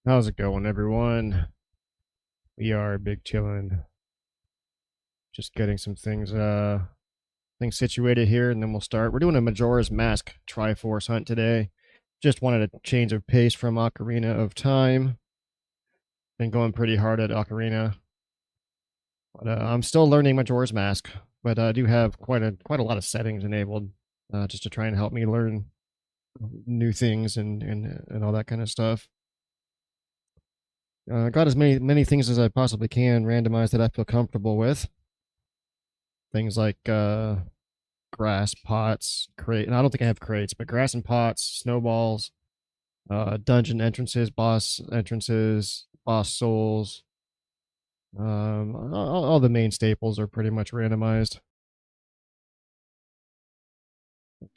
How's it going, everyone? We are big chillin'. Just getting some things situated here, and then we'll start. We're doing a Majora's Mask Triforce hunt today. Just wanted a change of pace from Ocarina of Time. Been going pretty hard at Ocarina, but I'm still learning Majora's Mask. But I do have quite a lot of settings enabled, just to try and help me learn new things and all that kind of stuff. Got as many things as I possibly can randomized that I feel comfortable with. Things like grass, pots, crate. And I don't think I have crates, but grass and pots, snowballs, dungeon entrances, boss entrances, boss souls. All the main staples are pretty much randomized.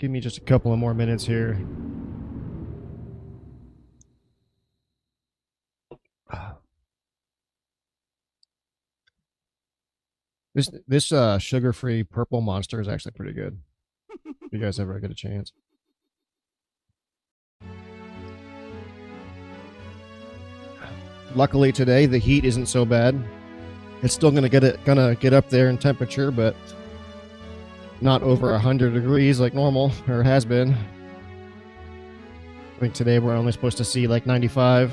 Give me just a couple of more minutes here. This sugar-free purple monster is actually pretty good. If you guys ever get a chance. Luckily today the heat isn't so bad. It's still gonna get up there in temperature, but not over 100 degrees like normal, or has been. I think today we're only supposed to see like 95.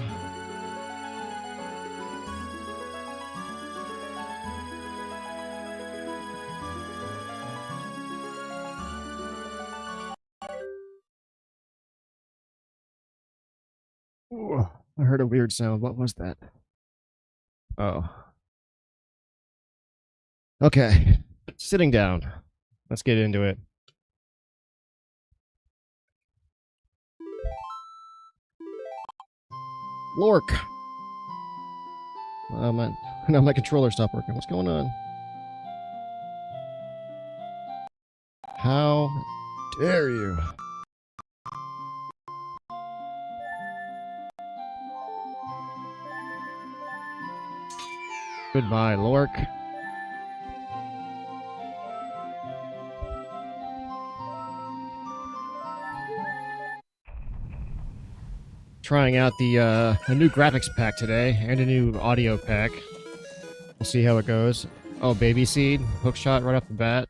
Ooh, I heard a weird sound. What was that? Oh. Okay. Sitting down. Let's get into it. Lork. Now my controller stopped working. What's going on? How dare you? Goodbye, Lork. Trying out the a new graphics pack today and a new audio pack. We'll see how it goes. Oh, baby seed, hook shot right off the bat.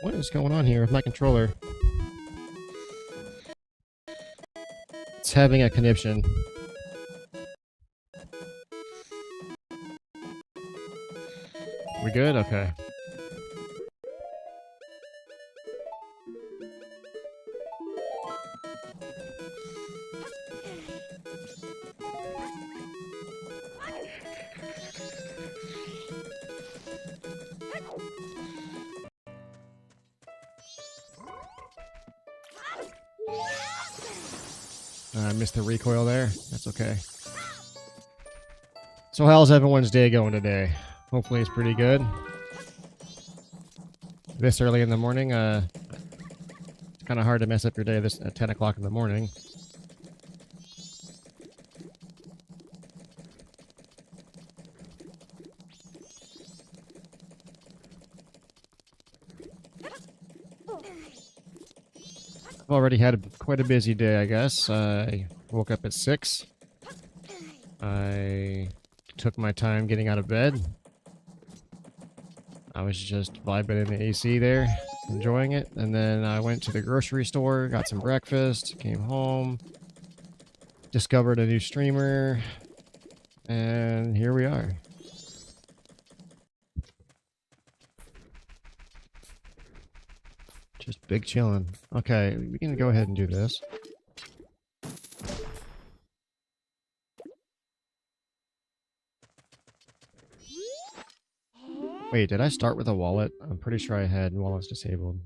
What is going on here with my controller? It's having a conniption. We good? Okay. I missed the recoil there. That's okay. So how's everyone's day going today? Hopefully it's pretty good. This early in the morning, it's kind of hard to mess up your day this at 10 o'clock in the morning. I've already had quite a busy day, I guess. I woke up at 6. I took my time getting out of bed. I was just vibing in the AC there, enjoying it. And then I went to the grocery store, got some breakfast, came home, discovered a new streamer, and here we are. Just big chillin'. Okay, we can go ahead and do this. Wait, did I start with a wallet? I'm pretty sure I had wallets disabled.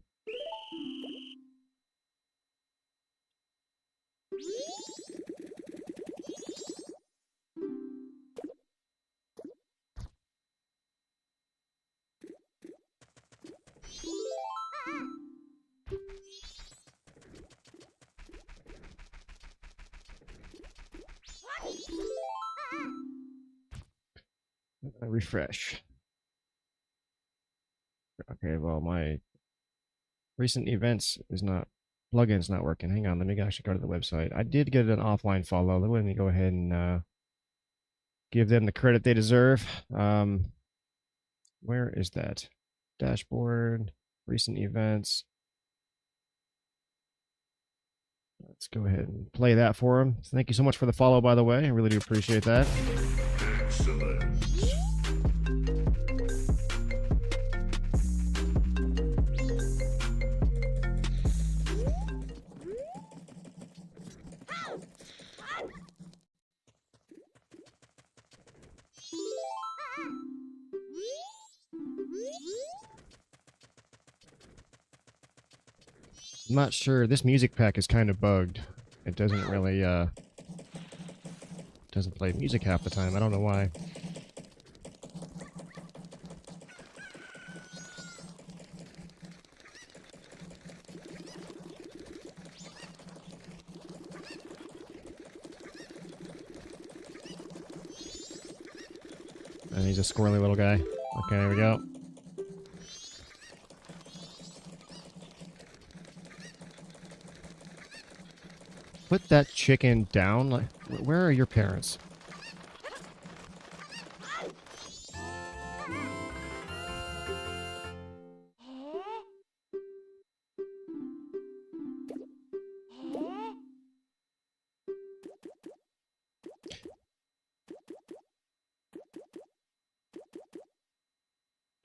Refresh. Okay, well, my recent events is not, plugin's not working. Hang on, let me actually go to the website. I did get an offline follow. Let me go ahead and give them the credit they deserve. Where is that? Dashboard, recent events. Let's go ahead and play that for them. Thank you so much for the follow, by the way. I really do appreciate that. Excellent. I'm not sure. This music pack is kind of bugged. It doesn't really, doesn't play music half the time. I don't know why. And he's a squirrely little guy. Okay, there we go. Put that chicken down. Like, where are your parents?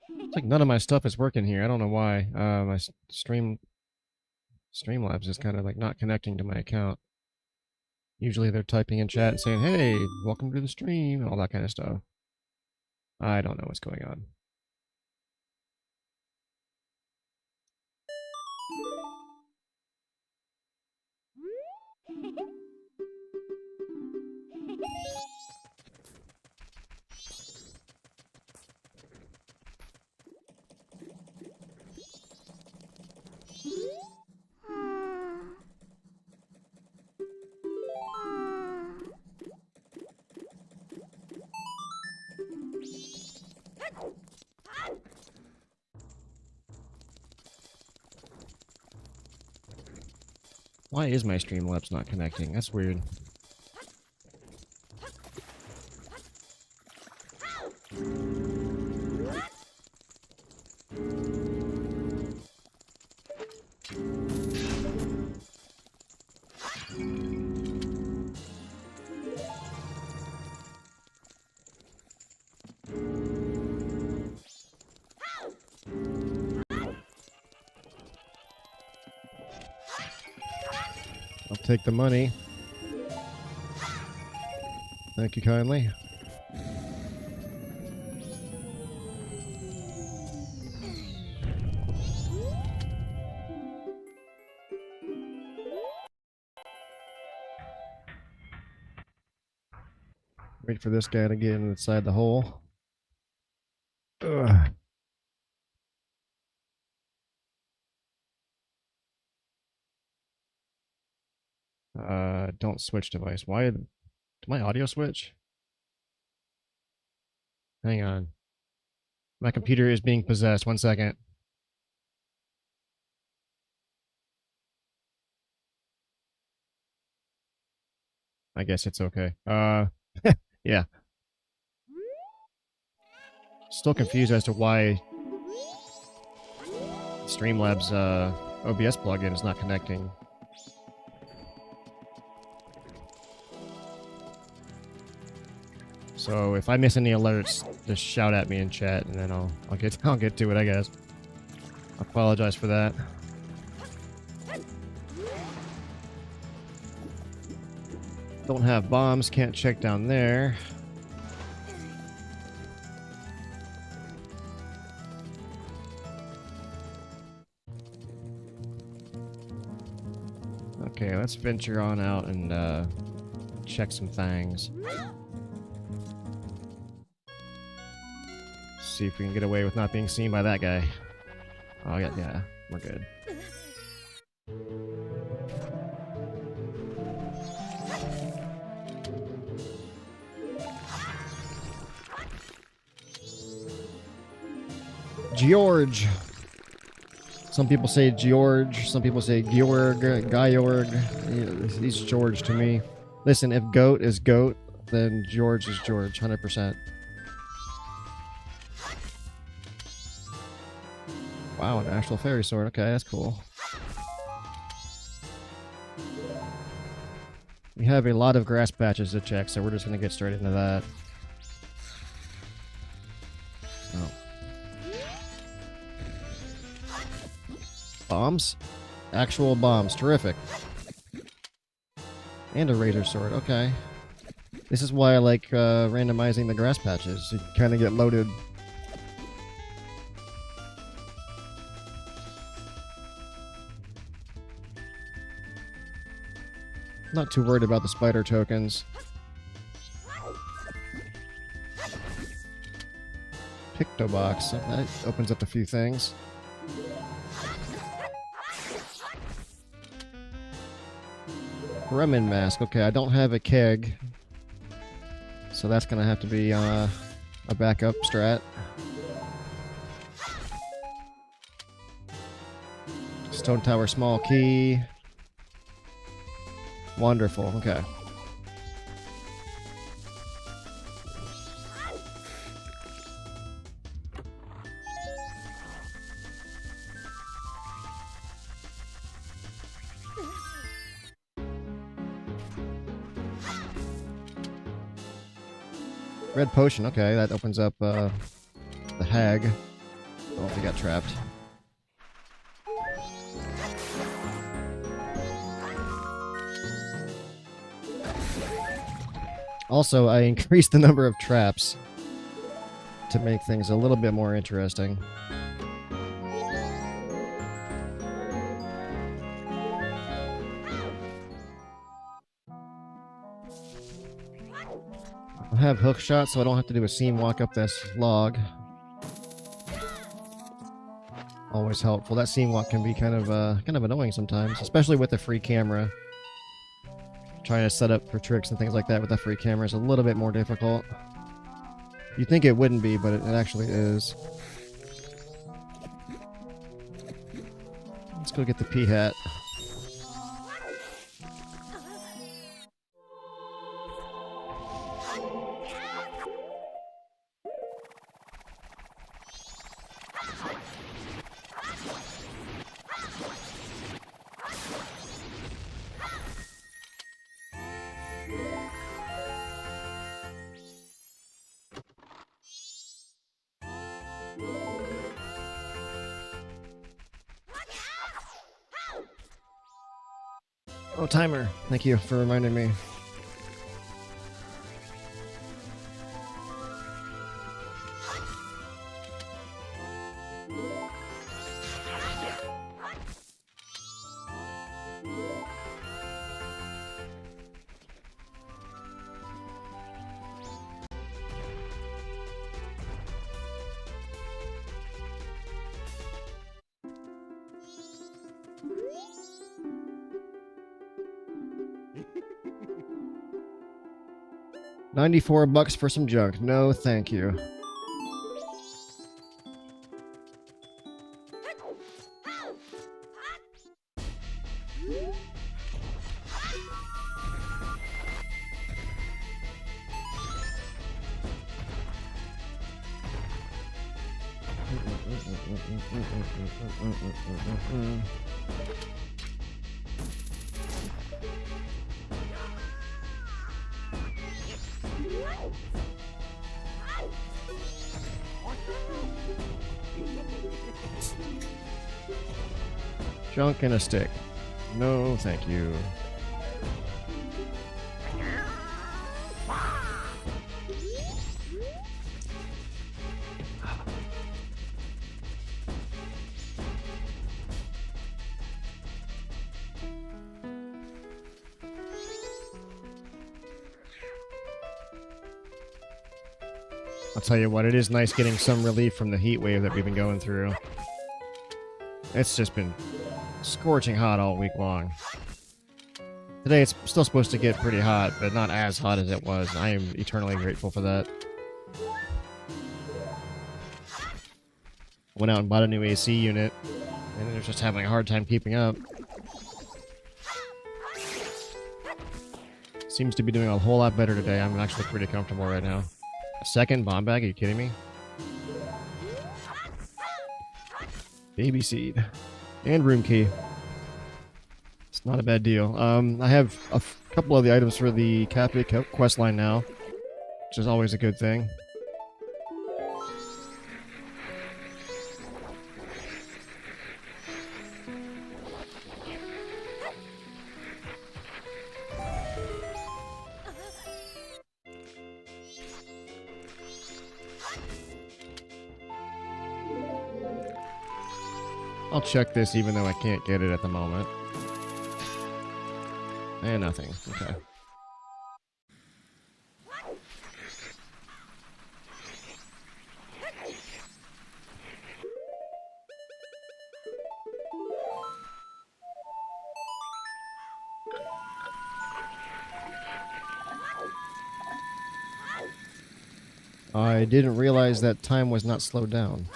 It's like none of my stuff is working here. I don't know why. My Streamlabs is kind of like not connecting to my account. Usually they're typing in chat and saying, "Hey, welcome to the stream," and all that kind of stuff. I don't know what's going on. Why is my Streamlabs not connecting? That's weird. I'll take the money. Thank you kindly. Wait for this guy to get inside the hole. Ugh. Don't switch device. Why? Did my audio switch? Hang on. My computer is being possessed. 1 second. I guess it's okay. Yeah. Still confused as to why Streamlabs OBS plugin is not connecting. So if I miss any alerts, just shout at me in chat, and then I'll get to it, I guess. I apologize for that. Don't have bombs, can't check down there. Okay, let's venture on out and check some things. See if we can get away with not being seen by that guy. Oh yeah, we're good. George. Some people say George, some people say Georg, Georg. He's George to me. Listen, if goat is goat, then George is George, 100%. Wow, an actual fairy sword. Okay, that's cool. We have a lot of grass patches to check, so we're just going to get straight into that. Oh. Bombs? Actual bombs. Terrific. And a razor sword. Okay. This is why I like randomizing the grass patches. You kind of get loaded. Not too worried about the spider tokens. Pictobox. That opens up a few things. Gremlin mask. Okay, I don't have a keg. So that's going to have to be a backup strat. Stone Tower small key. Wonderful. Okay. Red potion. Okay, that opens up the hag. Oh, he got trapped. Also, I increased the number of traps to make things a little bit more interesting. I have hook shot, so I don't have to do a seam walk up this log. Always helpful. That seam walk can be kind of annoying sometimes, especially with a free camera. Trying to set up for tricks and things like that with a free camera is a little bit more difficult. You'd think it wouldn't be, but it actually is. Let's go get the pea hat. Oh, timer. Thank you for reminding me. $94 for some junk. No, thank you. Junk and a stick. No, thank you. I'll tell you what, it is nice getting some relief from the heat wave that we've been going through. It's just been scorching hot all week long. Today it's still supposed to get pretty hot, but not as hot as it was. I am eternally grateful for that. Went out and bought a new AC unit, and they're just having a hard time keeping up. Seems to be doing a whole lot better today. I'm actually pretty comfortable right now. A second bomb bag? Are you kidding me? Baby seed. And room key. It's not a bad deal. I have a couple of the items for the cafe quest line now, which is always a good thing. I'll check this even though I can't get it at the moment. And nothing. Okay. I didn't realize that time was not slowed down.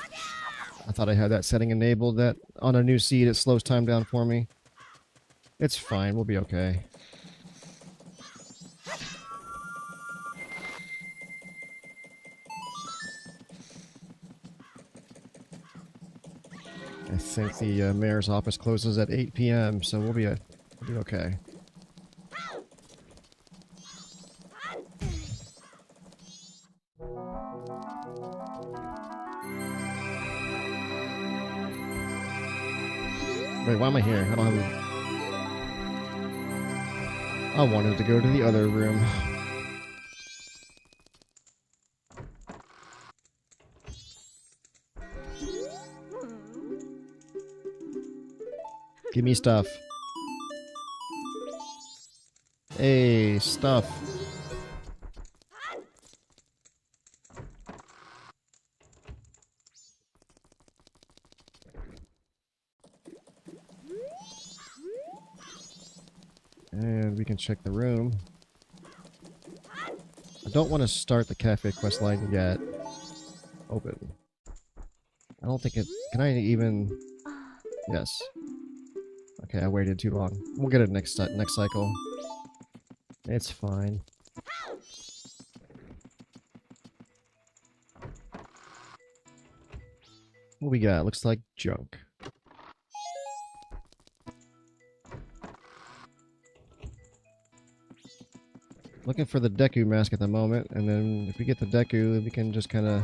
I thought I had that setting enabled that on a new seed it slows time down for me. It's fine, we'll be okay. I think the mayor's office closes at 8 p.m., so we'll be okay. Wait, why am I here? I don't have I wanted to go to the other room. Give me stuff. Hey, stuff. And we can check the room. I don't want to start the cafe quest line yet. Open. I don't think it... Can I even... Yes. Okay, I waited too long. We'll get it next cycle. It's fine. What we got? Looks like junk. Looking for the Deku mask at the moment, and then if we get the Deku, we can just kind of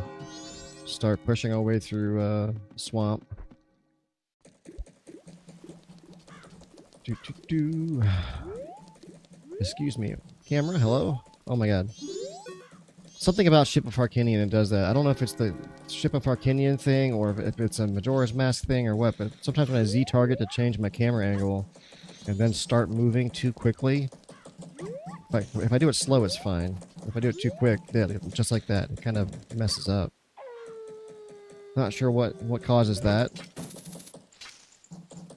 start pushing our way through swamp. Excuse me. Camera, hello? Oh my god. Something about Ship of Harkinian that does that. I don't know if it's the Ship of Harkinian thing, or if it's a Majora's Mask thing, or what, but sometimes when I Z-target to change my camera angle, and then start moving too quickly, if I do it slow, it's fine. If I do it too quick, yeah, just like that, it kind of messes up. Not sure what causes that.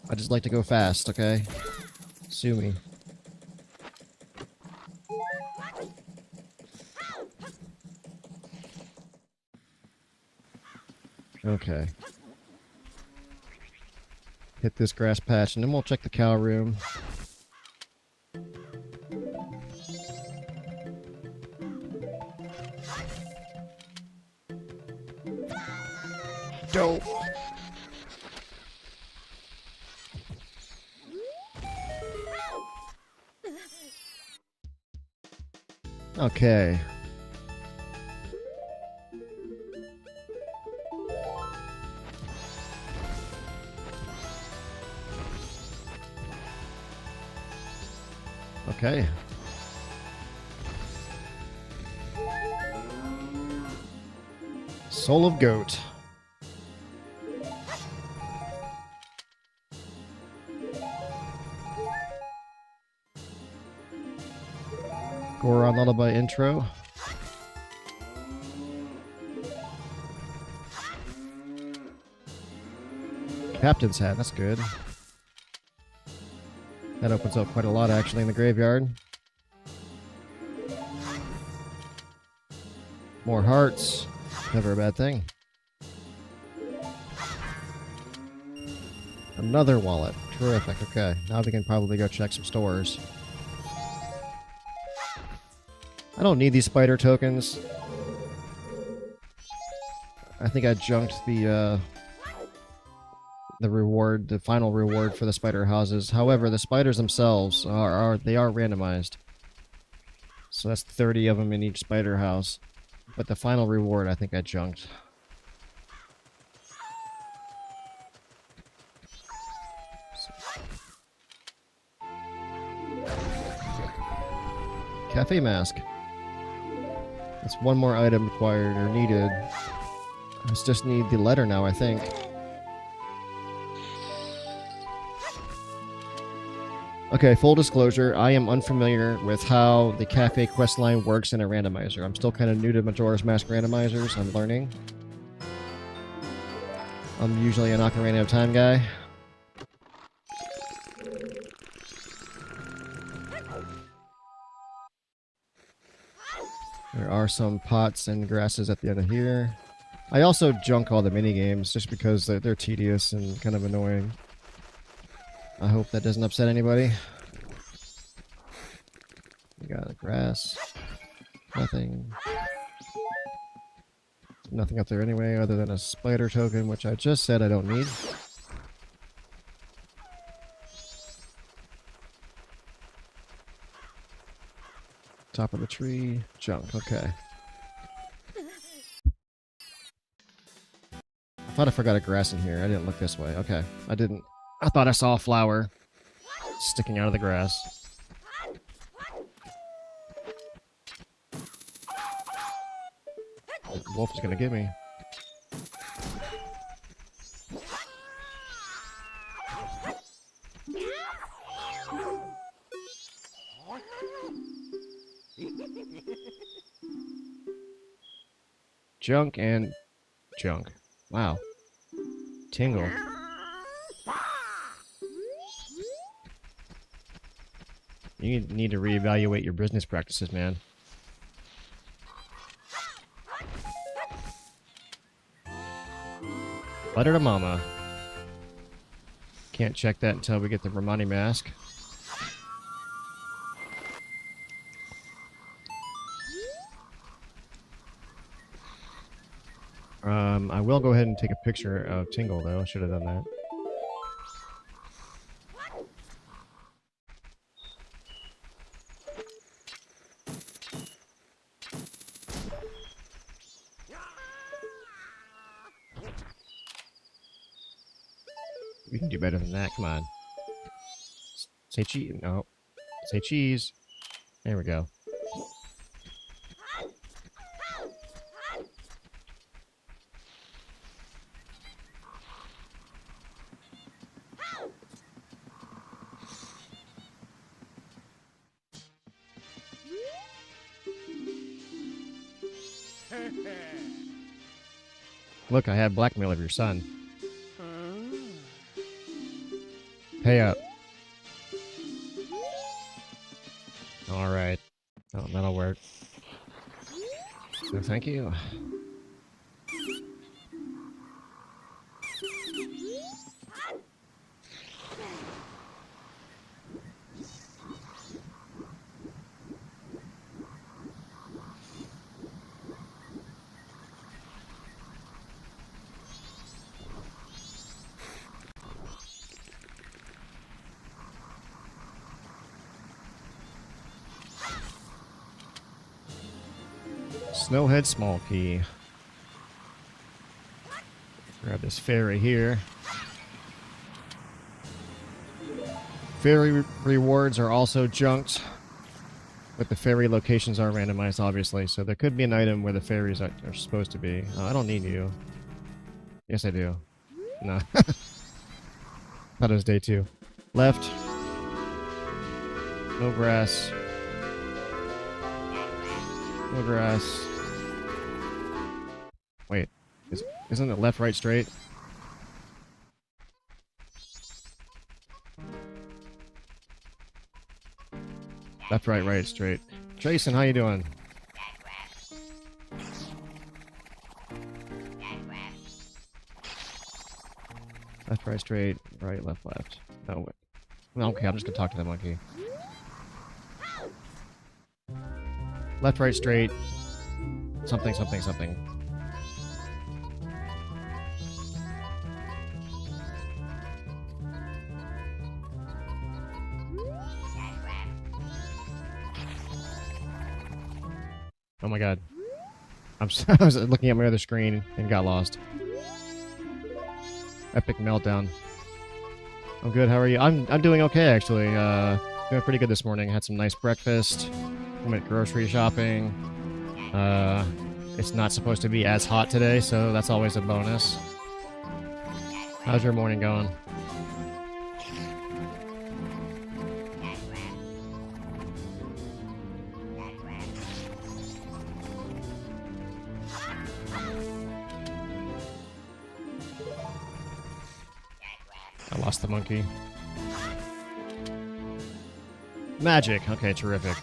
I just like to go fast, okay? Sue me. Okay. Hit this grass patch, and then we'll check the cow room. dope. Okay. Okay. Soul of Goat. Goron Lullaby intro. Captain's hat, that's good. That opens up quite a lot actually in the graveyard. More hearts. Never a bad thing. Another wallet. Terrific. Okay. Now we can probably go check some stores. I don't need these spider tokens. I think I junked the reward, the final reward for the spider houses. However, the spiders themselves are randomized. So that's 30 of them in each spider house. But the final reward, I think I junked. Cafe mask. That's one more item required or needed. I just need the letter now, I think. Okay, full disclosure, I am unfamiliar with how the cafe questline works in a randomizer. I'm still kind of new to Majora's Mask Randomizers. I'm learning. I'm usually an Ocarina of Time guy. There are some pots and grasses at the end of here. I also junk all the minigames just because they're tedious and kind of annoying. I hope that doesn't upset anybody. We got the grass. Nothing. Nothing up there anyway other than a spider token, which I just said I don't need. Top of the tree. Junk. Okay. I thought I forgot a grass in here. I didn't look this way. Okay. I didn't. I thought I saw a flower sticking out of the grass. The wolf is gonna get me. Junk and junk. Wow. Tingle. You need to reevaluate your business practices, man. Letter to Mama. Can't check that until we get the Romani mask. I will go ahead and take a picture of Tingle, though. I should have done that. We can do better than that. Come on. Say cheese. No. Say cheese. There we go. Look, I have blackmail of your son. Pay up. Alright. Oh, that'll work. No, thank you. Snowhead small key. Grab this fairy here. Fairy rewards are also junked, but the fairy locations are randomized, obviously, so there could be an item where the fairies are supposed to be. Oh, I don't need you. Yes, I do. No. Thought it was day 2. Left. No grass. No grass. Wait. Isn't it left, right, straight? Left, right, right, straight. Jason, how you doing? Left, right, straight. Right, left, left. No, wait. Okay, I'm just gonna talk to the monkey. Left, right, straight. Something, something, something. Oh my god. I was looking at my other screen and got lost. Epic meltdown. I'm good, how are you? I'm doing okay, actually. Doing pretty good this morning. Had some nice breakfast. Went grocery shopping. It's not supposed to be as hot today, so that's always a bonus. How's your morning going? I lost the monkey. Magic. Okay, terrific.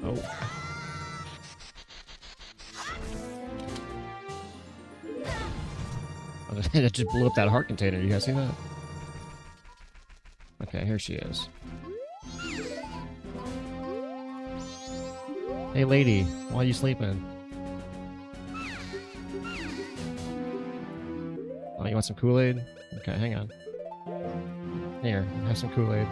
Oh. It just blew up that heart container. You guys see that? Okay, here she is. Hey, lady. Why are you sleeping? Oh, you want some Kool-Aid? Okay, hang on. Here, have some Kool-Aid.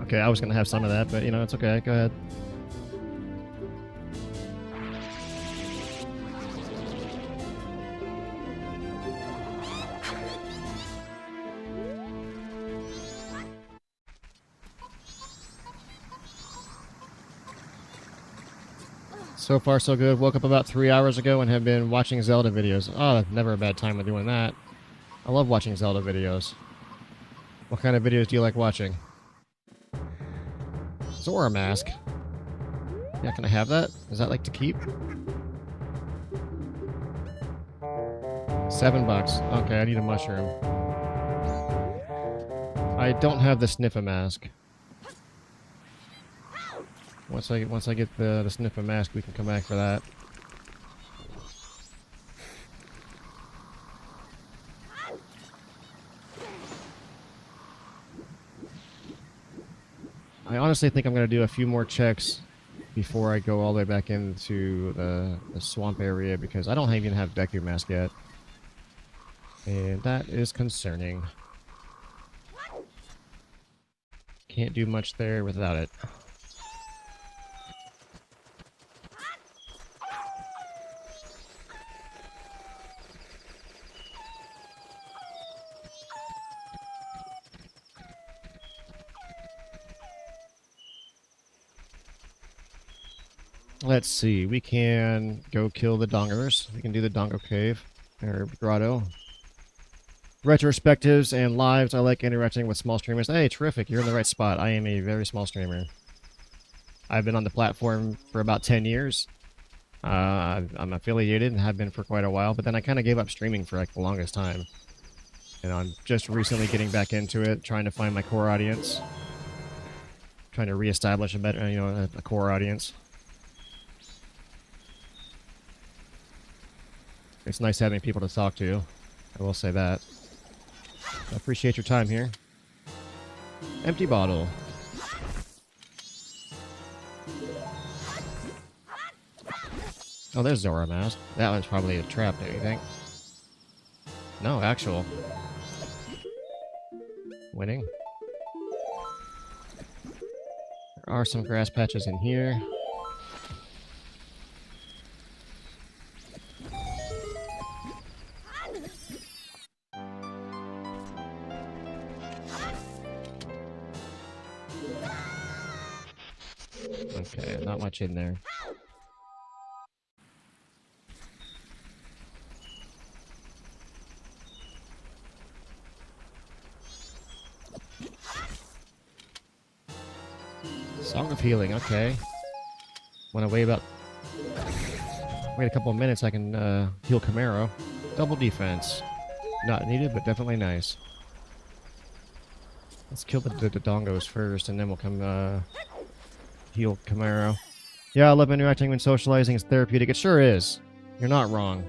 Okay, I was gonna have some of that, but you know, it's okay. Go ahead. So far, so good. Woke up about 3 hours ago and have been watching Zelda videos. Oh, never a bad time of doing that. I love watching Zelda videos. What kind of videos do you like watching? Zora mask. Yeah, can I have that? Is that like to keep? $7. Okay, I need a mushroom. I don't have the sniffer mask. Once I get the sniffer mask, we can come back for that. I honestly think I'm going to do a few more checks before I go all the way back into the swamp area, because I don't even have Deku Mask yet. And that is concerning. Can't do much there without it. Let's see, we can go kill the dongers. We can do the Dongo Cave, or Grotto. Retrospectives and lives, I like interacting with small streamers. Hey, terrific, you're in the right spot. I am a very small streamer. I've been on the platform for about 10 years. I'm affiliated and have been for quite a while, but then I kind of gave up streaming for like the longest time. And I'm just recently getting back into it, trying to find my core audience. Trying to reestablish a better, a core audience. It's nice having people to talk to. I will say that. I appreciate your time here. Empty bottle. Oh, there's Zora Mask. That one's probably a trap, don't you think? No, actual. Winning. There are some grass patches in here. Okay, not much in there. Song of Healing, okay. When I wait a couple of minutes, I can heal Camaro. Double defense. Not needed, but definitely nice. Let's kill the dongos first, and then we'll come heal Camaro. Yeah, I love interacting when socializing. It's therapeutic. It sure is. You're not wrong.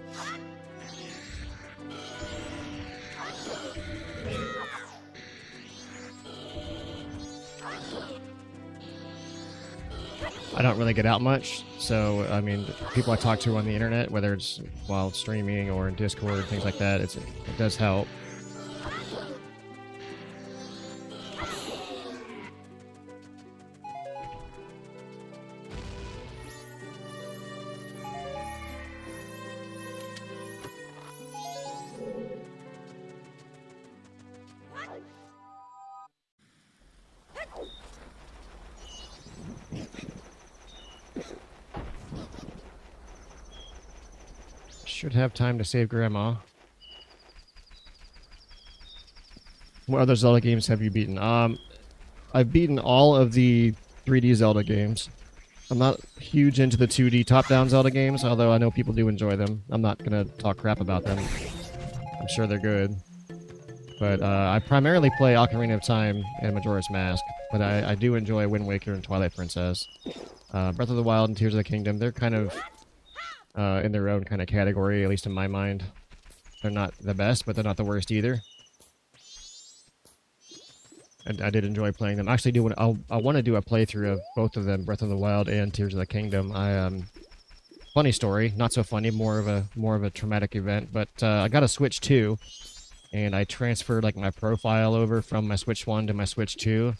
I don't really get out much, so I mean, people I talk to on the internet, whether it's while streaming or in Discord, things like that, it does help. Should have time to save Grandma. What other Zelda games have you beaten? I've beaten all of the 3D Zelda games. I'm not huge into the 2D top-down Zelda games, although I know people do enjoy them. I'm not gonna talk crap about them. I'm sure they're good. But I primarily play Ocarina of Time and Majora's Mask, but I do enjoy Wind Waker and Twilight Princess. Breath of the Wild and Tears of the Kingdom, they're kind of in their own kind of category, at least in my mind. They're not the best, but they're not the worst either. And I did enjoy playing them. I actually do I want to do a playthrough of both of them, Breath of the Wild and Tears of the Kingdom. Funny story, not so funny, more of a traumatic event. But I got a Switch 2, and I transferred like my profile over from my Switch 1 to my Switch 2.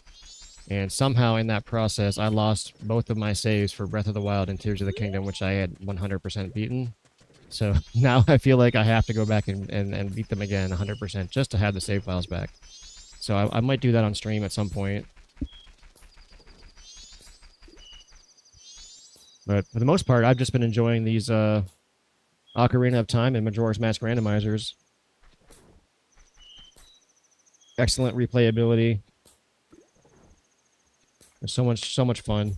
And somehow in that process, I lost both of my saves for Breath of the Wild and Tears of the Kingdom, which I had 100% beaten. So now I feel like I have to go back and beat them again 100% just to have the save files back. So I might do that on stream at some point. But for the most part, I've just been enjoying these Ocarina of Time and Majora's Mask Randomizers. Excellent replayability. There's so much fun.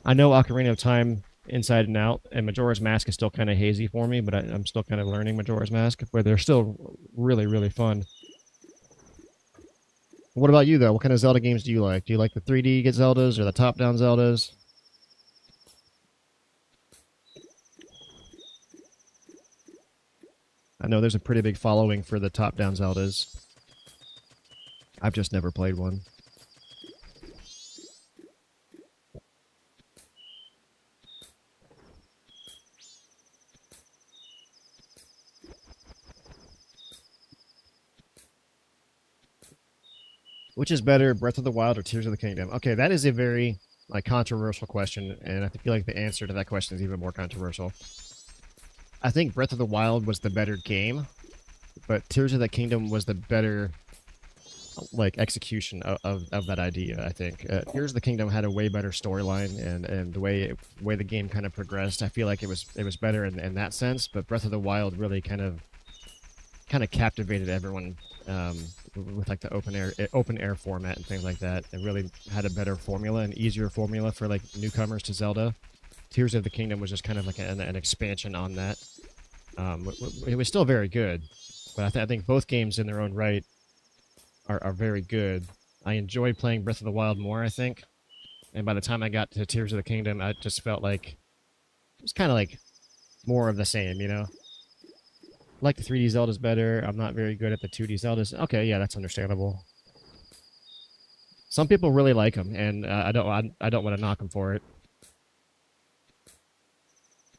I know Ocarina of Time inside and out, and Majora's Mask is still kind of hazy for me, but I'm still kind of learning Majora's Mask, but they're still really, really fun. What about you, though? What kind of Zelda games do you like? Do you like the 3D Zeldas or the top-down Zeldas? I know there's a pretty big following for the top-down Zeldas. I've just never played one. Which is better, Breath of the Wild or Tears of the Kingdom? Okay, that is a very controversial question, and I feel like the answer to that question is even more controversial. I think Breath of the Wild was the better game, but Tears of the Kingdom was the better execution of that idea. I think Tears of the Kingdom had a way better storyline, and the way the game kind of progressed, I feel like it was better in that sense. But Breath of the Wild really kind of captivated everyone with like the open air format and things like that. It really had a better formula, an easier formula for like newcomers to Zelda. Tears of the Kingdom was just kind of like an expansion on that. It was still very good, but I think both games in their own right are very good. I enjoyed playing Breath of the Wild more, I think, and by the time I got to Tears of the Kingdom, I just felt like it was kind of like more of the same, you know? Like the 3D Zeldas better. I'm not very good at the 2D Zeldas. Okay, yeah, that's understandable. Some people really like them, and I don't want to knock them for it.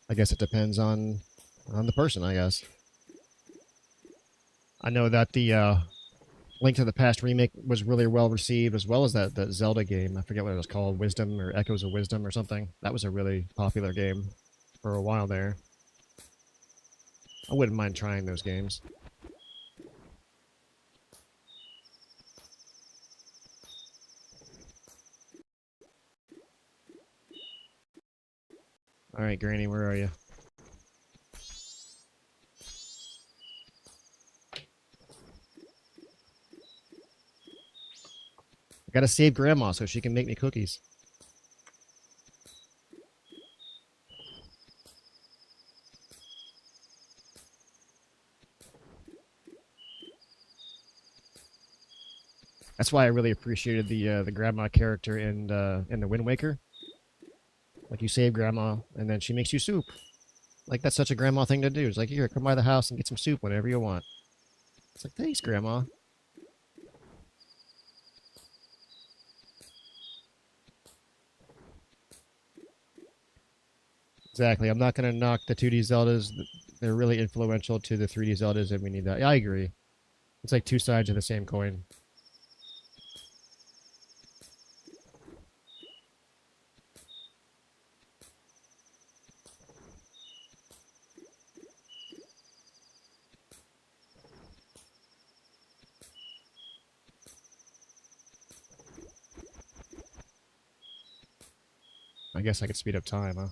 I guess it depends on the person, I guess. I know that the Link to the Past remake was really well received, as well as that Zelda game. I forget what it was called, Wisdom or Echoes of Wisdom or something. That was a really popular game for a while there. I wouldn't mind trying those games. All right, Granny, where are you? I gotta save Grandma so she can make me cookies. That's why I really appreciated the Grandma character in the Wind Waker. Like you save Grandma and then she makes you soup. Like that's such a Grandma thing to do. It's like here, come by the house and get some soup whenever you want. It's like thanks, Grandma. Exactly. I'm not gonna knock the 2D Zeldas. They're really influential to the 3D Zeldas, and we need that. Yeah, I agree. It's like two sides of the same coin. I guess I could speed up time, huh?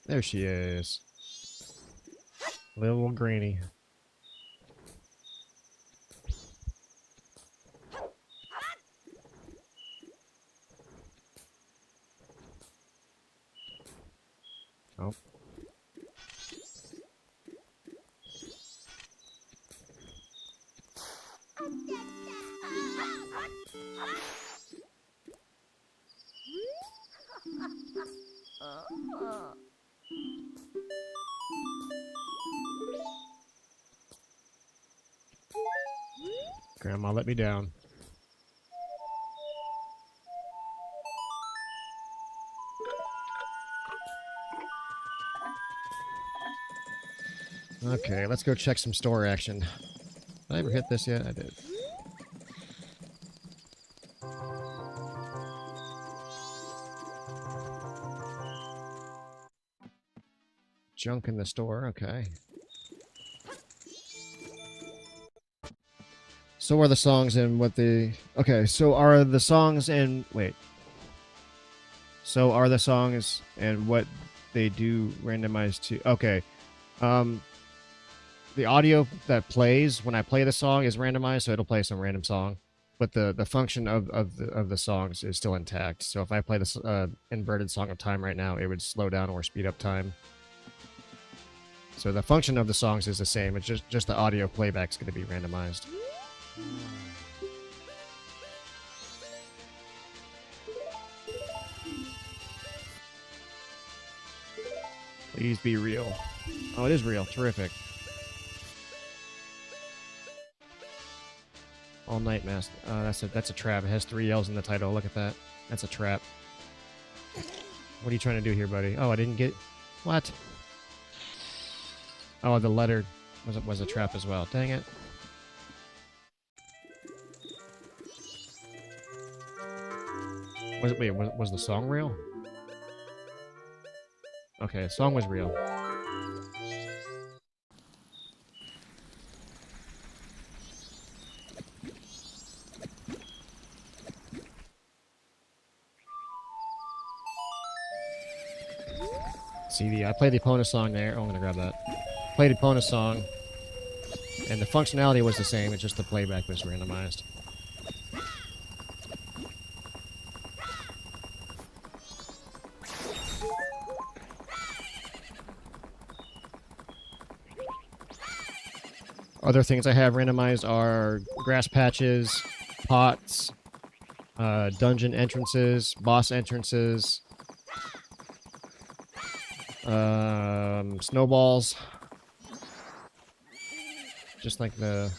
There she is. Little Granny. Oh. Grandma let me down. Okay, let's go check some store action. Did I ever hit this yet? I did. Junk in the store, okay. So are the songs and what the... Okay, so are the songs and... Wait. So are the songs and what they do randomized to... Okay. The audio that plays when I play the song is randomized, so it'll play some random song. But the function of the songs is still intact. So if I play this inverted Song of Time right now, it would slow down or speed up time. So the function of the songs is the same. It's just the audio playback is going to be randomized. Please be real. Oh, it is real. Terrific. All Night Mask. That's a trap. It has 3 L's in the title. Look at that. That's a trap. What are you trying to do here, buddy? Oh, I didn't get... What? Oh, the letter was a trap as well. Dang it. Was the song real? Okay, the song was real. See, I played the Epona song there. Oh, I'm gonna grab that. Played the Epona song, and the functionality was the same. It's just the playback was randomized. Other things I have randomized are grass patches, pots, dungeon entrances, boss entrances, snowballs. Just like the...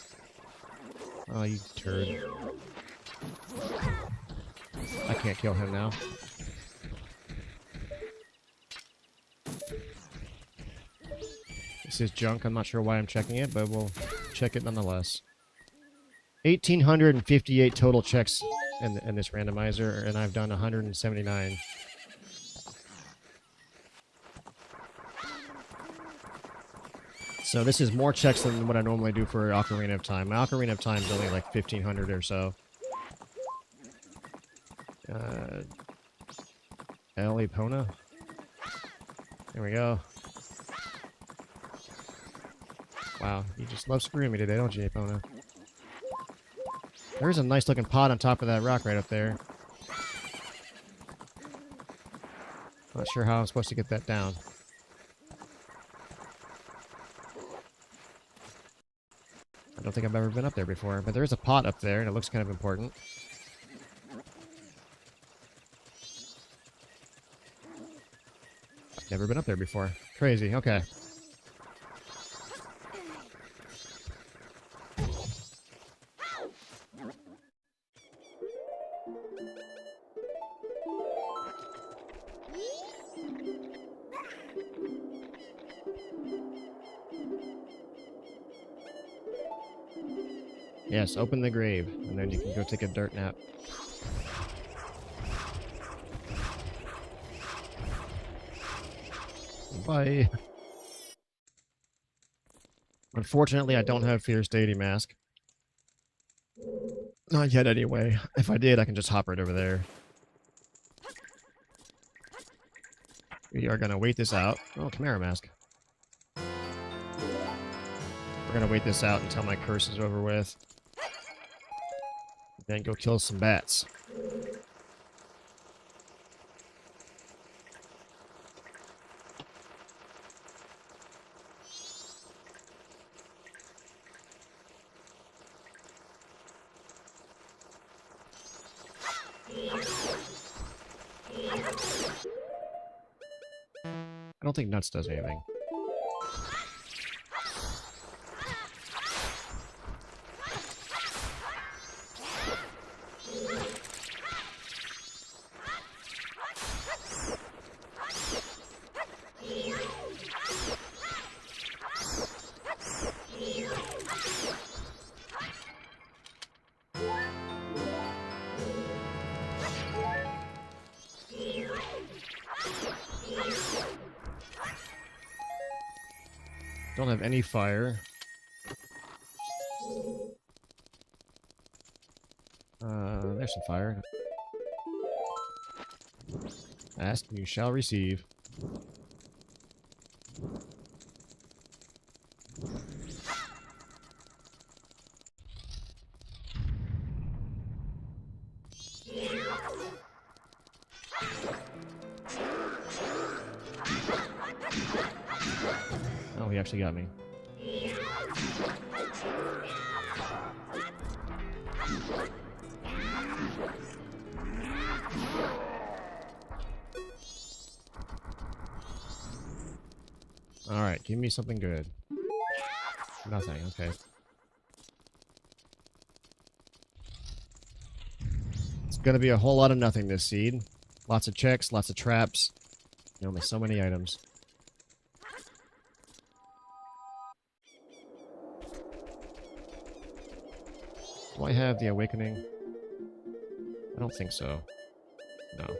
Oh, you turd. I can't kill him now. This is junk. I'm not sure why I'm checking it, but we'll check it nonetheless. 1,858 total checks in this randomizer, and I've done 179. So this is more checks than what I normally do for Ocarina of Time. My Ocarina of Time is only like 1,500 or so. El Epona. There we go. Wow, you just love screwing me today, don't you, Epona? There's a nice looking pot on top of that rock right up there. Not sure how I'm supposed to get that down. I don't think I've ever been up there before, but there is a pot up there, and it looks kind of important. Never been up there before. Crazy, okay. Yes, open the grave, and then you can go take a dirt nap. Bye. Unfortunately, I don't have Fierce Deity Mask. Not yet, anyway. If I did, I can just hop right over there. We are gonna wait this out. Oh, Chimera Mask. We're gonna wait this out until my curse is over with. Then go kill some bats. I don't think Nuts does anything. Don't have any fire. There's some fire. Ask, you shall receive. Oh, he actually got me. Alright, give me something good. Nothing, okay. It's gonna be a whole lot of nothing this seed. Lots of checks, lots of traps. And only so many items. Do I have the awakening? I don't think so. No.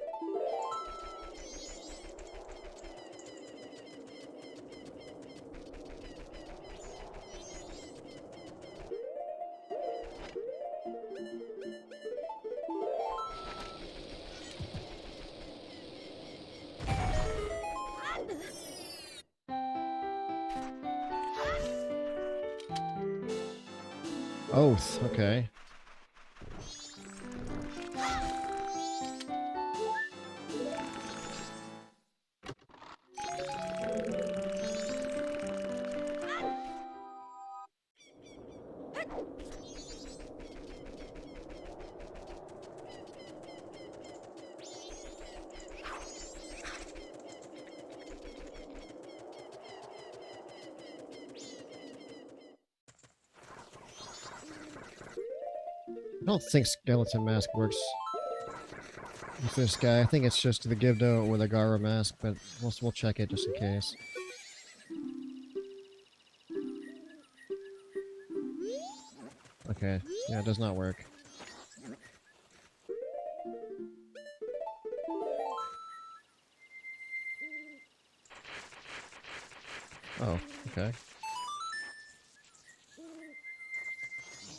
Oath, okay. I don't think Skeleton Mask works with this guy. I think it's just the Givdo or the Gara Mask, but we'll check it just in case. Okay. Yeah, it does not work. Oh, okay.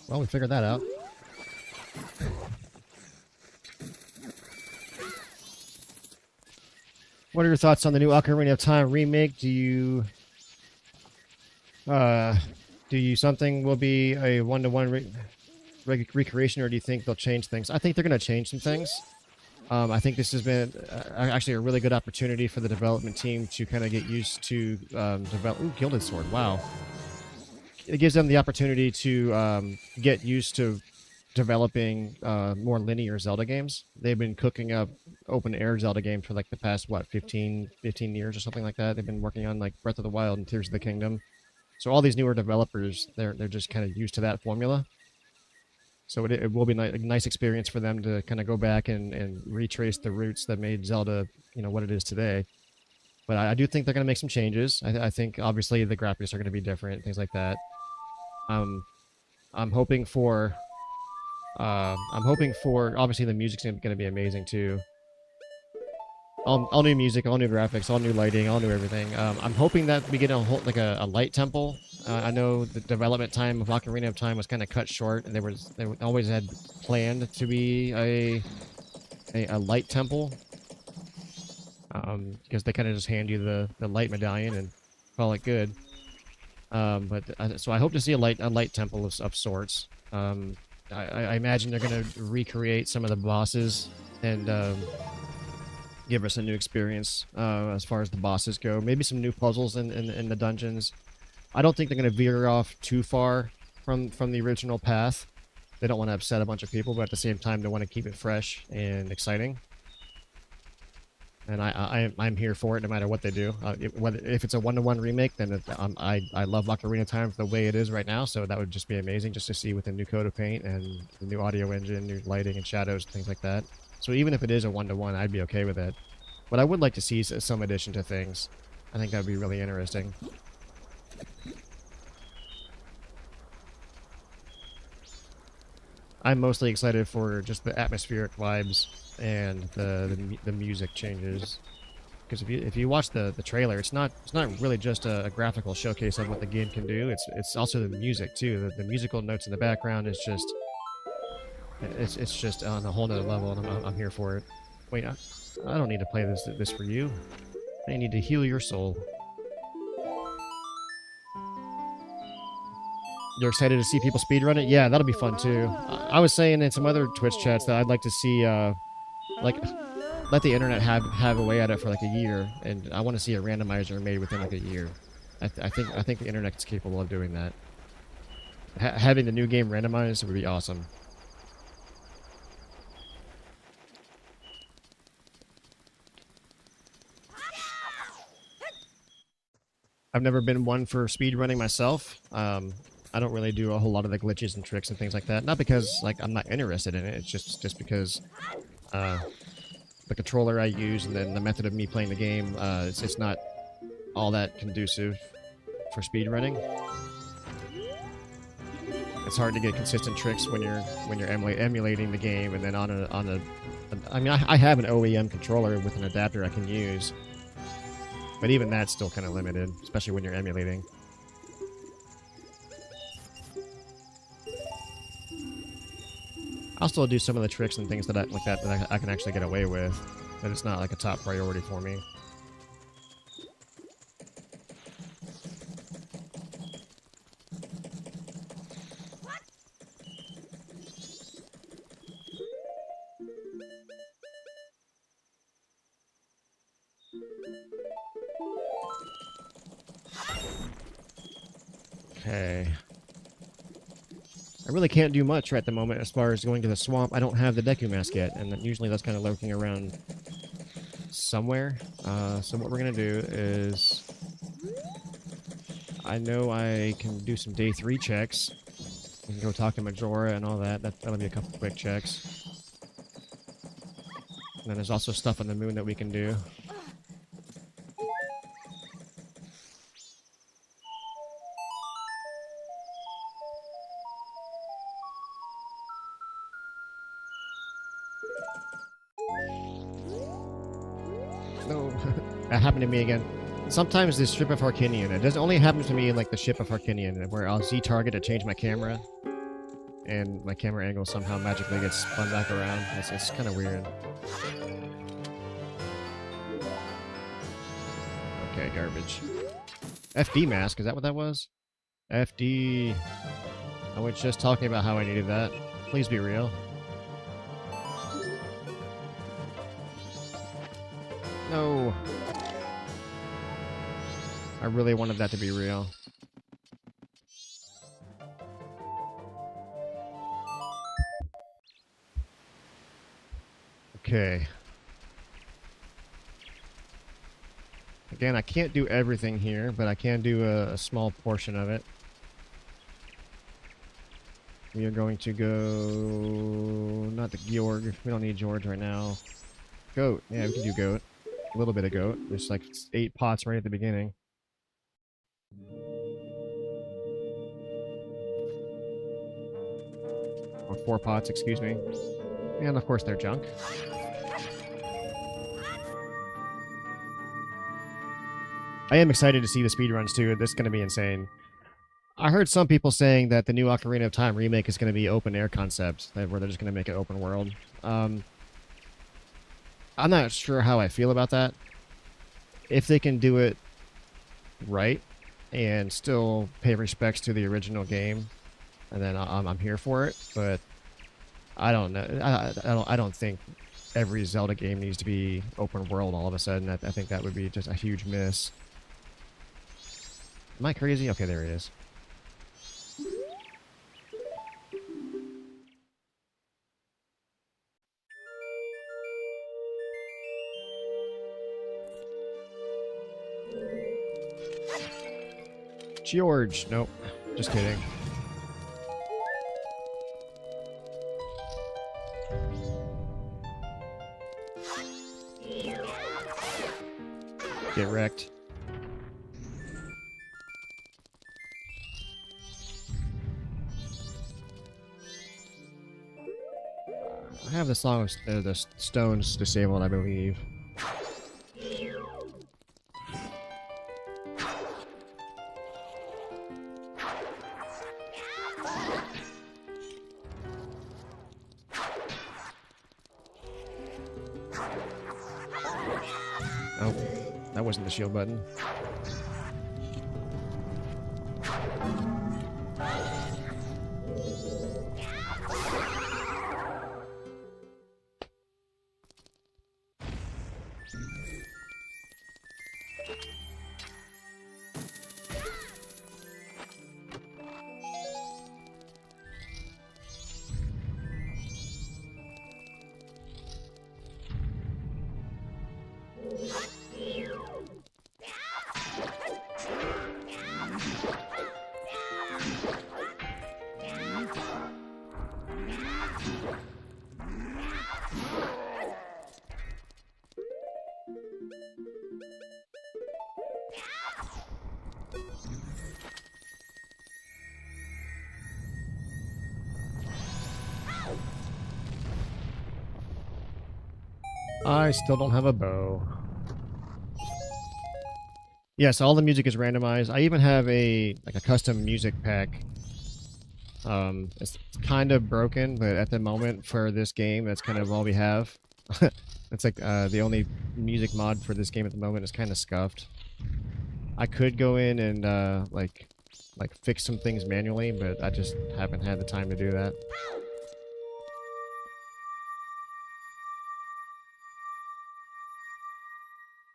Well, we figured that out. What are your thoughts on the new Ocarina of Time remake? Uh, do you something will be a one-to-one recreation, or do you think they'll change things? I think they're going to change some things. I think this has been actually a really good opportunity for the development team to kind of get used to develop. Ooh, Gilded Sword! Wow, it gives them the opportunity to get used to developing more linear Zelda games. They've been cooking up open air Zelda games for like the past what 15 years or something like that. They've been working on like Breath of the Wild and Tears of the Kingdom. So all these newer developers, they're just kind of used to that formula. So it will be a nice experience for them to kind of go back and retrace the roots that made Zelda, what it is today. But I do think they're going to make some changes. I think obviously the graphics are going to be different, things like that. Um, I'm hoping for obviously the music's going to be amazing too. All new music, all new graphics, all new lighting, all new everything. I'm hoping that we get a light temple. I know the development time of Ocarina of Time was kind of cut short, and they always had planned to be a light temple, because they kind of just hand you the light medallion and call it good. So I hope to see a light temple of sorts. I imagine they're going to recreate some of the bosses and give us a new experience as far as the bosses go. Maybe some new puzzles in the dungeons. I don't think they're going to veer off too far from the original path. They don't want to upset a bunch of people, but at the same time, they want to keep it fresh and exciting. And I'm here for it no matter what they do. If it's a one-to-one remake, then I love Ocarina of Time for the way it is right now. So that would just be amazing just to see with a new coat of paint and the new audio engine, new lighting and shadows, things like that. So even if it is a one-to-one, I'd be okay with it. But I would like to see some addition to things. I think that would be really interesting. I'm mostly excited for just the atmospheric vibes and the music changes. Because if you watch the trailer, it's not really just a graphical showcase of what the game can do. It's also the music too. The musical notes in the background is just it's just on a whole nother level, and I'm here for it. Wait, I don't need to play this for you. I need to heal your soul. You're excited to see people speedrun it? Yeah, that'll be fun too. I was saying in some other Twitch chats that I'd like to see like let the internet have a way at it for like a year, and I want to see a randomizer made within like a year. I think the internet's capable of doing that. Having the new game randomized would be awesome. I've never been one for speedrunning myself. I don't really do a whole lot of the glitches and tricks and things like that. Not because like I'm not interested in it. It's just because uh, the controller I use and then the method of me playing the game, it's not all that conducive for speedrunning. It's hard to get consistent tricks when you're emulating the game, and then I mean, I have an OEM controller with an adapter I can use, but even that's still kind of limited, especially when you're emulating. I'll still do some of the tricks and things that I can actually get away with, but it's not like a top priority for me. Okay. I really can't do much right at the moment as far as going to the swamp. I don't have the Deku Mask yet, and usually that's kind of lurking around somewhere. So what we're going to do is... I know I can do some day 3 checks. We can go talk to Majora and all that. That'll be a couple quick checks. And then there's also stuff on the moon that we can do. No, that happened to me again. Sometimes this Ship of Harkinian, it doesn't only happen to me in like the Ship of Harkinian, where I'll Z target to change my camera, and my camera angle somehow magically gets spun back around. It's kind of weird. Okay, garbage. FD mask, is that what that was? FD. I was just talking about how I needed that. Please be real. No. I really wanted that to be real. Okay. Again, I can't do everything here, but I can do a small portion of it. We are going to go... Not the Georg. We don't need George right now. Goat. Yeah, we can do goat. A little bit of goat. There's like 8 pots right at the beginning. Or 4 pots, excuse me. And of course they're junk. I am excited to see the speedruns too. This is going to be insane. I heard some people saying that the new Ocarina of Time remake is going to be open air concept, where they're just going to make it open world. I'm not sure how I feel about that. If they can do it right and still pay respects to the original game, and then I'm here for it. But I don't know. I don't think every Zelda game needs to be open world all of a sudden. I think that would be just a huge miss. Am I crazy? Okay, there it is. George. Nope. Just kidding. Get wrecked. I have the song of the stones disabled, I believe. Oh, that wasn't the shield button. I still don't have a bow. Yes, all the music is randomized. I even have a custom music pack. It's kind of broken, but at the moment for this game, that's kind of all we have. It's like the only music mod for this game at the moment is kind of scuffed. I could go in and like fix some things manually, but I just haven't had the time to do that.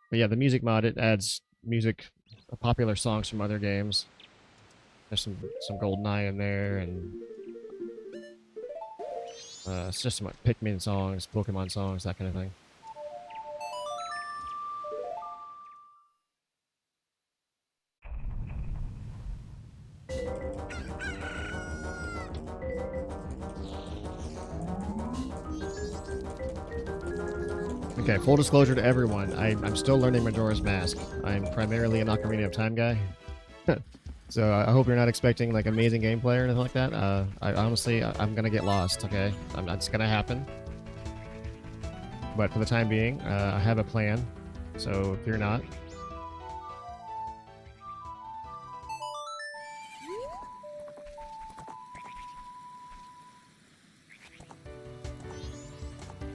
But yeah, the music mod, it adds music, popular songs from other games. There's some GoldenEye in there, and it's just some like, Pikmin songs, Pokemon songs, that kind of thing. Okay, full disclosure to everyone, I'm still learning Majora's Mask. I'm primarily an Ocarina of Time guy. So I hope you're not expecting like amazing gameplay or anything like that. I honestly, I'm gonna get lost, okay? That's gonna happen. But for the time being, I have a plan. So fear not.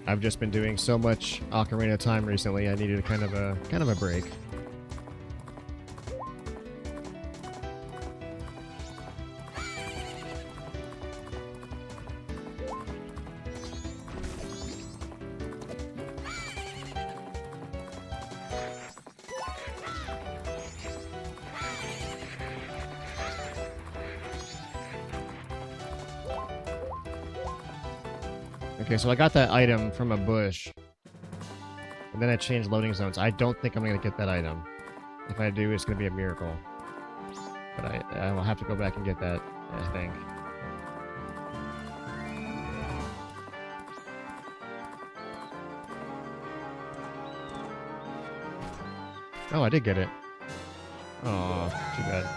I've just been doing so much Ocarina time recently. I needed kind of a break. Okay, so I got that item from a bush. And then I changed loading zones. I don't think I'm going to get that item. If I do, it's going to be a miracle. But I will have to go back and get that, I think. Oh, I did get it. Oh, too bad.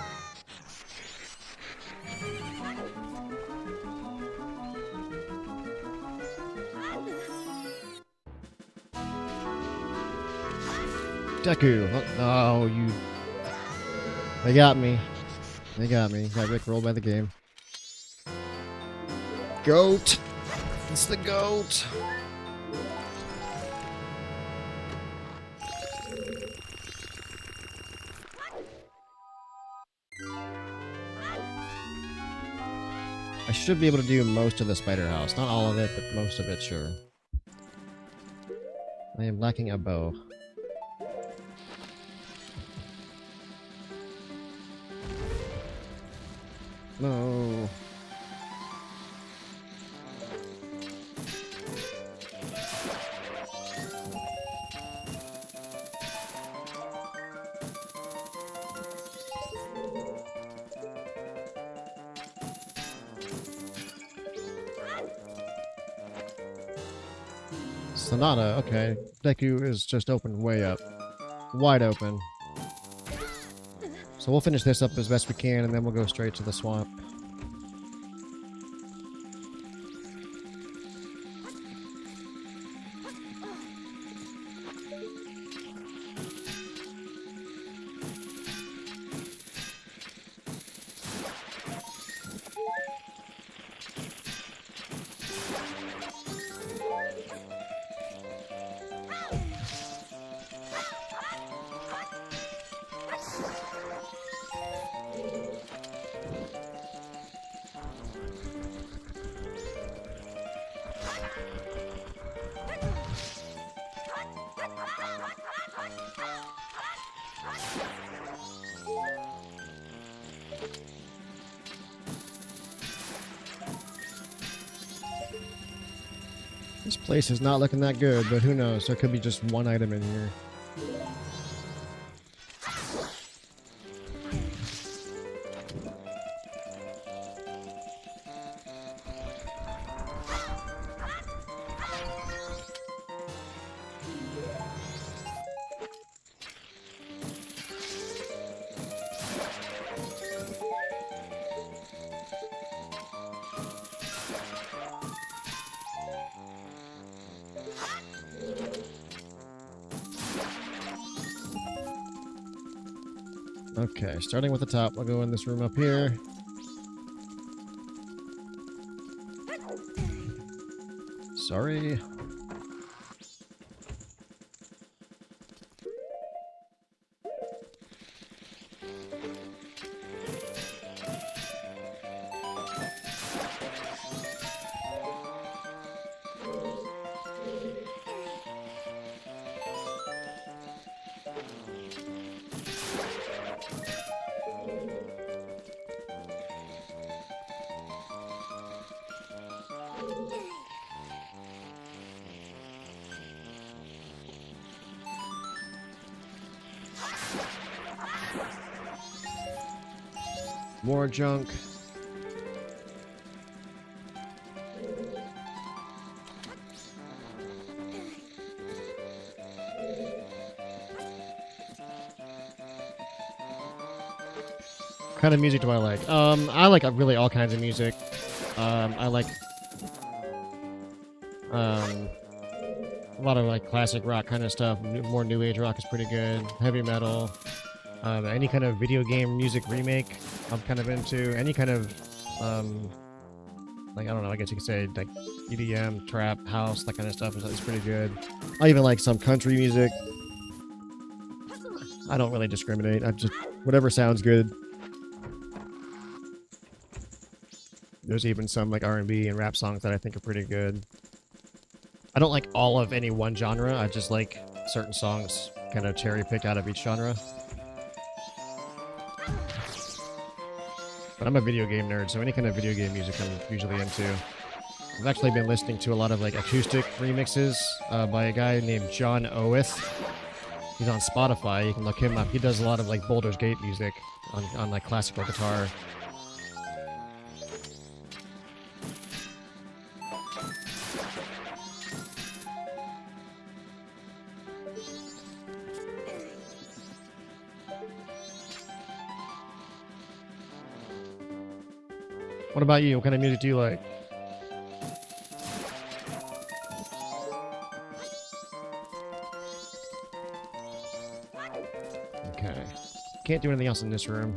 Deku! Oh, you... They got me. They got me. Got rickrolled by the game. Goat! It's the goat! I should be able to do most of the spider house. Not all of it, but most of it, sure. I am lacking a bow. No. Sonata, okay. Deku is just open way up. Wide open. So we'll finish this up as best we can, and then we'll go straight to the swamp. This place is not looking that good, but who knows? There could be just one item in here. Okay, starting with the top, we'll go in this room up here. Sorry. More junk. What kind of music do I like? I like really all kinds of music. I like a lot of like classic rock kind of stuff. More new age rock is pretty good. Heavy metal. Any kind of video game music remake, I'm kind of into. Any kind of, like, I don't know, I guess you could say, like, EDM, trap, house, that kind of stuff is pretty good. I even like some country music. I don't really discriminate. I just, whatever sounds good. There's even some, like, R&B and rap songs that I think are pretty good. I don't like all of any one genre. I just like certain songs kind of cherry-picked out of each genre. But I'm a video game nerd, so any kind of video game music I'm usually into. I've actually been listening to a lot of like acoustic remixes by a guy named John Owith. He's on Spotify. You can look him up. He does a lot of like Baldur's Gate music on like classical guitar. What about you? What kind of music do you like? Okay. Can't do anything else in this room.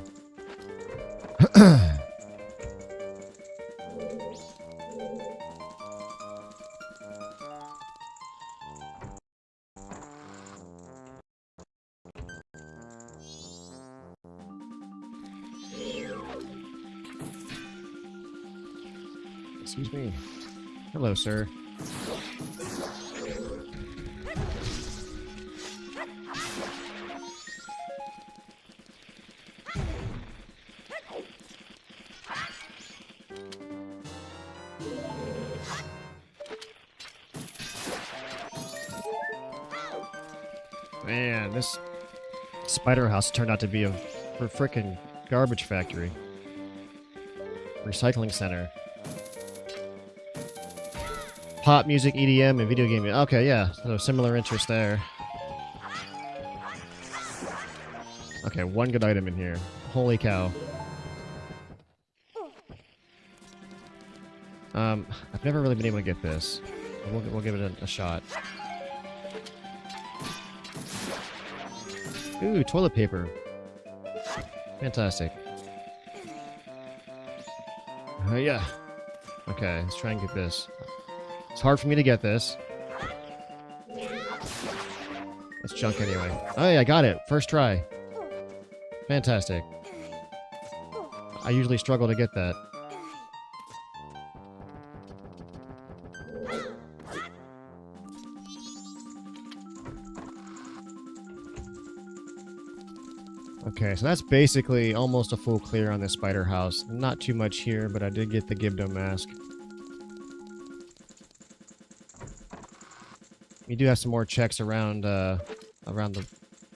Excuse me. Hello, sir. Man, this spider house turned out to be a freaking garbage factory. Recycling center. Pop music, EDM, and video game. Okay, yeah. So similar interest there. Okay, one good item in here. Holy cow. I've never really been able to get this. We'll give it a shot. Ooh, toilet paper. Fantastic. Yeah. Okay, let's try and get this. It's hard for me to get this. It's junk anyway. Oh yeah, I got it. First try. Fantastic. I usually struggle to get that. Okay, so that's basically almost a full clear on this spider house. Not too much here, but I did get the Gibdo mask. We do have some more checks around around the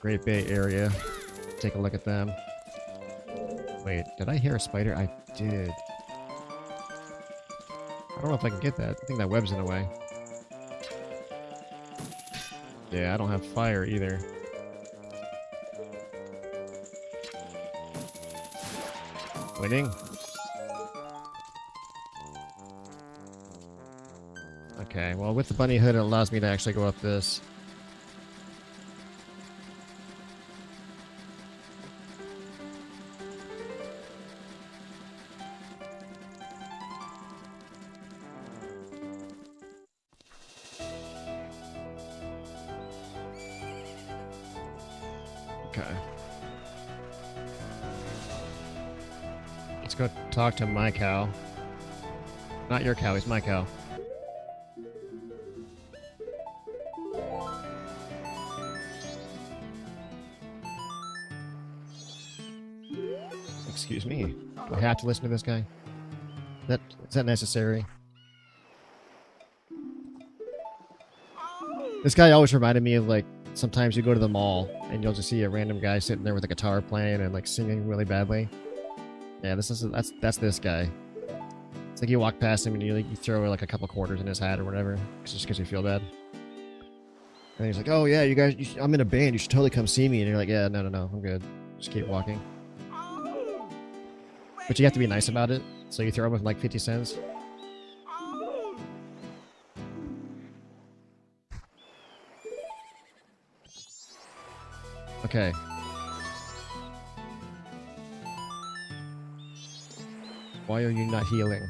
Great Bay area. Take a look at them. Wait, did I hear a spider? I did. I don't know if I can get that. I think that web's in the way. Yeah, I don't have fire either. Winning. Okay, well with the bunny hood it allows me to actually go up this. Okay. Let's go talk to my cow. Not your cow, he's my cow. Excuse me. Do I have to listen to this guy? Is that necessary? This guy always reminded me of, like, sometimes you go to the mall and you'll just see a random guy sitting there with a guitar playing and like singing really badly. Yeah, that's this guy. It's like you walk past him and you throw like a couple quarters in his hat or whatever, just because you feel bad. And he's like, "Oh yeah, you guys, I'm in a band. You should totally come see me." And you're like, "Yeah, no, I'm good. Just keep walking." But you have to be nice about it, so you throw him with like 50 cents. Okay. Why are you not healing?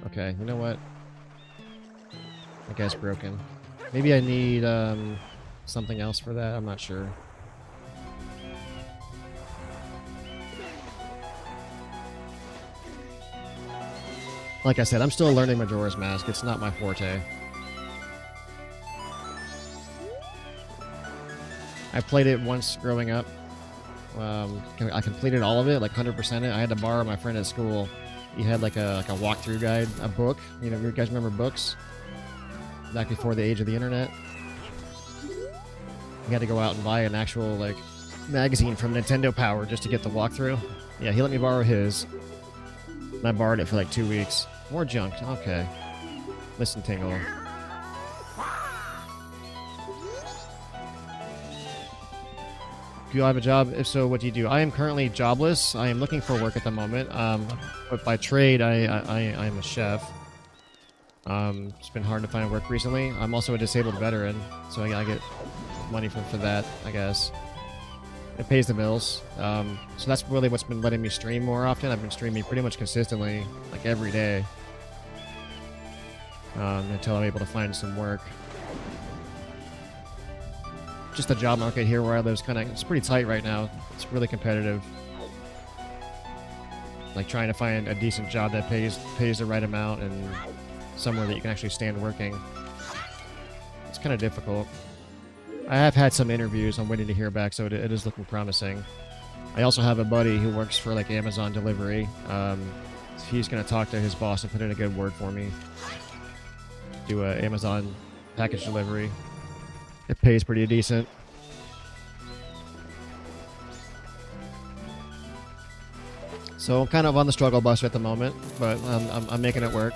Okay, you know what? That guy's broken. Maybe I need something else for that. I'm not sure. Like I said, I'm still learning Majora's Mask. It's not my forte. I played it once growing up. I completed all of it, like 100% it. I had to borrow my friend at school. He had like a walkthrough guide, a book. You know, you guys remember books? Back before the age of the internet. You had to go out and buy an actual like magazine from Nintendo Power just to get the walkthrough. Yeah, he let me borrow his. And I borrowed it for like 2 weeks. More junk. Okay. Listen, Tingle. Do you have a job? If so, what do you do? I am currently jobless. I am looking for work at the moment. But by trade, I'm a chef. It's been hard to find work recently. I'm also a disabled veteran, so I get money for that, I guess. It pays the bills. So that's really what's been letting me stream more often. I've been streaming pretty much consistently, like every day, until I'm able to find some work. Just the job market here where I live is it's pretty tight right now. It's really competitive. Like trying to find a decent job that pays the right amount and somewhere that you can actually stand working. It's kind of difficult. I have had some interviews. I'm waiting to hear back, so it is looking promising. I also have a buddy who works for like Amazon delivery. He's going to talk to his boss and put in a good word for me. Do a Amazon package delivery. It pays pretty decent. So I'm kind of on the struggle bus at the moment, but I'm making it work.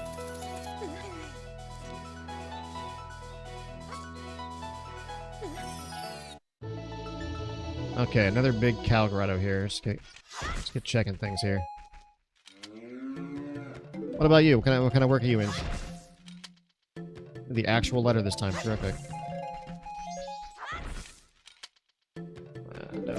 Okay, another big cow grotto here. Let's get checking things here. What about you? What kind of work are you in? The actual letter this time. Terrific. No.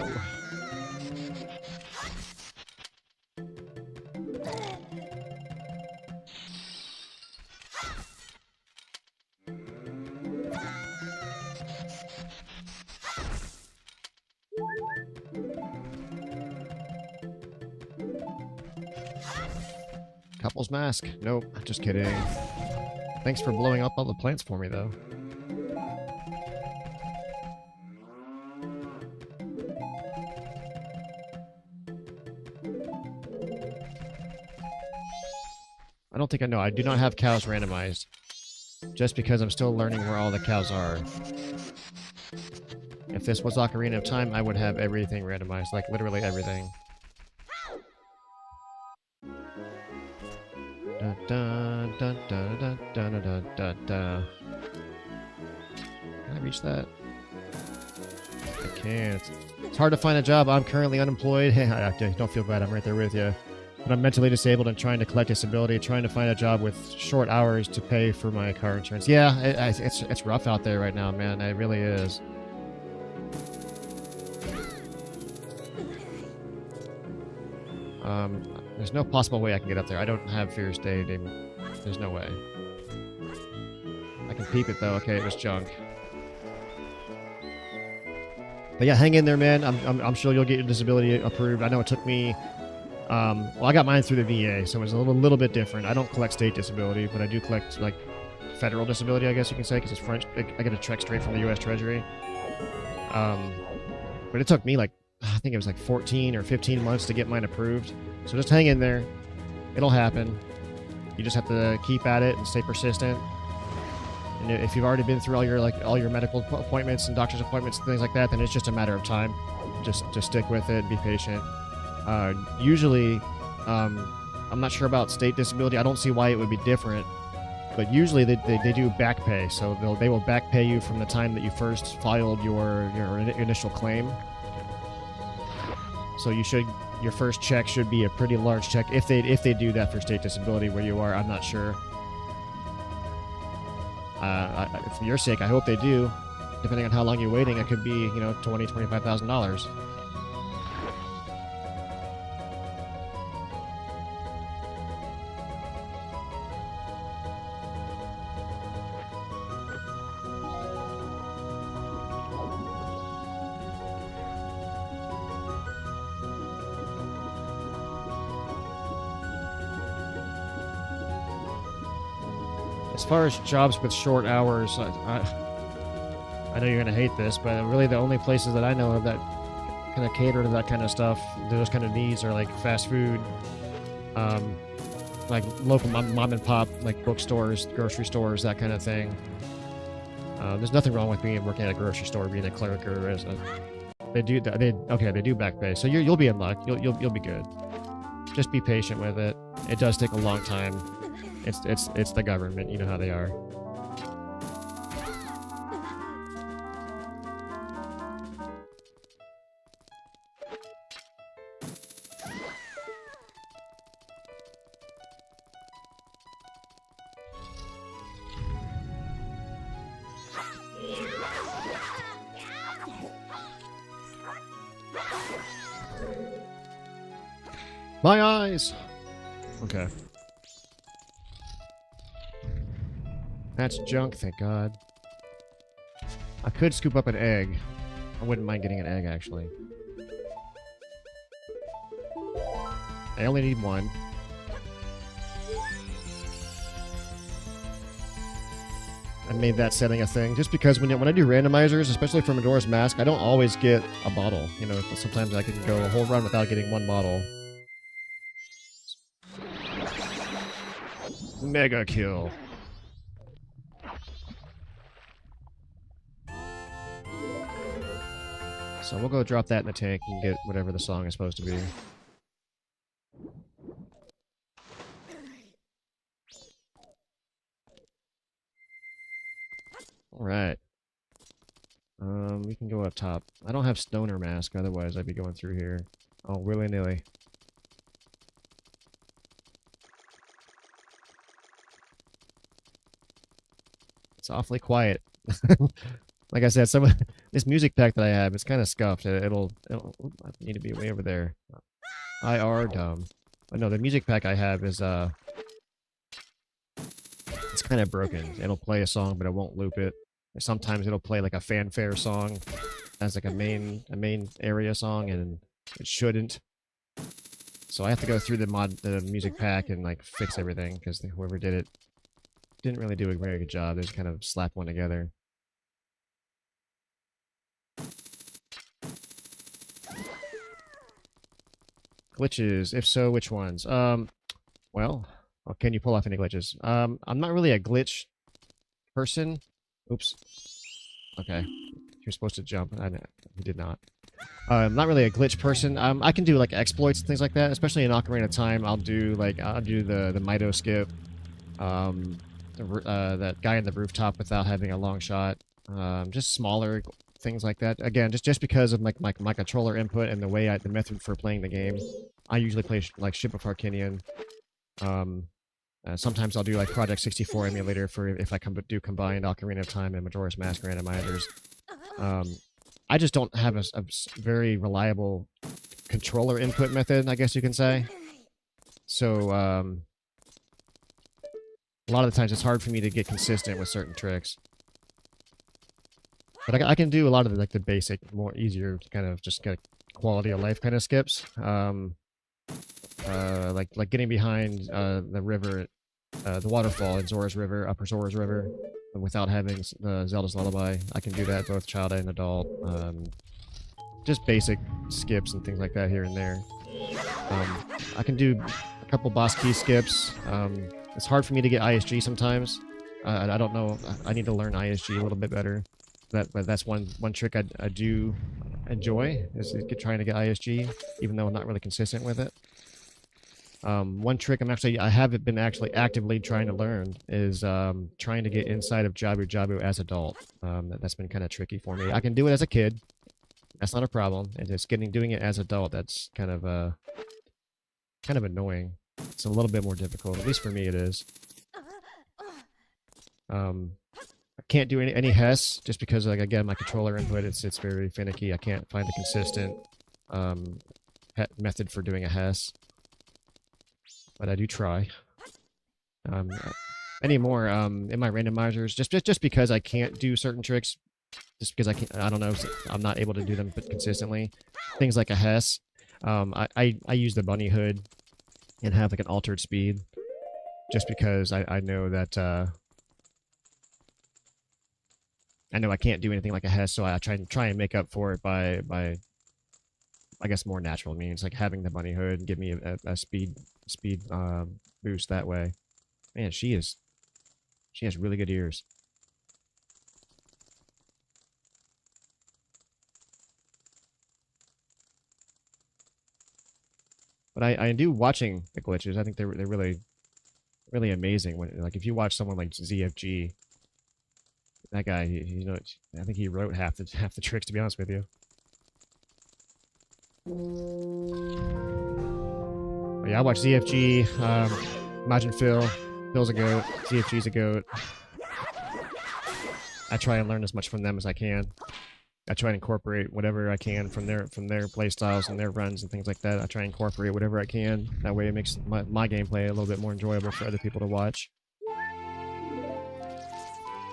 Couple's mask. Nope, just kidding. Thanks for blowing up all the plants for me, though. I don't think I know. I do not have cows randomized. Just because I'm still learning where all the cows are. If this was Ocarina of Time, I would have everything randomized. Like, literally everything. Dun, dun, dun, dun, dun, dun, dun, dun, dun. Can I reach that? I can't. It's hard to find a job. I'm currently unemployed. Hey, don't feel bad. I'm right there with you. But I'm mentally disabled and trying to collect disability, trying to find a job with short hours to pay for my car insurance. Yeah, it's rough out there right now, man. It really is. There's no possible way I can get up there. I don't have Fear State. There's no way. I can peep it, though. Okay, it was junk. But yeah, hang in there, man. I'm sure you'll get your disability approved. I know it took me... well, I got mine through the VA, so it was a little bit different. I don't collect state disability, but I do collect, like, federal disability, I guess you can say, because it's French. I get a check straight from the U.S. Treasury. But it took me, like, I think it was like 14 or 15 months to get mine approved. So just hang in there. It'll happen. You just have to keep at it and stay persistent. And if you've already been through all your medical appointments and doctor's appointments and things like that, then it's just a matter of time. Just stick with it and be patient. Usually, I'm not sure about state disability. I don't see why it would be different. But usually they do back pay. So they will back pay you from the time that you first filed your initial claim. So your first check should be a pretty large check if they do that for state disability where you are. I'm not sure. For your sake, I hope they do. Depending on how long you're waiting, it could be, you know, $25,000. As far as jobs with short hours, I know you're gonna hate this, but really the only places that I know of that kind of cater to that kind of stuff, those kind of needs, are like fast food, um, like local mom and pop, like bookstores, grocery stores, that kind of thing. There's nothing wrong with working at a grocery store, being a clerk or as a, they do back pay, so you'll be in luck. You'll be good. Just be patient with it. It does take a long time. It's the government. You know how they are. My eyes! Okay. That's junk, thank God. I could scoop up an egg. I wouldn't mind getting an egg, actually. I only need one. I made that setting a thing, just because when I do randomizers, especially for Majora's Mask, I don't always get a bottle. You know, sometimes I can go a whole run without getting one bottle. Mega kill. So we'll go drop that in the tank and get whatever the song is supposed to be. Alright. We can go up top. I don't have Stoner Mask, otherwise I'd be going through here. Oh, willy-nilly. It's awfully quiet. Like I said, some of this music pack that I have is kind of scuffed. It'll I need to be way over there. IR dumb. But no, the music pack I have is it's kind of broken. It'll play a song, but it won't loop it. Sometimes it'll play like a fanfare song as like a main area song, and it shouldn't. So I have to go through the music pack and like fix everything, because whoever did it didn't really do a very good job. They just kind of slapped one together. Glitches? If so, which ones? Well, can you pull off any glitches? I'm not really a glitch person. Oops. Okay. You're supposed to jump. You did not. I'm not really a glitch person. I can do like exploits and things like that, especially in Ocarina of Time. I'll do the Mido skip. That guy in the rooftop without having a long shot. Just smaller things like that. Again, just because of my controller input and the method for playing the game. I usually play like Ship of Harkinian. Sometimes I'll do like Project 64 emulator for if I do combined Ocarina of Time and Majora's Mask Randomizers. I just don't have a very reliable controller input method, I guess you can say. So, a lot of the times it's hard for me to get consistent with certain tricks. But I can do a lot of the basic, more easier kind of just get quality of life kind of skips. Like getting behind the river, the waterfall in Zora's River, Upper Zora's River, without having Zelda's Lullaby. I can do that both child and adult. Just basic skips and things like that here and there. I can do a couple boss key skips. It's hard for me to get ISG sometimes. I don't know. I need to learn ISG a little bit better. But that's one trick I do enjoy, is trying to get ISG, even though I'm not really consistent with it. One trick I haven't been actually actively trying to learn is trying to get inside of Jabu Jabu as adult. That's been kind of tricky for me. I can do it as a kid. That's not a problem. And just doing it as adult, that's kind of annoying. It's a little bit more difficult. At least for me, it is. can't do any Hess just because, like, again, my controller input, it's very finicky. I can't find a consistent um, method for doing a Hess, but I do try. Anymore in my randomizers, just because I can't do certain tricks, just because I don't know, I'm not able to do them consistently. Things like a Hess, I use the bunny hood and have like an altered speed, just because I know that I know I can't do anything like a Hess, so I try and make up for it by I guess more natural means, like having the bunny hood give me a speed boost that way. Man, she has really good ears. But I do watching the glitches. I think they're really amazing. When, like, if you watch someone like ZFG, that guy, you know, I think he wrote half the tricks, to be honest with you. But yeah, I watch ZFG. Imagine Phil's a goat. ZFG's a goat. I try and learn as much from them as I can. I try and incorporate whatever I can from their play styles and their runs and things like that. I try and incorporate whatever I can. That way it makes my gameplay a little bit more enjoyable for other people to watch.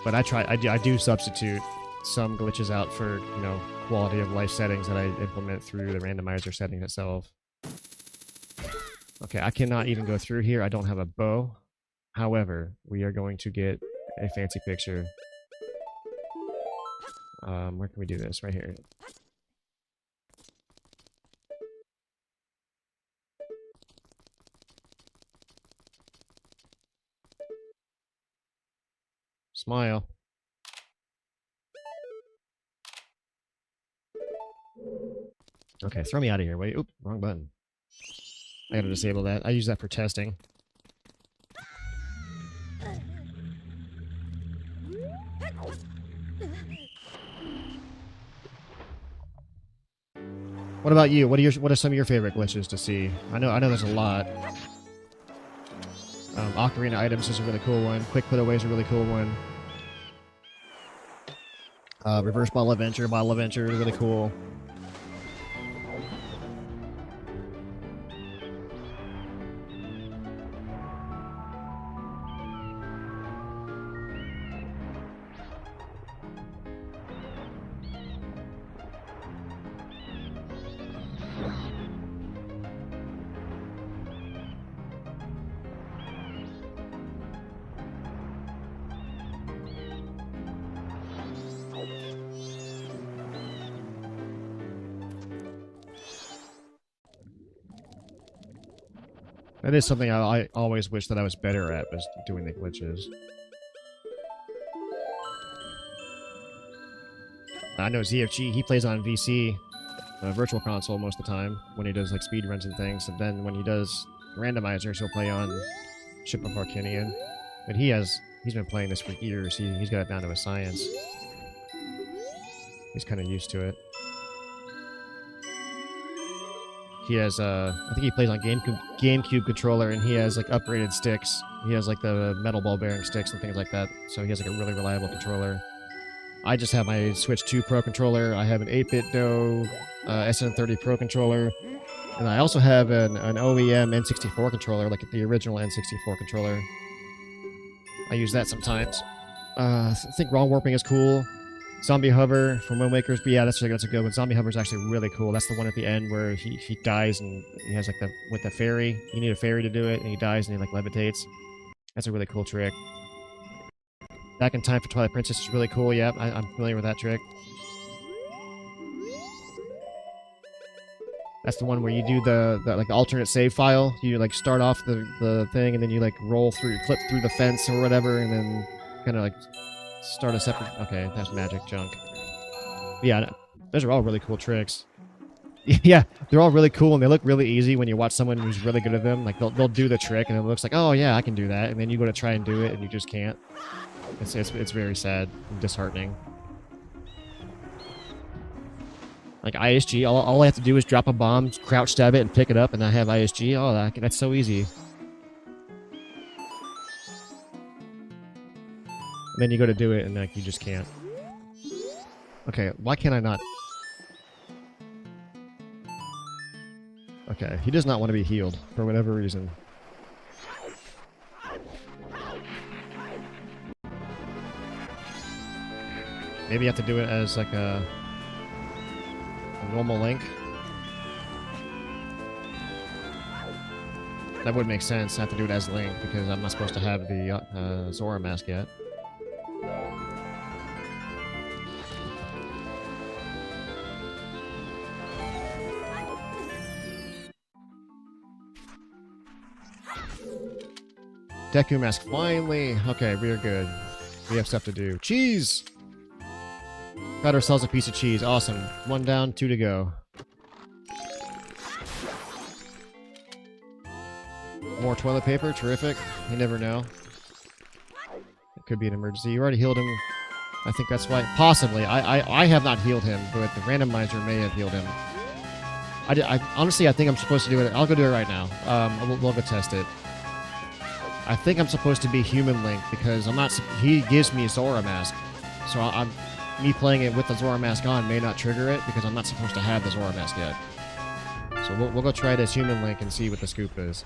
But I do substitute some glitches out for, you know, quality of life settings that I implement through the randomizer setting itself. Okay, I cannot even go through here. I don't have a bow. However, we are going to get a fancy picture. Where can we do this? Right here. Smile. Okay, throw me out of here. Wait, oop, wrong button. I gotta disable that. I use that for testing. What about you? What are some of your favorite glitches to see? I know there's a lot. Ocarina items is a really cool one. Quick put away is a really cool one. Reverse bottle adventure is really cool. That is something I always wish that I was better at, was doing the glitches. I know ZFG, he plays on VC, Virtual Console most of the time, when he does like speed runs and things, and then when he does randomizers, he'll play on Ship of Arcanian. And he's been playing this for years. He's got it down to a science. He's kind of used to it. He has, I think he plays on GameCube controller, and he has like upgraded sticks. He has like the metal ball bearing sticks and things like that, so he has like a really reliable controller. I just have my Switch 2 Pro controller. I have an 8-bit Do SN30 Pro controller, and I also have an OEM N64 controller, like the original N64 controller. I use that sometimes. I think Wrong Warping is cool. Zombie Hover from Wind Waker's, but yeah, that's a good one. Zombie Hover is actually really cool. That's the one at the end where he dies and he has like with the fairy. You need a fairy to do it, and he dies and he like levitates. That's a really cool trick. Back in Time for Twilight Princess is really cool. Yeah, I'm familiar with that trick. That's the one where you do the like the alternate save file. You like start off the thing and then you like clip through the fence or whatever, and then kind of like start a separate... Okay, that's magic junk. Yeah, those are all really cool tricks. Yeah, they're all really cool and they look really easy when you watch someone who's really good at them. Like they'll do the trick and it looks like, oh yeah, I can do that, and then you go to try and do it and you just can't. It's very sad and disheartening. Like ISG, all I have to do is drop a bomb, crouch stab it, and pick it up, and I have ISG. Oh, that's so easy. And then you go to do it, and like you just can't. Okay, why can't I not? Okay, he does not want to be healed for whatever reason. Maybe you have to do it as like a normal Link. That would make sense. I have to do it as Link because I'm not supposed to have the Zora mask yet. Deku mask, finally! Okay, we are good. We have stuff to do. Cheese! Got ourselves a piece of cheese. Awesome. 1 down, 2 to go. More toilet paper. Terrific. You never know. It could be an emergency. You already healed him. I think that's why. Possibly. I have not healed him, but the randomizer may have healed him. Honestly, I think I'm supposed to do it. I'll go do it right now. We'll go test it. I think I'm supposed to be Human Link because I'm not. He gives me Zora mask, so me playing it with the Zora mask on may not trigger it because I'm not supposed to have the Zora mask yet. So we'll go try it as Human Link and see what the scoop is.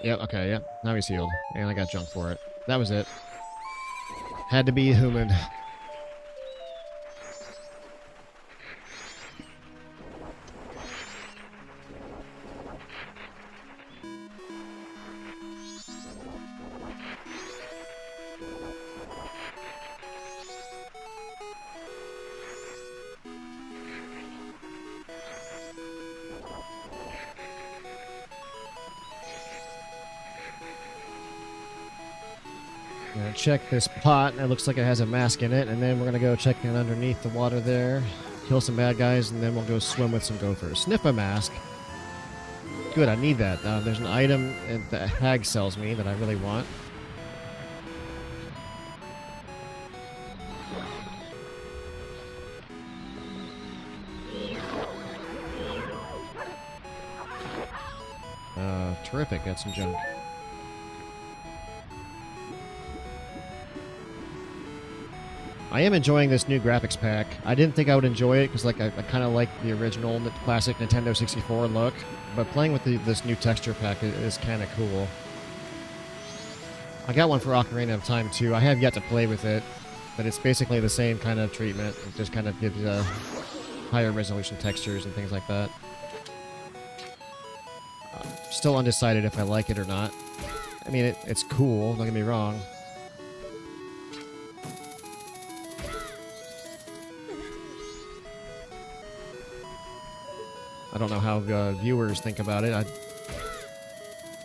Yep. Okay. Yep. Now he's healed, and I got junk for it. That was it. Had to be a human. Gonna check this pot. It looks like it has a mask in it, and then we're gonna go check in underneath the water there, kill some bad guys, and then we'll go swim with some gophers. Sniff a mask. Good, I need that. There's an item that Hag sells me that I really want. Terrific. Got some junk. I am enjoying this new graphics pack. I didn't think I would enjoy it because like I kind of like the original classic Nintendo 64 look, but playing with this new texture pack is kind of cool. I got one for Ocarina of Time too. I have yet to play with it, but it's basically the same kind of treatment. It just kind of gives higher resolution textures and things like that. Still undecided if I like it or not. I mean, it's cool, don't get me wrong. I don't know how viewers think about it.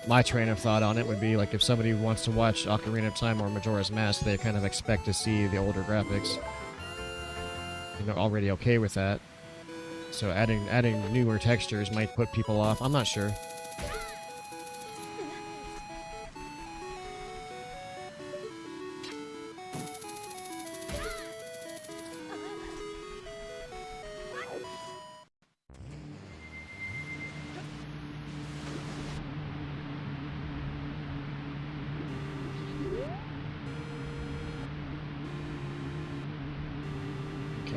My train of thought on it would be like if somebody wants to watch Ocarina of Time or Majora's Mask, they kind of expect to see the older graphics. And they're already okay with that. So adding newer textures might put people off. I'm not sure.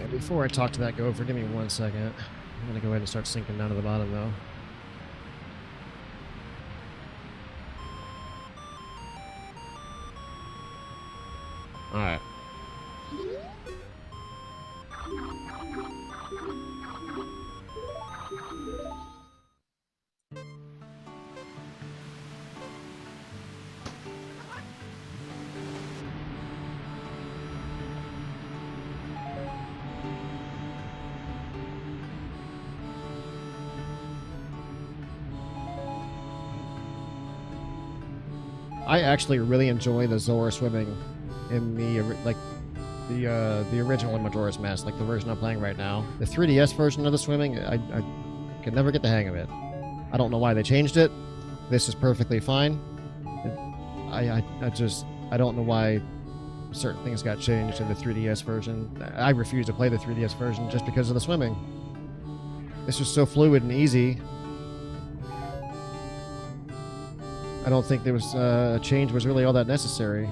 Before I talk to that gopher, give me 1 second. I'm gonna go ahead and start sinking down to the bottom though. Alright. I actually really enjoy the Zora swimming in the original Majora's Mask, like the version I'm playing right now. The 3DS version of the swimming, I could never get the hang of it. I don't know why they changed it. This is perfectly fine. I don't know why certain things got changed in the 3DS version. I refuse to play the 3DS version just because of the swimming. This was so fluid and easy. I don't think there was a change was really all that necessary.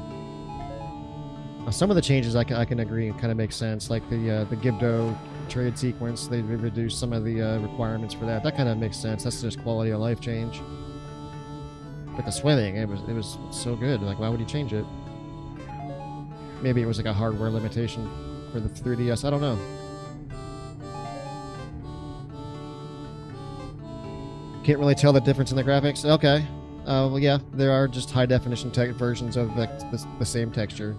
Some of the changes I can agree kind of make sense, like the Gibdo trade sequence. They reduced some of the requirements for that. That kind of makes sense. That's just quality of life change. But the swimming, it was so good. Like, why would you change it? Maybe it was like a hardware limitation for the 3DS. I don't know. Can't really tell the difference in the graphics. Okay. Well, yeah, there are just high definition versions of the same texture.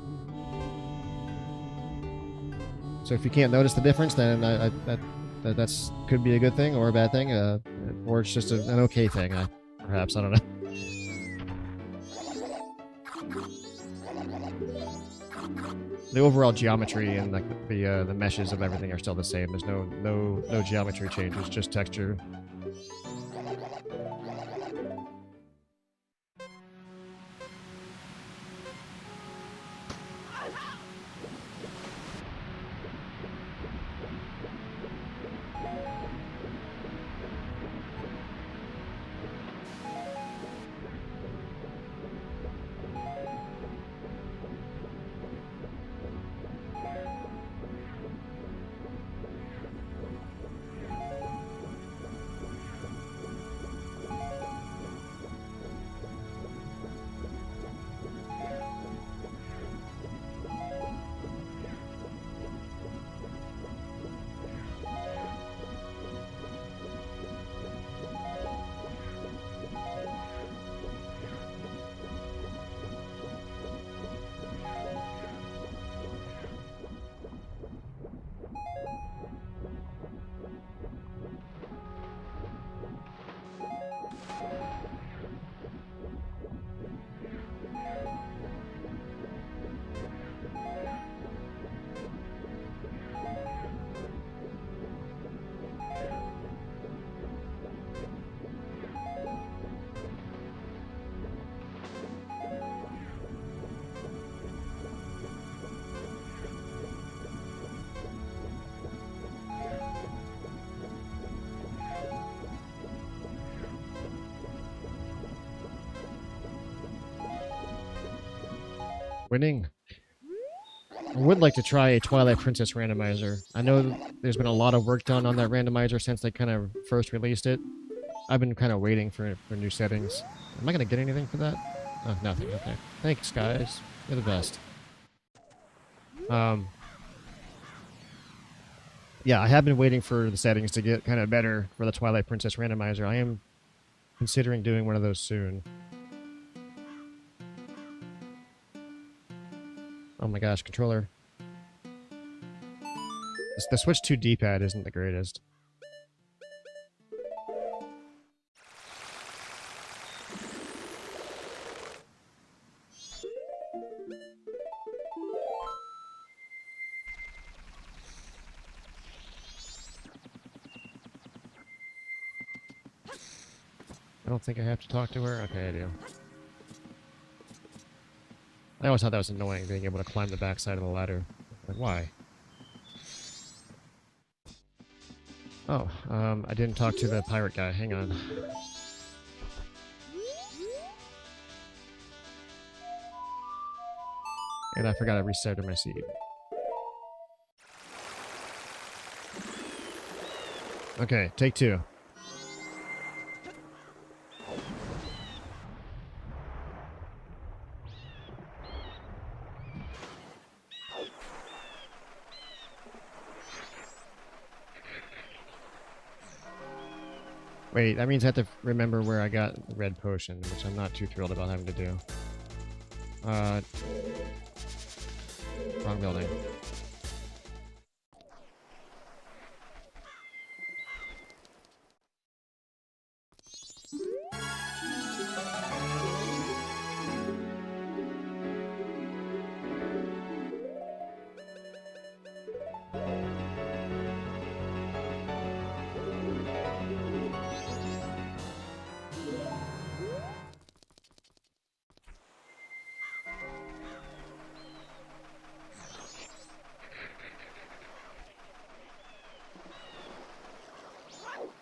So if you can't notice the difference, then that's could be a good thing or a bad thing, or it's just an okay thing. Perhaps, I don't know. The overall geometry and like the meshes of everything are still the same. There's no geometry changes, just texture. Winning. I would like to try a Twilight Princess randomizer. I know there's been a lot of work done on that randomizer since they kind of first released it. I've been kind of waiting for new settings. Am I going to get anything for that? Oh, nothing. Okay. Thanks, guys. You're the best. Yeah, I have been waiting for the settings to get kind of better for the Twilight Princess randomizer. I am considering doing one of those soon. Oh my gosh, controller. The Switch 2 D-pad isn't the greatest. I don't think I have to talk to her. Okay, I do. I always thought that was annoying, being able to climb the backside of the ladder. Like, why? Oh, I didn't talk to the pirate guy. Hang on. And I forgot to reset my seat. Okay, take two. Wait, that means I have to remember where I got the red potion, which I'm not too thrilled about having to do. Wrong building.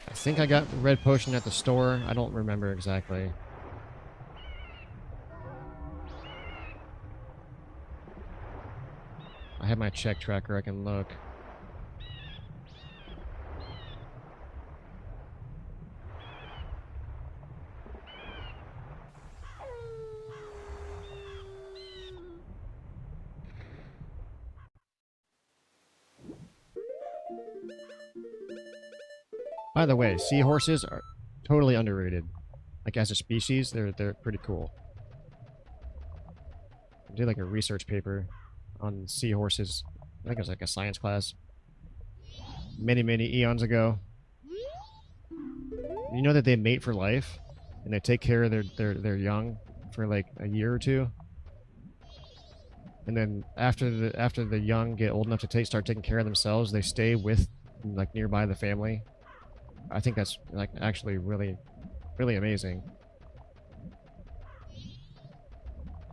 I think I got the red potion at the store. I don't remember exactly. I have my check tracker. I can look. By the way, seahorses are totally underrated. Like as a species, they're pretty cool. I did like a research paper on seahorses. I think it was like a science class many eons ago. You know that they mate for life, and they take care of their young for like a year or two, and then after the young get old enough to start taking care of themselves, they stay with like nearby the family. I think that's like actually really amazing.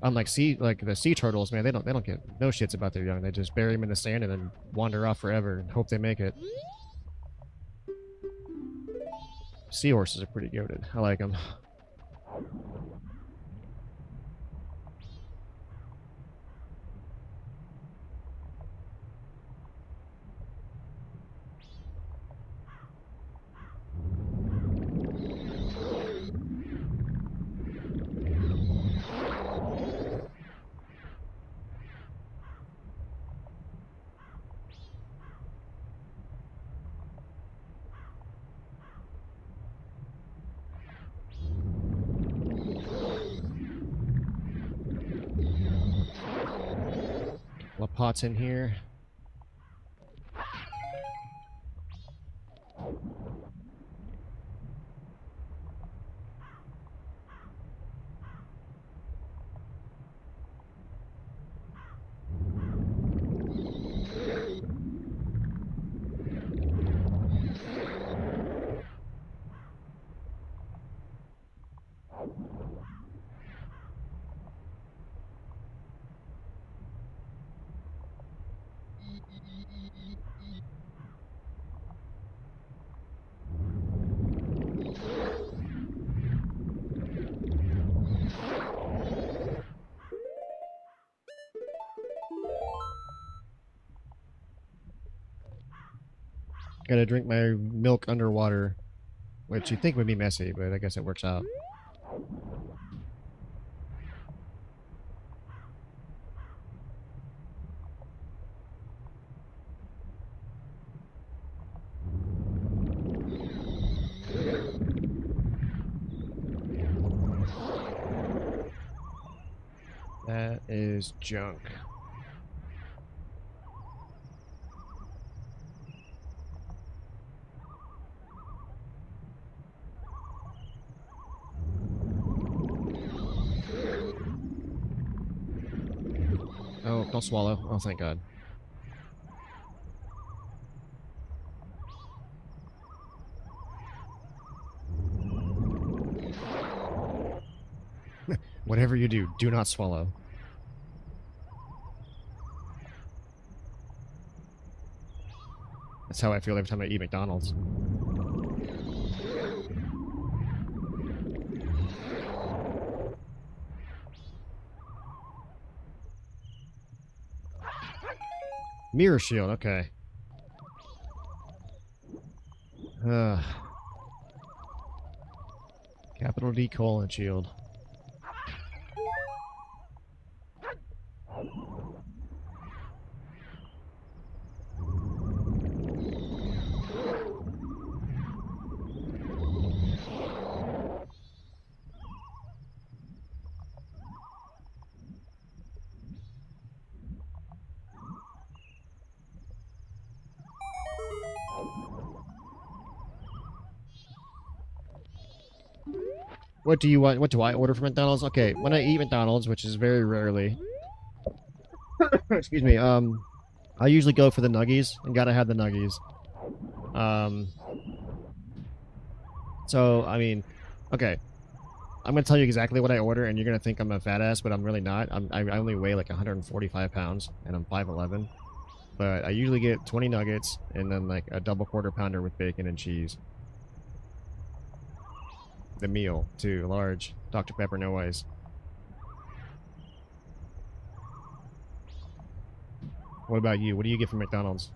Unlike the sea turtles, man, they don't get no shits about their young. They just bury them in the sand and then wander off forever and hope they make it. Seahorses are pretty goated. I like them. Couple of pots in here. Gotta drink my milk underwater, which you'd think would be messy, but I guess it works out. That is junk. Oh, don't swallow. Oh, thank God. Whatever you do, do not swallow. That's how I feel every time I eat McDonald's. Mirror shield, okay. Capital D colon shield. What do you want? What do I order from McDonald's? Okay, when I eat McDonald's, which is very rarely, excuse me, I usually go for the nuggies, and gotta have the nuggies. Um, so, I mean, okay, I'm gonna tell you exactly what I order, and you're gonna think I'm a fat ass, but I'm really not. I only weigh like 145 pounds, and I'm 5'11". But I usually get 20 nuggets, and then like a double quarter pounder with bacon and cheese. the meal too. Large Dr. Pepper, no ice. What about you? What do you get from McDonald's?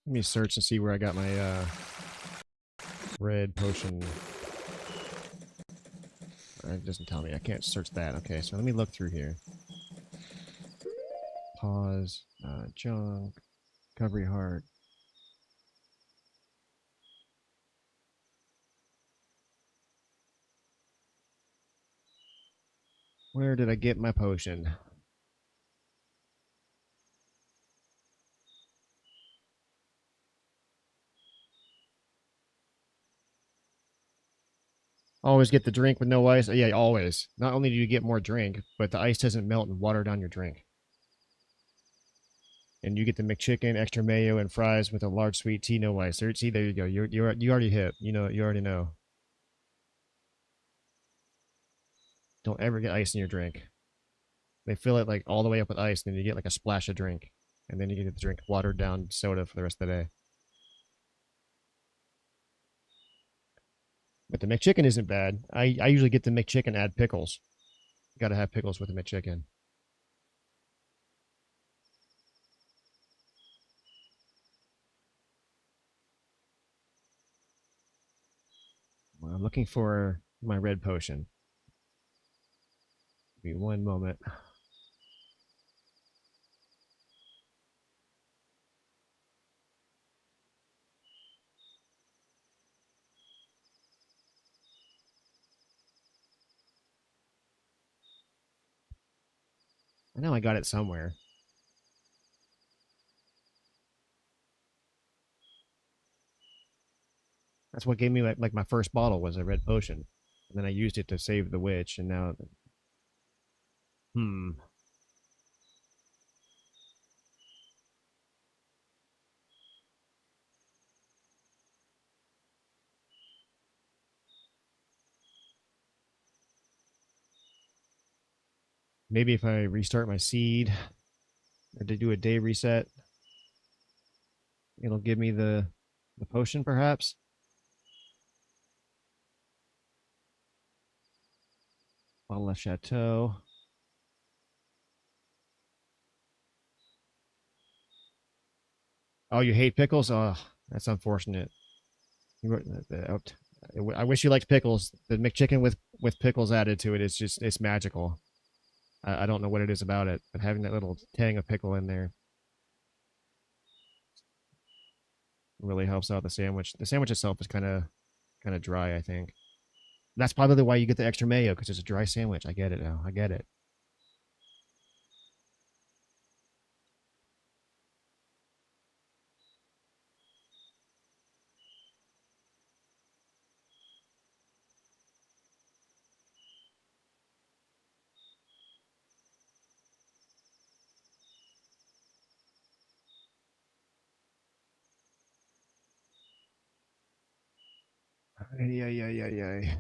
Let me search and see where I got my red potion. It doesn't tell me. I can't search that. Okay, so let me look through here. Pause. Junk. Recovery heart. Where did I get my potion? Always get the drink with no ice. Yeah, always. Not only do you get more drink, but the ice doesn't melt and water down your drink. And you get the McChicken, extra mayo, and fries with a large sweet tea, no ice. See, there you go. You already hit. You know, you already know. Don't ever get ice in your drink. They fill it like all the way up with ice, and then you get like a splash of drink, and then you get the drink watered down soda for the rest of the day. But the McChicken isn't bad. I usually get the McChicken, add pickles. Got to have pickles with the McChicken. Well, I'm looking for my red potion. Give me one moment. I know I got it somewhere. That's what gave me like my first bottle was a red potion, and then I used it to save the witch, and now, hmm, maybe if I restart my seed or to do a day reset, it'll give me the potion perhaps. Bottle of Chateau. Oh, you hate pickles? Oh, that's unfortunate. I wish you liked pickles. The McChicken with pickles added to it is just it's magical. I don't know what it is about it, but having that little tang of pickle in there really helps out the sandwich. The sandwich itself is kind of dry, I think. That's probably why you get the extra mayo because it's a dry sandwich. I get it now. I get it. Yeah, yeah, yeah, yeah.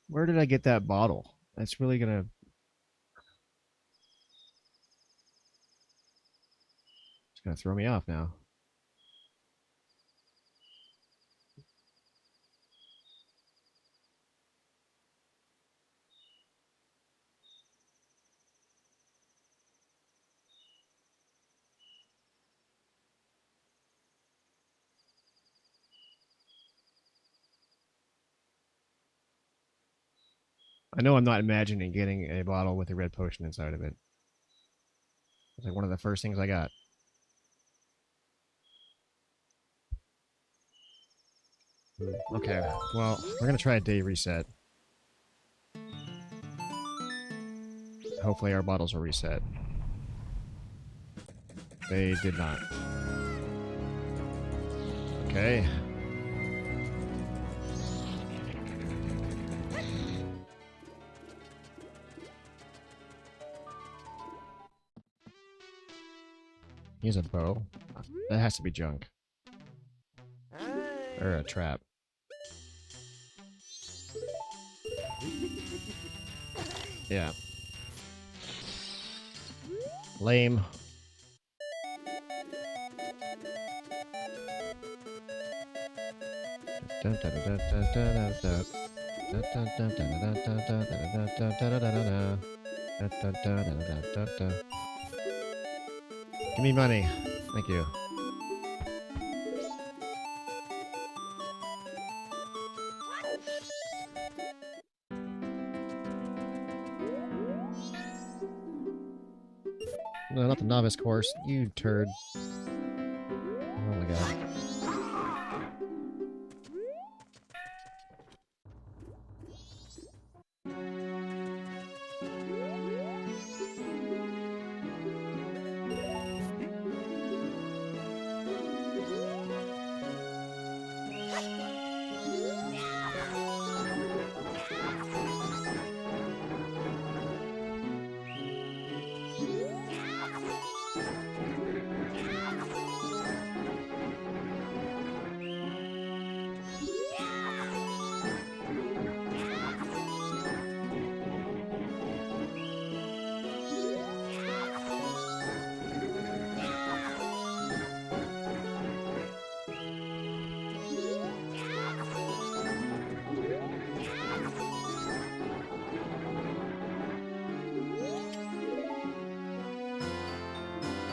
Where did I get that bottle? That's really gonna it's gonna throw me off now. I know I'm not imagining getting a bottle with a red potion inside of it. It's like one of the first things I got. Okay, well, we're gonna try a day reset. Hopefully our bottles will reset. They did not. Okay. Here's a bow. That has to be junk. Or a trap. Yeah. Lame. Give me money. Thank you. No, not the novice course. You turd. Oh my god.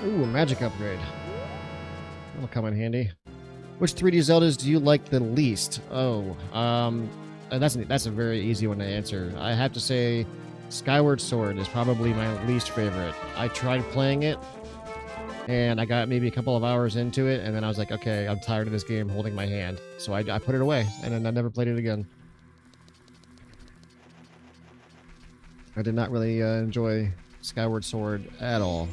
Ooh, a magic upgrade. That'll come in handy. Which 3D Zeldas do you like the least? Oh, that's a very easy one to answer. I have to say, Skyward Sword is probably my least favorite. I tried playing it, and I got maybe a couple of hours into it, and then I was like, okay, I'm tired of this game holding my hand. So I put it away, and then I never played it again. I did not really enjoy Skyward Sword at all.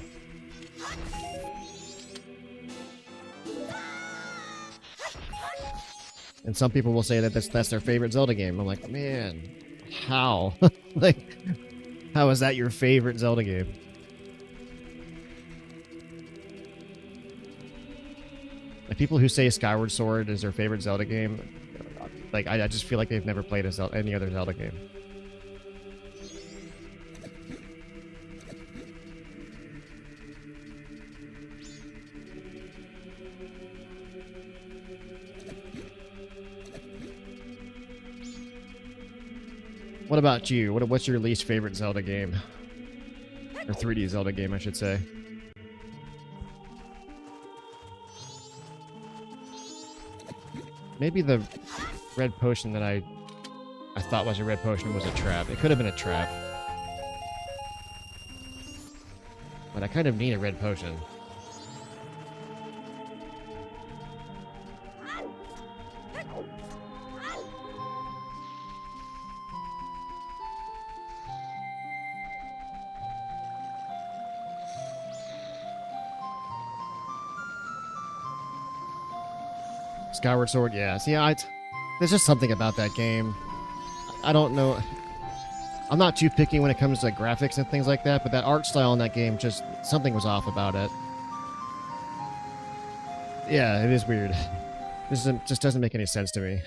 And some people will say that that's their favorite Zelda game. I'm like, man, how? Like, how is that your favorite Zelda game? Like, people who say Skyward Sword is their favorite Zelda game, like, I just feel like they've never played any other Zelda game. What about you? What's your least favorite Zelda game? Or 3D Zelda game, I should say. Maybe the red potion that I thought was a red potion was a trap. It could have been a trap. But I kind of need a red potion. Skyward Sword, yeah. See, there's just something about that game. I don't know. I'm not too picky when it comes to graphics and things like that, but that art style in that game, just something was off about it. Yeah, it is weird. This just doesn't make any sense to me.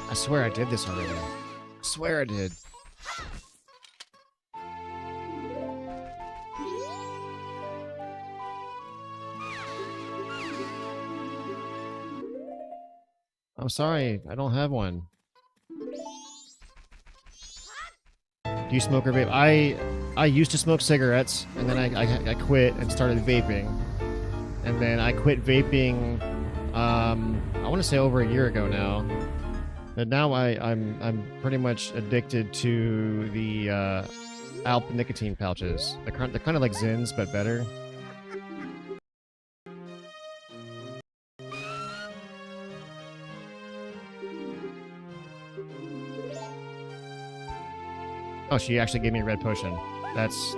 I swear I did this already. I swear I did. I'm sorry, I don't have one. Do you smoke or vape? I used to smoke cigarettes, and then I quit and started vaping. And then I quit vaping, I want to say over a year ago now. But now I'm pretty much addicted to the Alp nicotine pouches. They're kind of like Zins, but better. Oh, she actually gave me a red potion. That's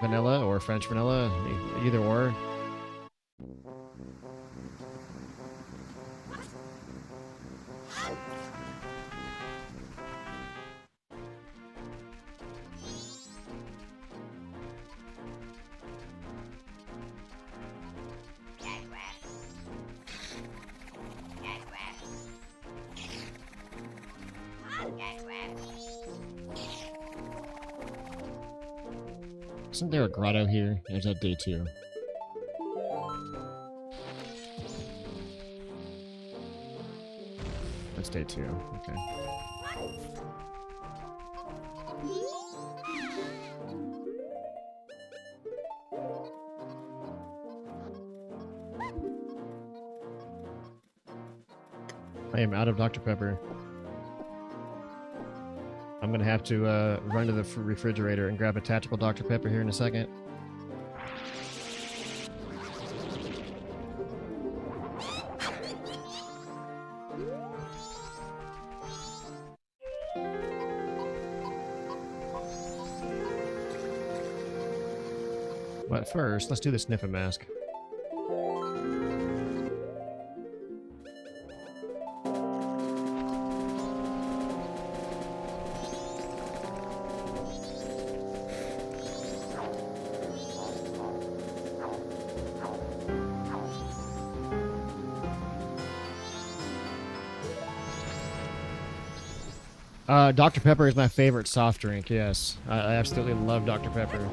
vanilla or French vanilla, either or. Isn't there a grotto here? Or is that day 2? That's day 2. Okay. I am out of Dr. Pepper. I'm gonna have to run to the refrigerator and grab a tactical Dr. Pepper here in a second. But first, let's do the sniffing mask. Dr. Pepper is my favorite soft drink, yes. I absolutely love Dr. Pepper.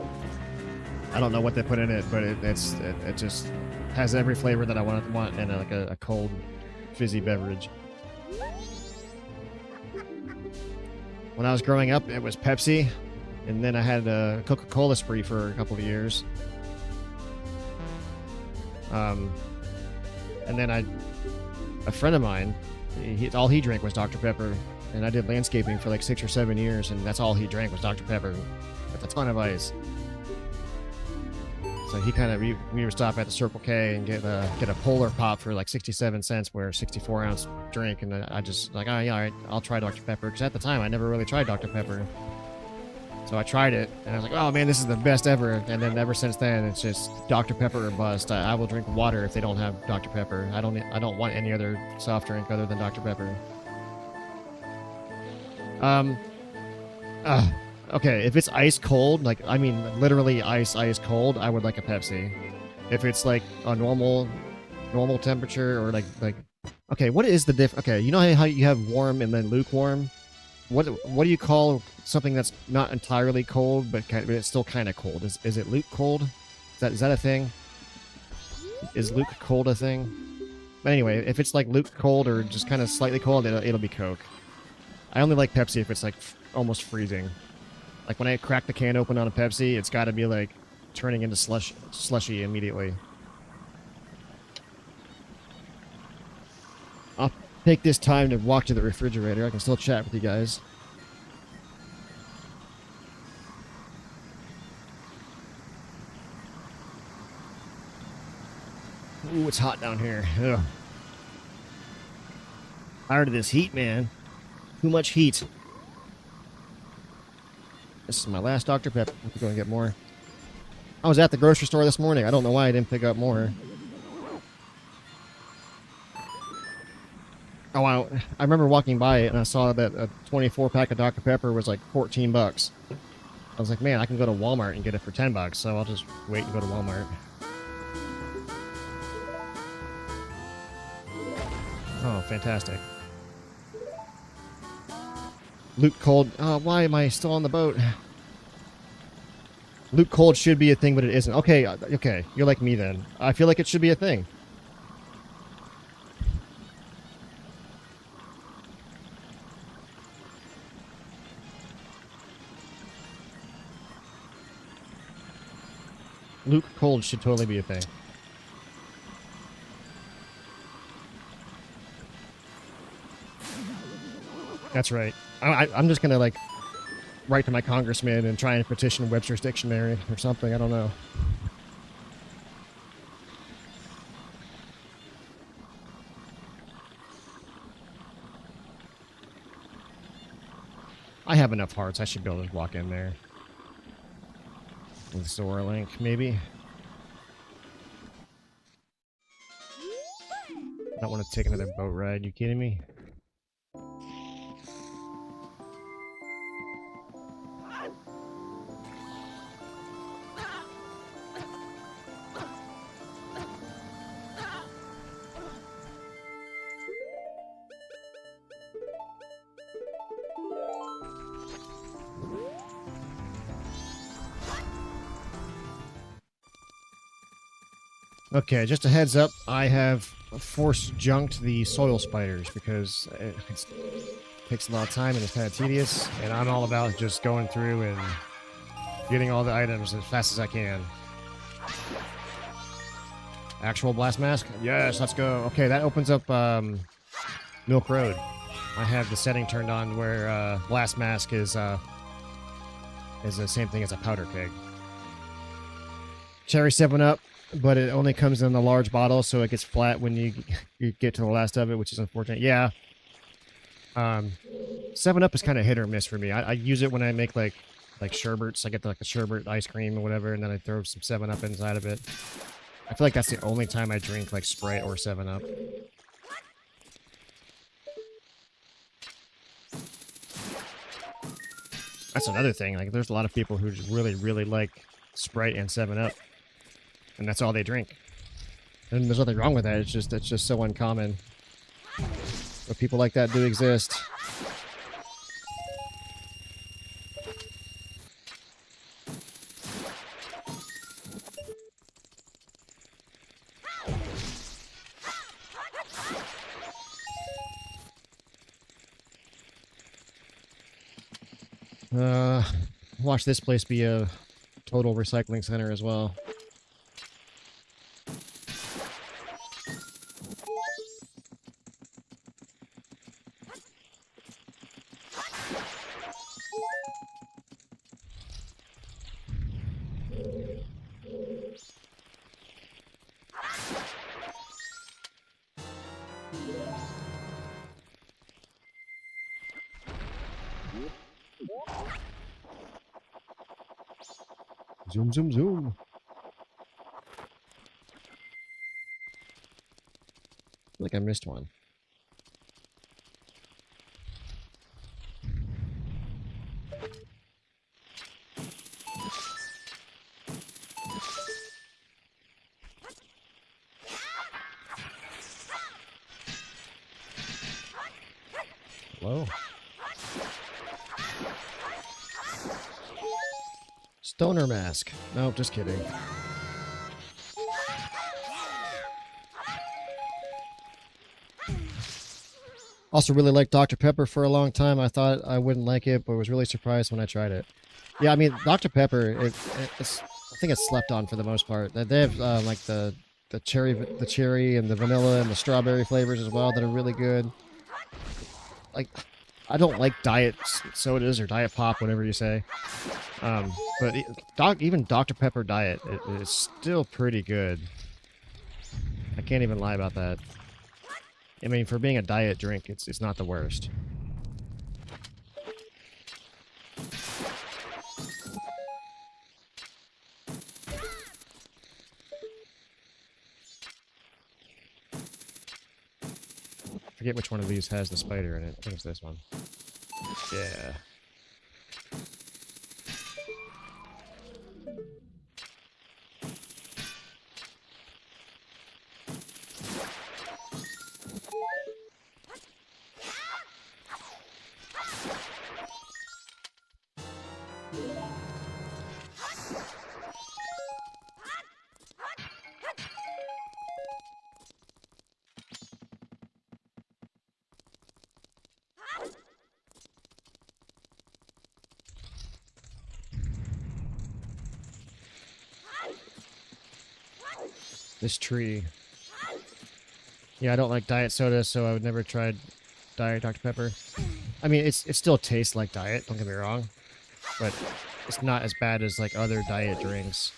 I don't know what they put in it, but it just has every flavor that I want in a cold, fizzy beverage. When I was growing up, it was Pepsi, and then I had a Coca-Cola spree for a couple of years. And then a friend of mine, all he drank was Dr. Pepper. And I did landscaping for like 6 or 7 years, and that's all he drank was Dr. Pepper with a ton of ice. So he kind of we would stop at the Circle K and get a Polar Pop for like 67 cents, where a 64-ounce drink, and I just like, oh yeah, all right, I'll try Dr. Pepper, because at the time I never really tried Dr. Pepper. So I tried it, and I was like, oh man, this is the best ever. And then ever since then, it's just Dr. Pepper or bust. I will drink water if they don't have Dr. Pepper. I don't want any other soft drink other than Dr. Pepper. Okay, if it's ice cold, like, I mean, literally ice cold, I would like a Pepsi. If it's like a normal temperature, or like, okay, what is the okay, you know how you have warm and then lukewarm? What do you call something that's not entirely cold, but it's still kind of cold? Is it luke cold? Is that a thing? Is luke cold a thing? But anyway, if it's like luke cold or just kind of slightly cold, it'll be Coke. I only like Pepsi if it's like almost freezing. Like when I crack the can open on a Pepsi, it's got to be like turning into slushy immediately. I'll take this time to walk to the refrigerator. I can still chat with you guys. Ooh, it's hot down here. Ugh. Tired of this heat, man. Too much heat. This is my last Dr. Pepper. I'm going to get more. I was at the grocery store this morning. I don't know why I didn't pick up more. Oh, I remember walking by it and I saw that a 24-pack of Dr. Pepper was like 14 bucks. I was like, man, I can go to Walmart and get it for 10 bucks, so I'll just wait and go to Walmart. Oh, fantastic. Luke Cold. Oh, why am I still on the boat? Luke Cold should be a thing, but it isn't. Okay, okay. You're like me then. I feel like it should be a thing. Luke Cold should totally be a thing. That's right. I'm just gonna like write to my congressman and try and petition Webster's Dictionary or something. I don't know. I have enough hearts. I should be able to walk in there. With Zora Link, maybe. I don't want to take another boat ride. You kidding me? Okay, just a heads up. I have force junked the soil spiders because it takes a lot of time and it's kind of tedious. And I'm all about just going through and getting all the items as fast as I can. Actual blast mask? Yes, let's go. Okay, that opens up Milk Road. I have the setting turned on where blast mask is the same thing as a powder keg. Cherry 7-Up, but it only comes in a large bottle, so it gets flat when you get to the last of it, which is unfortunate. Yeah. 7-Up is kind of hit or miss for me. I use it when I make like sherbets. I get like a sherbet ice cream or whatever, and then I throw some 7-Up inside of it. I feel like that's the only time I drink like Sprite or 7-Up. That's another thing. Like, there's a lot of people who just really, really like Sprite and 7-Up, and that's all they drink. And there's nothing wrong with that. It's just so uncommon. But people like that do exist. Watch this place be a total recycling center as well. Zoom, zoom, zoom. I feel like I missed one. Hello? Stoner mask. No, just kidding. Also really liked Dr. Pepper for a long time. I thought I wouldn't like it, but was really surprised when I tried it. Yeah, I mean, Dr. Pepper, it's I think it's slept on for the most part. They have like the cherry and the vanilla and the strawberry flavors as well that are really good. Like, I don't like diet sodas or diet pop, whatever you say. But even Dr. Pepper Diet is still pretty good. I can't even lie about that. I mean, for being a diet drink, it's not the worst. I forget which one of these has the spider in it. I think it's this one. Yeah. This tree. Yeah, I don't like diet soda, so I would never try diet Dr. Pepper. I mean, it still tastes like diet, don't get me wrong. But it's not as bad as, like, other diet drinks.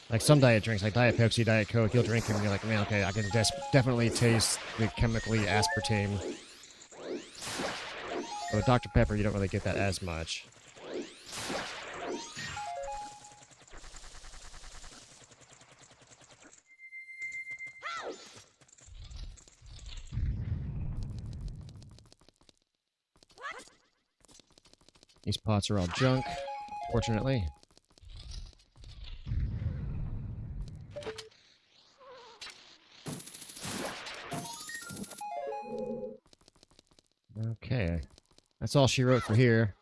Like, some diet drinks, like Diet Pepsi, Diet Coke, you'll drink them and you're like, man, okay, I can definitely taste the chemically aspartame. But with Dr. Pepper, you don't really get that as much. These pots are all junk, fortunately. Okay. That's all she wrote for here.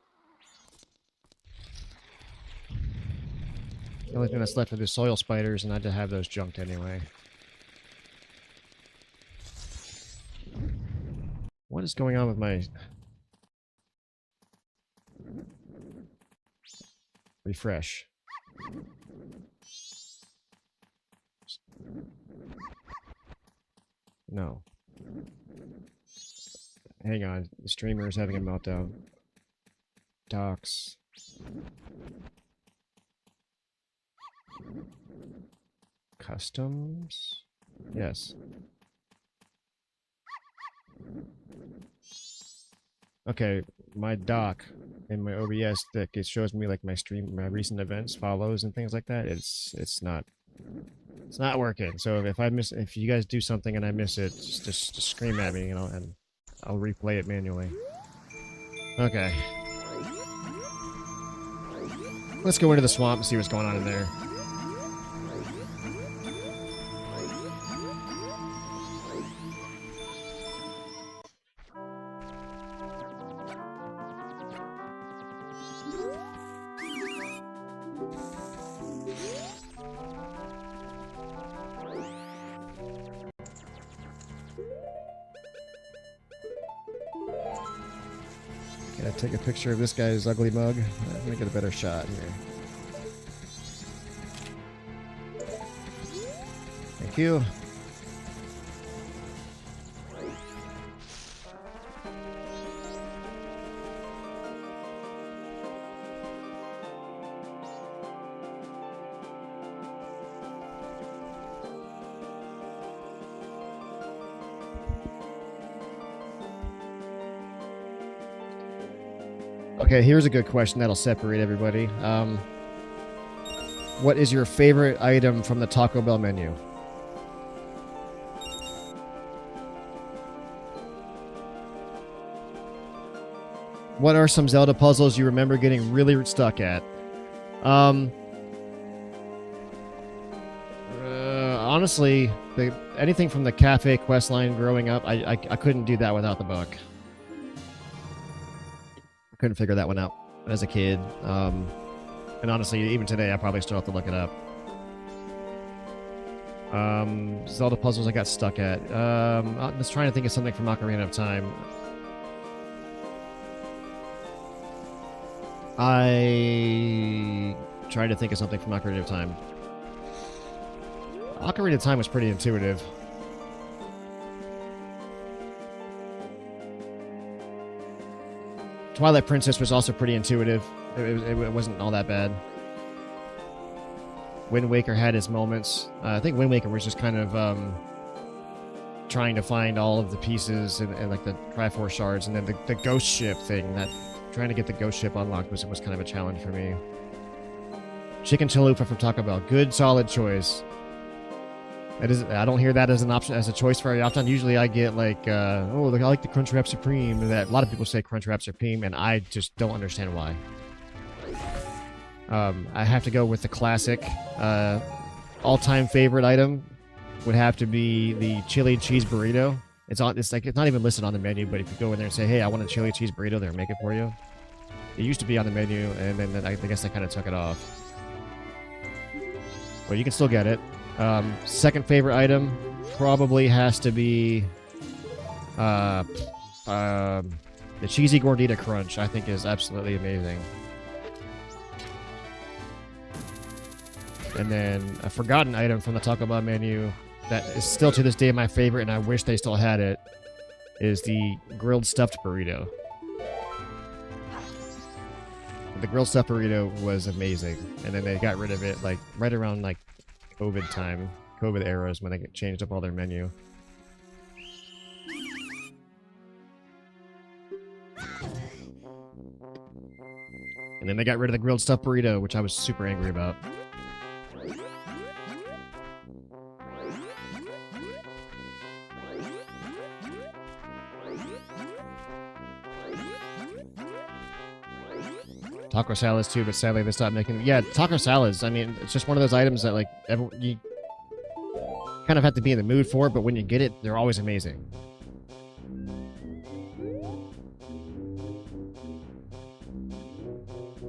The only thing that's left are the soil spiders, and I had to have those junked anyway. What is going on with my... Refresh. No. Hang on. The streamer is having a meltdown. Docs. Customs? Yes. Okay, my dock in my OBS stick, it shows me like my recent events, follows, and things like that. It's not working. So if you guys do something and I miss it, just scream at me, you know, and I'll replay it manually. Okay. Let's go into the swamp and see what's going on in there. Can I take a picture of this guy's ugly mug? Let me get a better shot here. Thank you. Okay, here's a good question that'll separate everybody. What is your favorite item from the Taco Bell menu? What are some Zelda puzzles you remember getting really stuck at? Honestly, anything from the cafe quest line growing up, I couldn't do that without the book. Couldn't figure that one out as a kid. And honestly, even today, I probably still have to look it up. Zelda puzzles I got stuck at. I'm just trying to think of something from Ocarina of Time. I tried to think of something from Ocarina of Time. Ocarina of Time was pretty intuitive. Twilight Princess was also pretty intuitive. It wasn't all that bad. Wind Waker had its moments. I think Wind Waker was just kind of trying to find all of the pieces and like the Triforce shards, and then the ghost ship thing. That trying to get the ghost ship unlocked was kind of a challenge for me. Chicken chalupa from Taco Bell, good solid choice. I don't hear that as an option, as a choice very often. Usually I get like, oh, I like the Crunchwrap Supreme. That a lot of people say Crunchwrap Supreme, and I just don't understand why. I have to go with the classic. All-time favorite item would have to be the chili cheese burrito. It's not even listed on the menu, but if you go in there and say, hey, I want a chili cheese burrito, they'll make it for you. It used to be on the menu, and then I guess I kind of took it off. But you can still get it. Second favorite item probably has to be the cheesy gordita crunch. I think is absolutely amazing. And then a forgotten item from the Taco Bell menu that is still to this day my favorite, and I wish they still had it, is the grilled stuffed burrito. The grilled stuffed burrito was amazing, and then they got rid of it like right around like COVID time, COVID eras when they changed up all their menu. And then they got rid of the grilled stuffed burrito, which I was super angry about. Taco salads too, but sadly they stopped making. Yeah, taco salads. I mean, it's just one of those items that like you kind of have to be in the mood for, but when you get it, they're always amazing.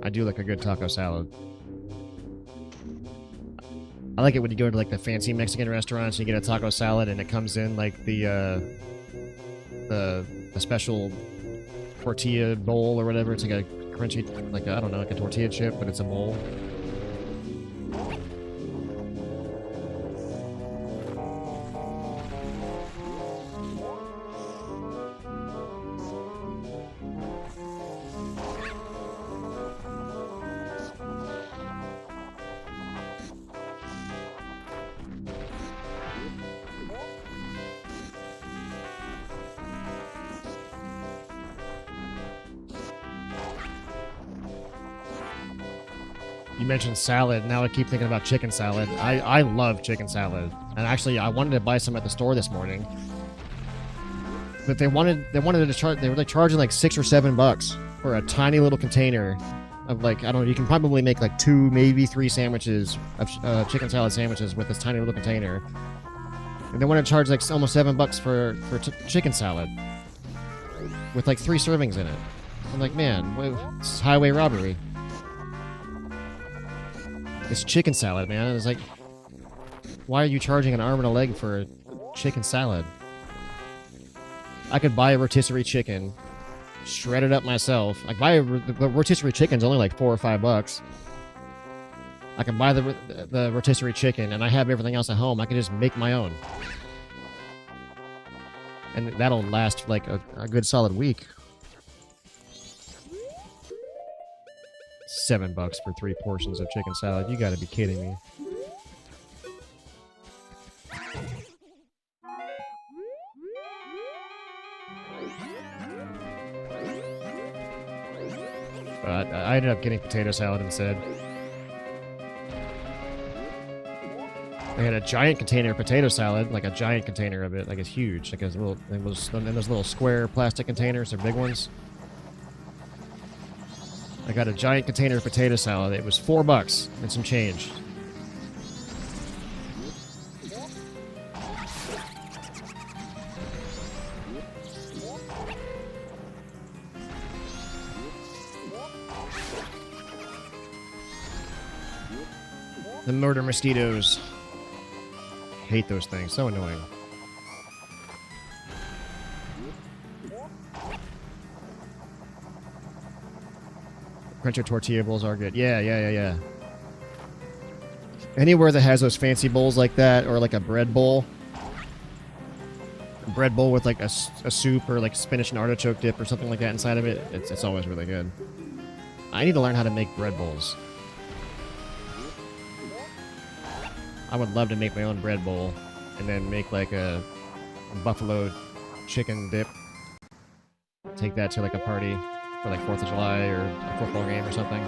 I do like a good taco salad. I like it when you go to like the fancy Mexican restaurants and you get a taco salad and it comes in like the special tortilla bowl or whatever. It's like a crunchy, like I don't know, like a tortilla chip, but it's a bowl. You mentioned salad. Now I keep thinking about chicken salad. I love chicken salad, and actually I wanted to buy some at the store this morning, but they wanted to charge. They were like charging like $6 or $7 for a tiny little container of like, I don't know. You can probably make like 2, maybe 3 sandwiches of chicken salad sandwiches with this tiny little container, and they want to charge like almost $7 for chicken salad with like 3 servings in it. I'm like, man, it's highway robbery. It's chicken salad, man. And it's like, why are you charging an arm and a leg for a chicken salad? I could buy a rotisserie chicken, shred it up myself. I buy the rotisserie chicken's only like $4 or $5. I can buy the rotisserie chicken, and I have everything else at home. I can just make my own, and that'll last like a good solid week. $7 for 3 portions of chicken salad. You gotta be kidding me. But I ended up getting potato salad instead. They had a giant container of potato salad, like a giant container of it, like it's huge, like it's little. It was in those little square plastic containers, they're big ones. I got a giant container of potato salad. It was $4 and some change. The murder mosquitoes. Hate those things. So annoying. Crunchy tortilla bowls are good. Yeah. Anywhere that has those fancy bowls like that, or like a bread bowl. A bread bowl with like a soup or like spinach and artichoke dip or something like that inside of it. It's always really good. I need to learn how to make bread bowls. I would love to make my own bread bowl and then make like a buffalo chicken dip. Take that to like a party for like 4th of July or a football game or something.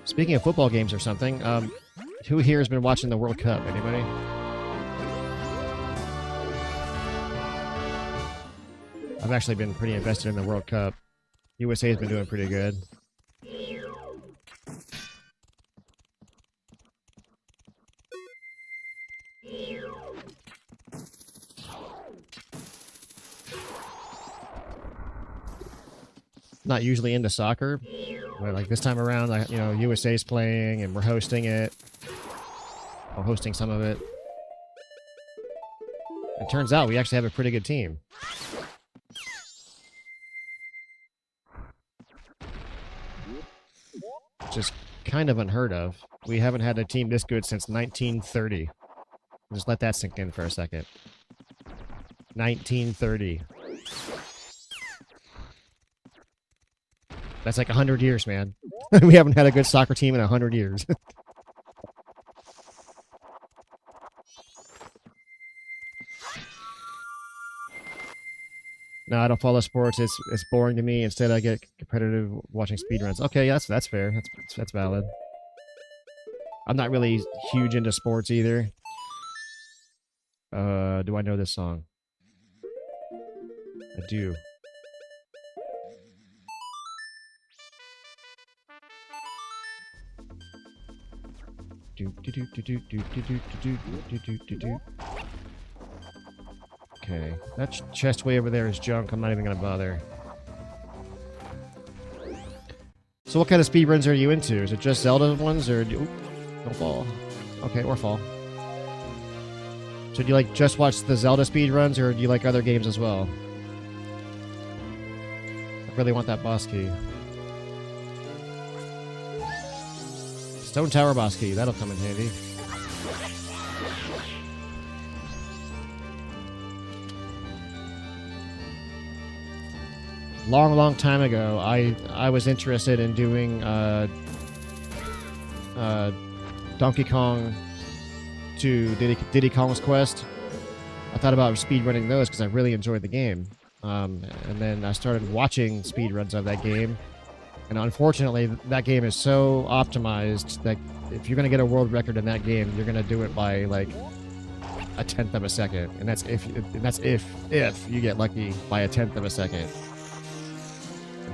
Speaking of football games or something, who here has been watching the World Cup? Anybody? I've actually been pretty invested in the World Cup. USA has been doing pretty good. Not usually into soccer, but like this time around, you know, USA's playing and we're hosting it. Or hosting some of it. It turns out we actually have a pretty good team. Just kind of unheard of. We haven't had a team this good since 1930. Just let that sink in for a second. 1930. That's like 100 years, man. We haven't had a good soccer team in 100 years. No, I don't follow sports. It's boring to me. Instead, I get competitive watching speedruns. Okay, yeah, that's fair. That's valid. I'm not really huge into sports either. Do I know this song? I do. Okay, that chest way over there is junk. I'm not even gonna bother. So what kind of speedruns are you into? Is it just Zelda ones, or don't fall? Okay, or fall. So do you like just watch the Zelda speedruns, or do you like other games as well? I really want that boss key. Stone Tower boss key, that'll come in handy. Long time ago, I was interested in doing Donkey Kong to Diddy Kong's Quest. I thought about speedrunning those because I really enjoyed the game. And then I started watching speedruns of that game. And unfortunately, that game is so optimized that if you're going to get a world record in that game, you're going to do it by like a tenth of a second. And that's if you get lucky by a tenth of a second.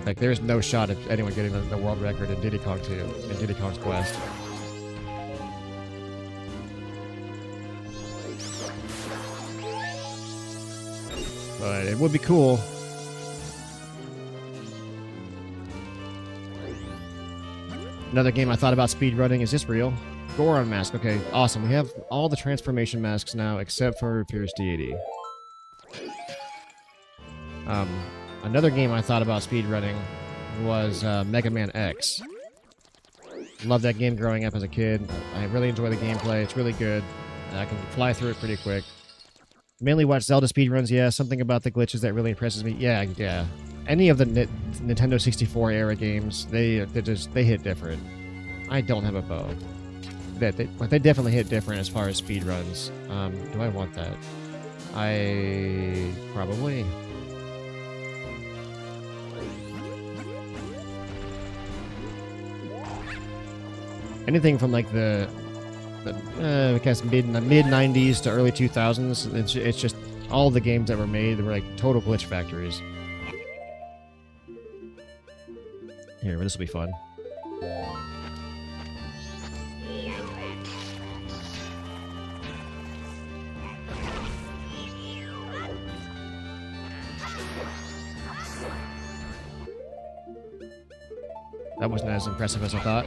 Like, there's no shot at anyone getting the world record in Diddy Kong 2, in Diddy Kong's Quest. But it would be cool. Another game I thought about speedrunning. Is this real? Goron Mask. Okay, awesome. We have all the transformation masks now except for Fierce Deity. Another game I thought about speedrunning was Mega Man X. Loved that game growing up as a kid. I really enjoy the gameplay. It's really good. I can fly through it pretty quick. Mainly watch Zelda speedruns, yeah. Something about the glitches that really impresses me. Yeah. Any of the Nintendo 64 era games, they hit different. I don't have a bow. But they definitely hit different as far as speedruns. Do I want that? Probably. Anything from like I guess mid 90s to early 2000s. It's just all the games that were made. They were like total glitch factories. Here, this will be fun. That wasn't as impressive as I thought.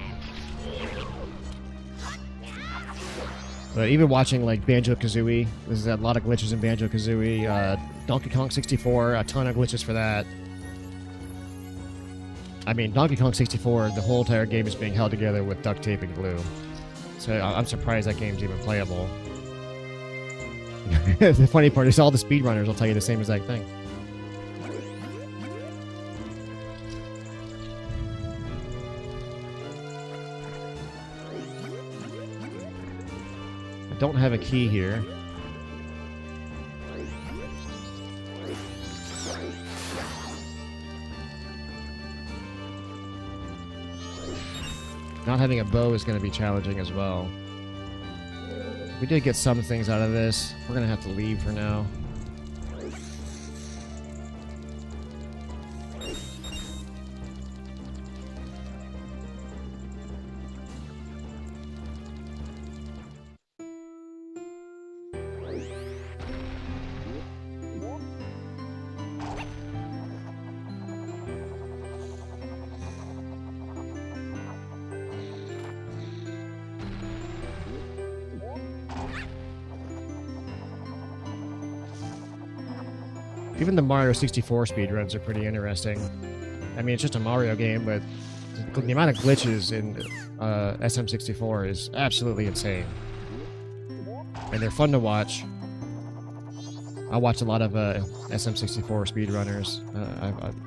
But even watching like Banjo-Kazooie, there's a lot of glitches in Banjo-Kazooie. Donkey Kong 64, a ton of glitches for that. I mean, Donkey Kong 64, the whole entire game is being held together with duct tape and glue. So I'm surprised that game's even playable. The funny part is all the speedrunners will tell you the same exact thing. I don't have a key here. Not having a bow is going to be challenging as well. We did get some things out of this. We're going to have to leave for now. Even the Mario 64 speedruns are pretty interesting. I mean, it's just a Mario game, but the amount of glitches in SM64 is absolutely insane. And they're fun to watch. I watch a lot of SM64 speedrunners.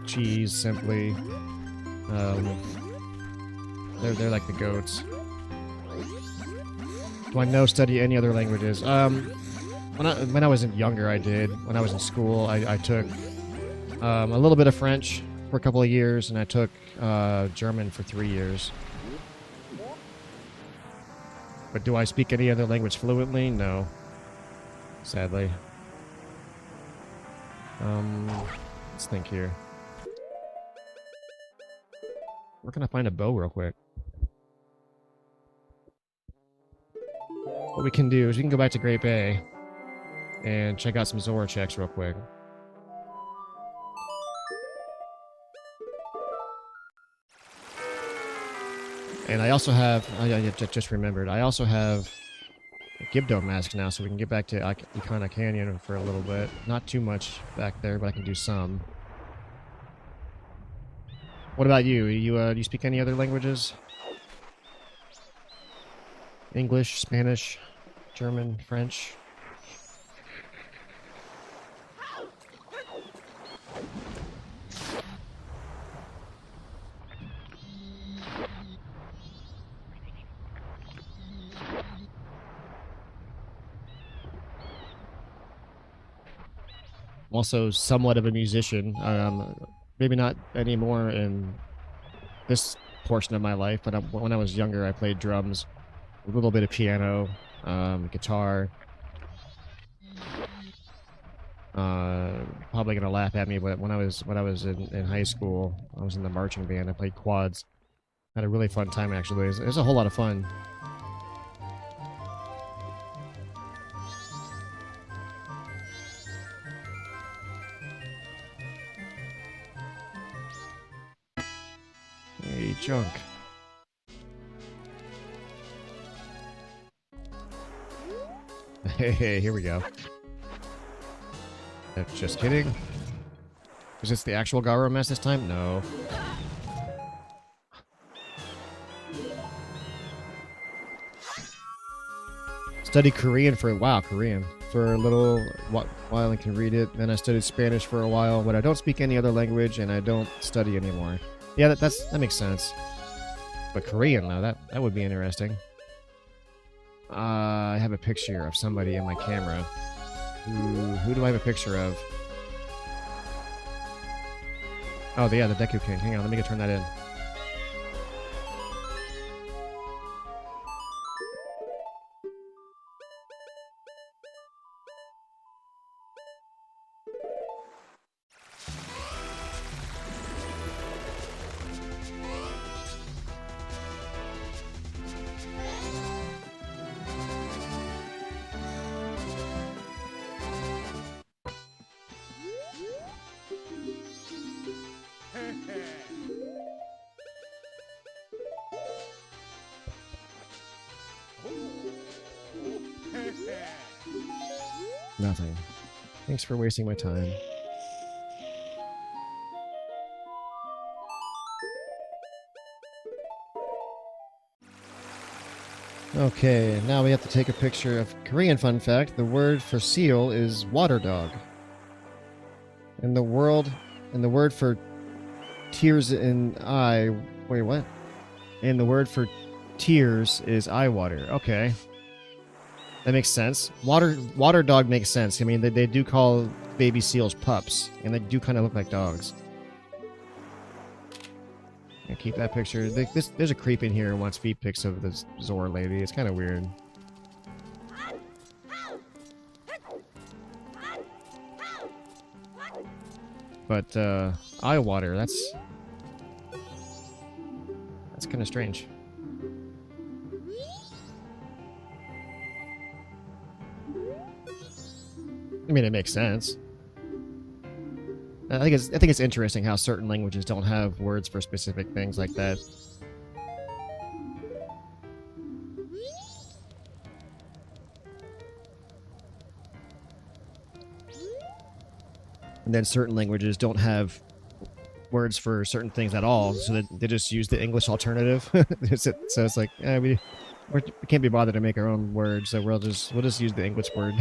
Cheese, Simply. They're like the goats. Do I study any other languages? When I was younger, I did. When I was in school, I took a little bit of French for a couple of years, and I took German for 3 years. But do I speak any other language fluently? No. Sadly. Let's think here. Where can I find a bow real quick? What we can do is we can go back to Great Bay and check out some Zora checks real quick. And I also have, I just remembered, I also have a Gibdo mask now, so we can get back to Ikana Canyon for a little bit. Not too much back there, but I can do some. What about you? Do you speak any other languages? English, Spanish, German, French? I'm also somewhat of a musician. Maybe not anymore in this portion of my life, but when I was younger, I played drums, a little bit of piano, guitar. Probably gonna laugh at me, but when I was in high school, I was in the marching band. I played quads. Had a really fun time actually. It was a whole lot of fun. Hey, junk. Hey, here we go. Just kidding. Is this the actual Garo mess this time? No. Studied Korean for Korean for a little while and can read it. Then I studied Spanish for a while, but I don't speak any other language and I don't study anymore. Yeah, that makes sense. But Korean, though, that would be interesting. I have a picture of somebody in my camera. Who do I have a picture of? Oh, yeah, the Deku King. Hang on, let me go turn that in. Nothing. Thanks for wasting my time. Okay, now we have to take a picture of Korean fun fact. The word for seal is water dog. And the word for tears in eye. Wait, what? And the word for tears is eye water. Okay. That makes sense. Water dog makes sense. I mean, they do call baby seals pups, and they do kind of look like dogs. Yeah, keep that picture. There's a creep in here who wants feet pics of this Zora lady. It's kind of weird. But eye water, that's kind of strange. I mean, it makes sense. I think it's interesting how certain languages don't have words for specific things like that. And then certain languages don't have words for certain things at all, so that they just use the English alternative. So it's like we can't be bothered to make our own words, so we'll just use the English word.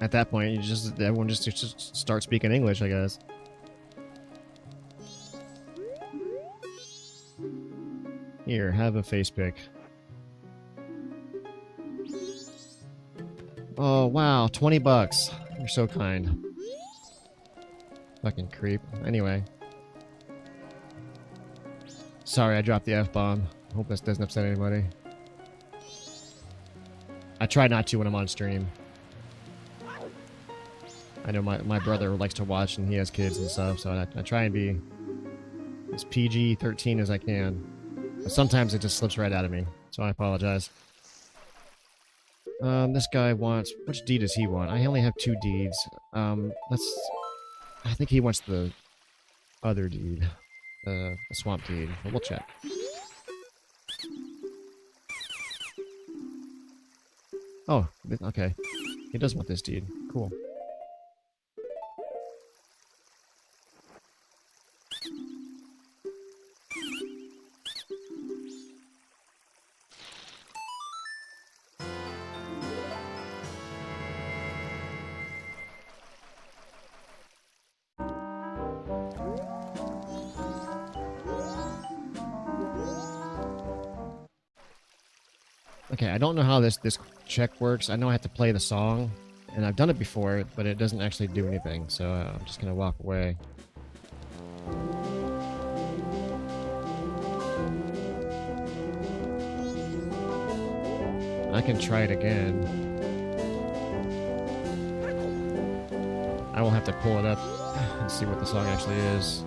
At that point, everyone just start speaking English, I guess. Here, have a face pick. Oh wow, $20. You're so kind. Fucking creep. Anyway. Sorry, I dropped the F-bomb. Hope this doesn't upset anybody. I try not to when I'm on stream. I know my brother likes to watch and he has kids and stuff, so I try and be as PG-13 as I can. But sometimes it just slips right out of me, so I apologize. This guy wants... Which deed does he want? I only have 2 deeds. I think he wants the other deed. The swamp deed. But we'll check. Oh, okay. He does want this deed. Cool. Okay, I don't know how this check works. I know I have to play the song, and I've done it before, but it doesn't actually do anything, so I'm just gonna walk away. I can try it again. I will have to pull it up and see what the song actually is.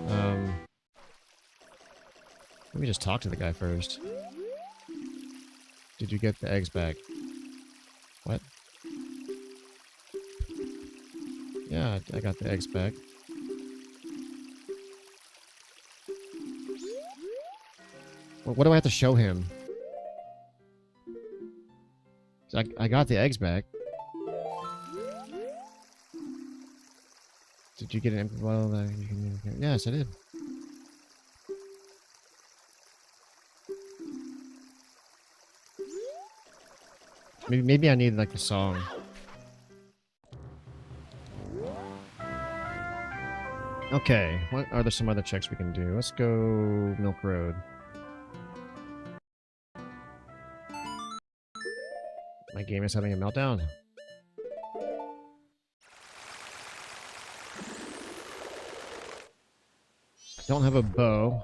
Let me just talk to the guy first. Did you get the eggs back? What? Yeah, I got the eggs back. Well, what do I have to show him? I got the eggs back. Did you get an empty bottle that you can... Yes, I did. Maybe I need, like, the song. Okay, what are there some other checks we can do? Let's go Milk Road. My game is having a meltdown. Don't have a bow.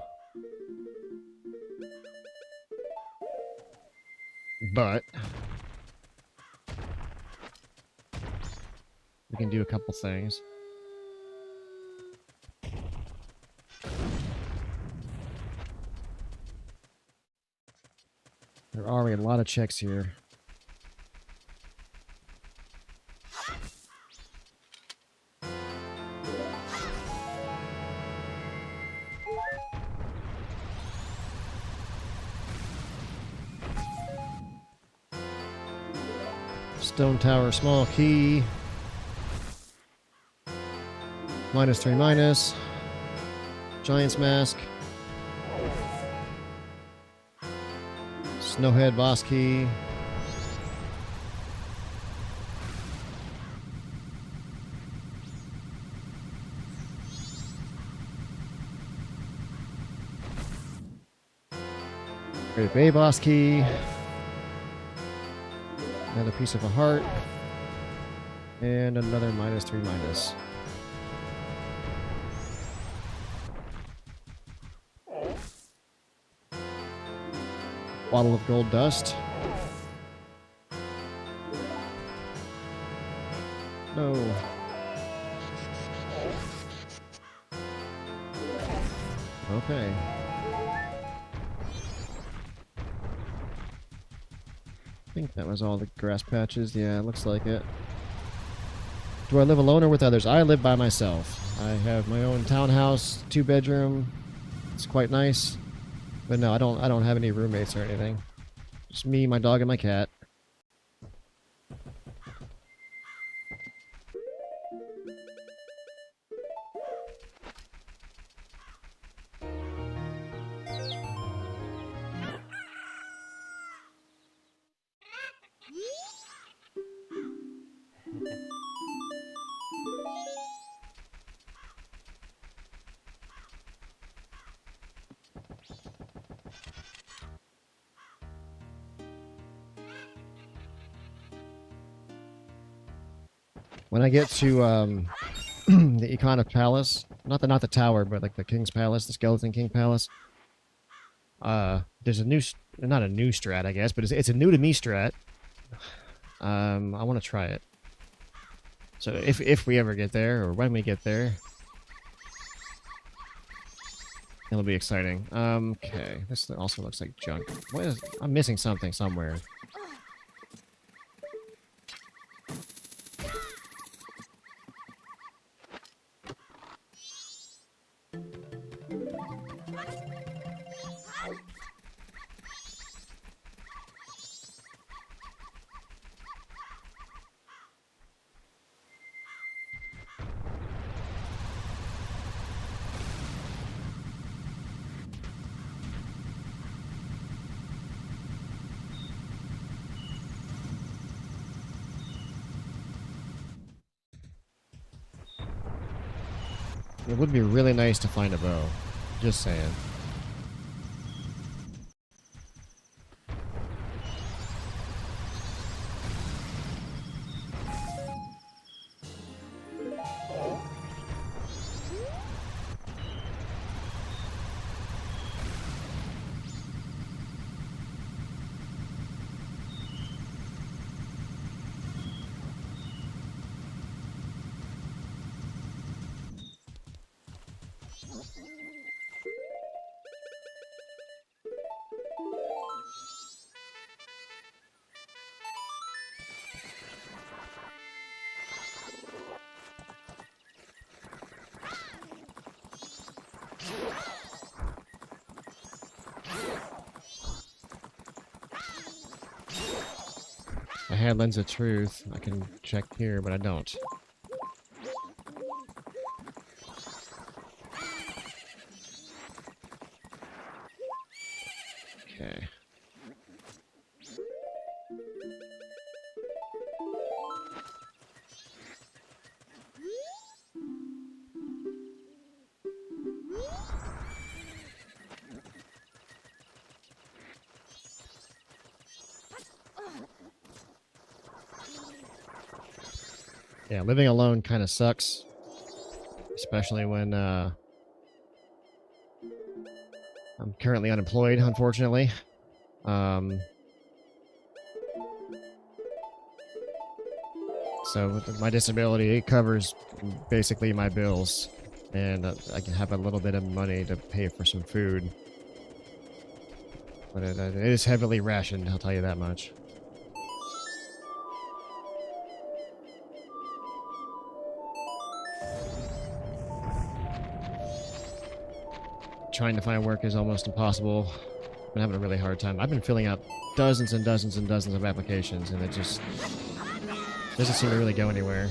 But we can do a couple things. There are already a lot of checks here. Stone Tower, small key. -3 Giant's Mask. Snowhead boss key. Great Bay boss key. Another piece of a heart. And another -3. Bottle of gold dust. No. Okay. I think that was all the grass patches. Yeah, it looks like it. Do I live alone or with others? I live by myself. I have my own townhouse, 2-bedroom. It's quite nice. But no, I don't have any roommates or anything. Just me, my dog, and my cat. When I get to the Icona Palace, not the tower, but like the King's Palace, the Skeleton King Palace. There's a new, not a new strat, I guess, but it's a new to me strat. I want to try it. So if we ever get there, or when we get there, it'll be exciting. Okay, this also looks like junk. What is? I'm missing something somewhere. It would be really nice to find a bow. Just saying. I had Lens of Truth. I can check here, but I don't. Okay. Yeah, living alone kind of sucks, especially when I'm currently unemployed, unfortunately. Um, so with my disability, it covers basically my bills, and I can have a little bit of money to pay for some food. But it is heavily rationed, I'll tell you that much. Trying to find work is almost impossible. I've been having a really hard time. I've been filling out dozens and dozens and dozens of applications, and it just doesn't seem to really go anywhere.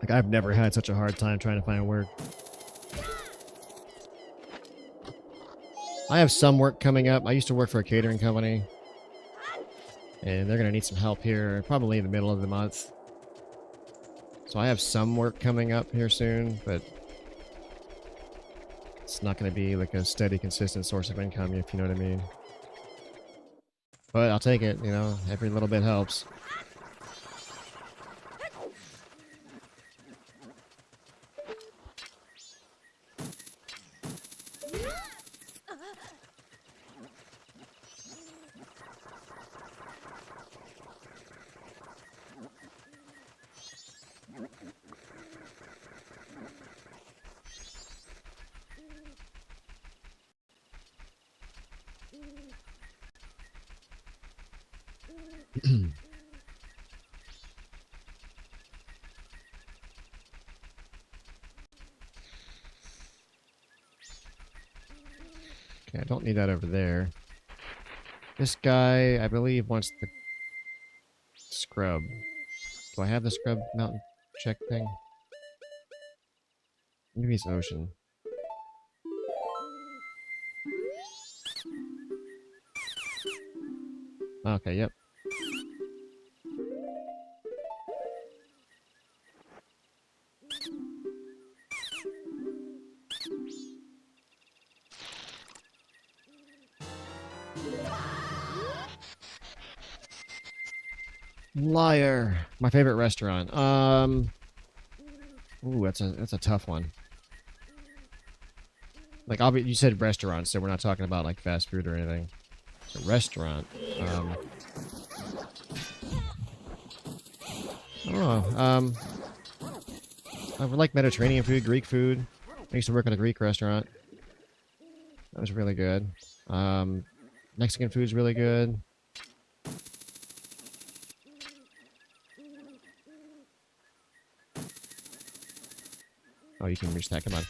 Like, I've never had such a hard time trying to find work. I have some work coming up. I used to work for a catering company, and they're going to need some help here probably in the middle of the month. So I have some work coming up here soon, but it's not going to be like a steady, consistent source of income, if you know what I mean. But I'll take it, you know, every little bit helps. don't need that over there. This guy, I believe, wants the scrub. Do I have the scrub mountain check thing? Maybe it's ocean. Okay, yep. Liar. My favorite restaurant. Ooh, that's a tough one. Like, you said restaurant, so we're not talking about like fast food or anything. So restaurant. I don't know. I would like Mediterranean food, Greek food. I used to work at a Greek restaurant. That was really good. Mexican food's really good. Oh, you can reach that. Come on.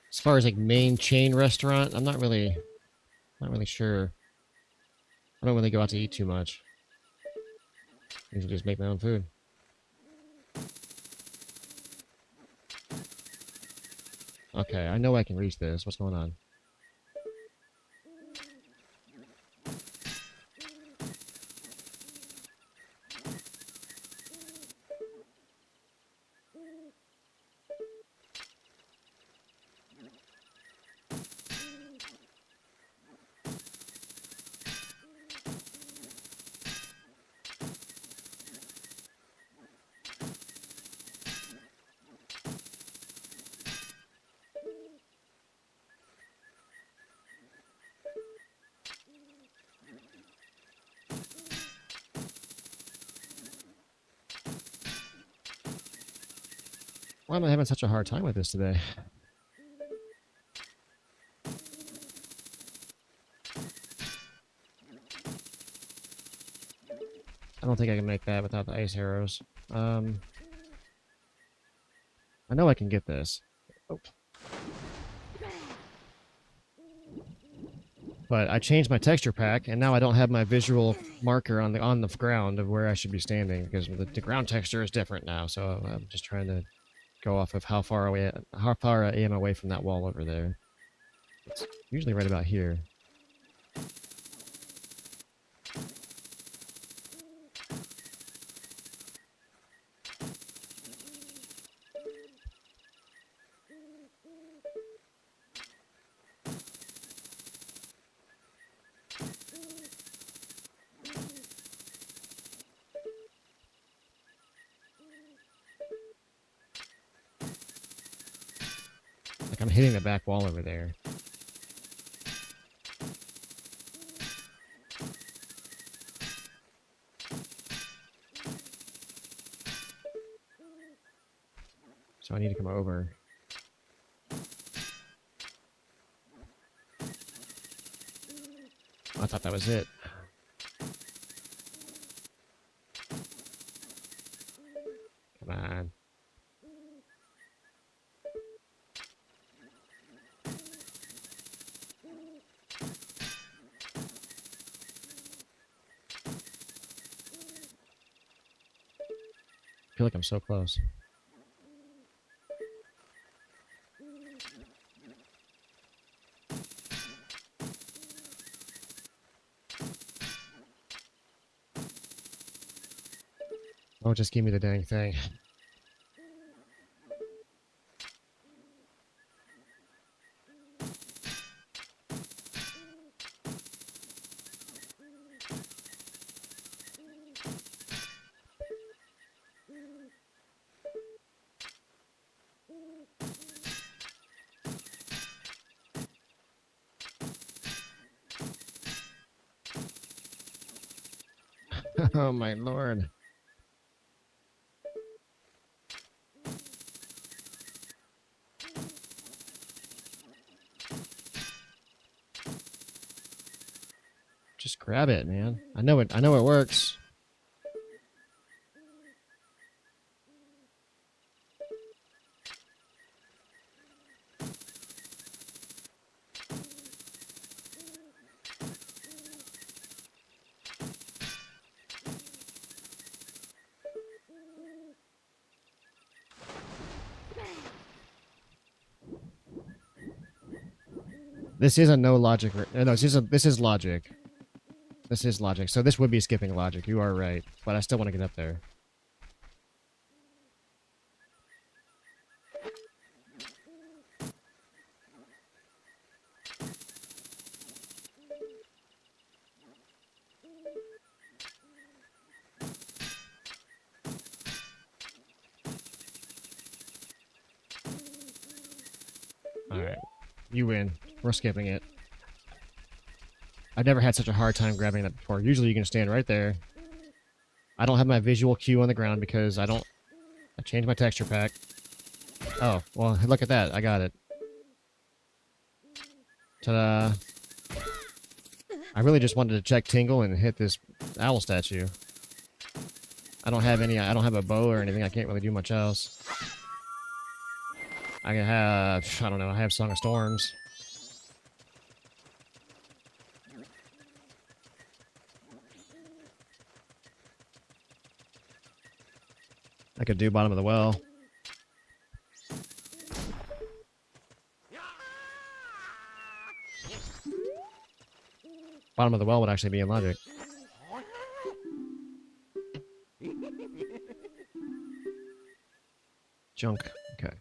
As far as like main chain restaurant, I'm not really sure. I don't really go out to eat too much. I usually just make my own food. Okay, I know I can reach this. What's going on? Why am I having such a hard time with this today? I don't think I can make that without the ice arrows. I know I can get this. Oh. But I changed my texture pack, and now I don't have my visual marker on the ground of where I should be standing because the ground texture is different now. So I'm just trying to go off of how far I am away from that wall over there. It's usually right about here. Like I'm hitting the back wall over there. So I need to come over. I thought that was it. Come on. I feel like I'm so close. Oh, just give me the dang thing. Oh my lord. Grab it, man. I know it works. This is a no logic. No, this is logic. This is logic. So this would be skipping logic. You are right, but I still want to get up there. All right, you win. We're skipping it. I've never had such a hard time grabbing that before. Usually you can stand right there. I don't have my visual cue on the ground because I changed my texture pack. Oh, well, look at that. I got it. Ta-da. I really just wanted to check Tingle and hit this owl statue. I don't have a bow or anything. I can't really do much else. I don't know, I have Song of Storms. I could do Bottom of the Well. Bottom of the Well would actually be in logic. Junk. Okay.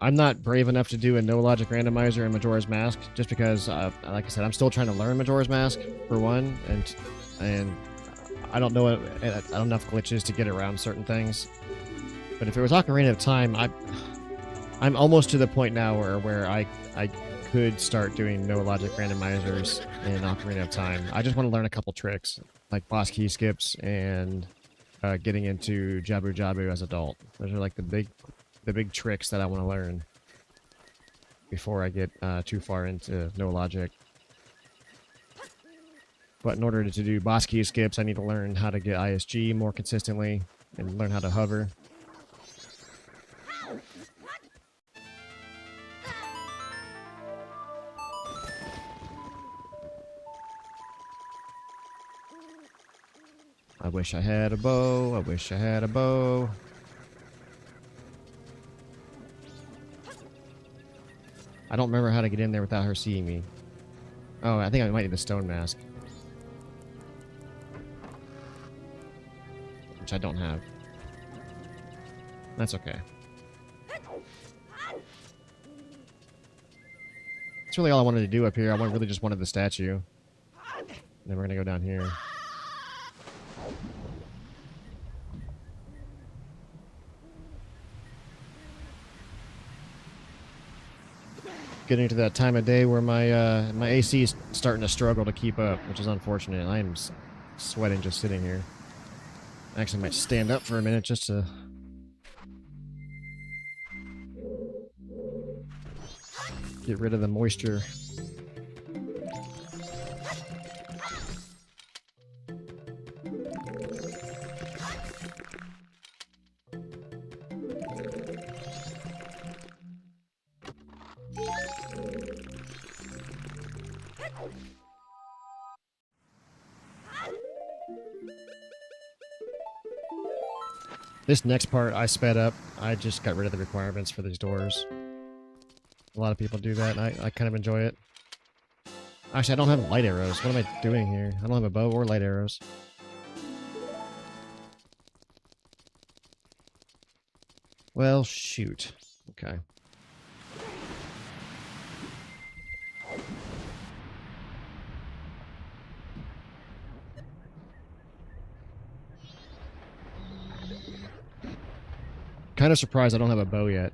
I'm not brave enough to do a no logic randomizer in Majora's Mask, just because, like I said, I'm still trying to learn Majora's Mask for one, and I don't know enough glitches to get around certain things. But if it was Ocarina of Time, I'm almost to the point now where I could start doing no logic randomizers in Ocarina of Time. I just want to learn a couple tricks, like boss key skips and getting into Jabu Jabu as adult. Those are like the big tricks that I want to learn before I get too far into no logic. But in order to do boss key skips, I need to learn how to get ISG more consistently and learn how to hover. I wish I had a bow. I wish I had a bow. I don't remember how to get in there without her seeing me. Oh, I think I might need the stone mask. Which I don't have. That's okay. That's really all I wanted to do up here. I really just wanted the statue. And then we're gonna go down here. Getting to that time of day where my AC is starting to struggle to keep up, which is unfortunate. I am sweating just sitting here. I actually might stand up for a minute just to get rid of the moisture. This next part I sped up. I just got rid of the requirements for these doors. A lot of people do that, and I kind of enjoy it. Actually, I don't have light arrows. What am I doing here? I don't have a bow or light arrows. Well, shoot. Okay. Kind of surprised I don't have a bow yet.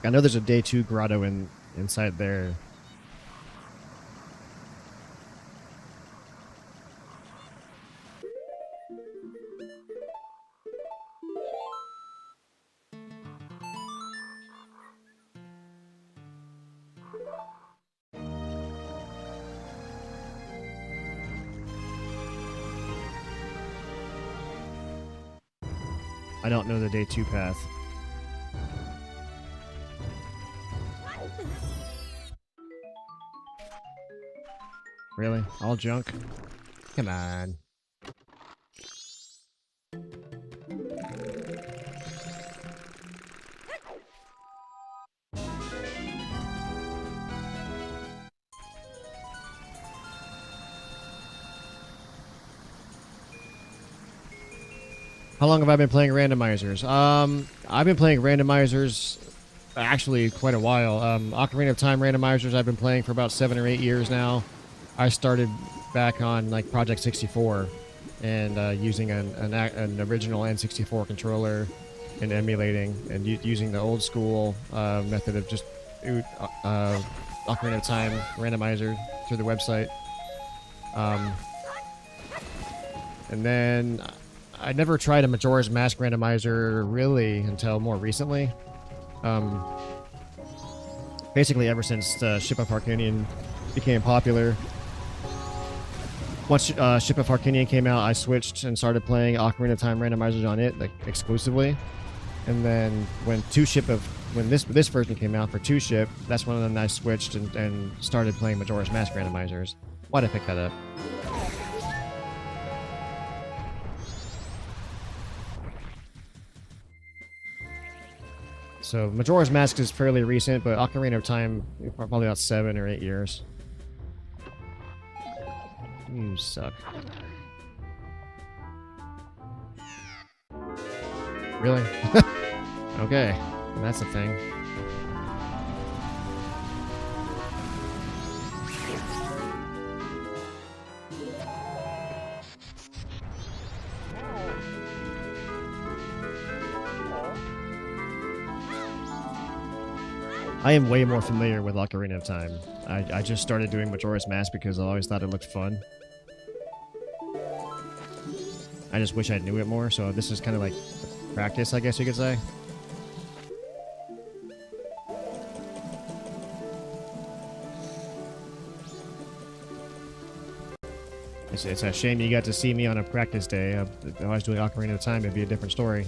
I know there's a day 2 grotto inside there. I don't know the day 2 path. Really? All junk? Come on. How long have I been playing randomizers? I've been playing randomizers actually quite a while. Ocarina of Time randomizers I've been playing for about 7 or 8 years now. I started back on like Project 64 and using an original N64 controller and emulating and using the old school method of just Ocarina of Time randomizer through the website. And then I never tried a Majora's Mask Randomizer really until more recently. Basically ever since Ship of Harkinian became popular. Once Ship of Harkinian came out, I switched and started playing Ocarina of Time randomizers on it, like exclusively. And then when this version came out for 2 Ship, that's when I switched and started playing Majora's Mask randomizers. Why'd I pick that up? So Majora's Mask is fairly recent, but Ocarina of Time probably about 7 or 8 years. You suck. Really? Okay, that's a thing. I am way more familiar with Ocarina of Time. I just started doing Majora's Mask because I always thought it looked fun. I just wish I knew it more, so this is kind of like practice, I guess you could say. It's a shame you got to see me on a practice day. If I was doing Ocarina of Time, it'd be a different story.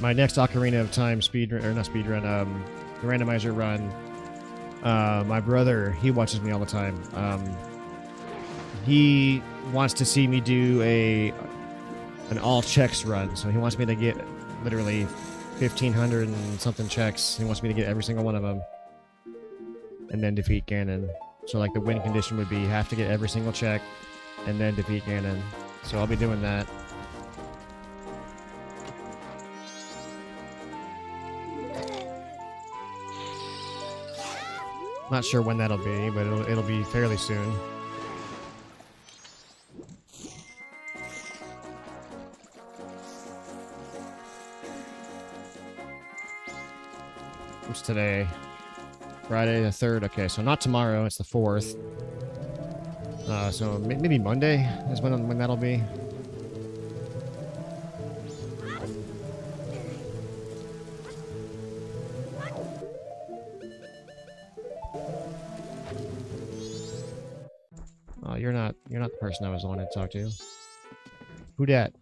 My next Ocarina of Time the randomizer run, my brother, he watches me all the time. He wants to see me do an all checks run, so he wants me to get literally 1,500 and something checks. He wants me to get every single one of them, and then defeat Ganon. So like the win condition would be you have to get every single check, and then defeat Ganon. So I'll be doing that. Not sure when that'll be, but it'll be fairly soon. What's today? Friday the 3rd. Okay, so not tomorrow. It's the 4th. So maybe Monday is when that'll be. Oh, you're not the person I was wanting to talk to. Who dat?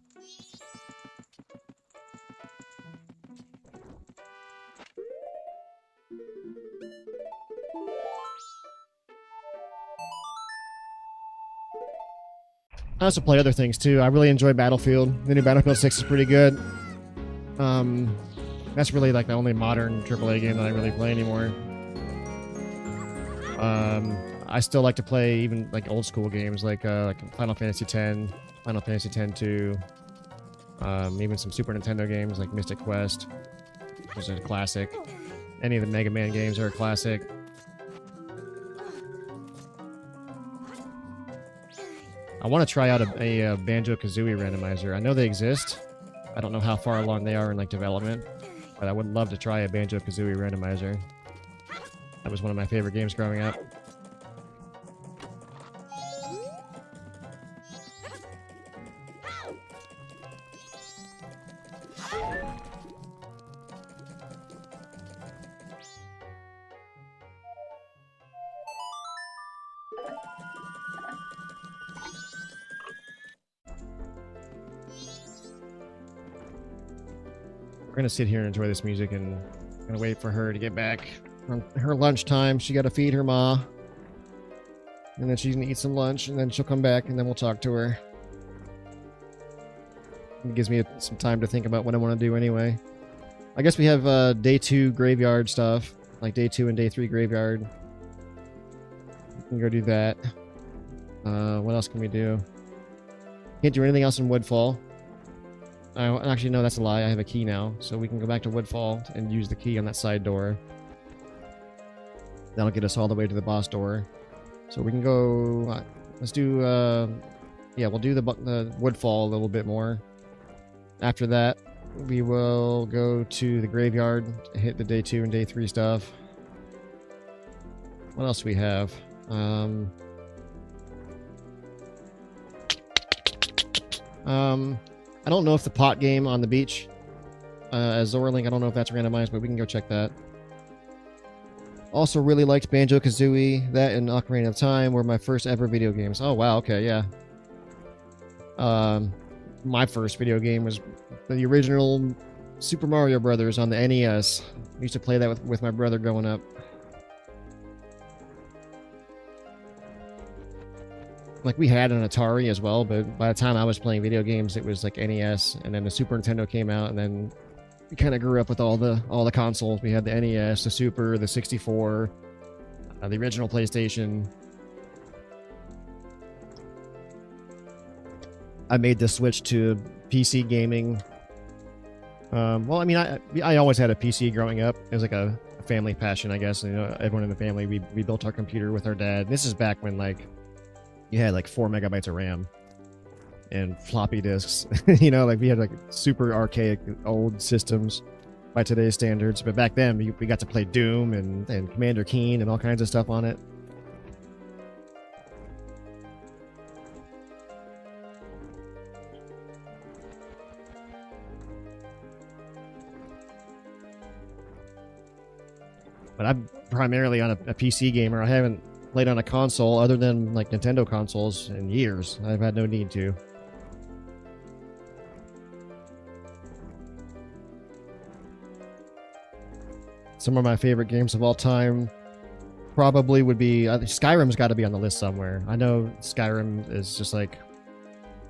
I also play other things too. I really enjoy Battlefield. The new Battlefield 6 is pretty good. That's really like the only modern AAA game that I really play anymore. I still like to play even like old school games like Final Fantasy X, Final Fantasy X-2, even some Super Nintendo games like Mystic Quest, which is a classic. Any of the Mega Man games are a classic. I want to try out a Banjo-Kazooie randomizer. I know they exist. I don't know how far along they are in like development, but I would love to try a Banjo-Kazooie randomizer. That was one of my favorite games growing up. We're gonna sit here and enjoy this music, and gonna wait for her to get back from her lunchtime. She got to feed her ma, and then she's gonna eat some lunch, and then she'll come back, and then we'll talk to her. It gives me some time to think about what I want to do anyway. I guess we have day 2 graveyard stuff, like day 2 and day 3 graveyard. We can go do that. What else can we do? Can't do anything else in Woodfall. Actually, no, that's a lie. I have a key now, so we can go back to Woodfall and use the key on that side door. That'll get us all the way to the boss door. So we can go... let's do... yeah, we'll do the Woodfall a little bit more. After that, we will go to the graveyard, hit the day 2 and day 3 stuff. What else do we have? I don't know if the pot game on the beach, as Zorlink, I don't know if that's randomized, but we can go check that. Also really liked Banjo-Kazooie. That and Ocarina of Time were my first ever video games. Oh wow, okay, yeah. My first video game was the original Super Mario Brothers on the NES. I used to play that with my brother growing up. Like, we had an Atari as well, but by the time I was playing video games, it was like NES, and then the Super Nintendo came out, and then we kind of grew up with all the consoles. We had the NES, the Super, the 64, the original PlayStation. I made the switch to PC gaming. Well, I mean, I always had a PC growing up. It was like a family passion, I guess. You know, everyone in the family, we built our computer with our dad. This is back when, like, you had like 4 megabytes of RAM and floppy disks. You know, like we had like super archaic old systems by today's standards. But back then, we got to play Doom and Commander Keen and all kinds of stuff on it. But I'm primarily on a PC gamer. I haven't played on a console other than like Nintendo consoles in years. I've had no need to. Some of my favorite games of all time probably would be Skyrim's got to be on the list somewhere. I know Skyrim is just like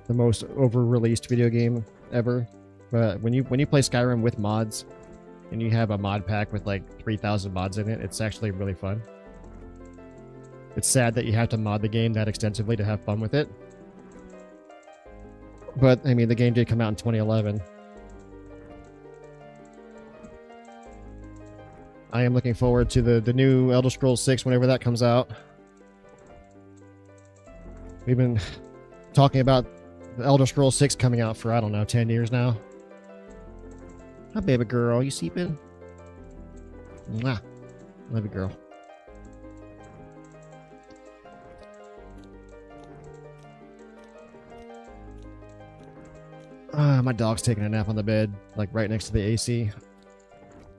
the most over-released video game ever, but when you play Skyrim with mods and you have a mod pack with like 3,000 mods in it, it's actually really fun. It's sad that you have to mod the game that extensively to have fun with it. But, I mean, the game did come out in 2011. I am looking forward to the new Elder Scrolls 6 whenever that comes out. We've been talking about the Elder Scrolls 6 coming out for, I don't know, 10 years now. Hi, baby girl. You sleeping? Mwah. Love you, girl. My dog's taking a nap on the bed, like right next to the AC.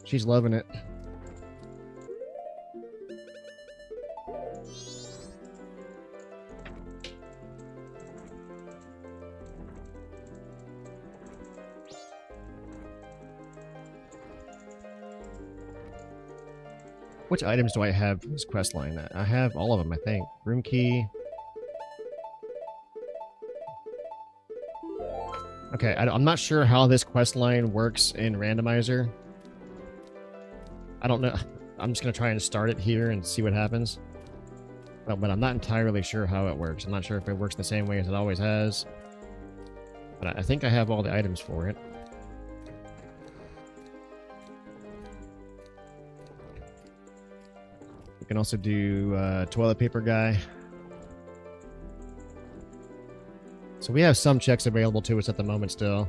She's loving it. Which items do I have in this quest line? I have all of them, I think. Room key. Okay, I'm not sure how this quest line works in Randomizer. I don't know. I'm just going to try and start it here and see what happens. But I'm not entirely sure how it works. I'm not sure if it works the same way as it always has. But I think I have all the items for it. We can also do toilet paper guy. So we have some checks available to us at the moment still.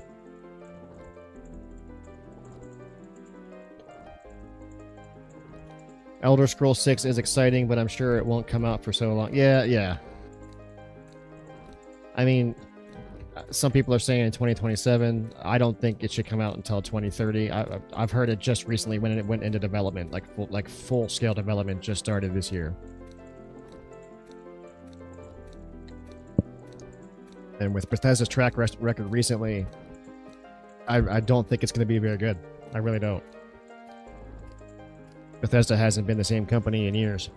Elder Scrolls 6 is exciting, but I'm sure it won't come out for so long. Yeah. I mean, some people are saying in 2027. I don't think it should come out until 2030. I've heard it just recently when it went into development, like full-scale development just started this year. And with Bethesda's track record recently, I don't think it's going to be very good. I really don't. Bethesda hasn't been the same company in years.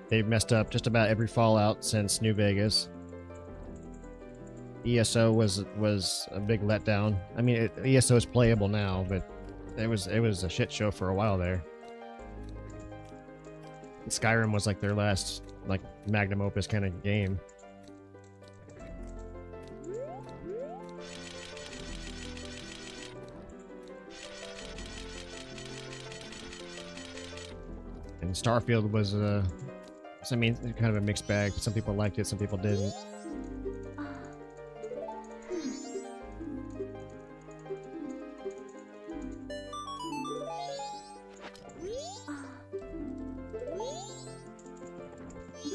They've messed up just about every Fallout since New Vegas. ESO was a big letdown. I mean, ESO is playable now, but it was a shit show for a while there. Skyrim was like their last like magnum opus kind of game. And Starfield was I mean, kind of a mixed bag. Some people liked it, some people didn't.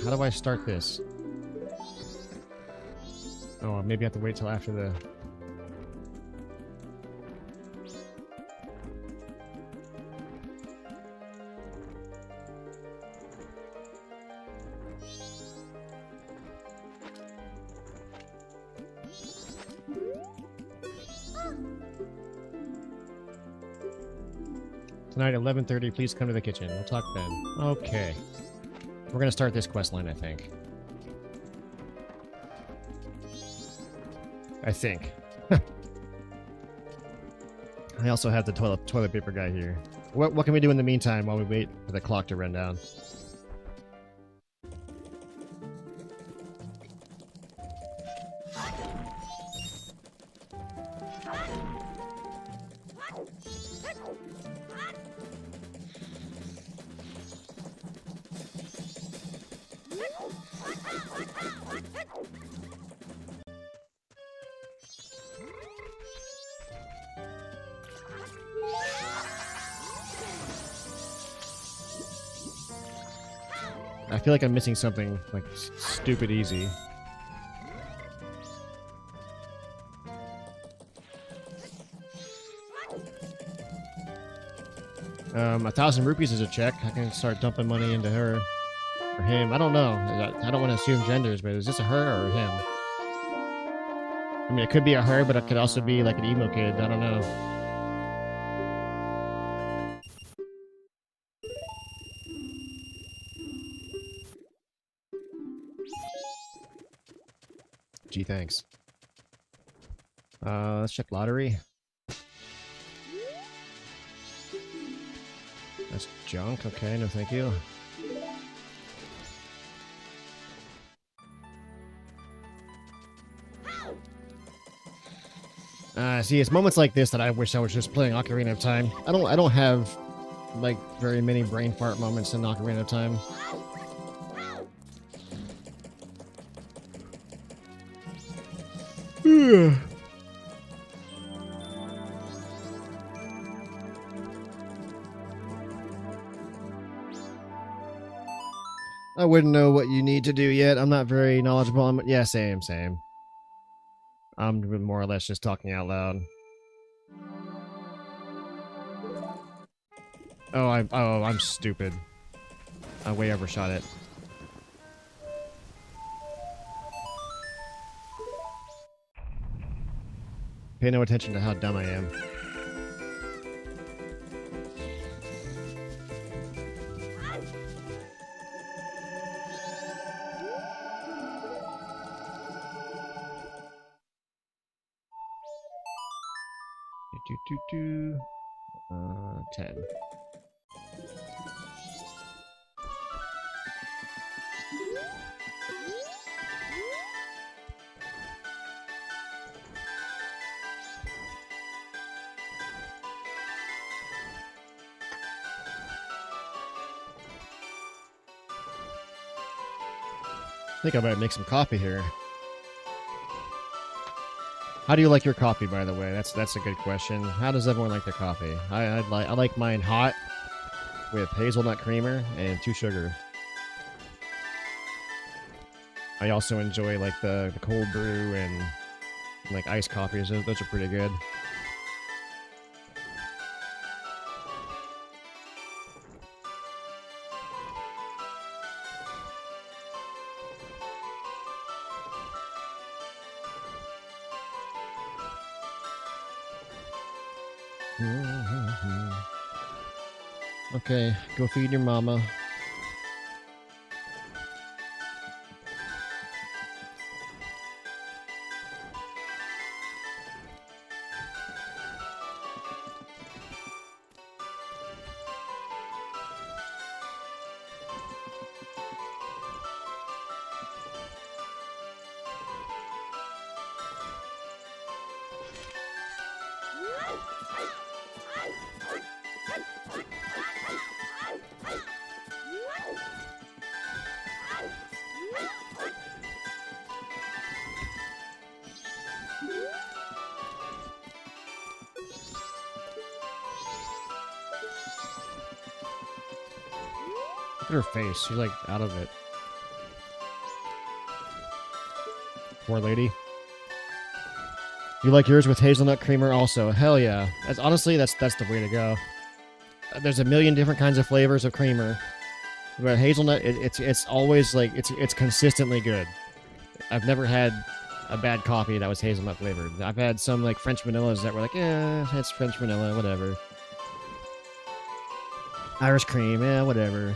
How do I start this? Oh, maybe I have to wait till after the... Tonight, 11:30, please come to the kitchen. We'll talk then. Okay. We're gonna start this quest line, I think. I also have the toilet paper guy here. What can we do in the meantime while we wait for the clock to run down? I feel like I'm missing something like stupid easy. A 1,000 rupees is a check. I can start dumping money into her or him. I don't know. I don't want to assume genders, but is this a her or a him? I mean, it could be a her, but it could also be like an emo kid. I don't know. Gee, thanks. Let's check lottery. That's junk. Okay, no thank you. See, it's moments like this that I wish I was just playing Ocarina of Time. I don't have like very many brain fart moments in Ocarina of Time. I wouldn't know what you need to do yet. I'm not very knowledgeable. Yeah, same. I'm more or less just talking out loud. I'm stupid. I way overshot it. Pay no attention to how dumb I am. Do. 10. I think I might make some coffee here. How do you like your coffee, by the way? That's a good question. How does everyone like their coffee? I like mine hot with hazelnut creamer and 2 sugar. I also enjoy like the cold brew and like iced coffees. Those are pretty good. Okay, go feed your mama. Look at her face. She's like out of it. Poor lady. You like yours with hazelnut creamer also? Hell yeah. Honestly, that's the way to go. There's a million different kinds of flavors of creamer, but hazelnut it's always like it's consistently good. I've never had a bad coffee that was hazelnut flavored. I've had some like French vanillas that were like, yeah, it's French vanilla, whatever. Irish cream, yeah, whatever.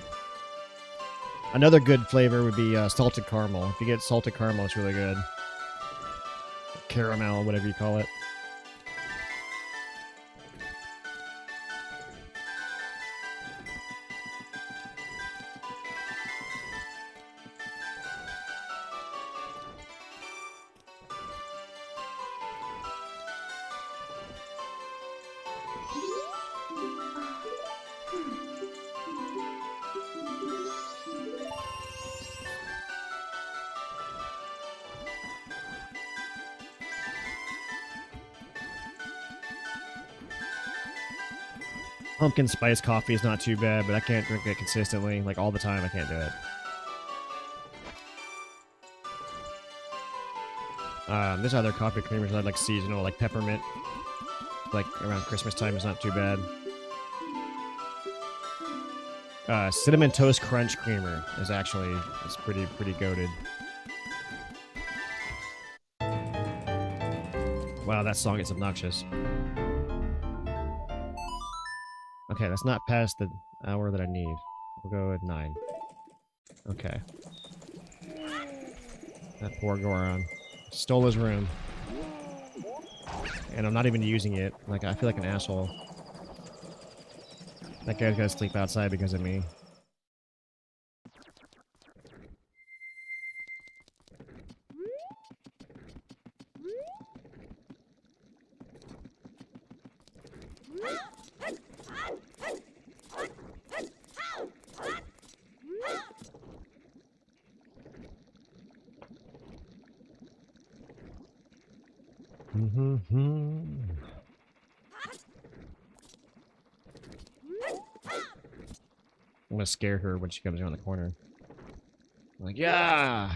Another good flavor would be salted caramel. If you get salted caramel, it's really good. Caramel, whatever you call it. Pumpkin spice coffee is not too bad, but I can't drink it consistently. Like all the time, I can't do it. There's other coffee creamers that are like seasonal, like peppermint. Like around Christmas time is not too bad. Cinnamon Toast Crunch Creamer is actually pretty goated. Wow, that song is obnoxious. Okay, that's not past the hour that I need. We'll go at 9. Okay. That poor Goron. Stole his room. And I'm not even using it. Like, I feel like an asshole. That guy's gotta sleep outside because of me. I'm gonna scare her when she comes around the corner. I'm like, yeah!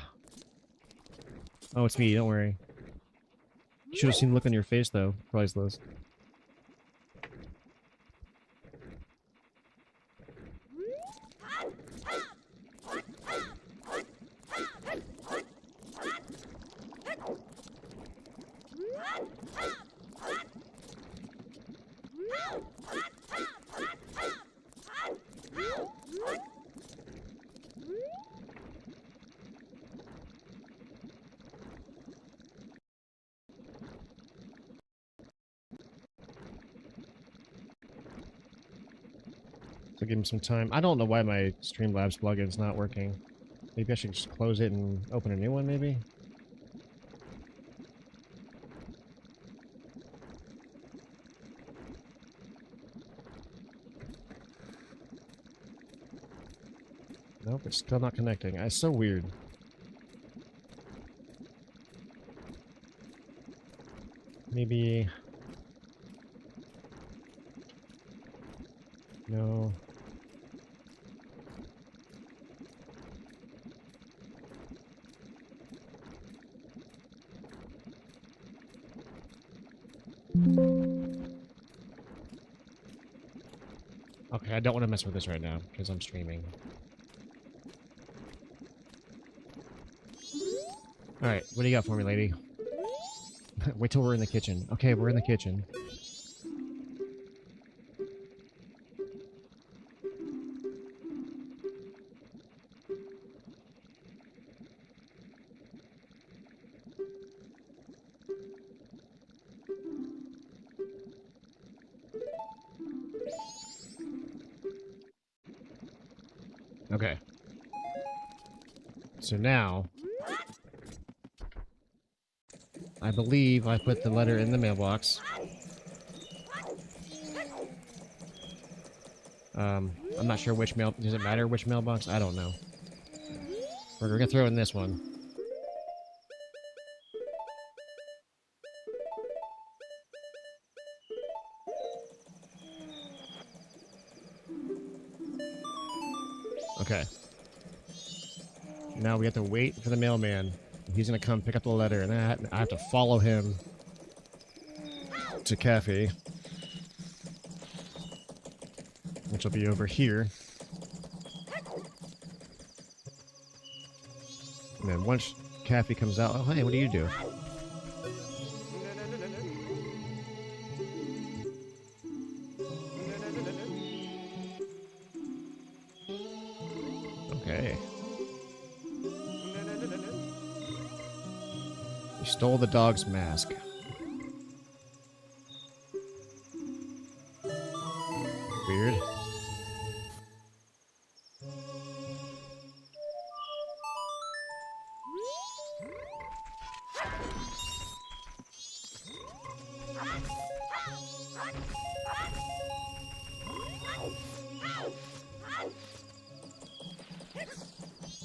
Oh, it's me, don't worry. You should have seen the look on your face, though. Priceless. So give him some time. I don't know why my Streamlabs plugin's not working. Maybe I should just close it and open a new one, maybe? Nope, it's still not connecting. It's so weird. Maybe... No. Okay, I don't want to mess with this right now because I'm streaming. Alright, what do you got for me, lady? Wait till we're in the kitchen. Okay, we're in the kitchen. Okay. So now, I believe I put the letter in the mailbox. I'm not sure which mail... Does it matter which mailbox? I don't know. We're gonna throw in this one. Okay. Now we have to wait for the mailman. He's gonna come pick up the letter, and then I have to follow him to cafe, which will be over here. And then once Caffey comes out, oh hey, what do you do? Okay. You stole the dog's mask. Weird.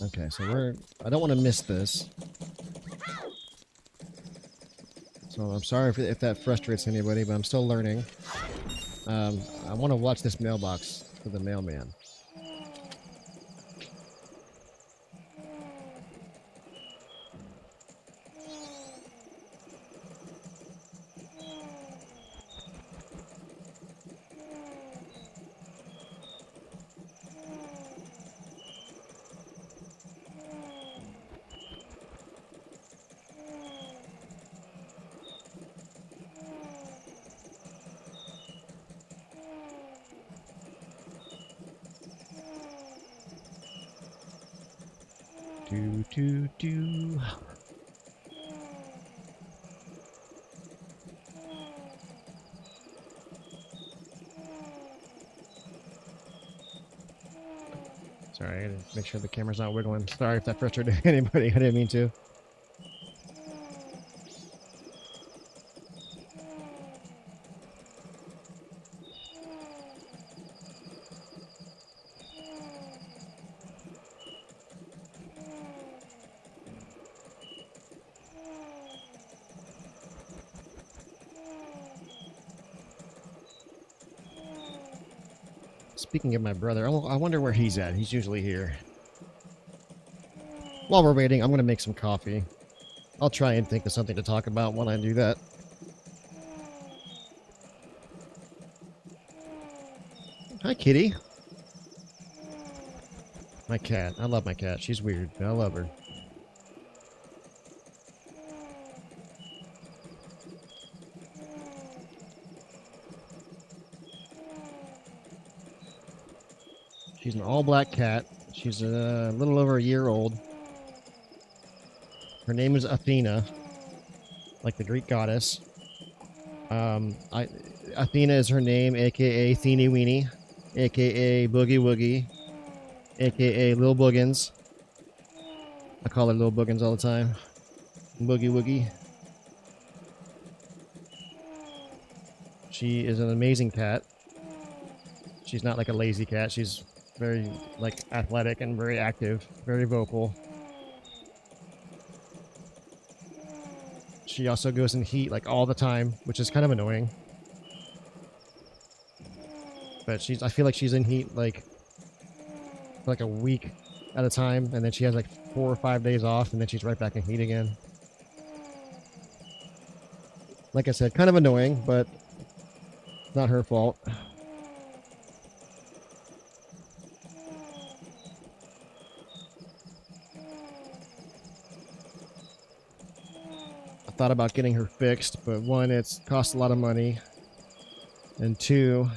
Okay, so I don't want to miss this. So I'm sorry if that frustrates anybody, but I'm still learning. I want to watch this mailbox for the mailman. Do. Sorry, I gotta make sure the camera's not wiggling. Sorry if that frustrated anybody. I didn't mean to. Speaking of my brother, I wonder where he's at. He's usually here. While we're waiting, I'm going to make some coffee. I'll try and think of something to talk about when I do that. Hi, kitty. My cat. I love my cat. She's weird, but I love her. She's an all-black cat. She's a little over a year old. Her name is Athena, like the Greek goddess. Athena is her name, aka Theeny Weenie, aka Boogie Woogie, aka Lil Boogans. I call her Lil Boogans all the time. Boogie Woogie. She is an amazing cat. She's not like a lazy cat. She's very like athletic and very active, very vocal. She also goes in heat like all the time, which is kind of annoying. But I feel like she's in heat like for like a week at a time, and then she has like 4 or 5 days off, and then she's right back in heat again. Like I said, kind of annoying, but not her fault. I thought about getting her fixed, but one, it's cost a lot of money, and two,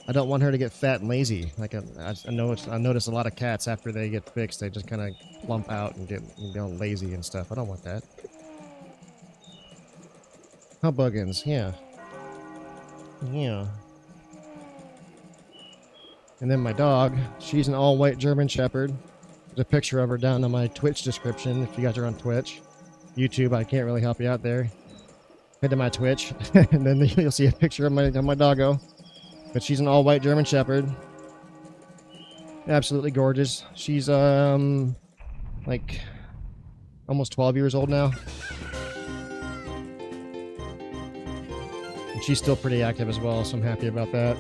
I don't want her to get fat and lazy. Like I notice a lot of cats after they get fixed, they just kind of plump out and get lazy and stuff. I don't want that. How buggins? Yeah, yeah. And then my dog, she's an all-white German Shepherd. There's a picture of her down on my Twitch description if you guys are on Twitch. YouTube, I can't really help you out there. Head to my Twitch, and then you'll see a picture of my doggo. But she's an all-white German Shepherd. Absolutely gorgeous. She's like almost 12 years old now. And she's still pretty active as well, so I'm happy about that.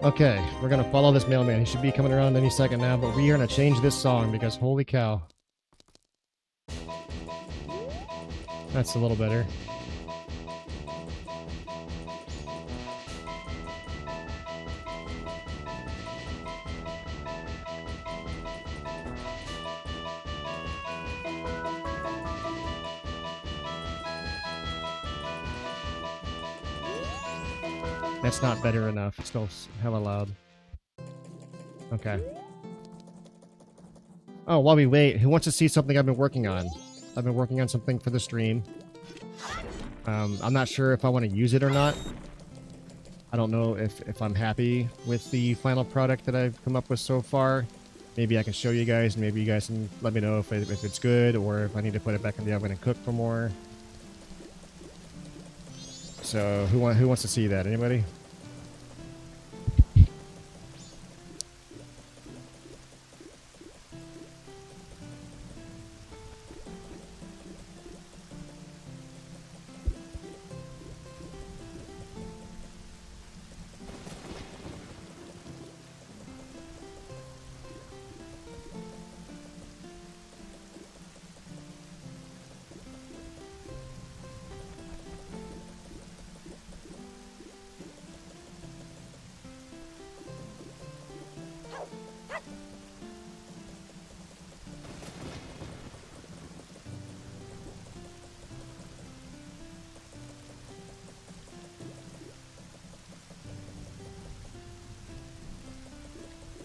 Okay, we're gonna follow this mailman. He should be coming around any second now, but we are gonna change this song because holy cow. That's a little better. That's not better enough. It's still hella loud. Okay. Oh, while we wait, who wants to see something I've been working on? I've been working on something for the stream. I'm not sure if I want to use it or not. I don't know if I'm happy with the final product that I've come up with so far. Maybe I can show you guys, and maybe you guys can let me know if it's good or if I need to put it back in the oven and cook for more. So who wants to see that? Anybody?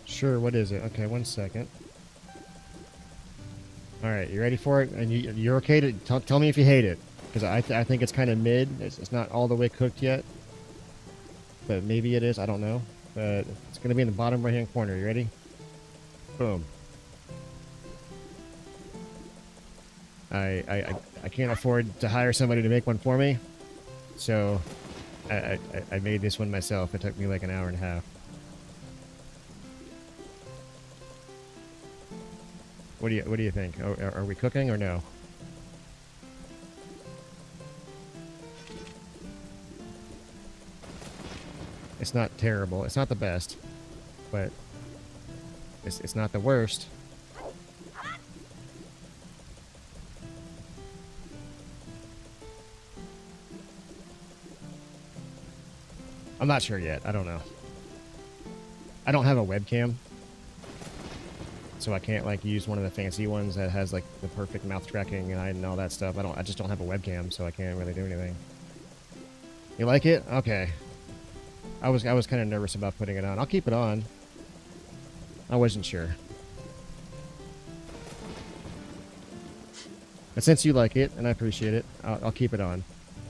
Sure, what is it? Okay, 1 second. Alright, you ready for it? And you're okay to... Tell me if you hate it. Because I think it's kind of mid. It's not all the way cooked yet. But maybe it is, I don't know. But it's going to be in the bottom right-hand corner. You ready? Boom. I can't afford to hire somebody to make one for me. So, I made this one myself. It took me like an hour and a half. What do you think? Are we cooking or no? It's not terrible. It's not the best, but it's not the worst. I'm not sure yet. I don't know. I don't have a webcam. So I can't like use one of the fancy ones that has like the perfect mouth tracking and all that stuff. I just don't have a webcam, so I can't really do anything. You like it? Okay. I was kind of nervous about putting it on. I'll keep it on. I wasn't sure. But since you like it and I appreciate it, I'll keep it on.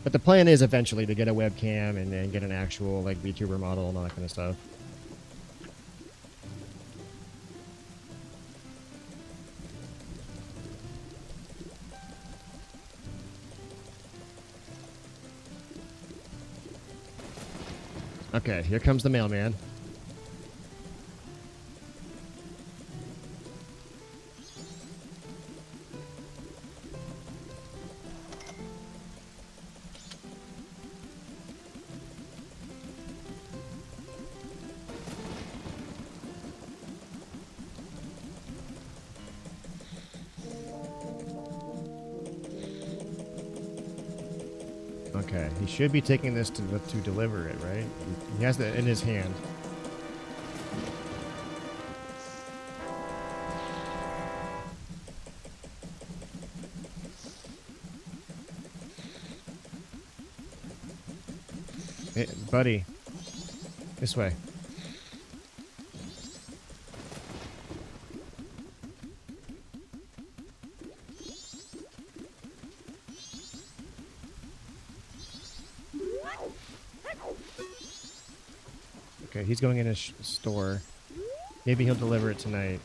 But the plan is eventually to get a webcam and then get an actual like VTuber model and all that kind of stuff. Okay, here comes the mailman. Okay, he should be taking this to deliver it, right? He has that in his hand. Hey, buddy, this way. Okay, he's going in his store. Maybe he'll deliver it tonight.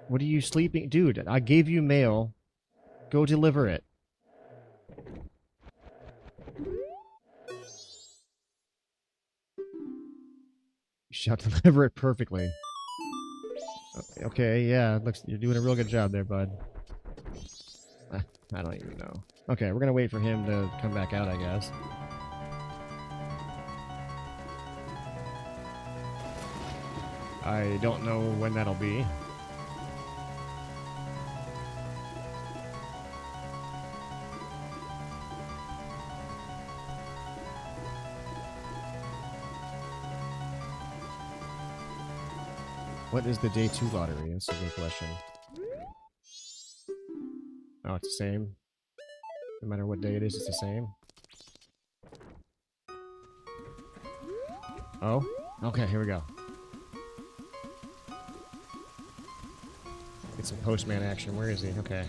What are you sleeping? Dude, I gave you mail. Go deliver it. You shall deliver it perfectly. Okay, yeah, looks you're doing a real good job there, bud. I don't even know. Okay, we're gonna wait for him to come back out, I guess. I don't know when that'll be. What is the day 2 lottery? That's a good question. Oh, it's the same. No matter what day it is, it's the same. Oh? Okay, here we go. Get some postman action. Where is he? Okay.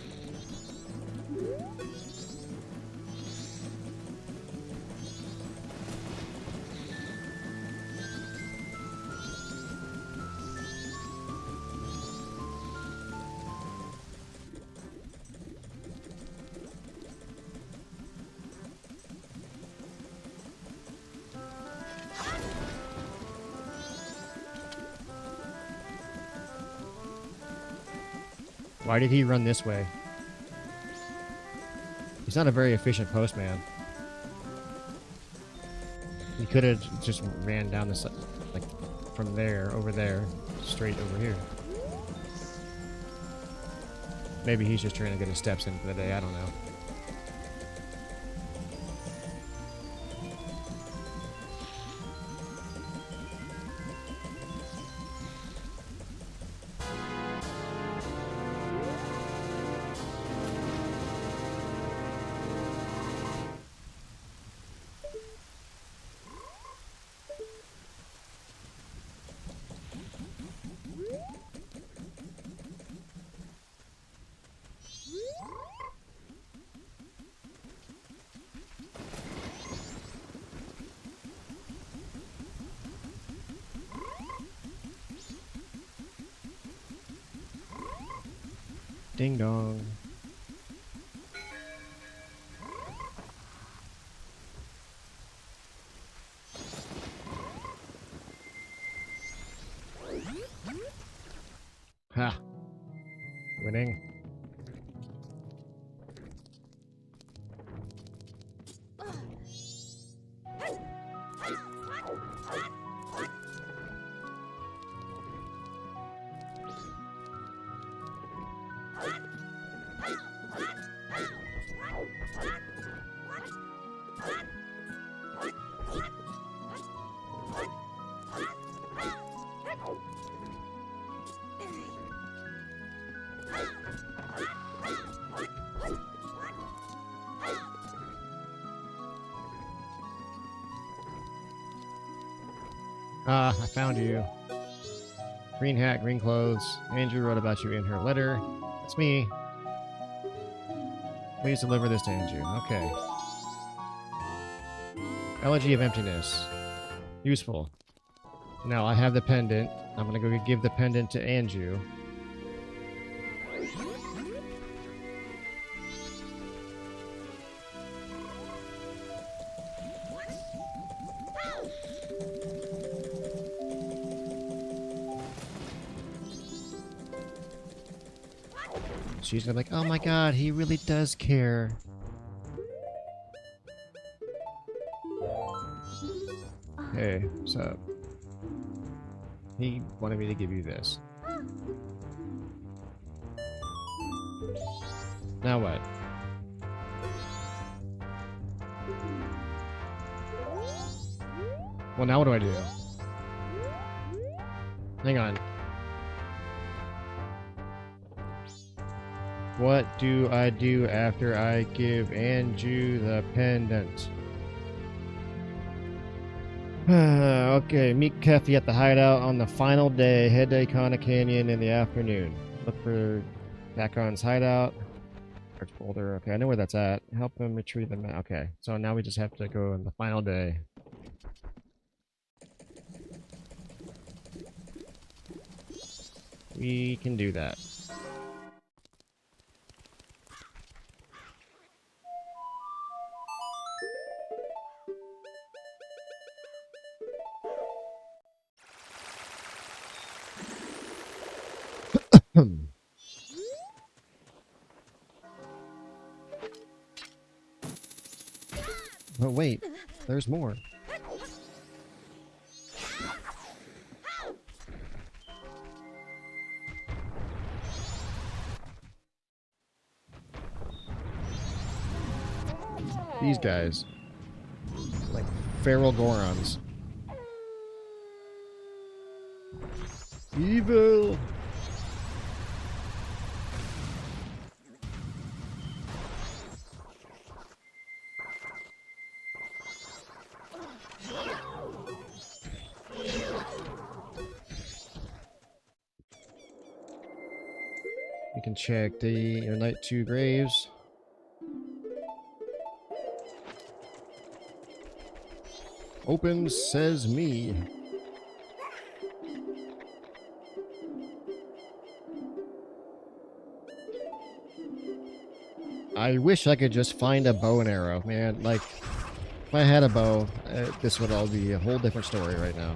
Why did he run this way? He's not a very efficient postman. He could have just ran down the side, like from there, over there, straight over here. Maybe he's just trying to get his steps in for the day, I don't know. Ding dong. Ha! Winning. Ah, I found you. Green hat, green clothes. Andrew wrote about you in her letter. It's me. Please deliver this to Andrew. Okay. Elegy of Emptiness. Useful. Now I have the pendant. I'm gonna go give the pendant to Andrew. She's gonna be like, oh my god, he really does care. Hey, what's up? He wanted me to give you this. Now what? Well, now what do I do? Hang on. What do I do after I give Anju the pendant? Okay, meet Keffy at the hideout on the final day. Head to Ikana Canyon in the afternoon. Look for Bakon's hideout. Search folder. Okay, I know where that's at. Help him retrieve the map. Okay, so now we just have to go on the final day. We can do that. But wait, there's more. These guys. Like feral Gorons. Evil! We can check the Unite 2 graves. Open says me. I wish I could just find a bow and arrow, man. Like, if I had a bow, this would all be a whole different story right now.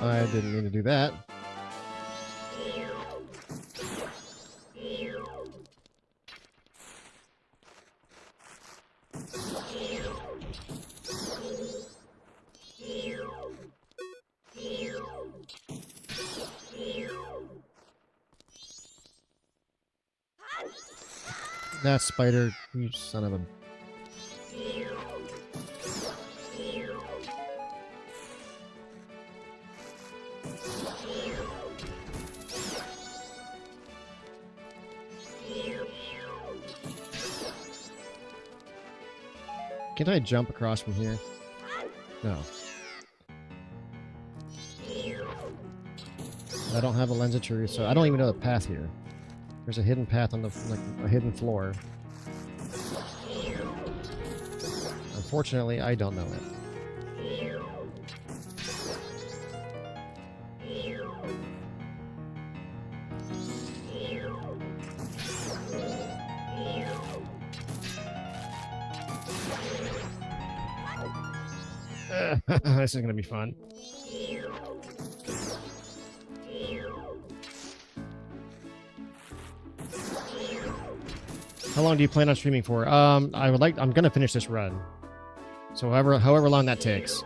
I didn't mean to do that. That spider, you son of a... Can I jump across from here? No. I don't have a lens of truth, so I don't even know the path here. There's a hidden path on the, like, a hidden floor. Unfortunately, I don't know it. This is gonna be fun. How long do you plan on streaming for? I'm gonna finish this run. So however long that takes.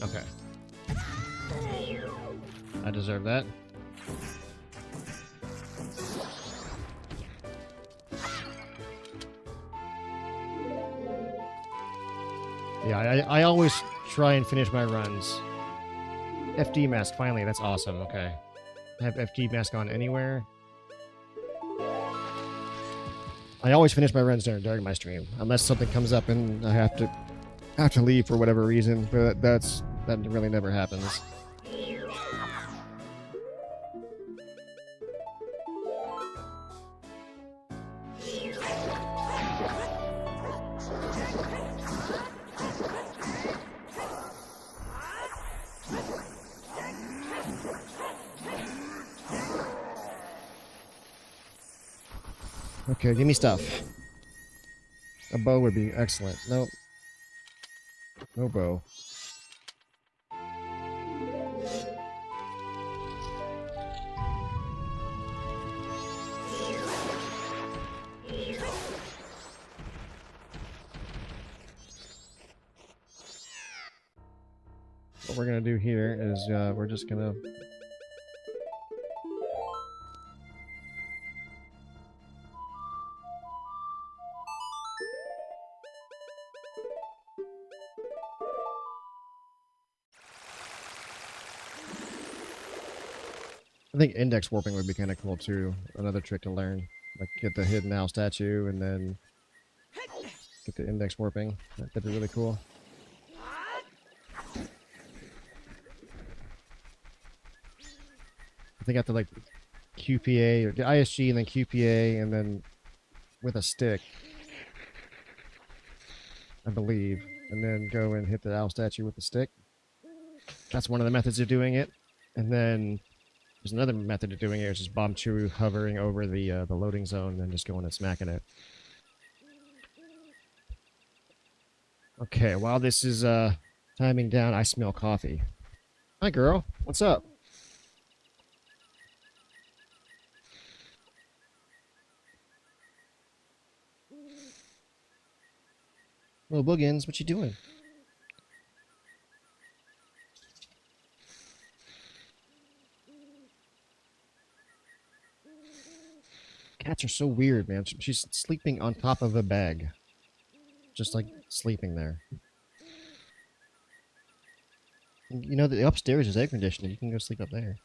Okay. I deserve that. Yeah, I always try and finish my runs. FD mask, finally, that's awesome, okay. I have FD mask on anywhere. I always finish my runs during my stream, unless something comes up and I have to leave for whatever reason, but that really never happens. Okay, give me stuff. A bow would be excellent. Nope. No bow. What we're gonna do here is we're just gonna I think index warping would be kind of cool too. Another trick to learn. Like get the hidden owl statue and then get the index warping. That'd be really cool. I think I have to like QPA or ISG and then QPA and then with a stick, I believe, and then go and hit the owl statue with the stick. That's one of the methods of doing it. And then there's another method of doing it, which is Bomb Chew hovering over the loading zone and then just going and smacking it. Okay, while this is timing down, I smell coffee. Hi, girl. What's up? Little Boogans, what you doing? Cats are so weird, man. She's sleeping on top of a bag. Just like sleeping there. You know, the upstairs is air conditioning. You can go sleep up there.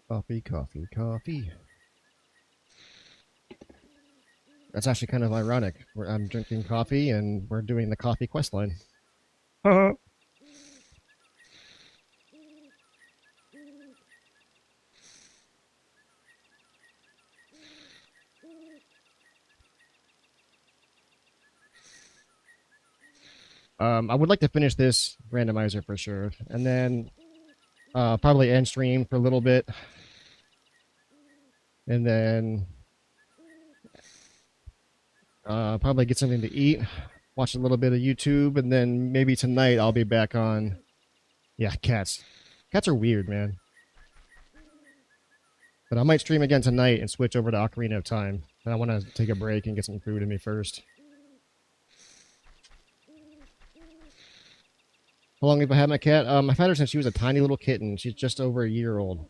Coffee, coffee, coffee. That's actually kind of ironic. I'm drinking coffee and we're doing the coffee quest line. I would like to finish this randomizer for sure, and then probably end stream for a little bit, and then probably get something to eat, watch a little bit of YouTube, and then maybe tonight I'll be back on. Yeah, cats. Cats are weird, man. But I might stream again tonight and switch over to Ocarina of Time. And I want to take a break and get some food in me first. How long have I had my cat? I've had her since she was a tiny little kitten. She's just over a year old.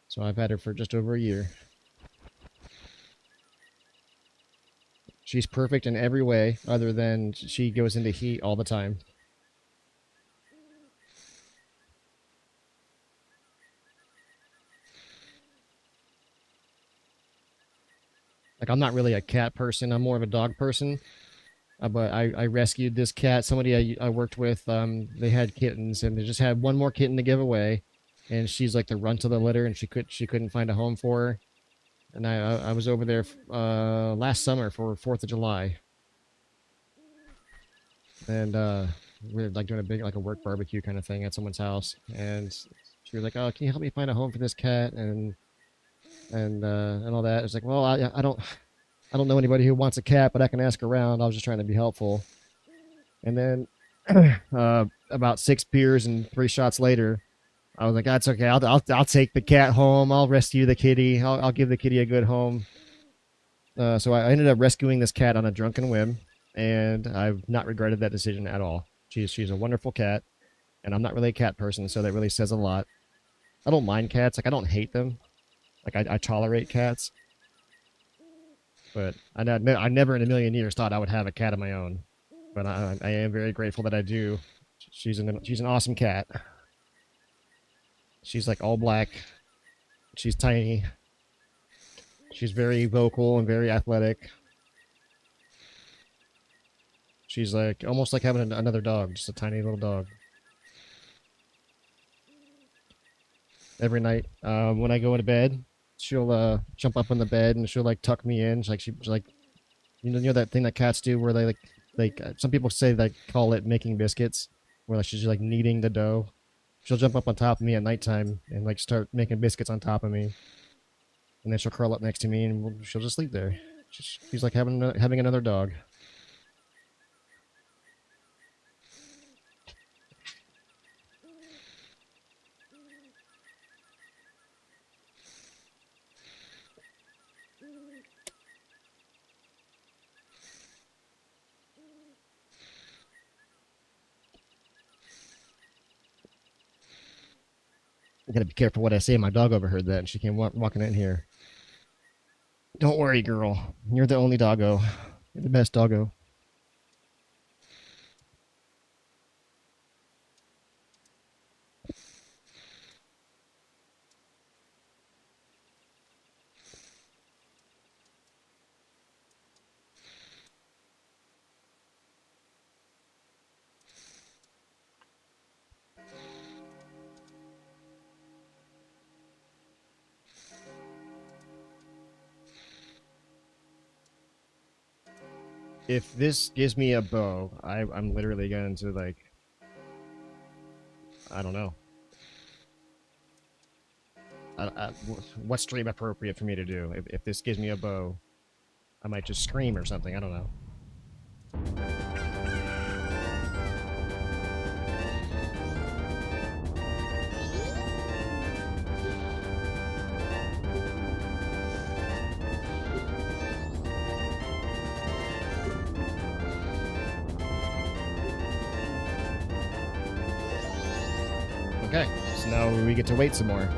So I've had her for just over a year. She's perfect in every way, other than she goes into heat all the time. Like, I'm not really a cat person. I'm more of a dog person. But I rescued this cat. Somebody I worked with, they had kittens, and they just had one more kitten to give away. And she's like the runt of the litter, and she couldn't find a home for her. And I was over there last summer for 4th of July. And we were like doing a big, like a work barbecue kind of thing at someone's house. And she was like, "Oh, can you help me find a home for this cat?" And all that. It's like, well, I don't know anybody who wants a cat, but I can ask around. I was just trying to be helpful. And then about 6 beers and 3 shots later, I was like, "That's okay. I'll take the cat home. I'll rescue the kitty. I'll give the kitty a good home." So I ended up rescuing this cat on a drunken whim, and I've not regretted that decision at all. She's a wonderful cat, and I'm not really a cat person, so that really says a lot. I don't mind cats. Like, I don't hate them. Like, I tolerate cats. But I never in a million years thought I would have a cat of my own. But I am very grateful that I do. She's an awesome cat. She's like all black. She's tiny. She's very vocal and very athletic. She's like almost like having another dog, just a tiny little dog. Every night when I go into bed, she'll jump up on the bed and she'll like tuck me in. She's like you know that thing that cats do where they some people say they call it making biscuits, where like she's like kneading the dough. She'll jump up on top of me at nighttime and like start making biscuits on top of me, and then she'll curl up next to me and she'll just sleep there. She's like having another dog. I gotta be careful what I say. My dog overheard that and she came walking in here. Don't worry, girl. You're the only doggo. You're the best doggo. If this gives me a bow, I'm literally going to like, I don't know. What's stream appropriate for me to do? If this gives me a bow, I might just scream or something. I don't know. Okay, so now we get to wait some more.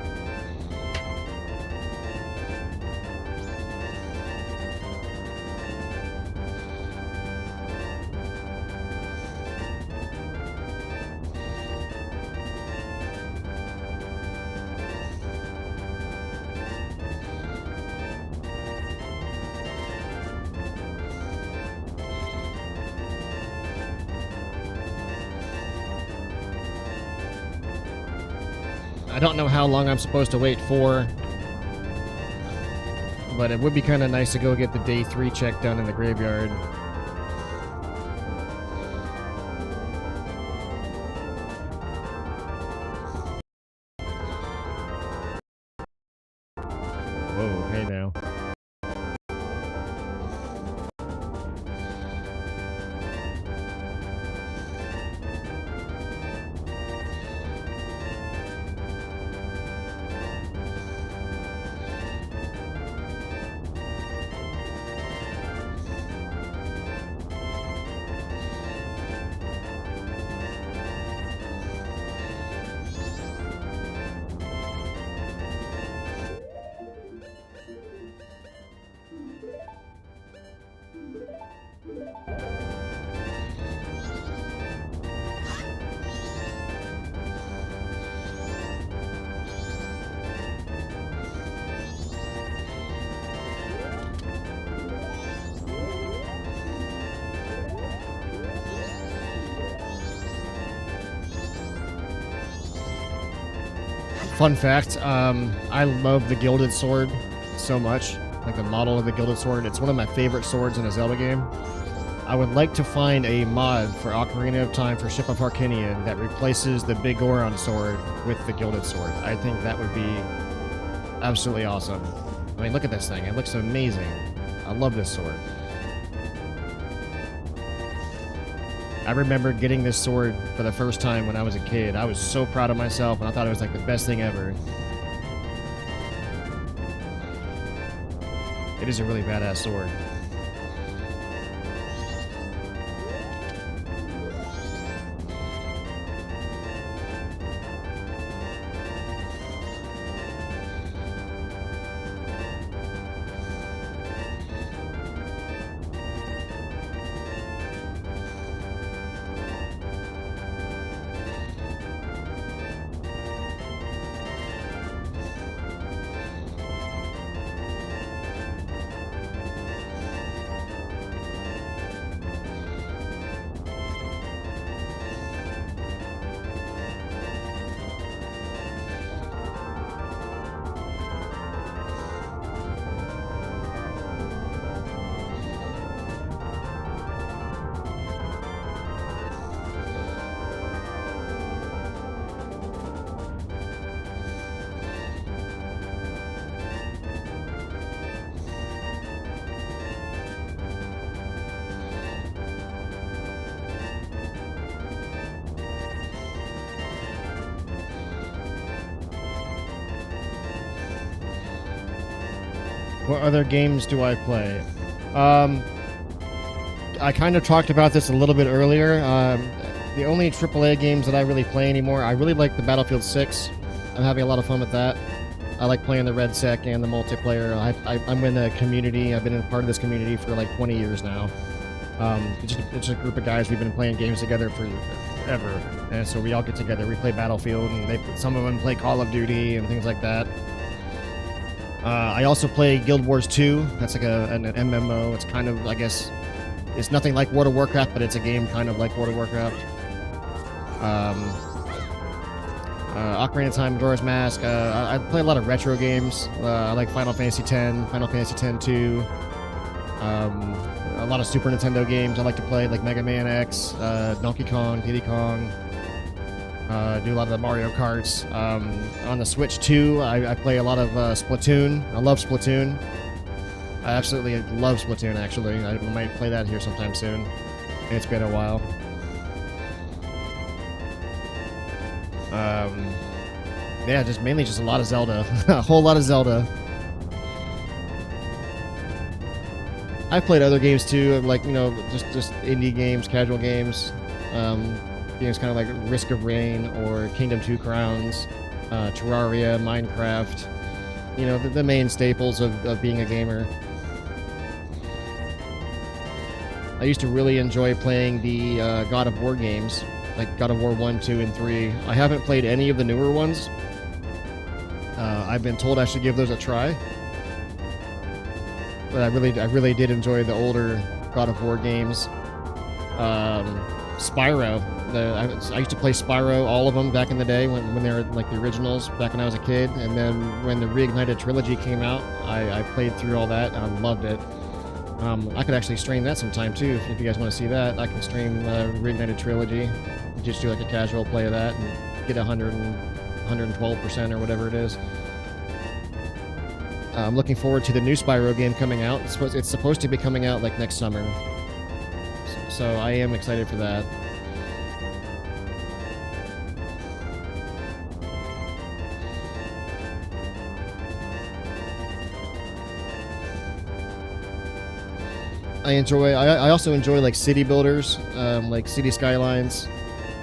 I don't know how long I'm supposed to wait for, but it would be kind of nice to go get the day 3 check done in the graveyard. Whoa, hey now. Fun fact, I love the Gilded Sword so much. Like the model of the Gilded Sword. It's one of my favorite swords in a Zelda game. I would like to find a mod for Ocarina of Time for Ship of Harkinian that replaces the Big Goron sword with the Gilded Sword. I think that would be absolutely awesome. I mean, look at this thing. It looks amazing. I love this sword. I remember getting this sword for the first time when I was a kid. I was so proud of myself, and I thought it was like the best thing ever. It is a really badass sword. What other games do I play? Um, I kind of talked about this a little bit earlier. The only AAA games that I really play anymore, I really like the Battlefield 6. I'm having a lot of fun with that. I like playing the Red Sec and the multiplayer. I'm in a community. I've been a part of this community for like 20 years now. It's a group of guys. We've been playing games together forever, and so we all get together. We play Battlefield, and some of them play Call of Duty and things like that. I also play Guild Wars 2. That's like an MMO. It's kind of, I guess, it's nothing like World of Warcraft, but it's a game kind of like World of Warcraft. Ocarina of Time, Majora's Mask. I play a lot of retro games. I like Final Fantasy X, Final Fantasy X-2. A lot of Super Nintendo games I like to play, like Mega Man X, Donkey Kong, Diddy Kong. Do a lot of the Mario Karts. On the Switch 2, I play a lot of Splatoon. I love Splatoon. I absolutely love Splatoon, actually. I might play that here sometime soon. It's been a while. Yeah, mainly just a lot of Zelda. A whole lot of Zelda. I've played other games too, like, just indie games, casual games. Games kind of like Risk of Rain or Kingdom 2 Crowns, Terraria, Minecraft. The main staples of being a gamer. I used to really enjoy playing the God of War games, like God of War 1, 2, and 3. I haven't played any of the newer ones. I've been told I should give those a try. But I really did enjoy the older God of War games. Spyro. I used to play Spyro, all of them, back in the day when they were like the originals, back when I was a kid. And then when the Reignited trilogy came out, I played through all that and I loved it. I could actually stream that sometime too, if you guys want to see that. I can stream Reignited trilogy. Just do like a casual play of that and get 112% or whatever it is. I'm looking forward to the new Spyro game coming out. It's supposed to be coming out like next summer. So I am excited for that. I also enjoy like city builders, like City Skylines.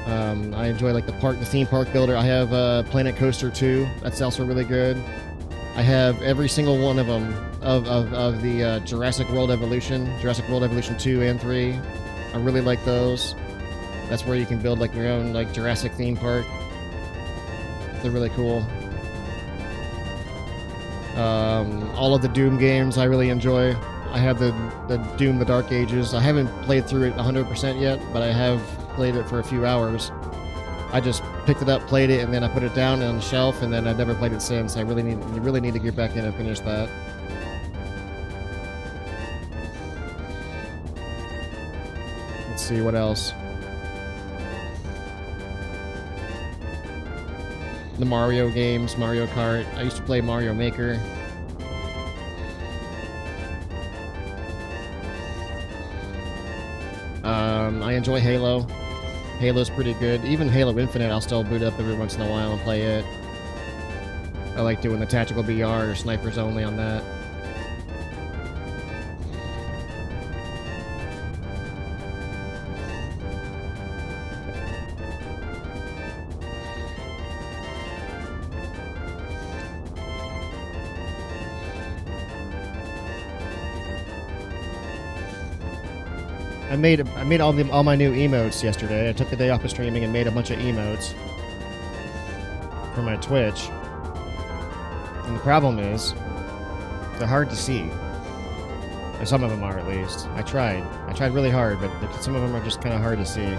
I enjoy like the theme park builder. I have Planet Coaster 2. That's also really good. I have every single one of them of the Jurassic World Evolution 2 and 3. I really like those. That's where you can build like your own like Jurassic theme park. They're really cool. All of the Doom games I really enjoy. I have the Doom The Dark Ages. I haven't played through it 100% yet, but I have played it for a few hours. I just picked it up, played it, and then I put it down on the shelf, and then I've never played it since. You really need to get back in and finish that. Let's see what else. The Mario games, Mario Kart. I used to play Mario Maker. I enjoy Halo. Halo's pretty good. Even Halo Infinite, I'll still boot up every once in a while and play it. I like doing the tactical BR or snipers only on that. I made all my new emotes yesterday. I took the day off of streaming and made a bunch of emotes for my Twitch. And the problem is, they're hard to see. Or some of them are, at least. I tried really hard, but some of them are just kind of hard to see.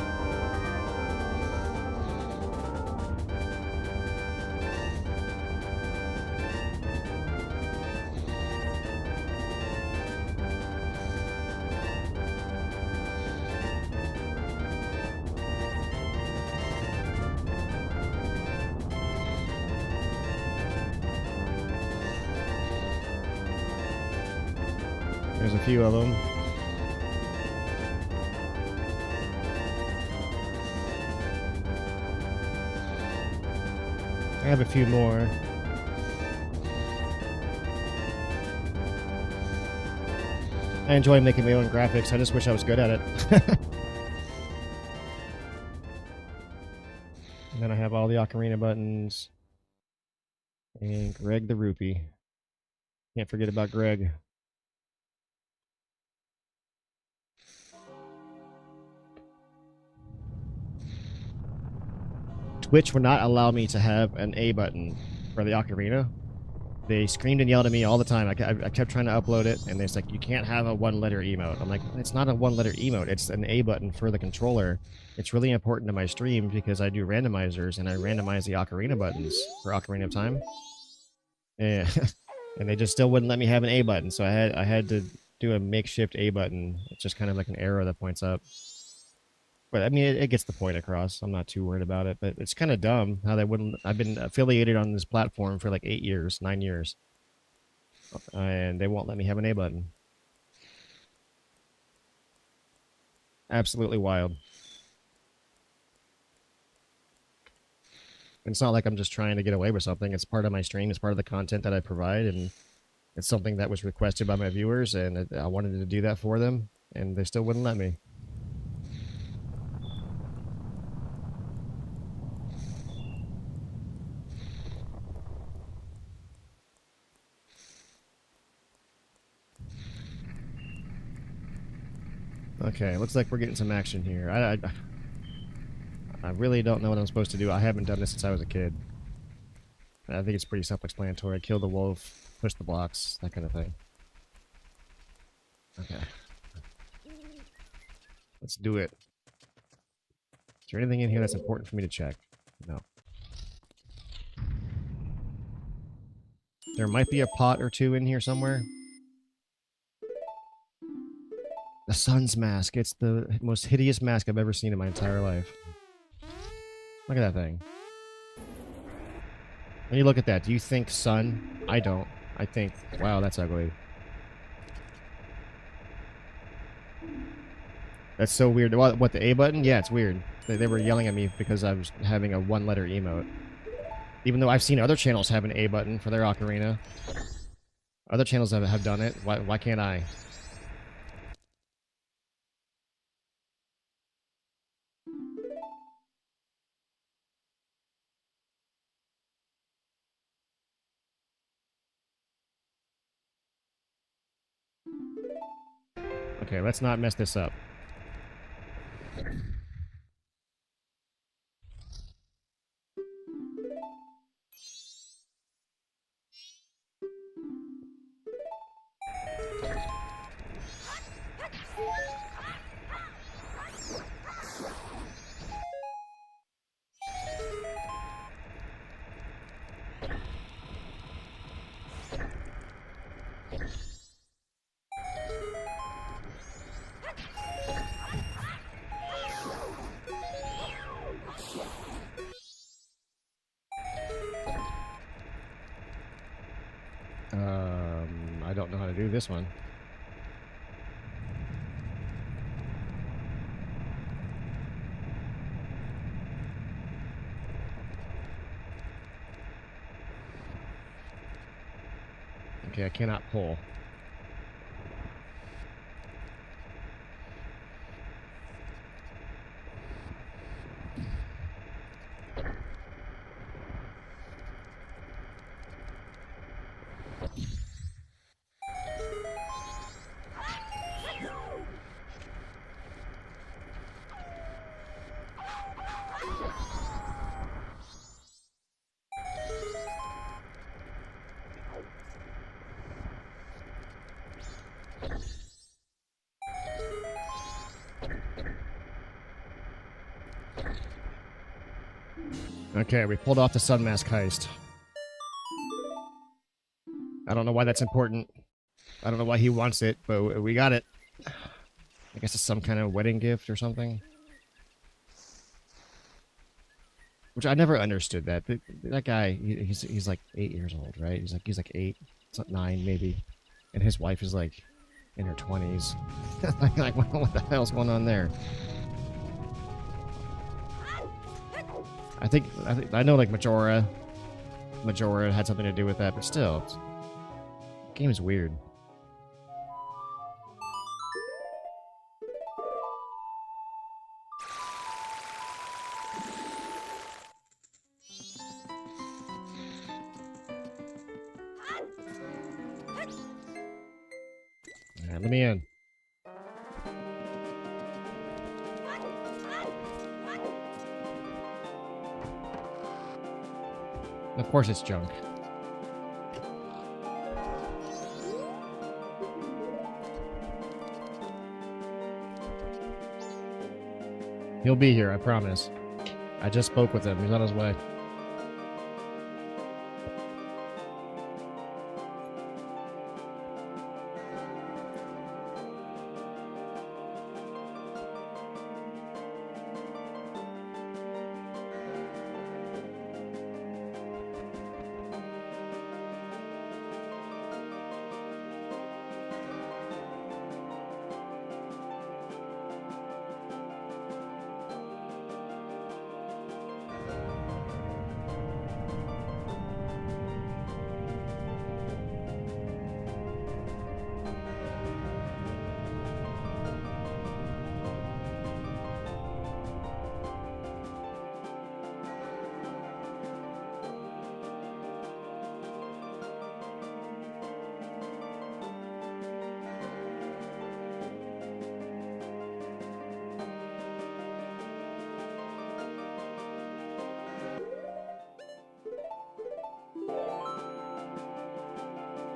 There's a few of them. I have a few more. I enjoy making my own graphics. I just wish I was good at it. And then I have all the ocarina buttons. And Greg the Rupee. Can't forget about Greg. Twitch would not allow me to have an A button for the ocarina. They screamed and yelled at me all the time. I kept trying to upload it, and they're like, you can't have a one-letter emote. I'm like, it's not a one-letter emote. It's an A button for the controller. It's really important to my stream because I do randomizers, and I randomize the ocarina buttons for Ocarina of Time. And, and they just still wouldn't let me have an A button, so I had to do a makeshift A button. It's just kind of like an arrow that points up. But I mean, it gets the point across. I'm not too worried about it. But it's kind of dumb how they wouldn't. I've been affiliated on this platform for like 8 years, 9 years, and they won't let me have an A button. Absolutely wild. And it's not like I'm just trying to get away with something. It's part of my stream. It's part of the content that I provide, and it's something that was requested by my viewers, and I wanted to do that for them, and they still wouldn't let me. Okay, looks like we're getting some action here. I really don't know what I'm supposed to do. I haven't done this since I was a kid. I think it's pretty self-explanatory. Kill the wolf, push the blocks, that kind of thing. Okay. Let's do it. Is there anything in here that's important for me to check? No. There might be a pot or two in here somewhere. The sun's mask. It's the most hideous mask I've ever seen in my entire life. Look at that thing. When you look at that, do you think sun? I don't. I think, wow, that's ugly. That's so weird. What, the A button? Yeah, it's weird. They were yelling at me because I was having a one-letter emote. Even though I've seen other channels have an A button for their ocarina. Other channels have done it. Why can't I? Okay, let's not mess this up. I don't know how to do this one. Okay, I cannot pull. Okay, we pulled off the sun mask heist. I don't know why that's important. I don't know why he wants it, but we got it. I guess it's some kind of wedding gift or something. Which I never understood that. That guy, he's like 8 years old, right? He's like 8, 9 maybe, and his wife is like in her 20s. Like what the hell's going on there? I know like Majora had something to do with that, but still, the game is weird. Let me in. Of course it's junk. He'll be here, I promise. I just spoke with him. He's on his way.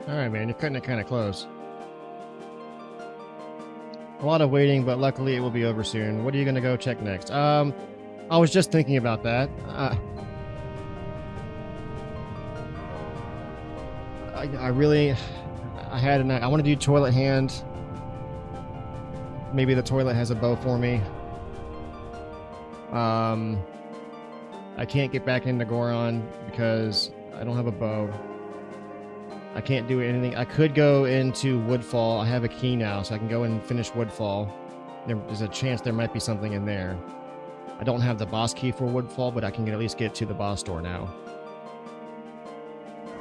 Alright, man, you're cutting it kind of close. A lot of waiting, but luckily it will be over soon. What are you going to go check next? I was just thinking about that. I really... I want to do toilet hand. Maybe the toilet has a bow for me. I can't get back into Goron because I don't have a bow. I can't do anything. I could go into Woodfall. I have a key now, so I can go and finish Woodfall. There's a chance there might be something in there. I don't have the boss key for Woodfall, but I can at least get to the boss door now.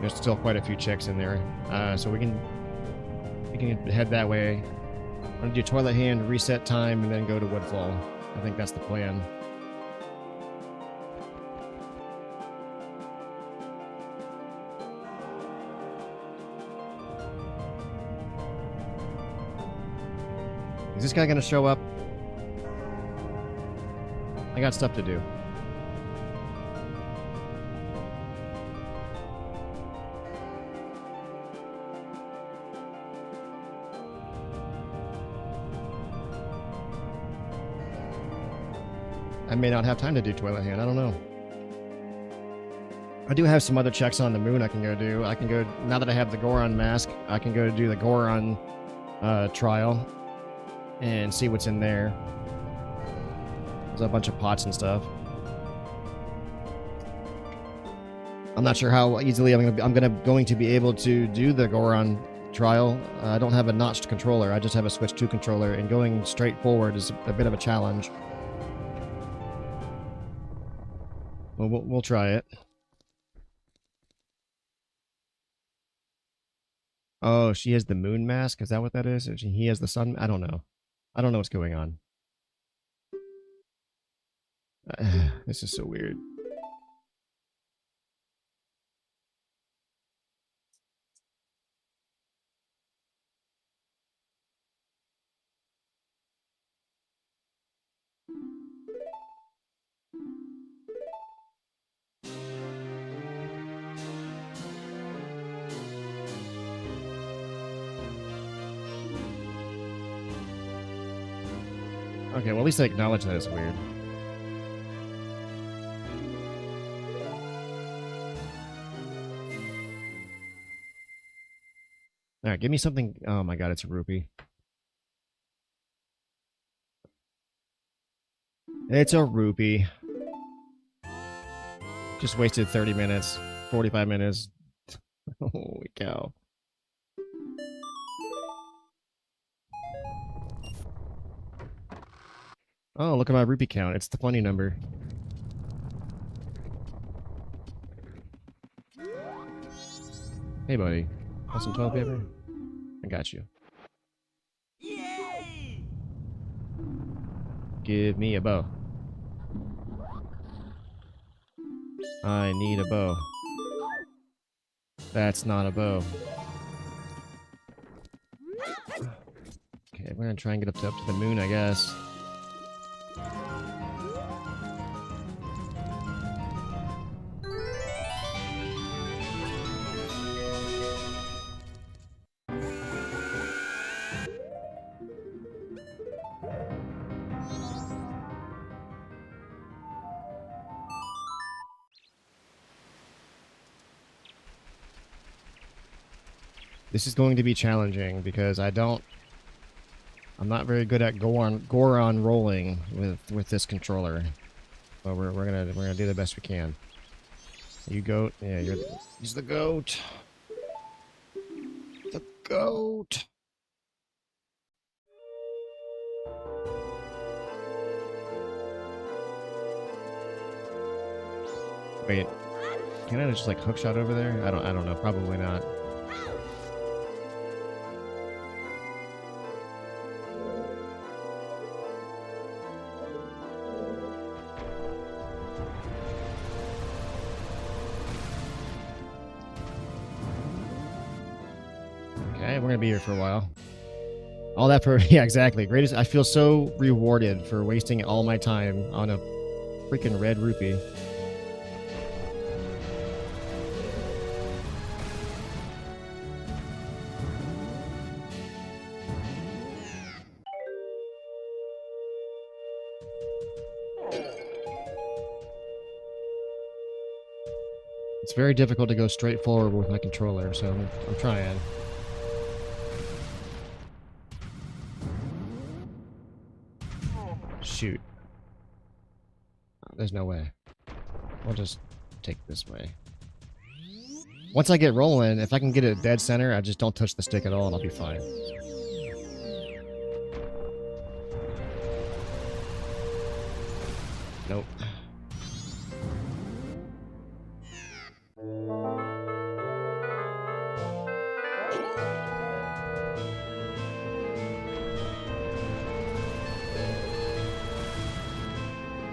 There's still quite a few checks in there, so we can head that way. I'm gonna do Toilet Hand, reset time, and then go to Woodfall. I think that's the plan. Is this guy gonna show up? I got stuff to do. I may not have time to do Toilet Hand, I don't know. I do have some other checks on the moon I can go do. I can go, now that I have the Goron mask, I can go do the Goron trial and see what's in there. There's a bunch of pots and stuff. I'm not sure how easily I'm going to be able to do the Goron trial. I don't have a notched controller. I just have a Switch 2 controller, and going straight forward is a bit of a challenge. Well, we'll try it. Oh, she has the moon mask? Is that what that is? Or he has the sun? I don't know. I don't know what's going on. This is so weird. Okay, well, at least I acknowledge that it's weird. Alright, give me something. Oh my god, it's a rupee. It's a rupee. Just wasted 30 minutes, 45 minutes. Holy cow. Oh, look at my rupee count. It's the funny number. Hey, buddy. Want some toilet paper? I got you. Yay! Give me a bow. I need a bow. That's not a bow. we're gonna try and get up to the moon, I guess. This is going to be challenging because I'm not very good at Goron rolling with this controller. But we're gonna do the best we can. You goat, yeah, he's the goat. The goat. Wait, can I just like hookshot over there? I don't know. Probably not. Okay, we're gonna be here for a while. All that for yeah, exactly. Greatest. I feel so rewarded for wasting all my time on a freaking red rupee. It's very difficult to go straight forward with my controller, so I'm trying. Shoot. There's no way. We'll just take this way. Once I get rolling, if I can get it dead center, I just don't touch the stick at all and I'll be fine. Nope.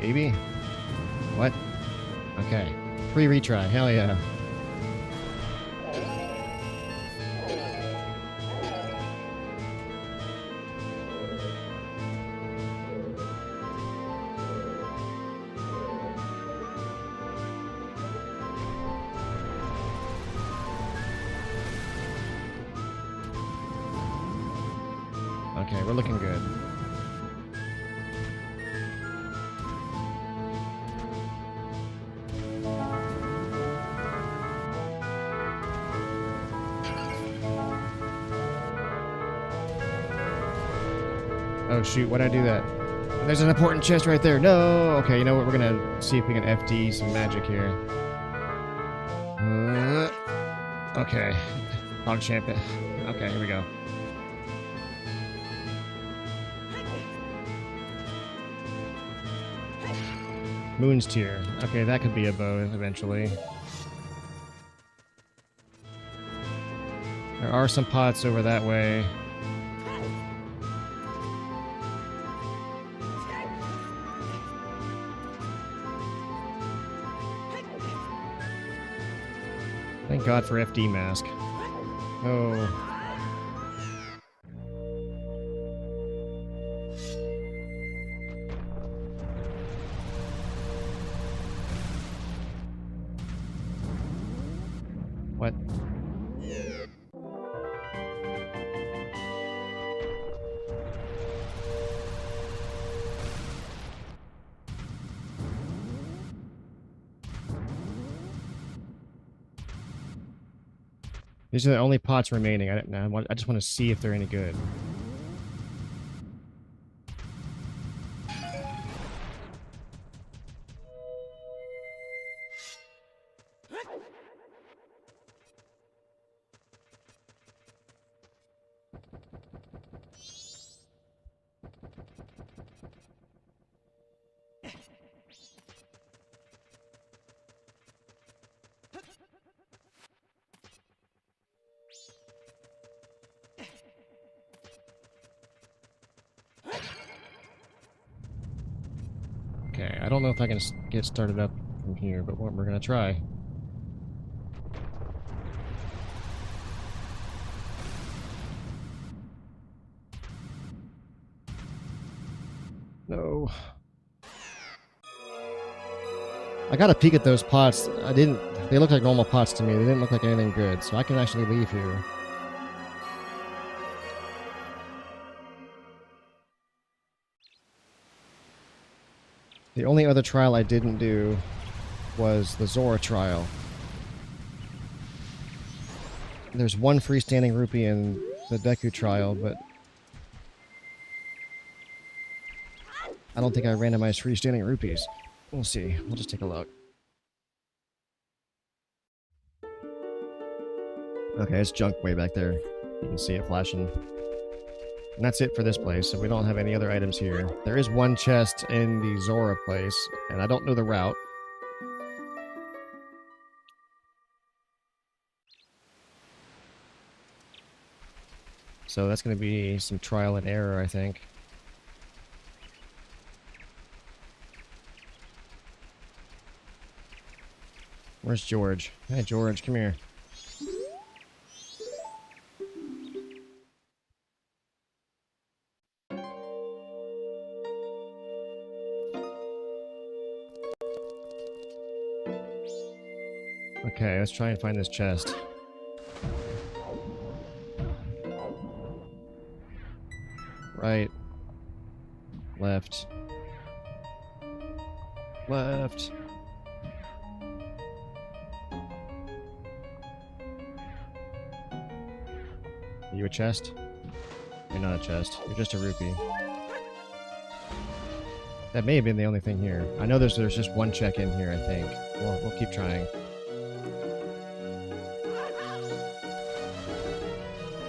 Maybe? What? Okay. Free retry. Hell yeah. Okay, we're looking good. Oh shoot, why'd I do that? There's an important chest right there. No! Okay, you know what? We're gonna see if we can FD some magic here. Okay. Hog champion. Okay, here we go. Moon's Tier. Okay, that could be a bow eventually. There are some pots over that way. Thank God for FD mask. Oh. What? These are the only pots remaining. I just want to see if they're any good. Okay, I don't know if I can get started up from here, but we're gonna try. No. I got a peek at those pots. I didn't. They look like normal pots to me. They didn't look like anything good, so I can actually leave here. The only other trial I didn't do was the Zora trial. There's one freestanding rupee in the Deku trial, but I don't think I randomized freestanding rupees. We'll see. We'll just take a look. Okay, it's junk way back there. You can see it flashing. And that's it for this place, so we don't have any other items here. There is one chest in the Zora place, and I don't know the route. So that's going to be some trial and error, I think. Where's George? Hey, George, come here. Okay, let's try and find this chest. Right. Left. Left. Are you a chest? You're not a chest. You're just a rupee. That may have been the only thing here. I know there's just one check in here, I think. We'll keep trying.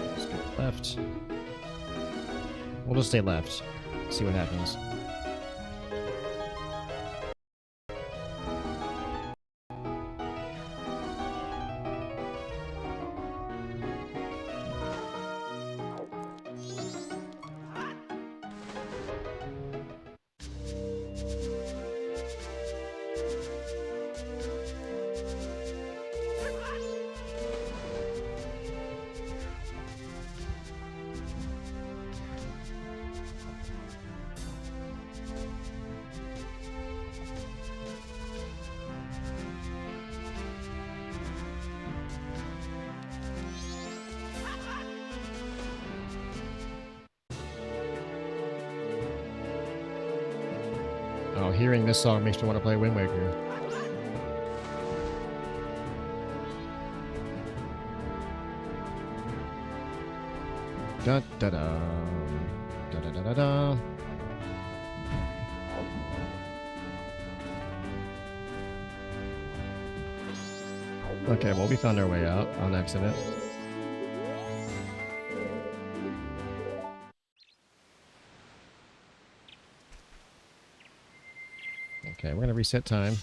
Let's go left. We'll just stay left. See what happens. Oh, hearing this song makes me want to play Wind Waker. Da da da. Da da da da da. Okay, well, we found our way out on accident. Okay, we're gonna reset time.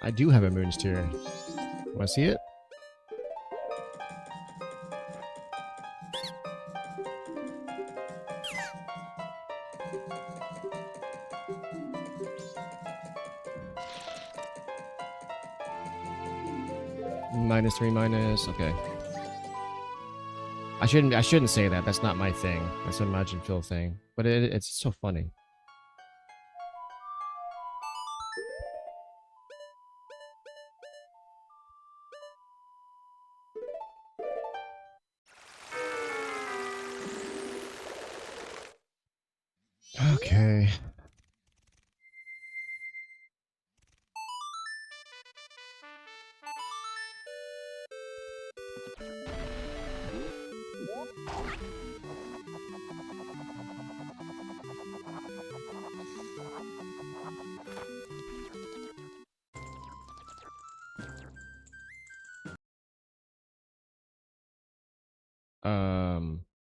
I do have a moon steer. Want to see it? -3 minus. Okay. I shouldn't say that. That's not my thing. That's a Majin Phil thing. But it's so funny. Okay.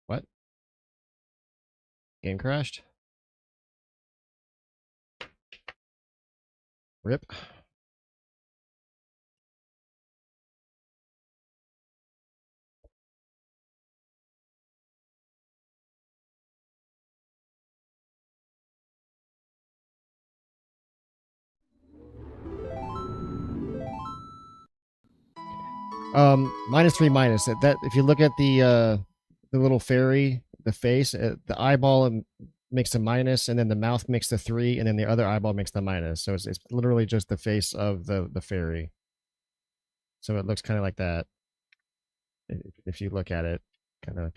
What? Game crashed? Rip. -3 minus. That if you look at the little fairy, the face, the eyeball makes a minus, and then the mouth makes the 3, and then the other eyeball makes the minus. So it's literally just the face of the fairy. So it looks kind of like that if you look at it, kind of.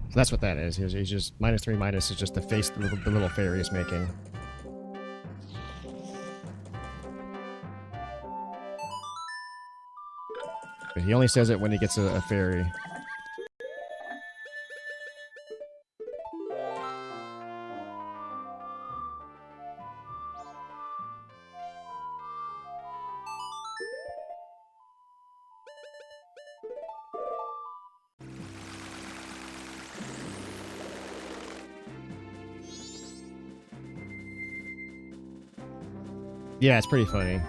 So that's what that is. He's just -3 minus is just the face the little fairy is making. But he only says it when he gets a fairy. Yeah, it's pretty funny.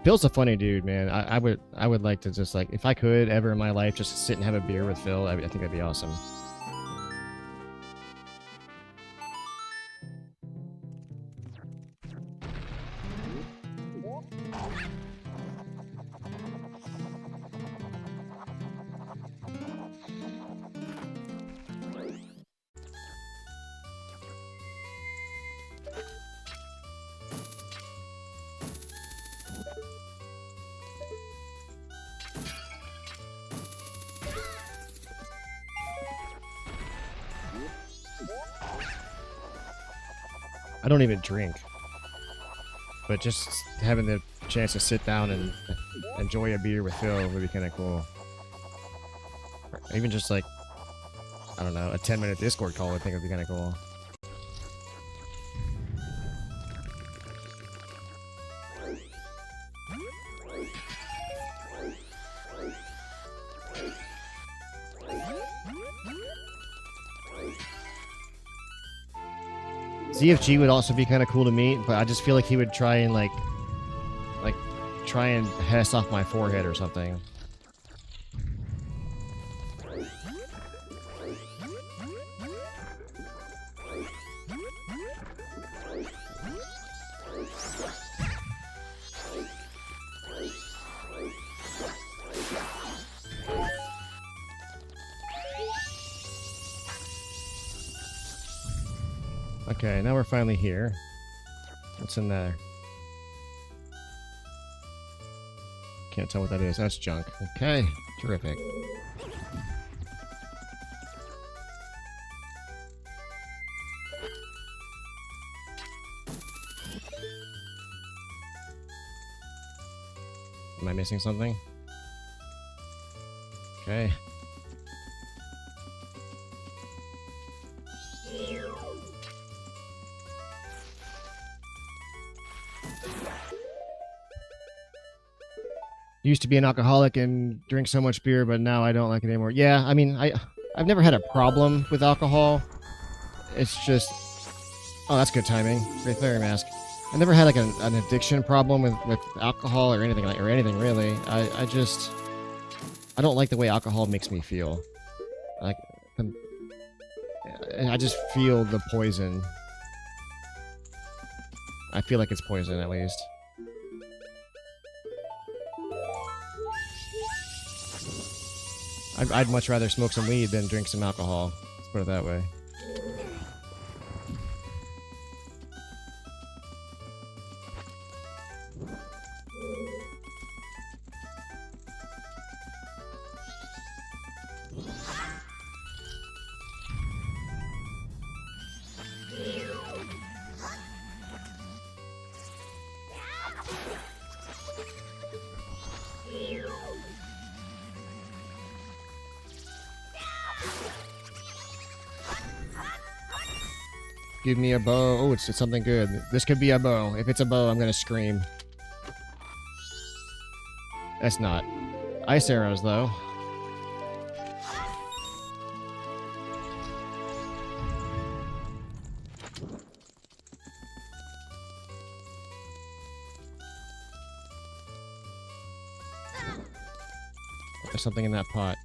Phil's a funny dude, man. I would like to just like if I could ever in my life just sit and have a beer with Phil. I think that'd be awesome. I don't even drink, but just having the chance to sit down and enjoy a beer with Phil would be kind of cool. Or even just like, I don't know, a 10-minute Discord call I think would be kind of cool. ZFG would also be kind of cool to meet, but I just feel like he would try and like try and hess off my forehead or something. Okay, now we're finally here. What's in there? Can't tell what that is. That's junk. Okay, terrific. Am I missing something? Okay. Used to be an alcoholic and drink so much beer, but now I don't like it anymore. Yeah, I mean, I've never had a problem with alcohol. It's just, oh, that's good timing. Great fairy mask. I never had like an addiction problem with alcohol or anything really. I don't like the way alcohol makes me feel. Like, I just feel the poison. I feel like it's poison at least. I'd much rather smoke some weed than drink some alcohol. Let's put it that way. Give me a bow. Oh, it's something good. This could be a bow. If it's a bow, I'm gonna scream. That's not. Ice arrows, though. There's something in that pot.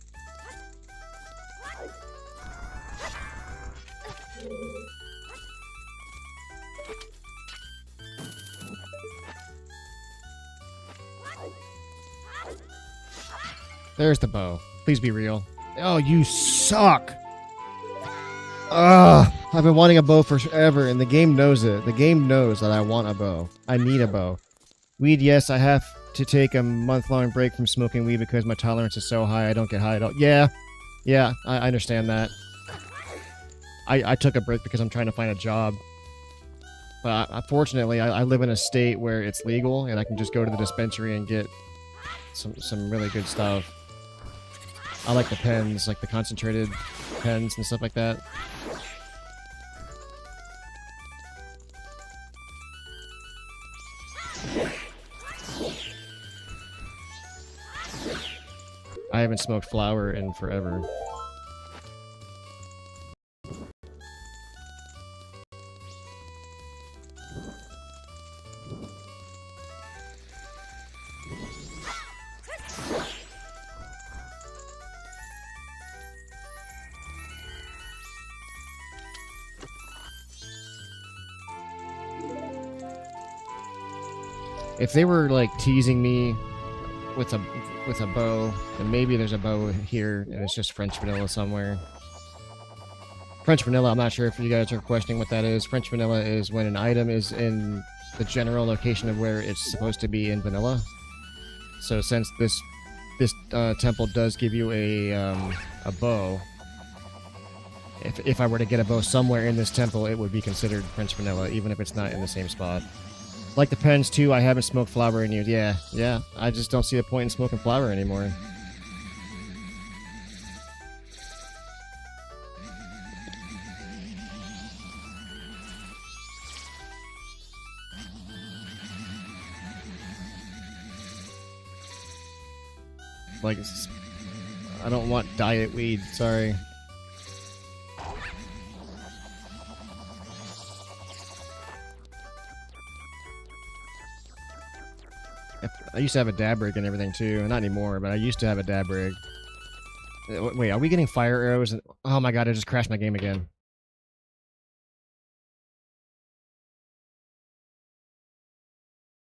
There's the bow. Please be real. Oh, you suck! Ugh! I've been wanting a bow forever, and the game knows it. The game knows that I want a bow. I need a bow. Weed, yes, I have to take a month-long break from smoking weed because my tolerance is so high I don't get high at all. Yeah, I understand that. I took a break because I'm trying to find a job. But unfortunately, I live in a state where it's legal, and I can just go to the dispensary and get some really good stuff. I like the pens, like the concentrated pens and stuff like that. I haven't smoked flower in forever. If they were like teasing me with a bow, then maybe there's a bow here and it's just French vanilla somewhere. French vanilla, I'm not sure if you guys are questioning what that is. French vanilla is when an item is in the general location of where it's supposed to be in vanilla. So since this temple does give you a bow, if I were to get a bow somewhere in this temple, it would be considered French vanilla, even if it's not in the same spot. Like the pens too, I haven't smoked flower in years. Yeah, I just don't see a point in smoking flower anymore. Like, I don't want diet weed, sorry. I used to have a dab rig and everything too. Not anymore, but I used to have a dab rig. Wait, are we getting fire arrows? Oh my god, I just crashed my game again.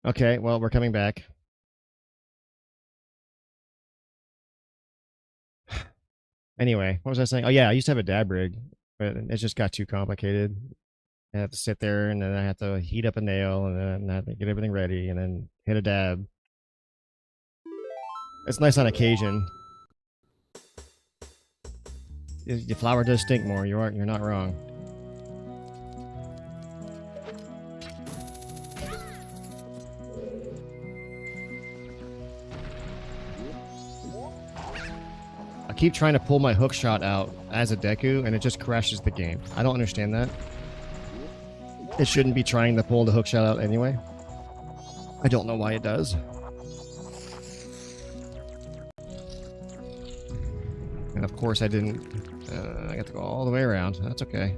Okay, well, we're coming back. Anyway, what was I saying? Oh yeah, I used to have a dab rig, but it just got too complicated. I have to sit there, and then I have to heat up a nail, and then I have to get everything ready, and then hit a dab. It's nice on occasion. The flower does stink more. You're not wrong. I keep trying to pull my hook shot out as a Deku, and it just crashes the game. I don't understand that. It shouldn't be trying to pull the hook shot out anyway. I don't know why it does. And of course I didn't. I got to go all the way around. That's okay.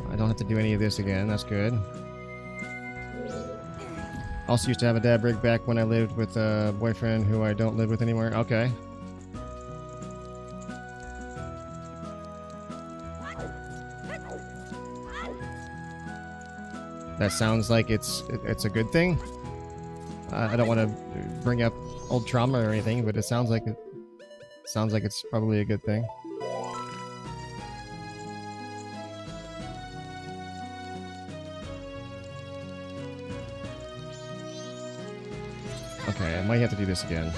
I don't have to do any of this again. That's good. Also used to have a dab rig back when I lived with a boyfriend who I don't live with anymore. Okay. That sounds like it's a good thing. I don't want to bring up old trauma or anything, but it sounds like it's probably a good thing. Okay, I might have to do this again.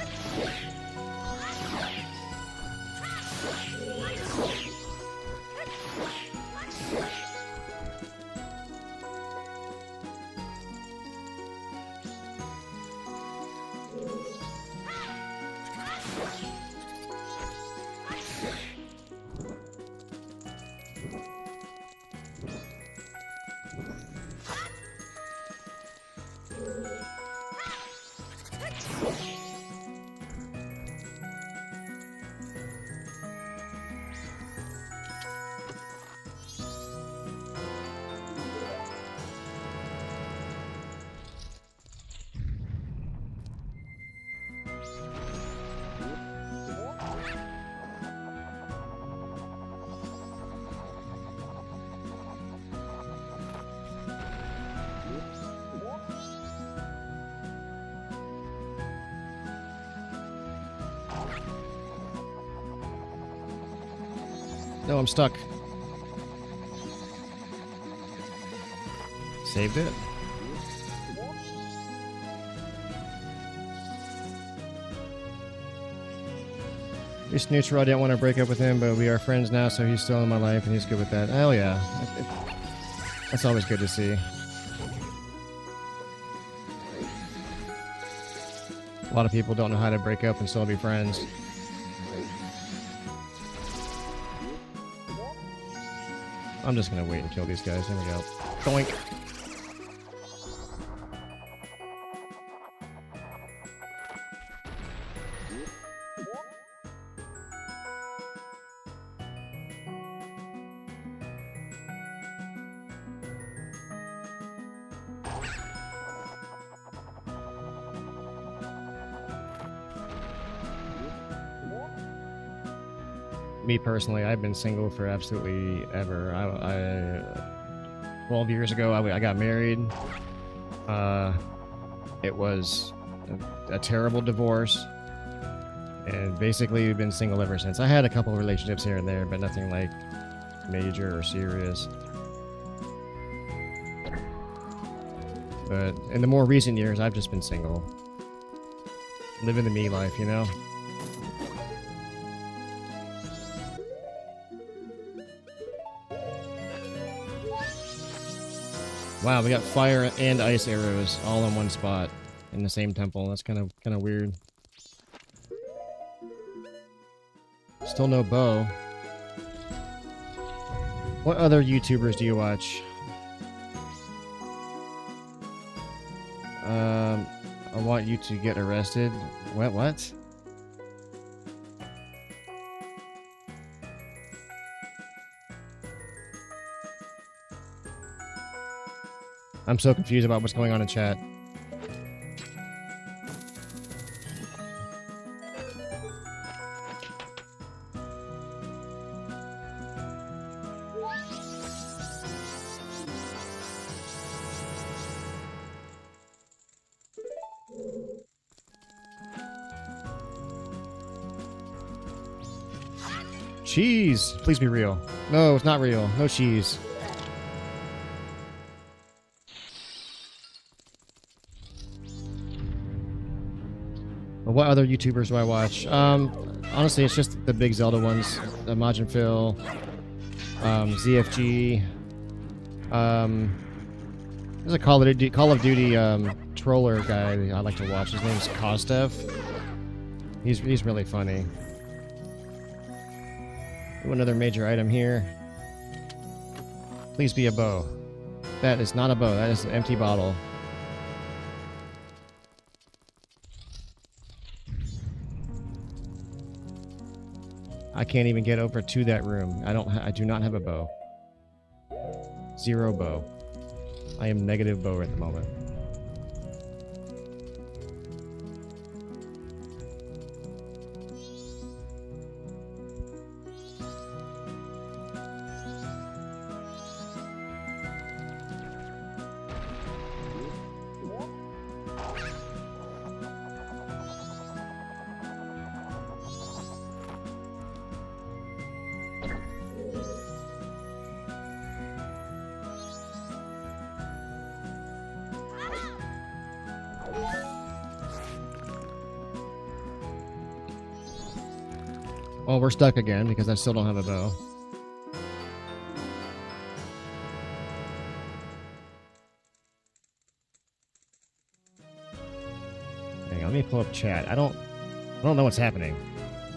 No, I'm stuck. Saved it. He's neutral. I didn't want to break up with him, but we are friends now, so he's still in my life, and he's good with that. Hell yeah. That's always good to see. A lot of people don't know how to break up and still be friends. I'm just gonna wait and kill these guys. There we go. Doink. Me personally, I've been single for absolutely ever. 12 years ago, I got married. It was a terrible divorce, and basically we've been single ever since. I had a couple of relationships here and there, but nothing like major or serious. But in the more recent years, I've just been single. Living the me life, you know? Wow, we got fire and ice arrows all in one spot in the same temple. That's kind of weird. Still no bow. What other YouTubers do you watch? I want you to get arrested. What? I'm so confused about what's going on in chat. Cheese! Please be real. No, it's not real. No cheese. What other YouTubers do I watch? Honestly, it's just the big Zelda ones. Majin Phil, ZFG. There's a Call of Duty troller guy I like to watch. His name's Kostev. He's really funny. Ooh, another major item here. Please be a bow. That is not a bow. That is an empty bottle. I can't even get over to that room. I do not have a bow. Zero bow. I am negative bow at the moment. Well, we're stuck again because I still don't have a bow. Hang on, let me pull up chat. I don't know what's happening.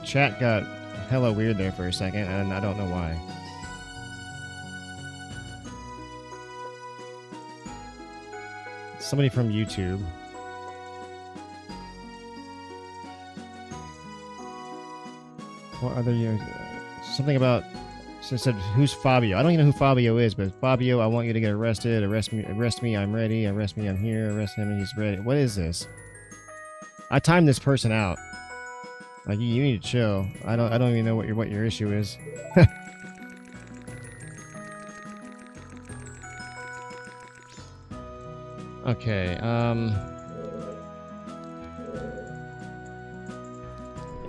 Chat got hella weird there for a second, and I don't know why. Somebody from YouTube. What other you? Something about. So it said, "Who's Fabio?" I don't even know who Fabio is, but Fabio, I want you to get arrested. Arrest me. I'm ready. Arrest me. I'm here. Arrest him. He's ready. What is this? I timed this person out. Like you need to chill. I don't even know what your issue is. Okay.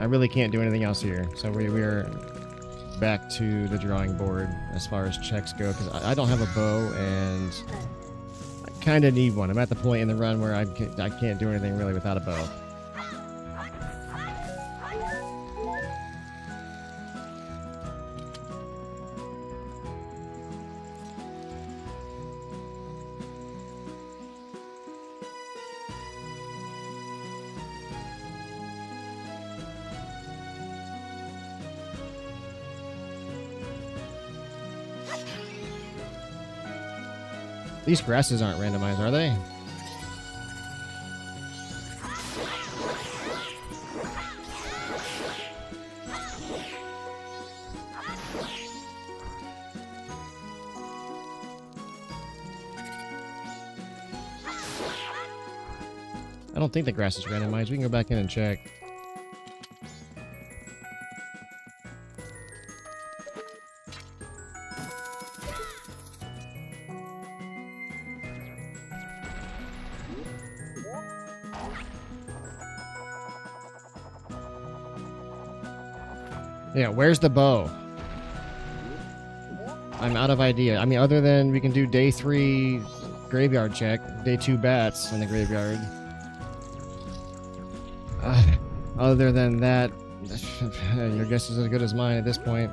I really can't do anything else here. So we're back to the drawing board as far as checks go, because I don't have a bow, and I kind of need one. I'm at the point in the run where I can't do anything really without a bow. These grasses aren't randomized, are they? I don't think the grass is randomized. We can go back in and check. Yeah, where's the bow? I'm out of idea. I mean, other than we can do day 3 graveyard check, day 2 bats in the graveyard. Other than that, your guess is as good as mine at this point.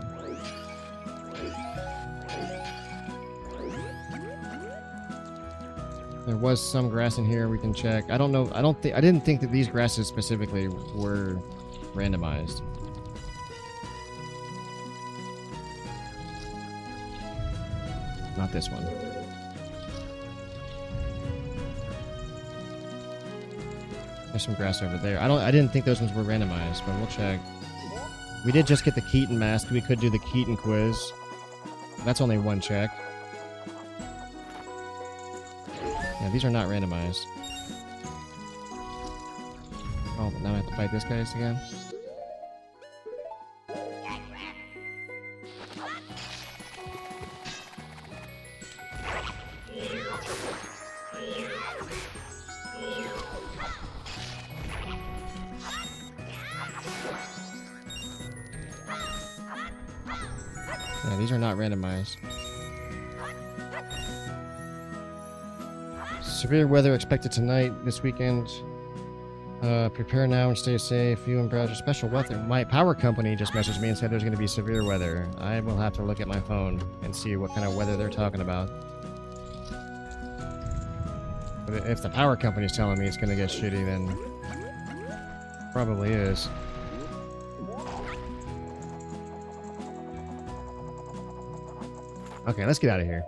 There was some grass in here we can check. I don't know. I didn't think that these grasses specifically were randomized. Not this one. There's some grass over there. I didn't think those ones were randomized, but we'll check. We did just get the Keaton mask. We could do the Keaton quiz. That's only one check. Yeah, these are not randomized. Oh, but now I have to fight this guy again. Yeah, these are not randomized. Severe weather expected tonight, this weekend. Prepare now and stay safe. You and browser special weather. My power company just messaged me and said there's going to be severe weather. I will have to look at my phone and see what kind of weather they're talking about. But if the power company's telling me it's going to get shitty, then probably is. Okay, let's get out of here.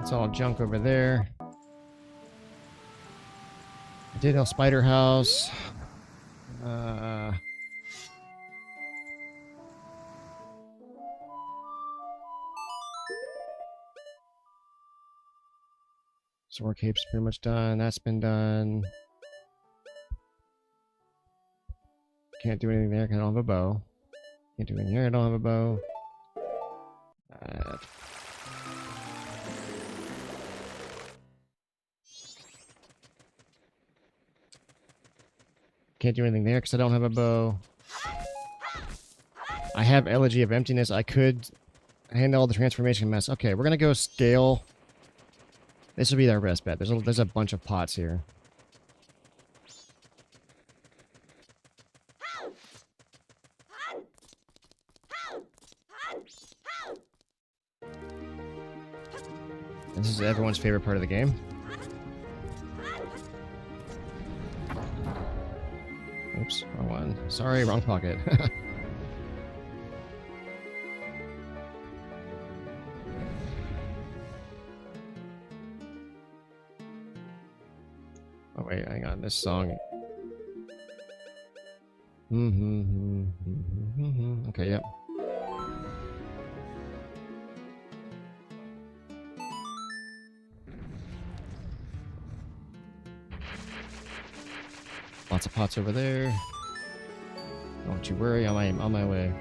It's all junk over there. I did a spider house. Sword Cape's pretty much done. That's been done. Can't do anything there because I don't have a bow. Can't do anything here. I don't have a bow. Can't do anything there because I don't have a bow. I have Elegy of Emptiness. I could handle the transformation mess. Okay, we're gonna go scale. This will be our best bet. There's a bunch of pots here. This is everyone's favorite part of the game. Oops, wrong one. Sorry, wrong pocket. Wait, hang on. This song. Okay, yep. Lots of pots over there. Don't you worry, I'm on my way.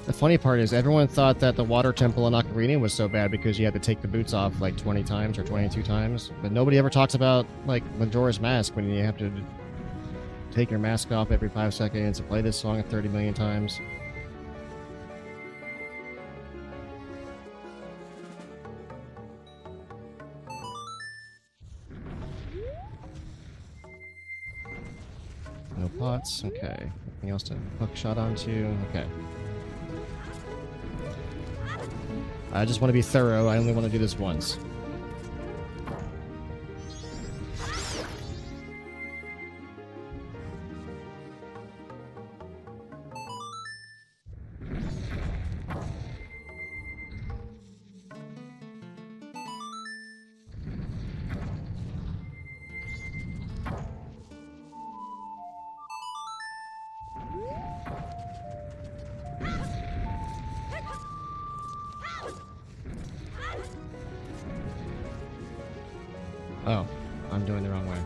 The funny part is everyone thought that the water temple in Ocarina was so bad because you had to take the boots off like 20 times or 22 times. But nobody ever talks about like Majora's Mask when you have to take your mask off every 5 seconds and play this song 30 million times. No pots. Okay. Anything else to hook shot onto? Okay. I just want to be thorough. I only want to do this once. Oh, I'm doing the wrong way.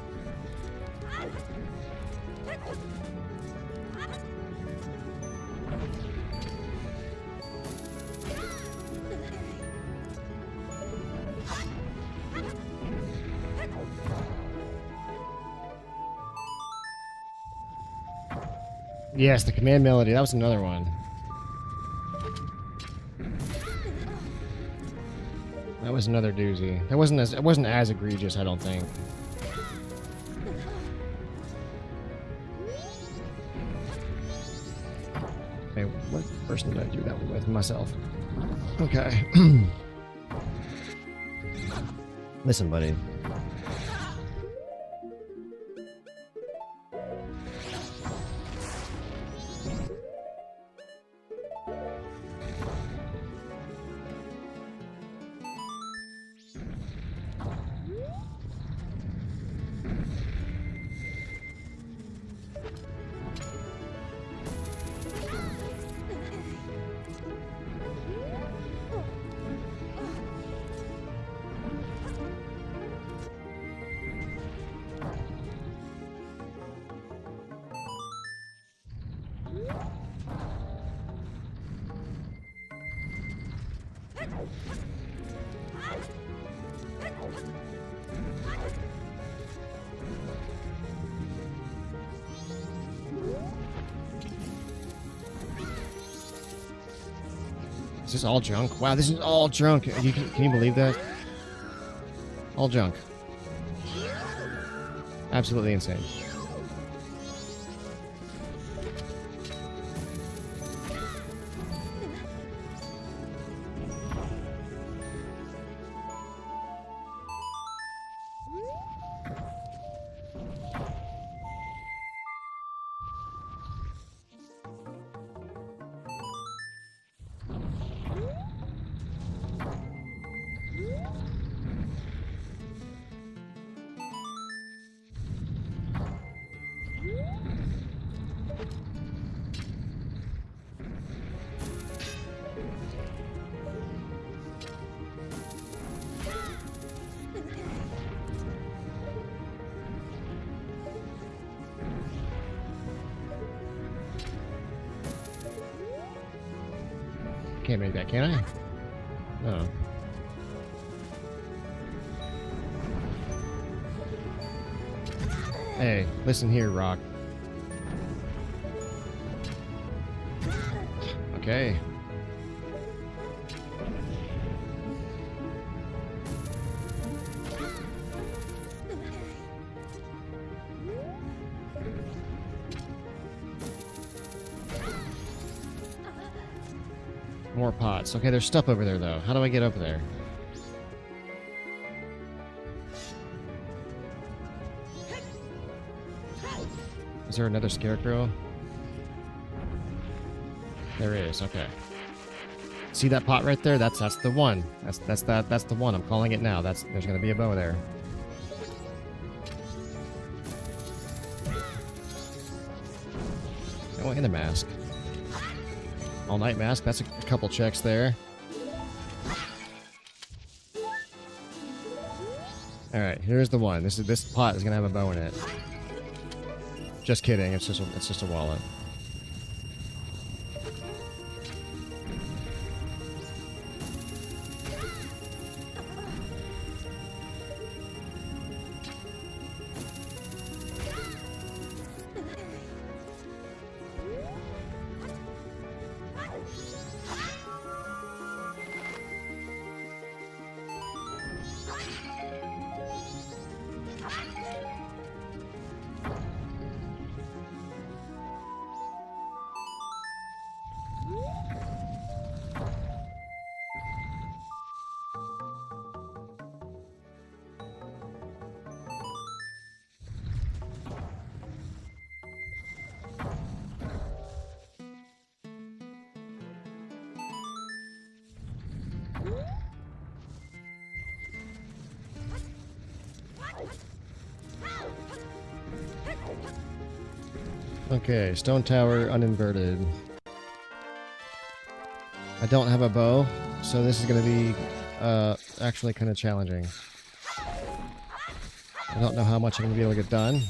Yes, the command melody. That was another one. That was another doozy. It wasn't as egregious, I don't think. Okay, what person did I do that one with? Myself. Okay. Listen, buddy. Is this all junk? Wow, this is all junk. Can you believe that? All junk. Absolutely insane. Can't make that, can I? No. Hey, listen here, Rock. Okay. More pots. Okay, there's stuff over there, though. How do I get over there? Is there another scarecrow? There is. Okay. See that pot right there? That's the one. That's the one. I'm calling it now. There's gonna be a bow there. Oh, and a mask. All night mask. That's a couple checks there. All right, here's the one. This pot is gonna have a bow in it. Just kidding. It's just a wallet. Okay, stone tower uninverted. I don't have a bow, so this is going to be actually kind of challenging. I don't know how much I'm going to be able to get done.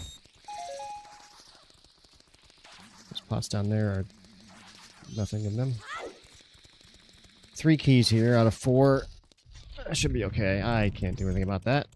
Those pots down there are nothing in them. 3 keys here out of 4. I should be okay. I can't do anything about that.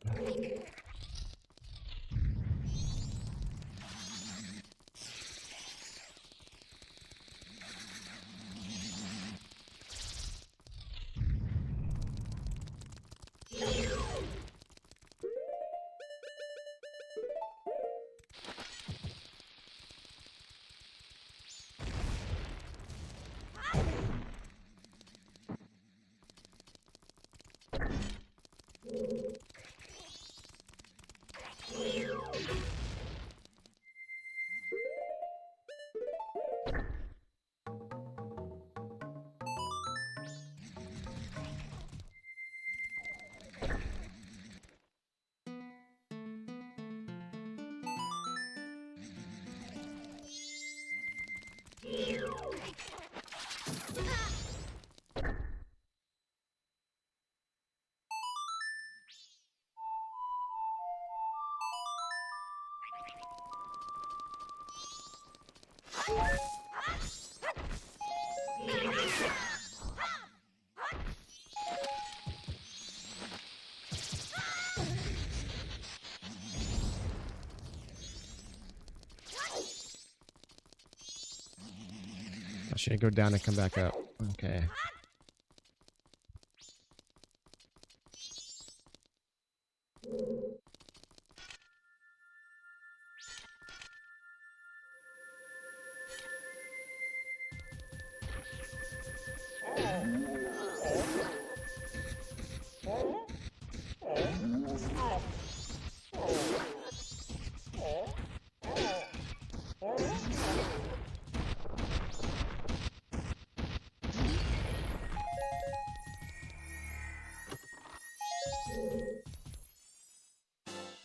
I should go down and come back up. Okay.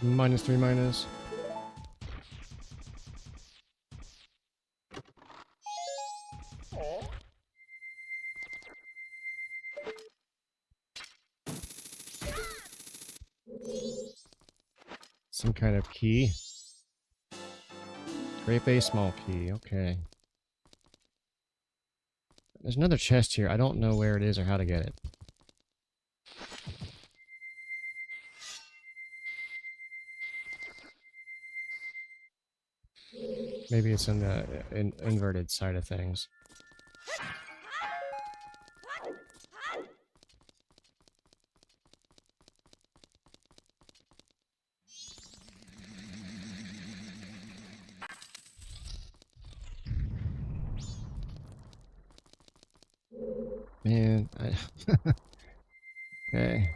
-3 minus. Some kind of key. Grape A small key, okay. There's another chest here. I don't know where it is or how to get it. Maybe it's in the inverted side of things. Man, okay.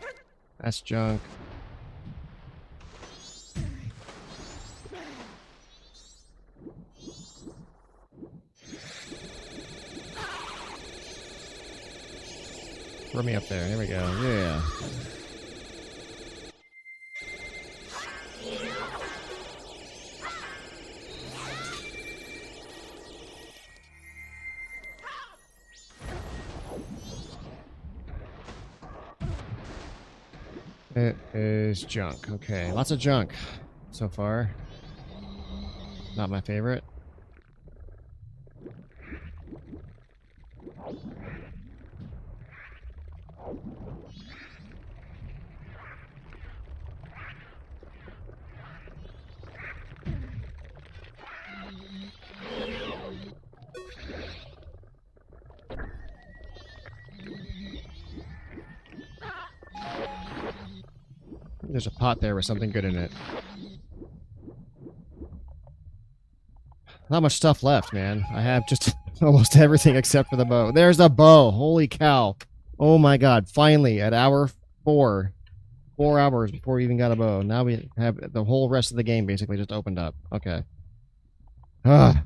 That's junk. Throw me up there. There we go. Yeah. It is junk. Okay, lots of junk so far. Not my favorite. There's a pot there with something good in it. Not much stuff left, man. I have just almost everything except for the bow. There's the bow. Holy cow. Oh my god. Finally, at hour 4. 4 hours before we even got a bow. Now we have the whole rest of the game basically just opened up. Okay. Ah.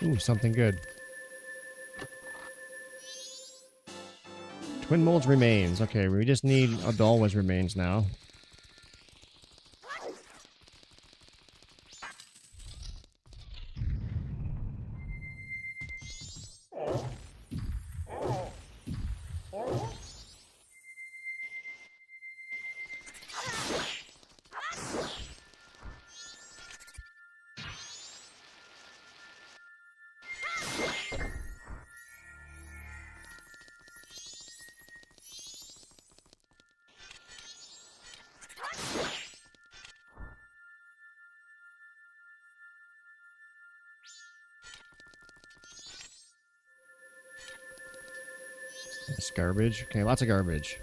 Ooh, something good. Twin molds remains. Okay, we just need a doll with remains now. It's garbage. Okay, lots of garbage.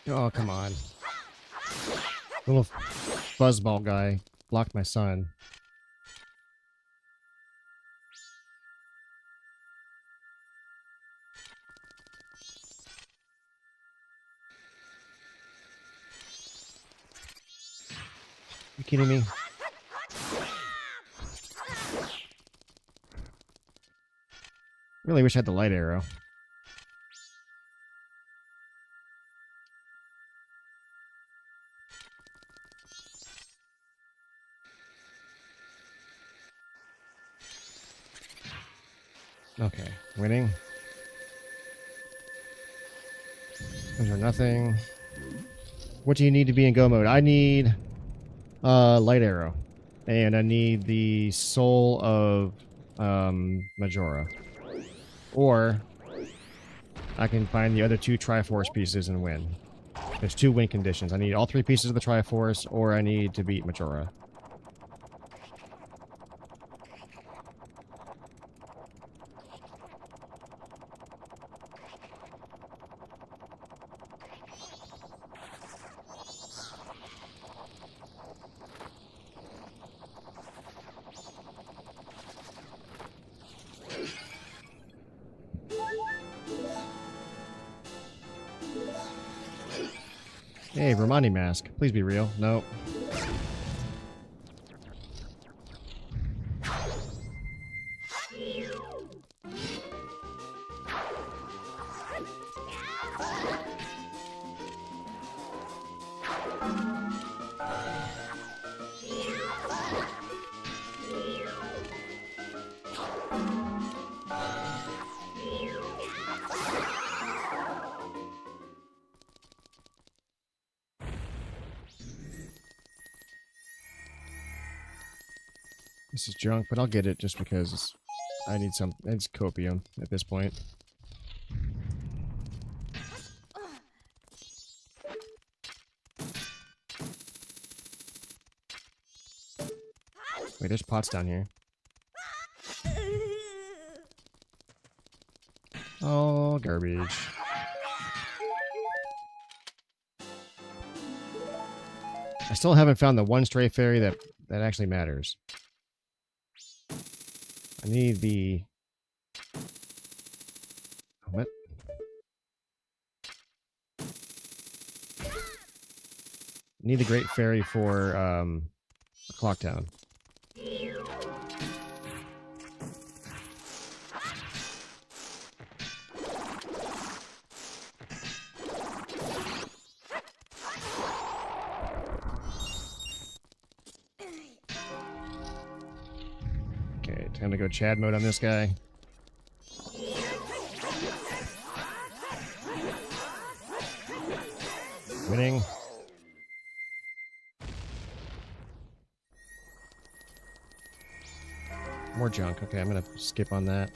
Oh, come on. Little fuzzball guy blocked my son. You kidding me? Really wish I had the light arrow. Okay, winning. Those are nothing. What do you need to be in go mode? I need light arrow. And I need the soul of Majora. Or I can find the other 2 Triforce pieces and win. There's 2 win conditions. I need all 3 pieces of the Triforce, or I need to beat Majora. Hey, Romani mask. Please be real. No. This is junk, but I'll get it just because I need some. It's copium at this point. Wait, there's pots down here. Oh, garbage. I still haven't found the one stray fairy that actually matters. I need the... What? I need the great fairy for Clock Town. Okay, time to go Chad mode on this guy. Winning. More junk. Okay, I'm gonna skip on that.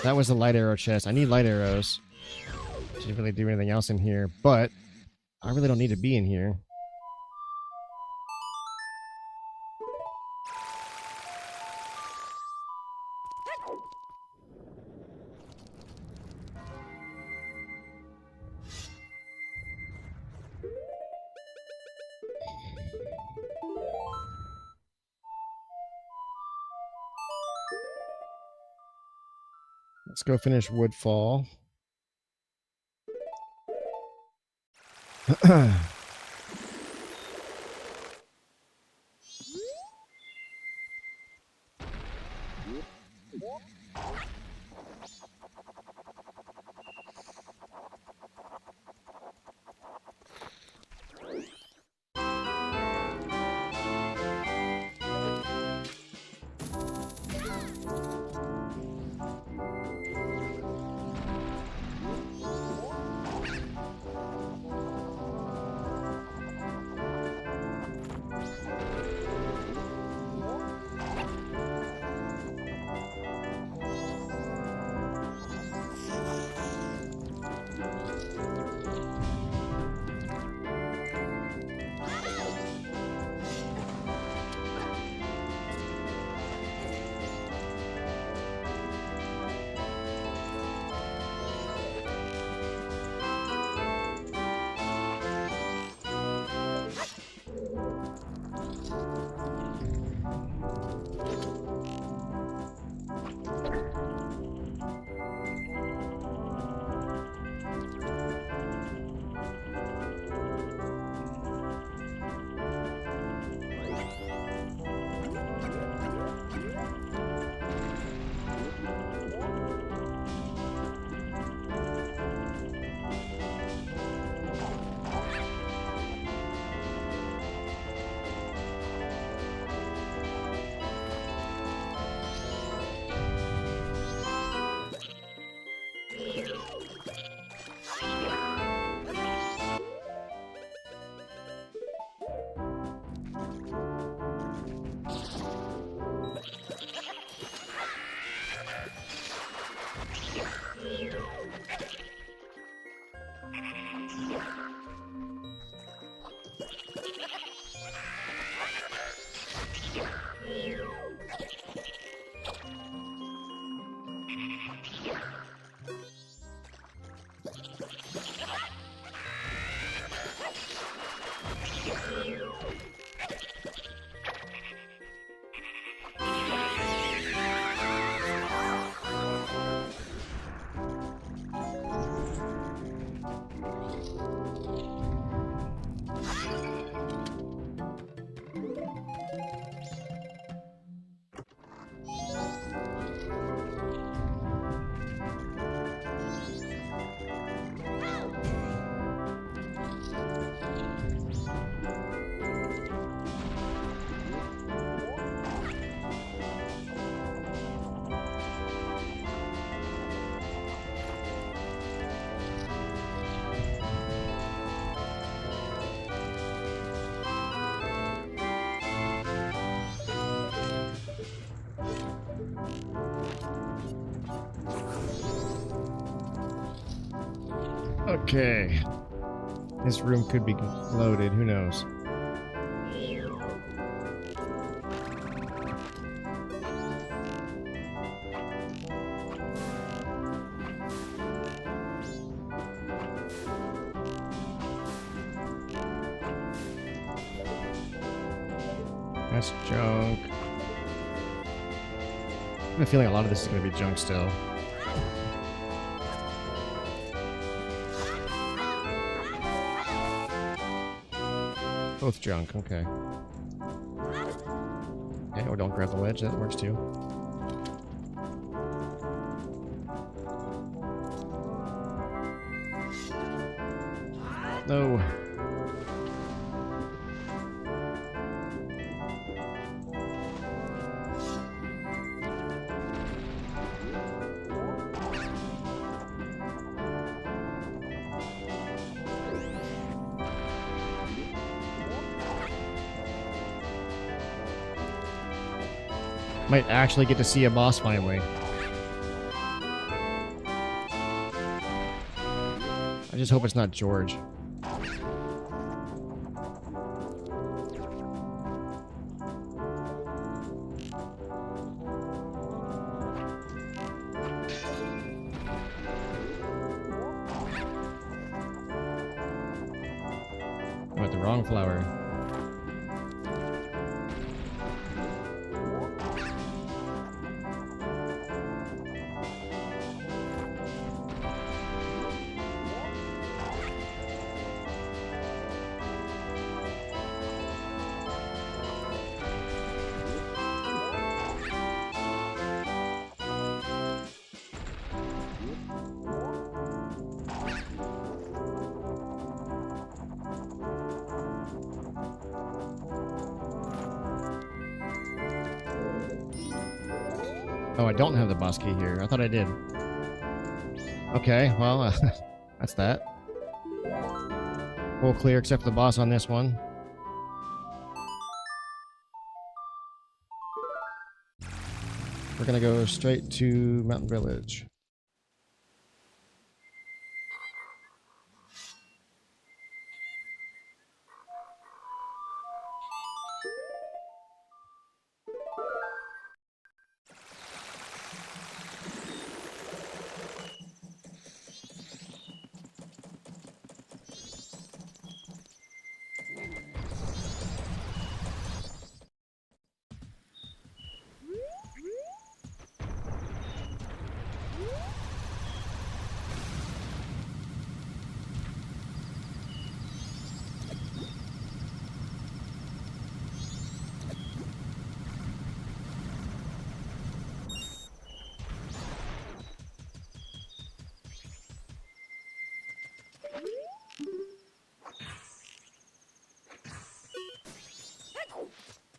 That was the light arrow chest. I need light arrows. Didn't really do anything else in here, but I really don't need to be in here. Let's go finish Woodfall. Okay. This room could be loaded, who knows? That's junk. I have a feeling a lot of this is going to be junk still. Both junk, okay. Okay, or don't grab the ledge, that works too. No. Might actually get to see a boss finally. I just hope it's not George. I went the wrong flower. Oh, I don't have the boss key here. I thought I did. Okay, well, that's that. Full clear except for the boss on this one. We're gonna go straight to Mountain Village.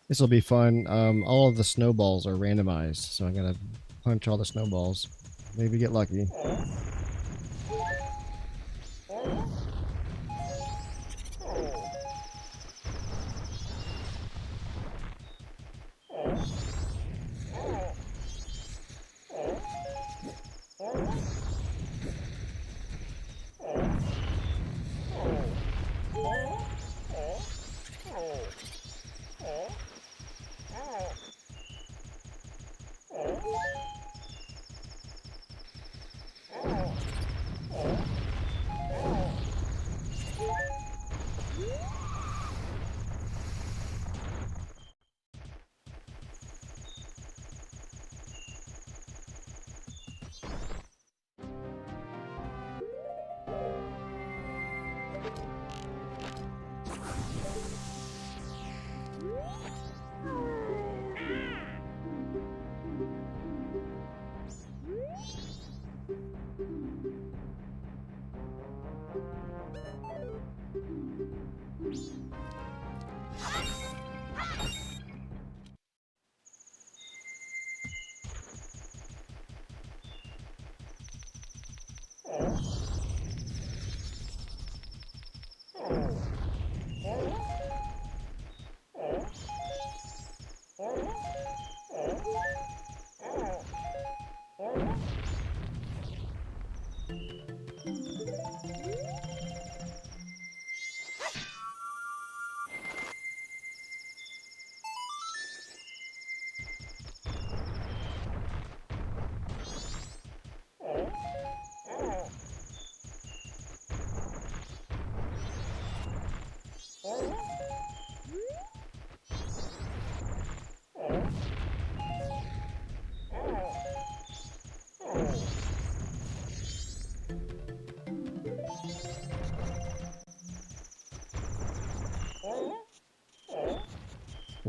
This will be fun. All of the snowballs are randomized, so I'm gonna punch all the snowballs. Maybe get lucky.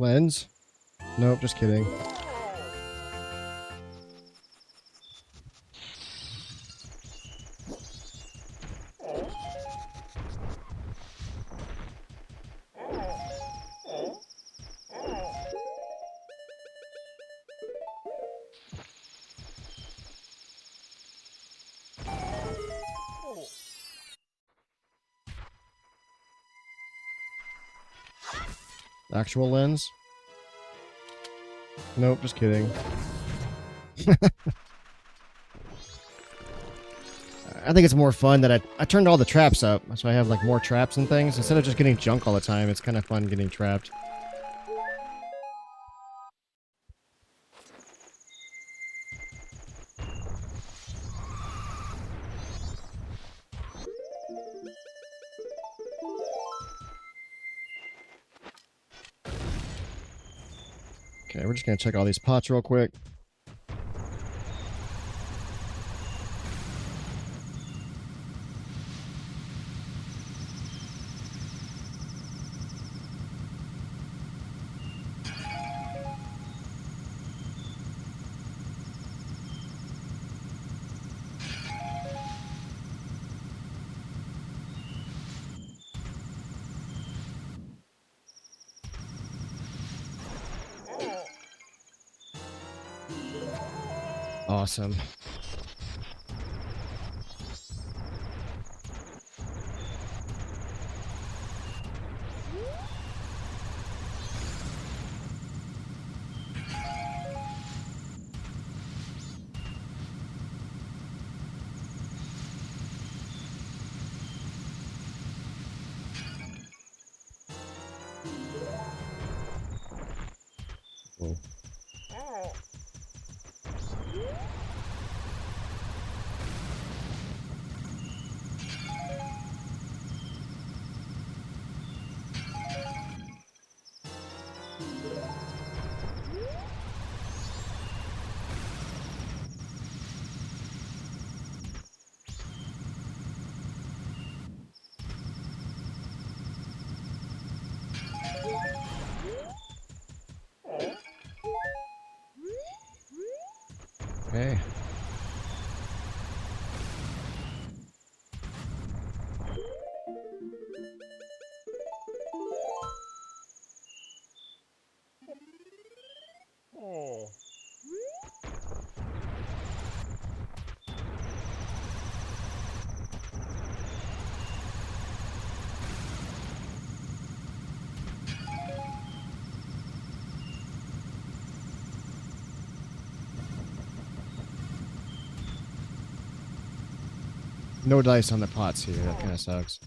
Lens? Nope, just kidding. Actual lens? Nope, just kidding. I think it's more fun that I turned all the traps up, so I have like more traps and things. Instead of just getting junk all the time, it's kind of fun getting trapped. Okay, we're just gonna check all these pots real quick. Awesome. Cool. Okay. No dice on the pots here. That kind of sucks.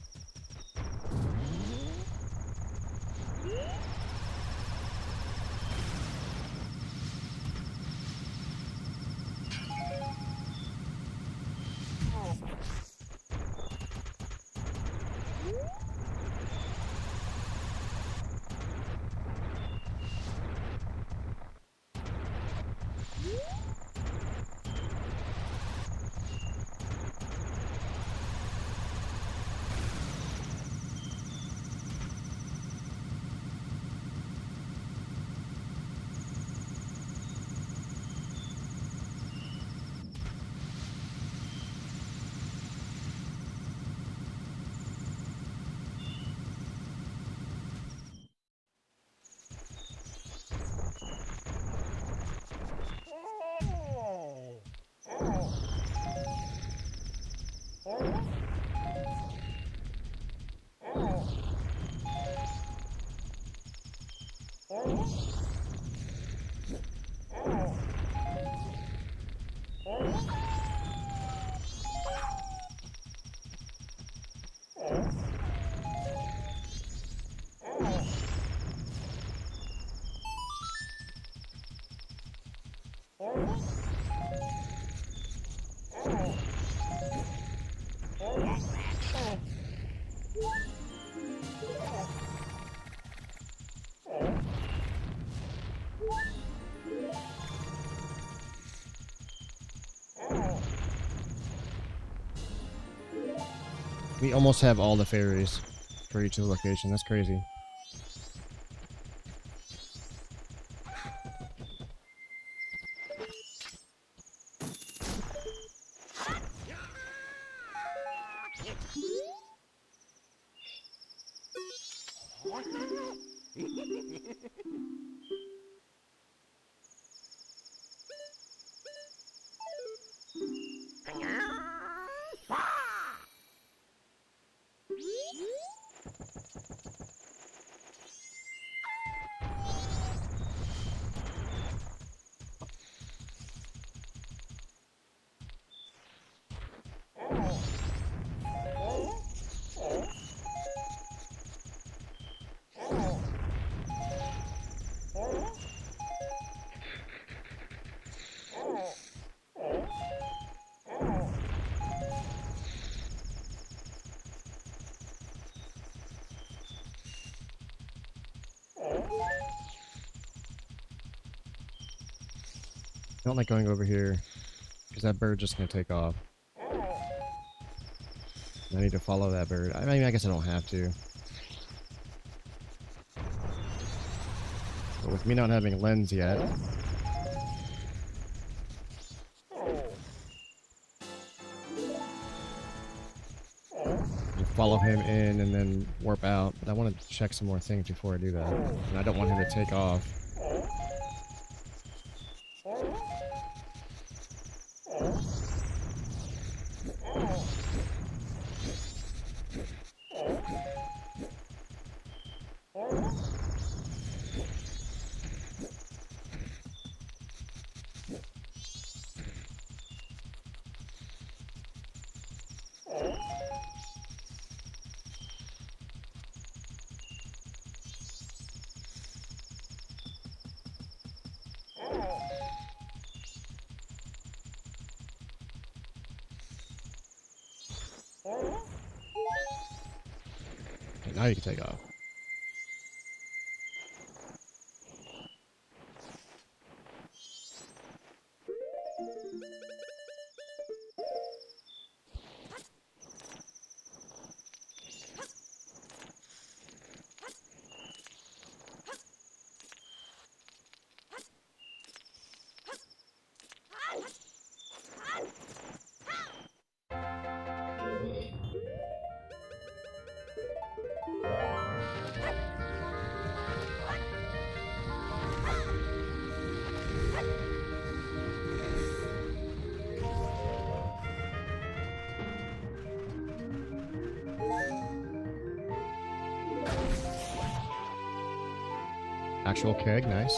We almost have all the fairies for each of the location. That's crazy. I don't like going over here because that bird's just gonna take off. I need to follow that bird. I mean, I guess I don't have to. But with me not having a lens yet, I'll follow him in and then warp out. But I want to check some more things before I do that. And I don't want him to take off. Okay, now you can take off. Actual keg, nice.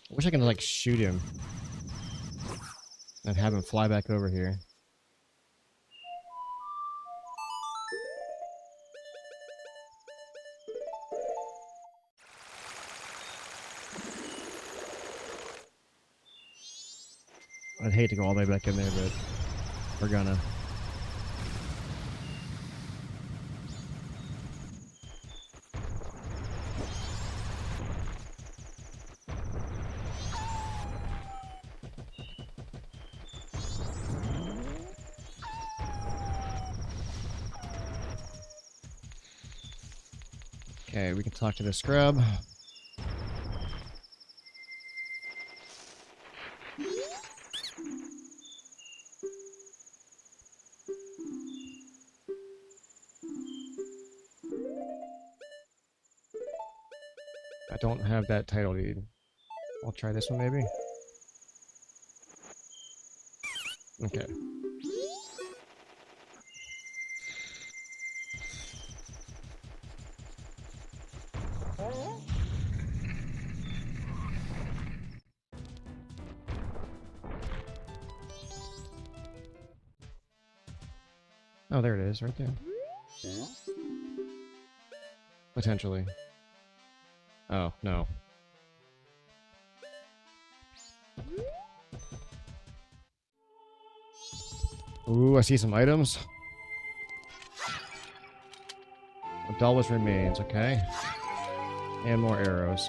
I wish I could like shoot him and have him fly back over here. I'd hate to go all the way back in there, but we're gonna. Okay, we can talk to the scrub. I don't have that title deed. I'll try this one maybe. Okay. Oh, there it is, right there. Potentially. Oh, no. Ooh, I see some items. A dollars remains, okay. And more arrows.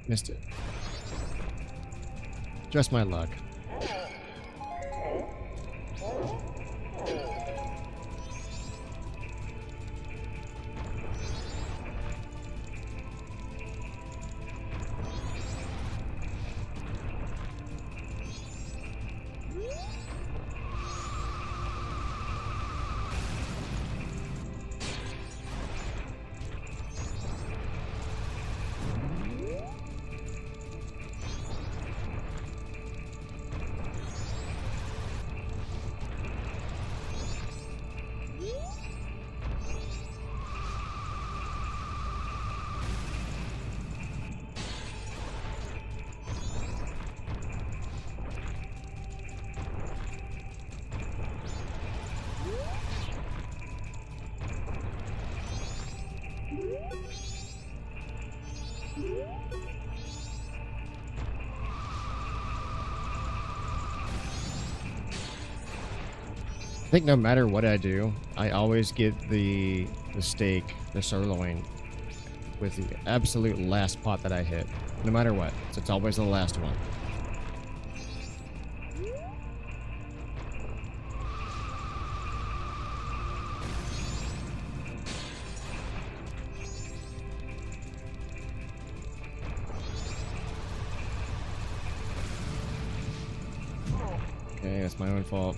Missed it. Just my luck. I think no matter what I do, I always get the steak, the sirloin, with the absolute last pot that I hit. No matter what. So it's always the last one. Okay, that's my own fault.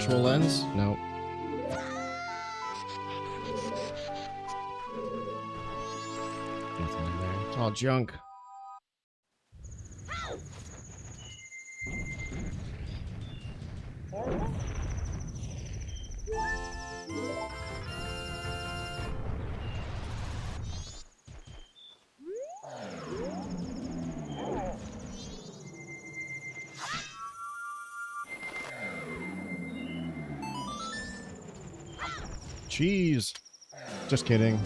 actual lens? Nope. Nothing in there. It's all junk. Jeez. Just kidding.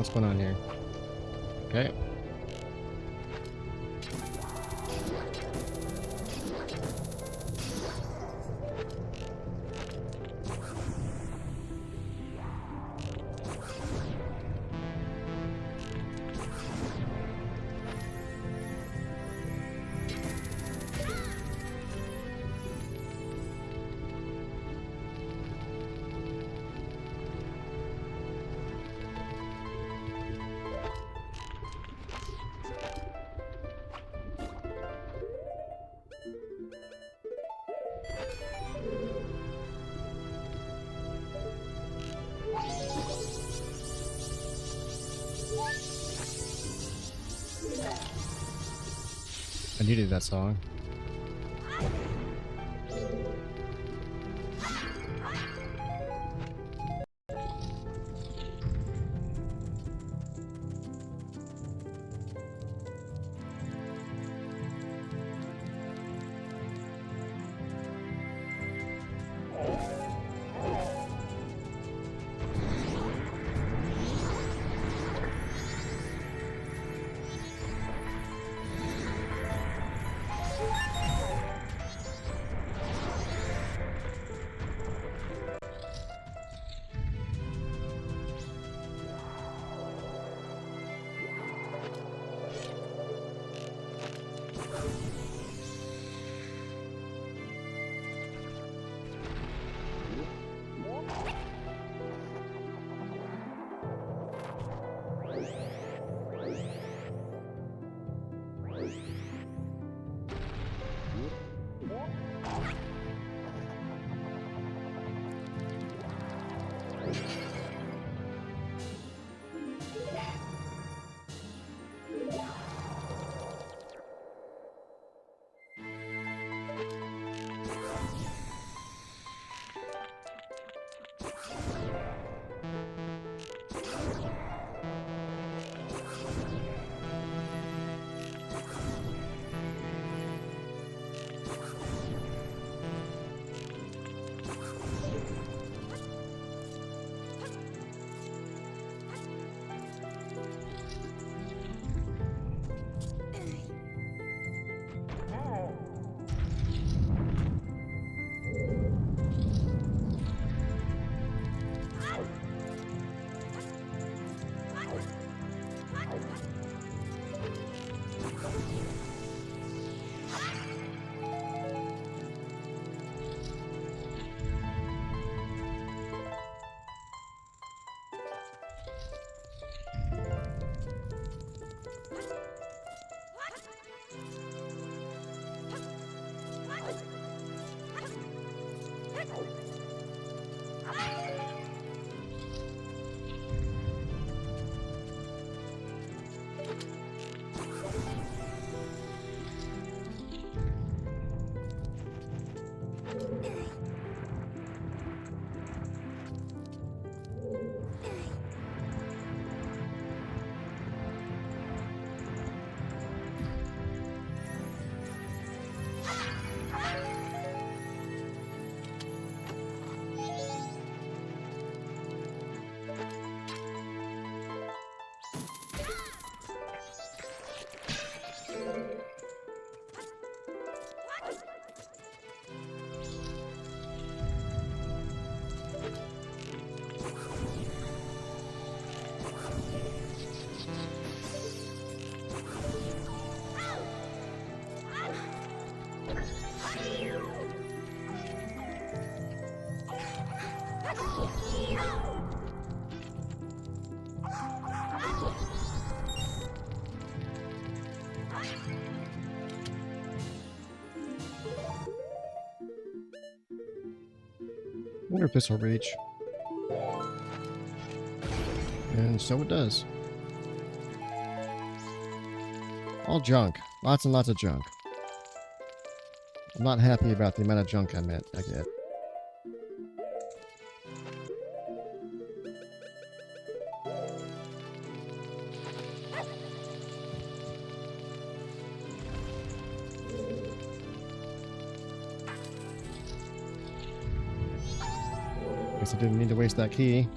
What's going on here? Okay. I needed that song. wonder if this will reach. And so it does. All junk. Lots and lots of junk. I'm not happy about the amount of junk I get. Guess I didn't need to waste that key.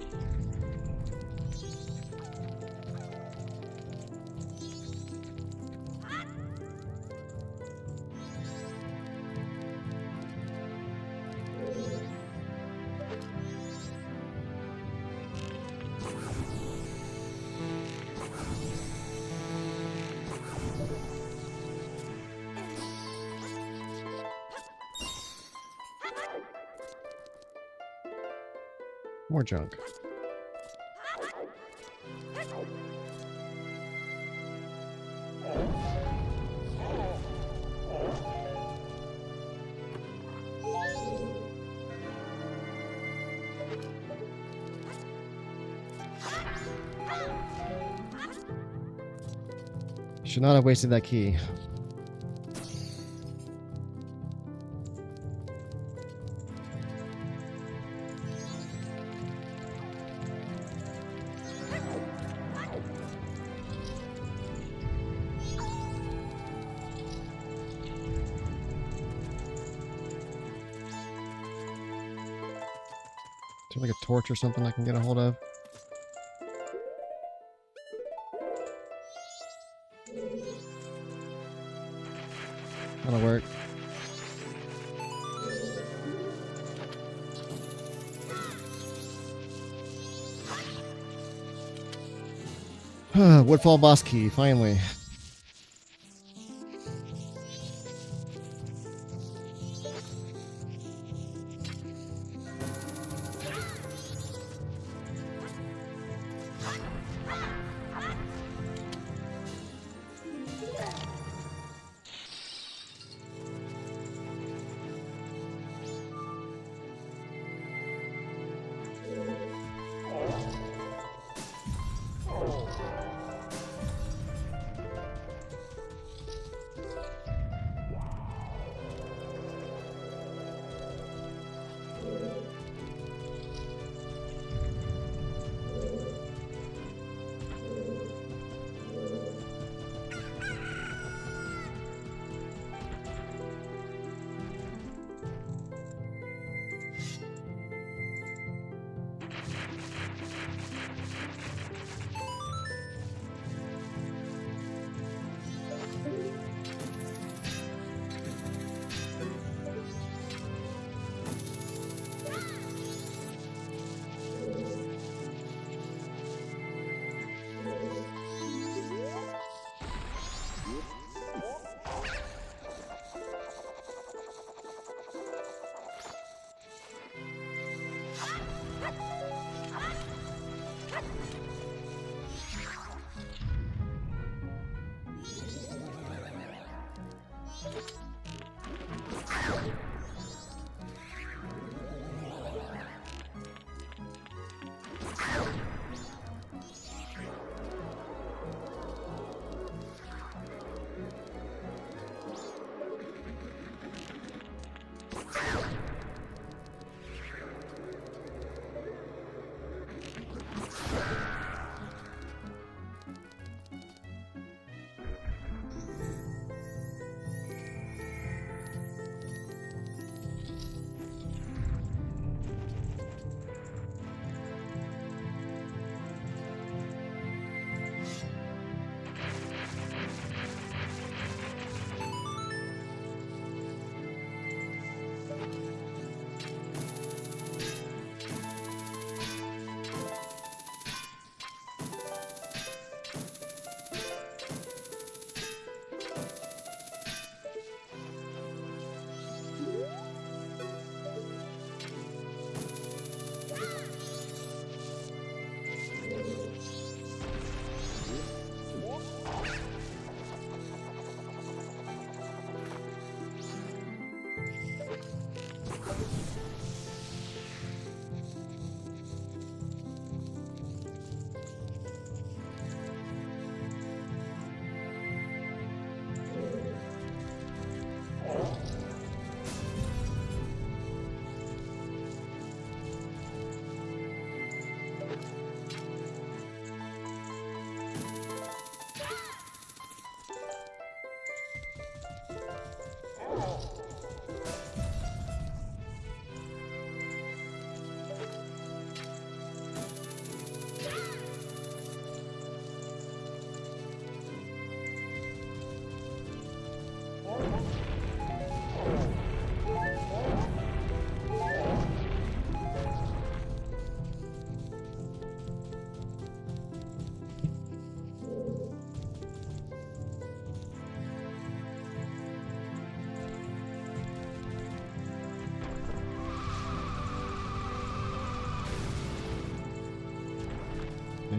More junk. Should not have wasted that key. Is there like a torch or something I can get a hold of? That'll work. Woodfall boss key, finally.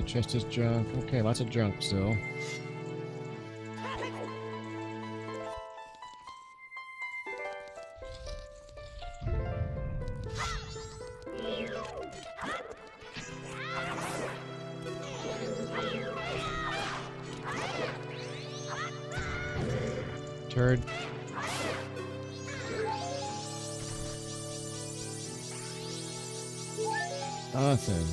Chest is junk. Okay, lots of junk still. Turd. Nothing.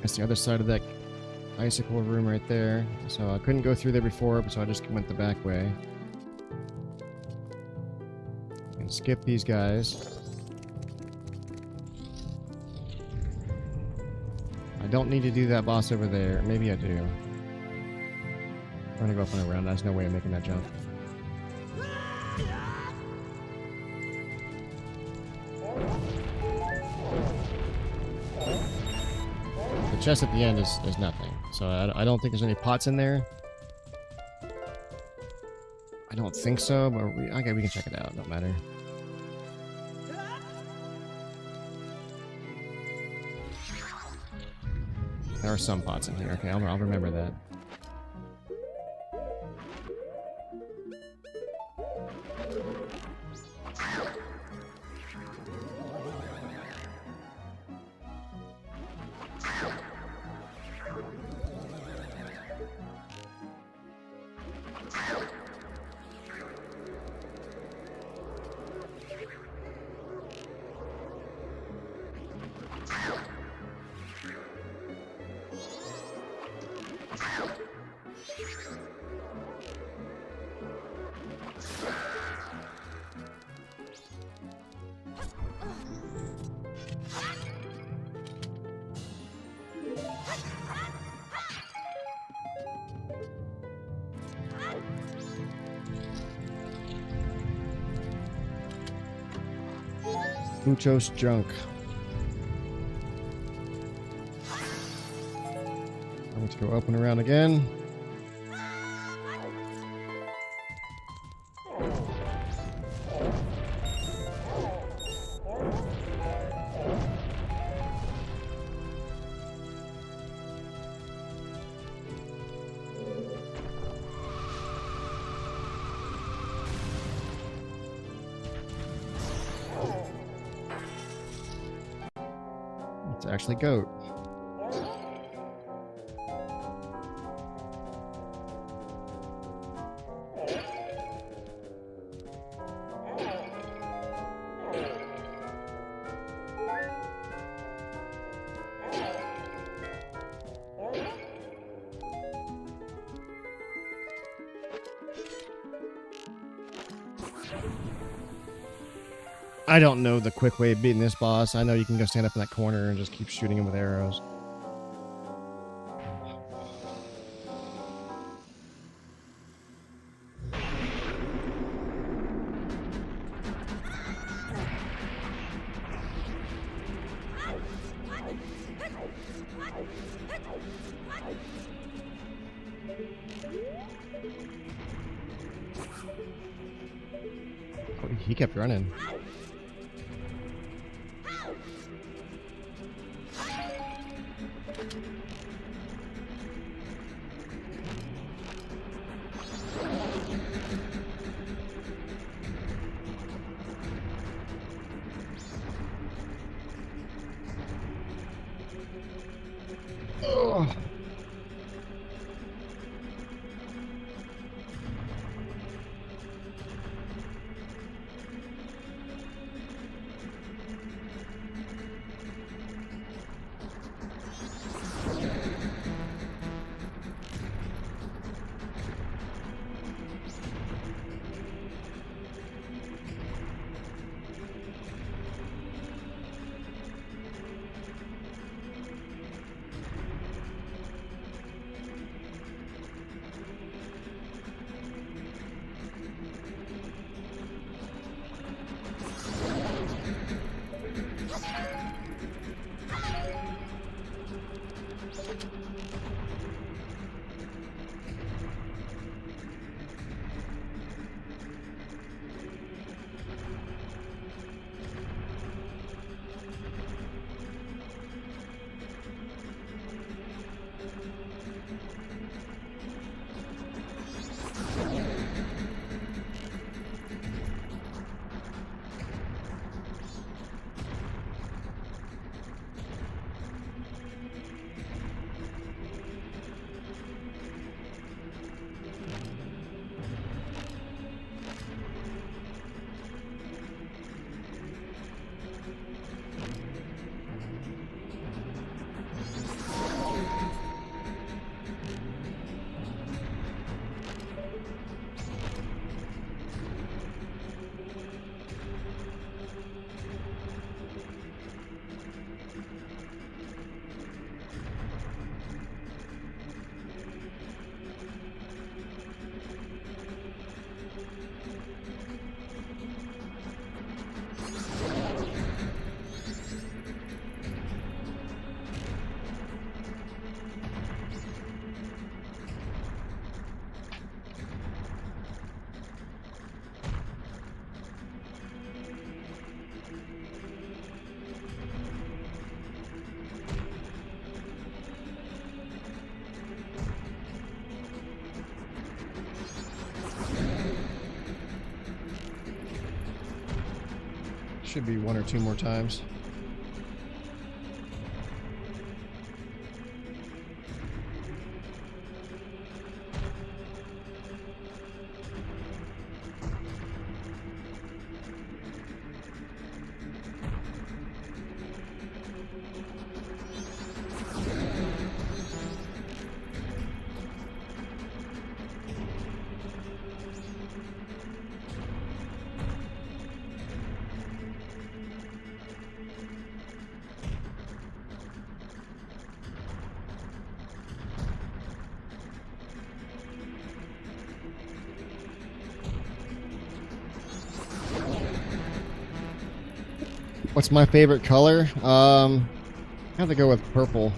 That's the other side of that icicle room right there. So I couldn't go through there before, so I just went the back way. And skip these guys. I don't need to do that boss over there. Maybe I do. I'm gonna go up and around. There's no way of making that jump. The chest at the end is nothing. So I don't think there's any pots in there. I don't think so, but okay, we can check it out. Don't matter. There are some pots in here. Okay, I'll remember that. Muchos junk. I want to go up and around again. It's actually goat. I don't know the quick way of beating this boss. I know you can go stand up in that corner and just keep shooting him with arrows. Oh, he kept running. Oh. Should be one or two more times. What's my favorite color? I have to go with purple.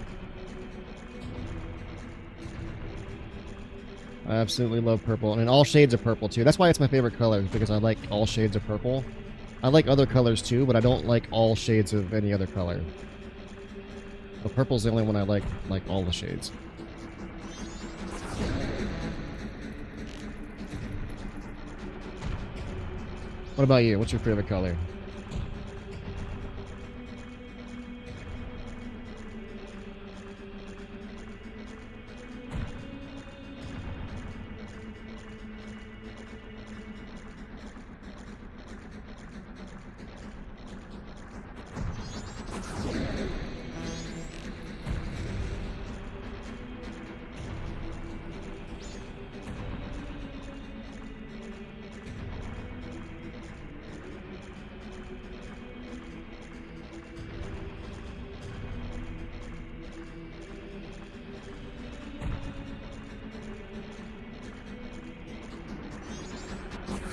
I absolutely love purple, and all shades of purple too. That's why it's my favorite color, because I like all shades of purple. I like other colors too, but I don't like all shades of any other color. But purple's the only one I like all the shades. What about you? What's your favorite color?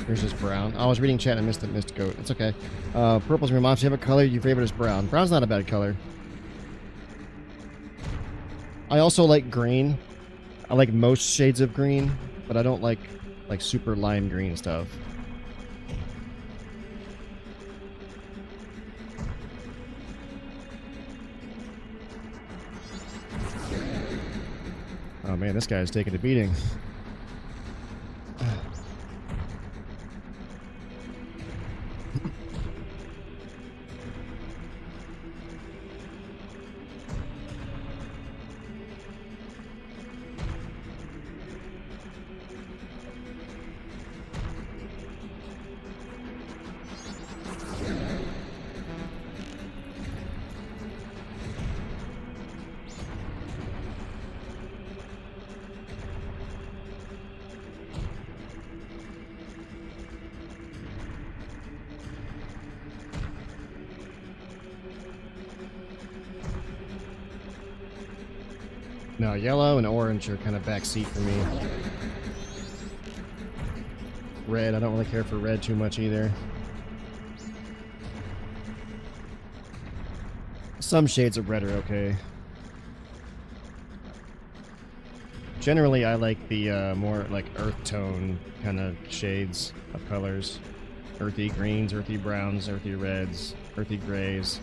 Here's this brown. Oh, I was reading chat and I missed goat. It's okay. Purple's your mom's favorite color. Your favorite is brown. Brown's not a bad color. I also like green. I like most shades of green, but I don't like super lime green stuff. Oh man, this guy's taking a beating. No, yellow and orange are kind of backseat for me. Red, I don't really care for red too much either. Some shades of red are okay. Generally, I like the more like earth tone kind of shades of colors. Earthy greens, earthy browns, earthy reds, earthy grays.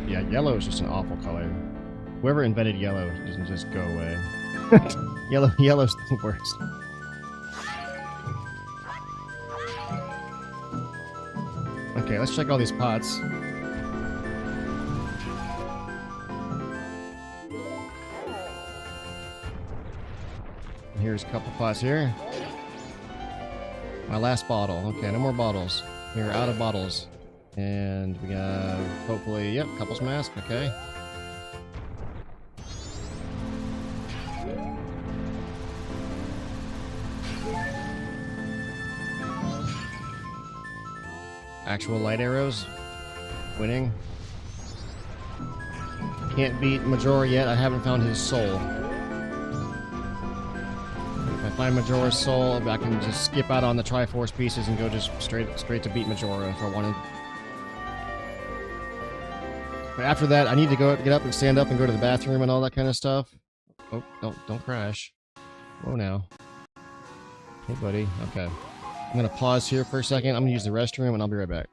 Yeah, yellow is just an awful color. Whoever invented yellow doesn't just go away. Yellow's the worst. Okay, let's check all these pots. Here's a couple pots here. My last bottle. Okay, no more bottles. We're out of bottles. And we got, hopefully, yep, couples mask, okay. Actual light arrows. Winning. Can't beat Majora yet. I haven't found his soul. If I find Majora's soul, I can just skip out on the Triforce pieces and go just straight to beat Majora if I wanted. But after that, I need to get up and stand up and go to the bathroom and all that kind of stuff. Oh, don't crash. Whoa now. Hey buddy. Okay. I'm gonna pause here for a second. I'm gonna use the restroom and I'll be right back.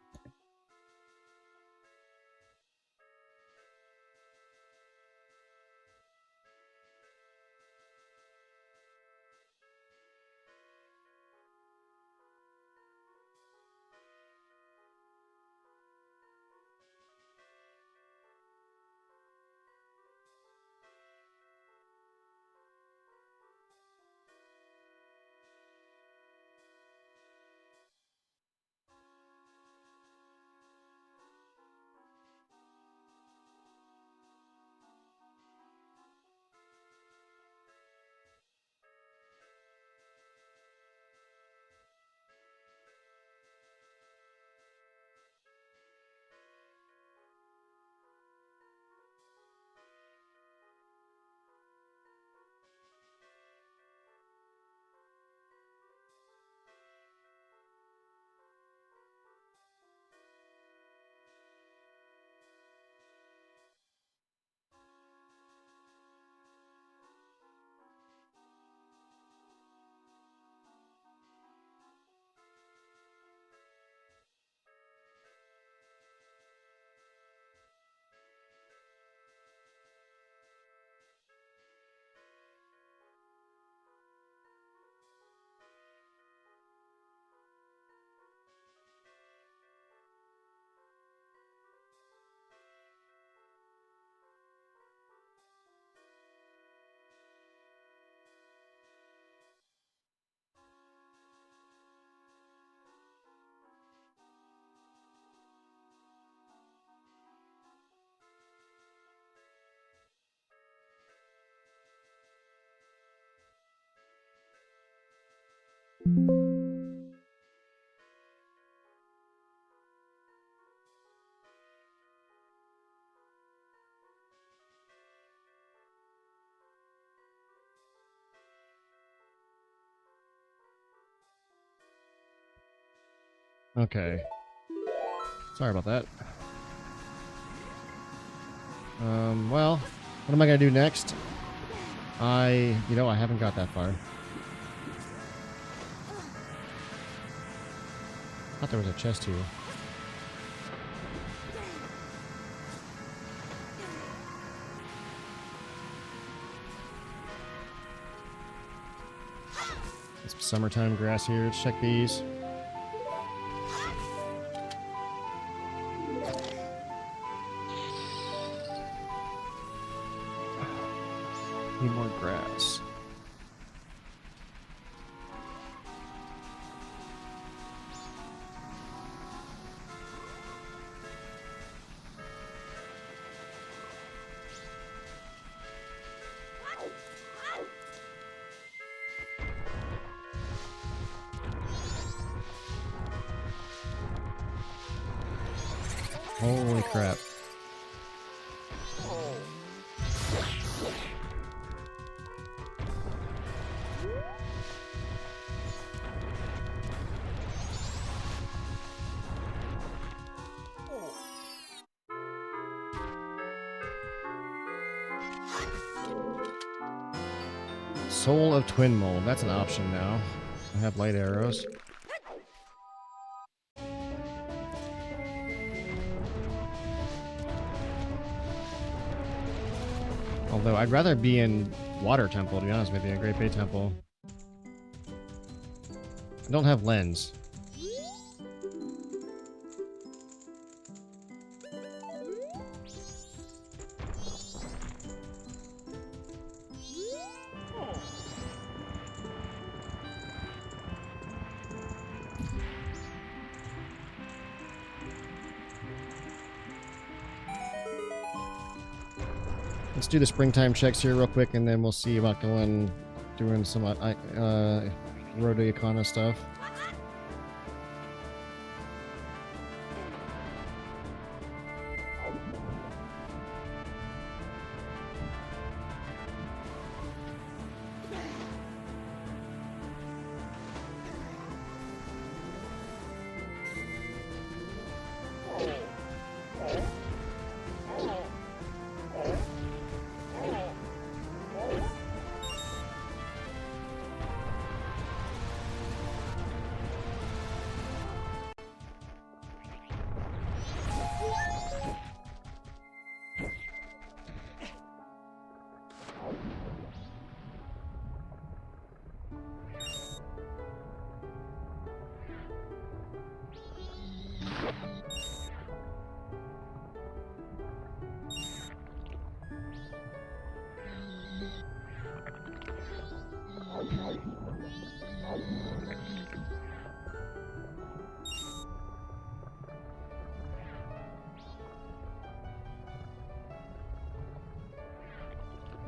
Okay. Sorry about that. Well, what am I gonna do next? I haven't got that far. I thought there was a chest here. Some summertime grass here. Let's check these. Need more grass. Holy crap. Soul of Twin Mold. That's an option now. I have light arrows. Although I'd rather be in Water Temple, to be honest with you, Great Bay Temple. I don't have lens. Let's do the springtime checks here real quick, and then we'll see about doing some Road to Icona stuff.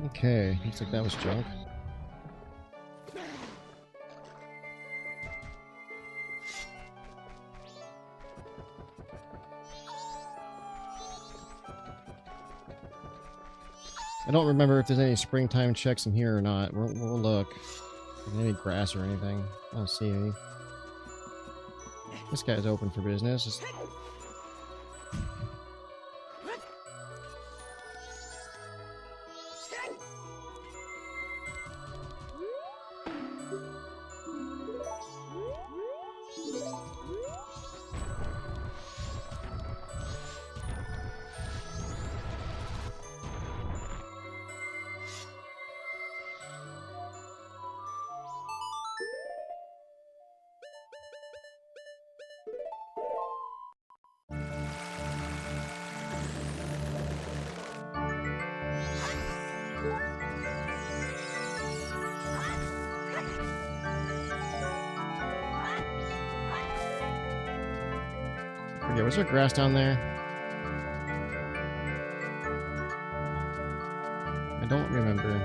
Okay, looks like that was junk. I don't remember if there's any springtime checks in here or not. We'll look. Any grass or anything. I don't see any. This guy's open for business. Just... Okay, was there grass down there? I don't remember.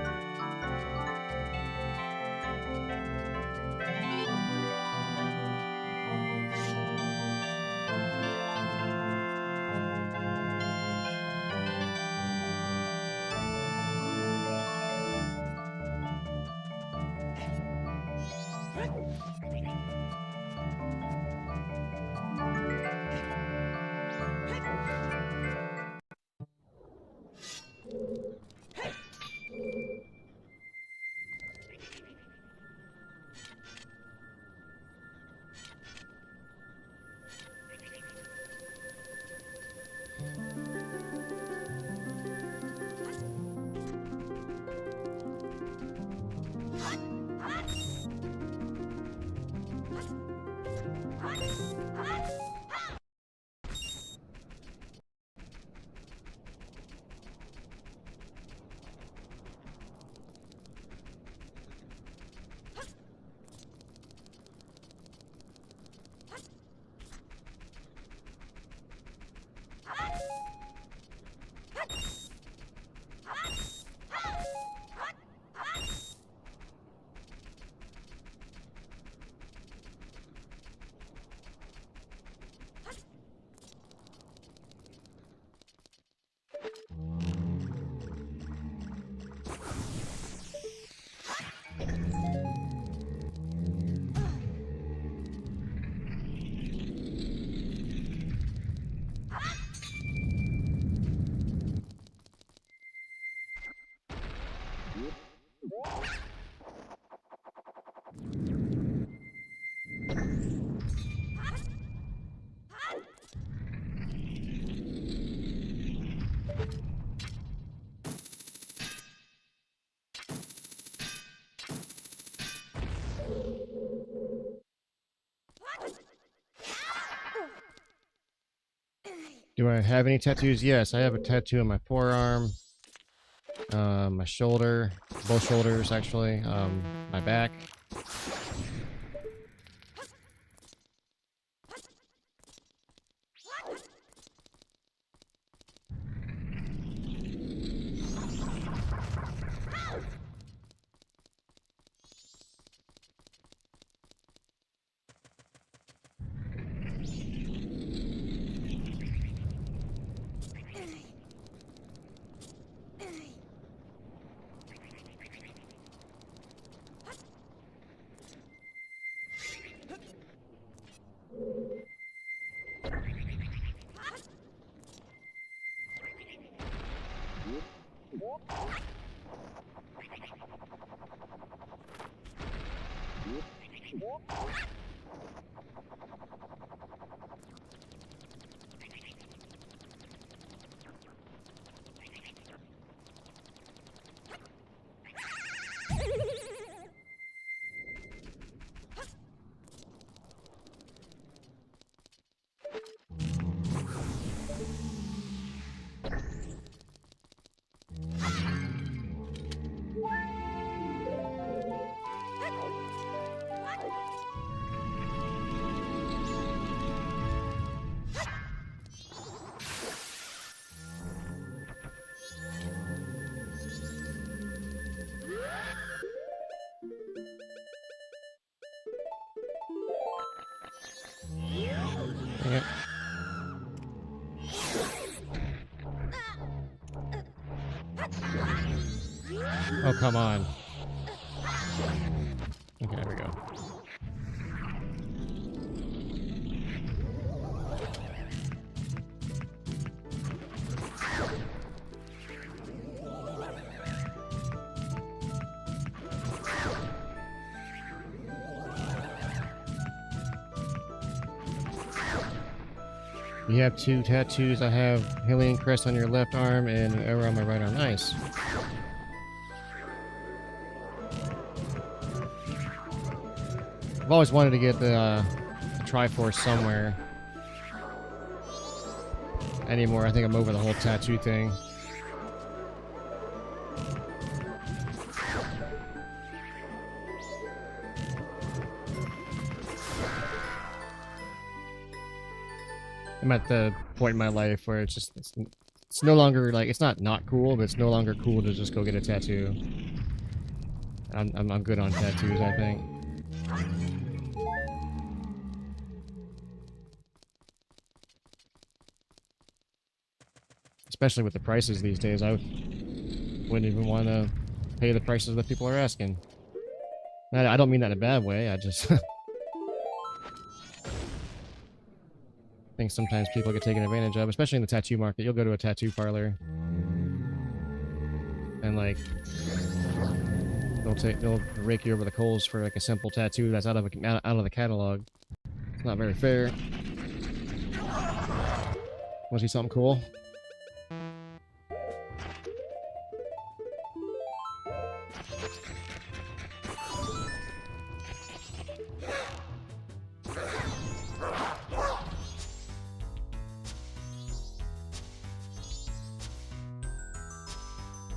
Do I have any tattoos? Yes, I have a tattoo on my forearm, my shoulder, both shoulders actually, my back. Dang it. Oh, come on. Okay, there we go. You have 2 tattoos. I have Hylian Crest on your left arm and an arrow on my right arm. Nice. I've always wanted to get the Triforce somewhere. Anymore, I think I'm over the whole tattoo thing. I'm at the point in my life where it's no longer like it's not cool, but it's no longer cool to just go get a tattoo. I'm good on tattoos, I think. Especially with the prices these days, I wouldn't even want to pay the prices that people are asking. I don't mean that in a bad way. I just think sometimes people get taken advantage of, especially in the tattoo market. You'll go to a tattoo parlor and like they'll rake you over the coals for like a simple tattoo that's out of the catalog. It's not very fair. Want to see something cool?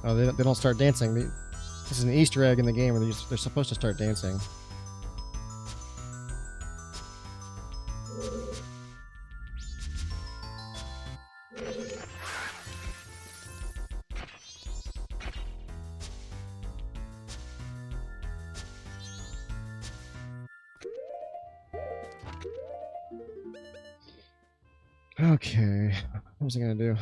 Oh, they don't start dancing. This is an Easter egg in the game where they're supposed to start dancing. Okay, what was I gonna do?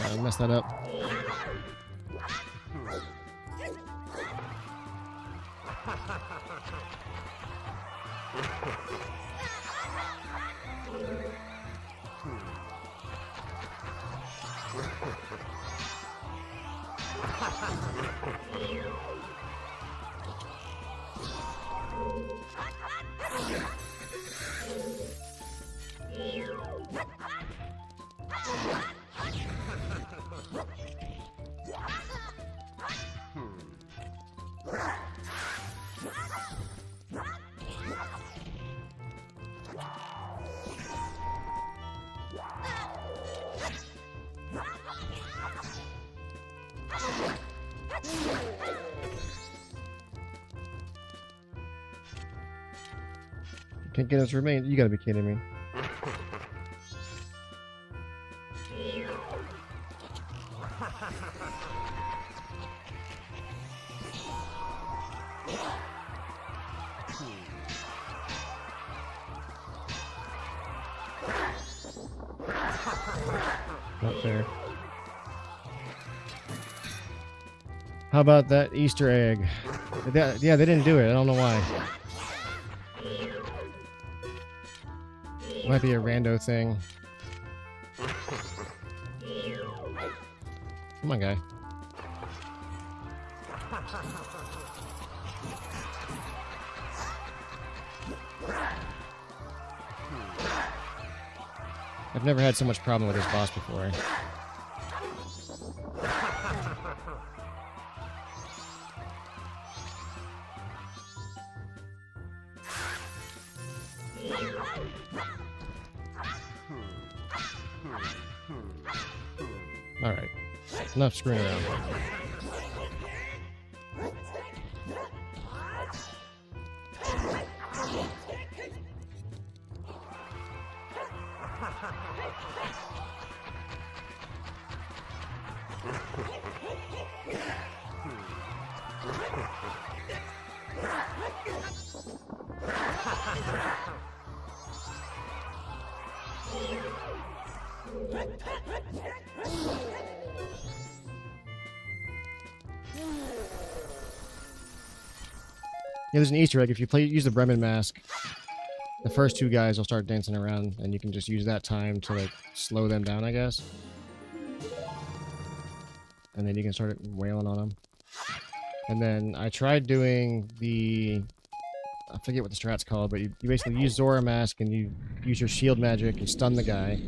I messed that up. Can't get us remain. You gotta be kidding me. Not fair. How about that Easter egg? Yeah, they didn't do it. I don't know why. Might be a rando thing. Come on, guy. I've never had so much problem with this boss before. Alright. Enough screwing around. Yeah, there's an Easter egg. If you use the Bremen mask, the first two guys will start dancing around, and you can just use that time to like slow them down, I guess. And then you can start wailing on them. And then I tried doing I forget what the strat's called, but you basically use Zora mask and you use your shield magic, you stun the guy,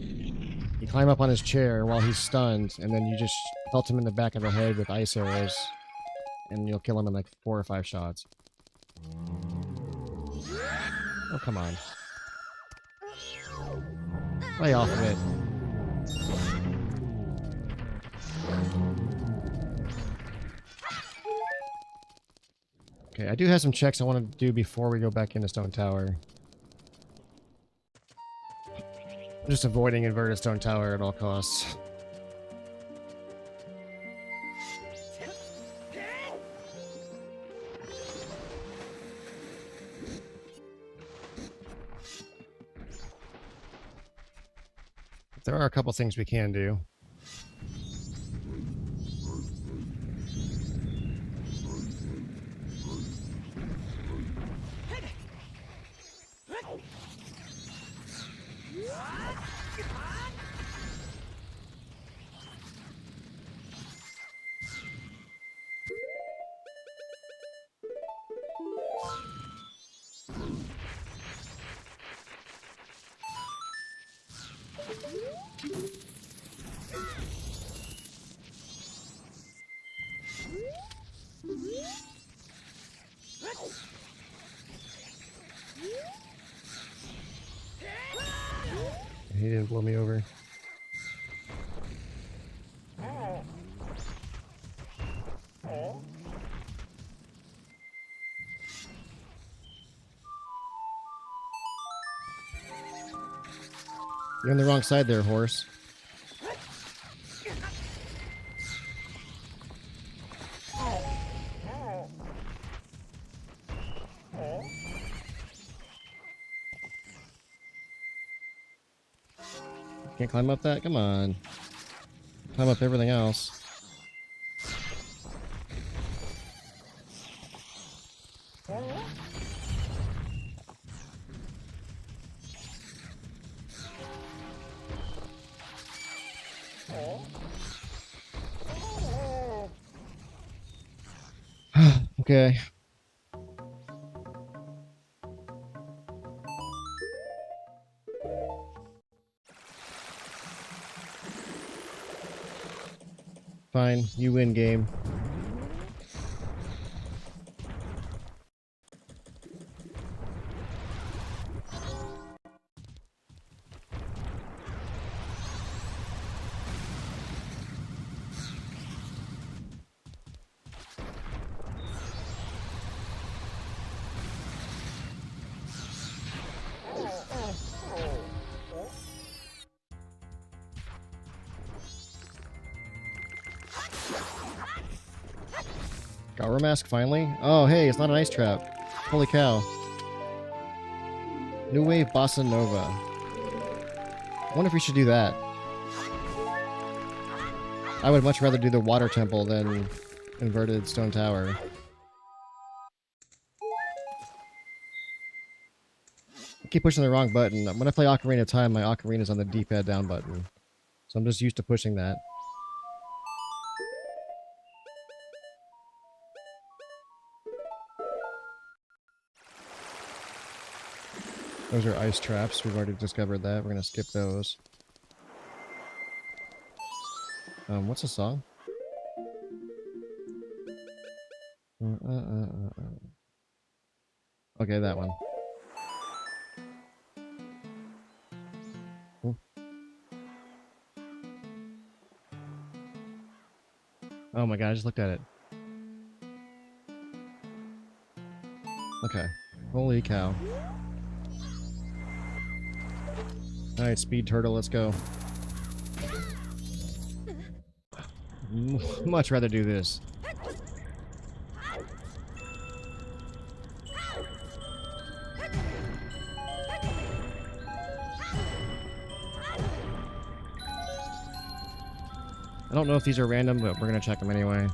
You climb up on his chair while he's stunned, and then you just pelt him in the back of the head with ice arrows, and you'll kill him in like 4 or 5 shots. Oh, come on. Lay off of it. Okay, I do have some checks I want to do before we go back into Stone Tower. I'm just avoiding inverted Stone Tower at all costs. There are a couple things we can do. He didn't blow me over. You're on the wrong side there, horse. Can't climb up that? Come on. Climb up everything else. Okay. Fine, you win game. Majoras Mask finally? Oh, hey, it's not an ice trap. Holy cow. New Wave Bossa Nova. I wonder if we should do that. I would much rather do the Water Temple than Inverted Stone Tower. I keep pushing the wrong button. When I play Ocarina of Time, my Ocarina is on the D-pad down button. So I'm just used to pushing that. Those are ice traps. We've already discovered that. We're going to skip those. What's the song? Okay, that one. Oh my god, I just looked at it. Okay. Holy cow. Alright, Speed Turtle, let's go. Much rather do this. I don't know if these are random, but we're gonna check them anyway.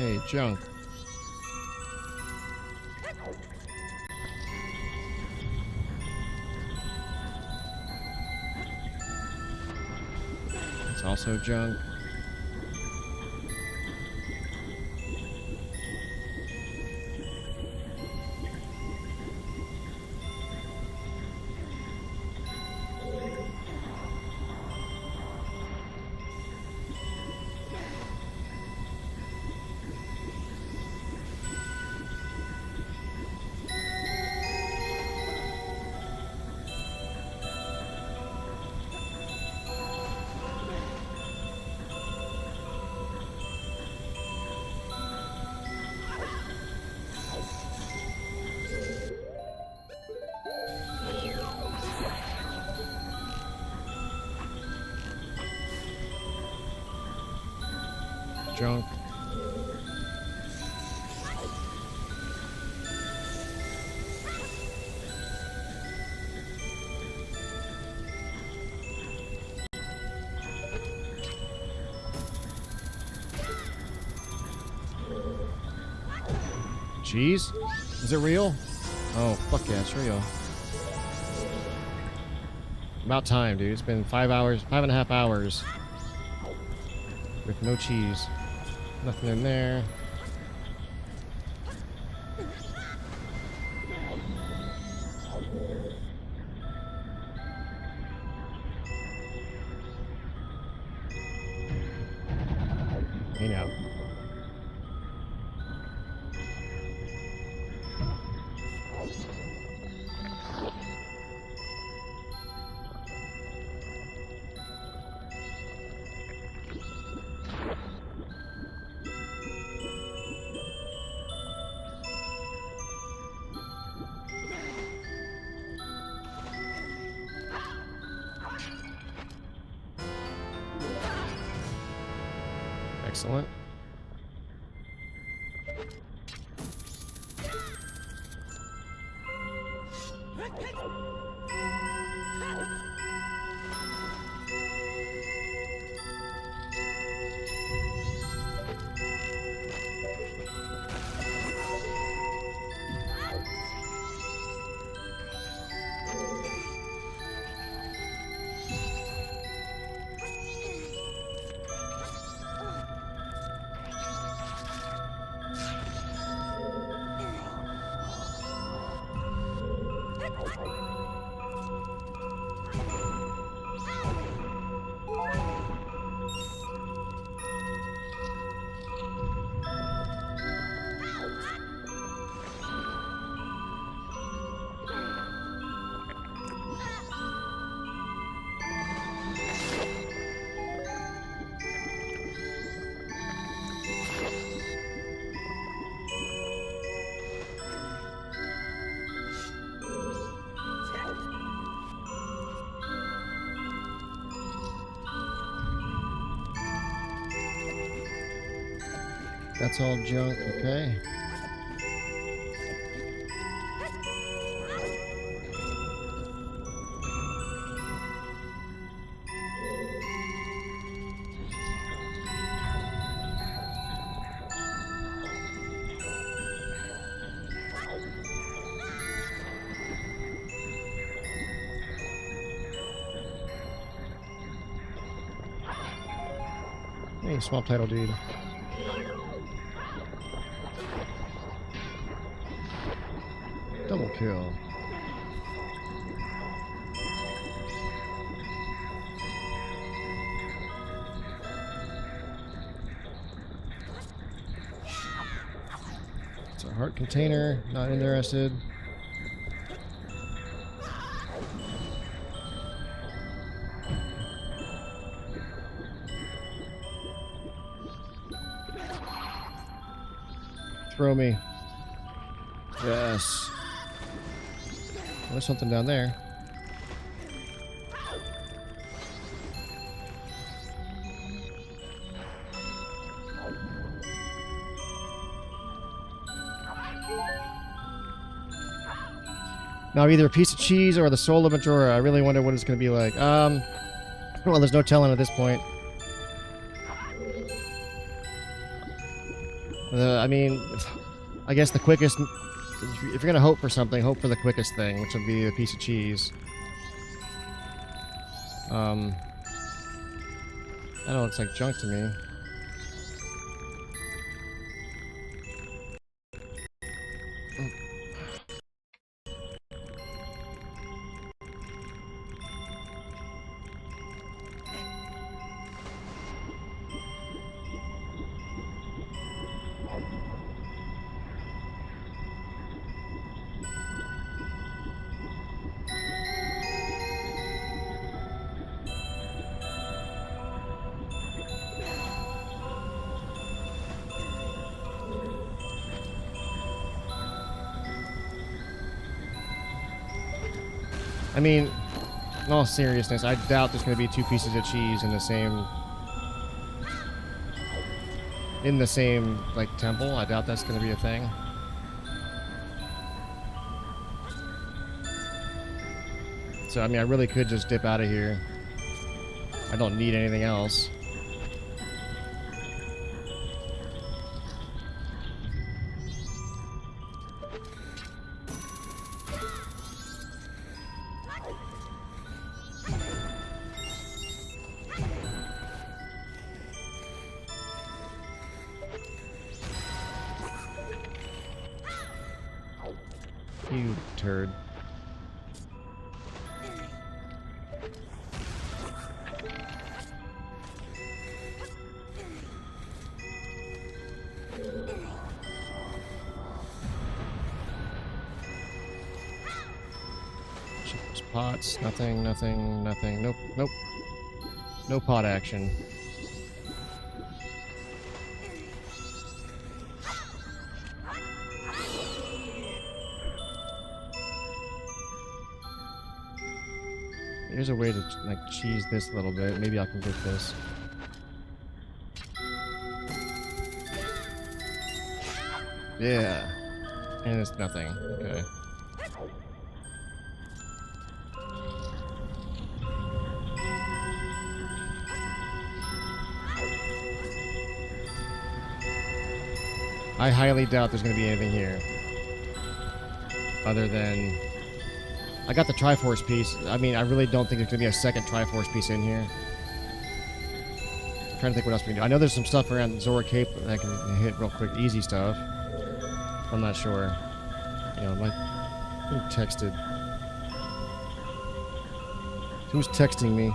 Hey, junk. It's also junk. Junk. Cheese? Is it real? Oh, fuck yeah, it's real. About time, dude. It's been 5.5 hours. With no cheese. Nothing in there. Hey now. Excellent. That's all junk, okay. Hey, swamp title dude. Double kill. It's a heart container, not interested. Throw me. Yes. There's something down there. Now either a piece of cheese or the soul of Majora. I really wonder what it's going to be like. Well, there's no telling at this point. I mean, I guess the quickest. If you're gonna hope for something, hope for the quickest thing, which would be a piece of cheese. That looks like junk to me. I mean, in all seriousness, I doubt there's going to be two pieces of cheese in the same like temple. I doubt that's going to be a thing. So I mean, I really could just dip out of here. I don't need anything else. You turd. Check those pots. Nothing, nothing, nothing. Nope, nope. No pot action. There's a way to like cheese this a little bit. Maybe I can get this. Yeah. And it's nothing. Okay. I highly doubt there's going to be anything here. Other than... I got the Triforce piece. I mean, I really don't think there's going to be a second Triforce piece in here. I'm trying to think what else we can do. I know there's some stuff around Zora Cape that I can hit real quick. Easy stuff. I'm not sure. You know, who texted? Who's texting me?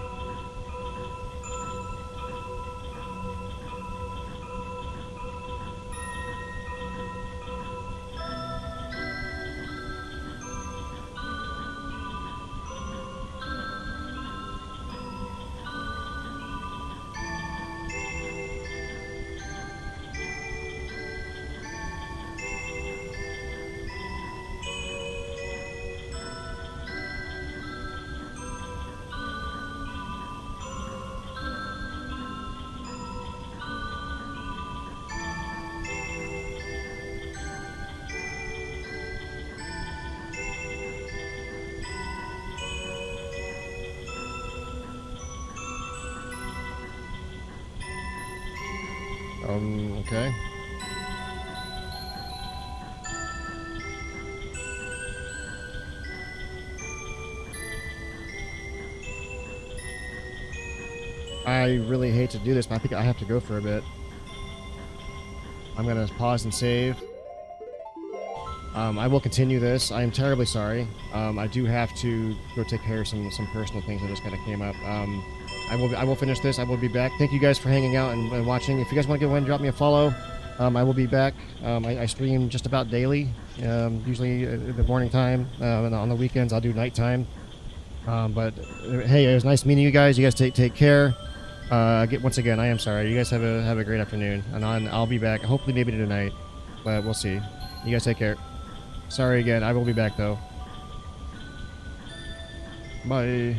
Okay. I really hate to do this, but I think I have to go for a bit. I'm gonna pause and save. I will continue this. I am terribly sorry. I do have to go take care of some personal things that just kind of came up. I will finish this. I will be back. Thank you guys for hanging out and watching. If you guys want to go ahead and drop me a follow, I will be back. I stream just about daily, usually in the morning time. And on the weekends, I'll do nighttime. But hey, it was nice meeting you guys. You guys take care. Once again, I am sorry. You guys have a great afternoon, and I'll be back. Hopefully, maybe tonight, but we'll see. You guys take care. Sorry again. I will be back though. Bye.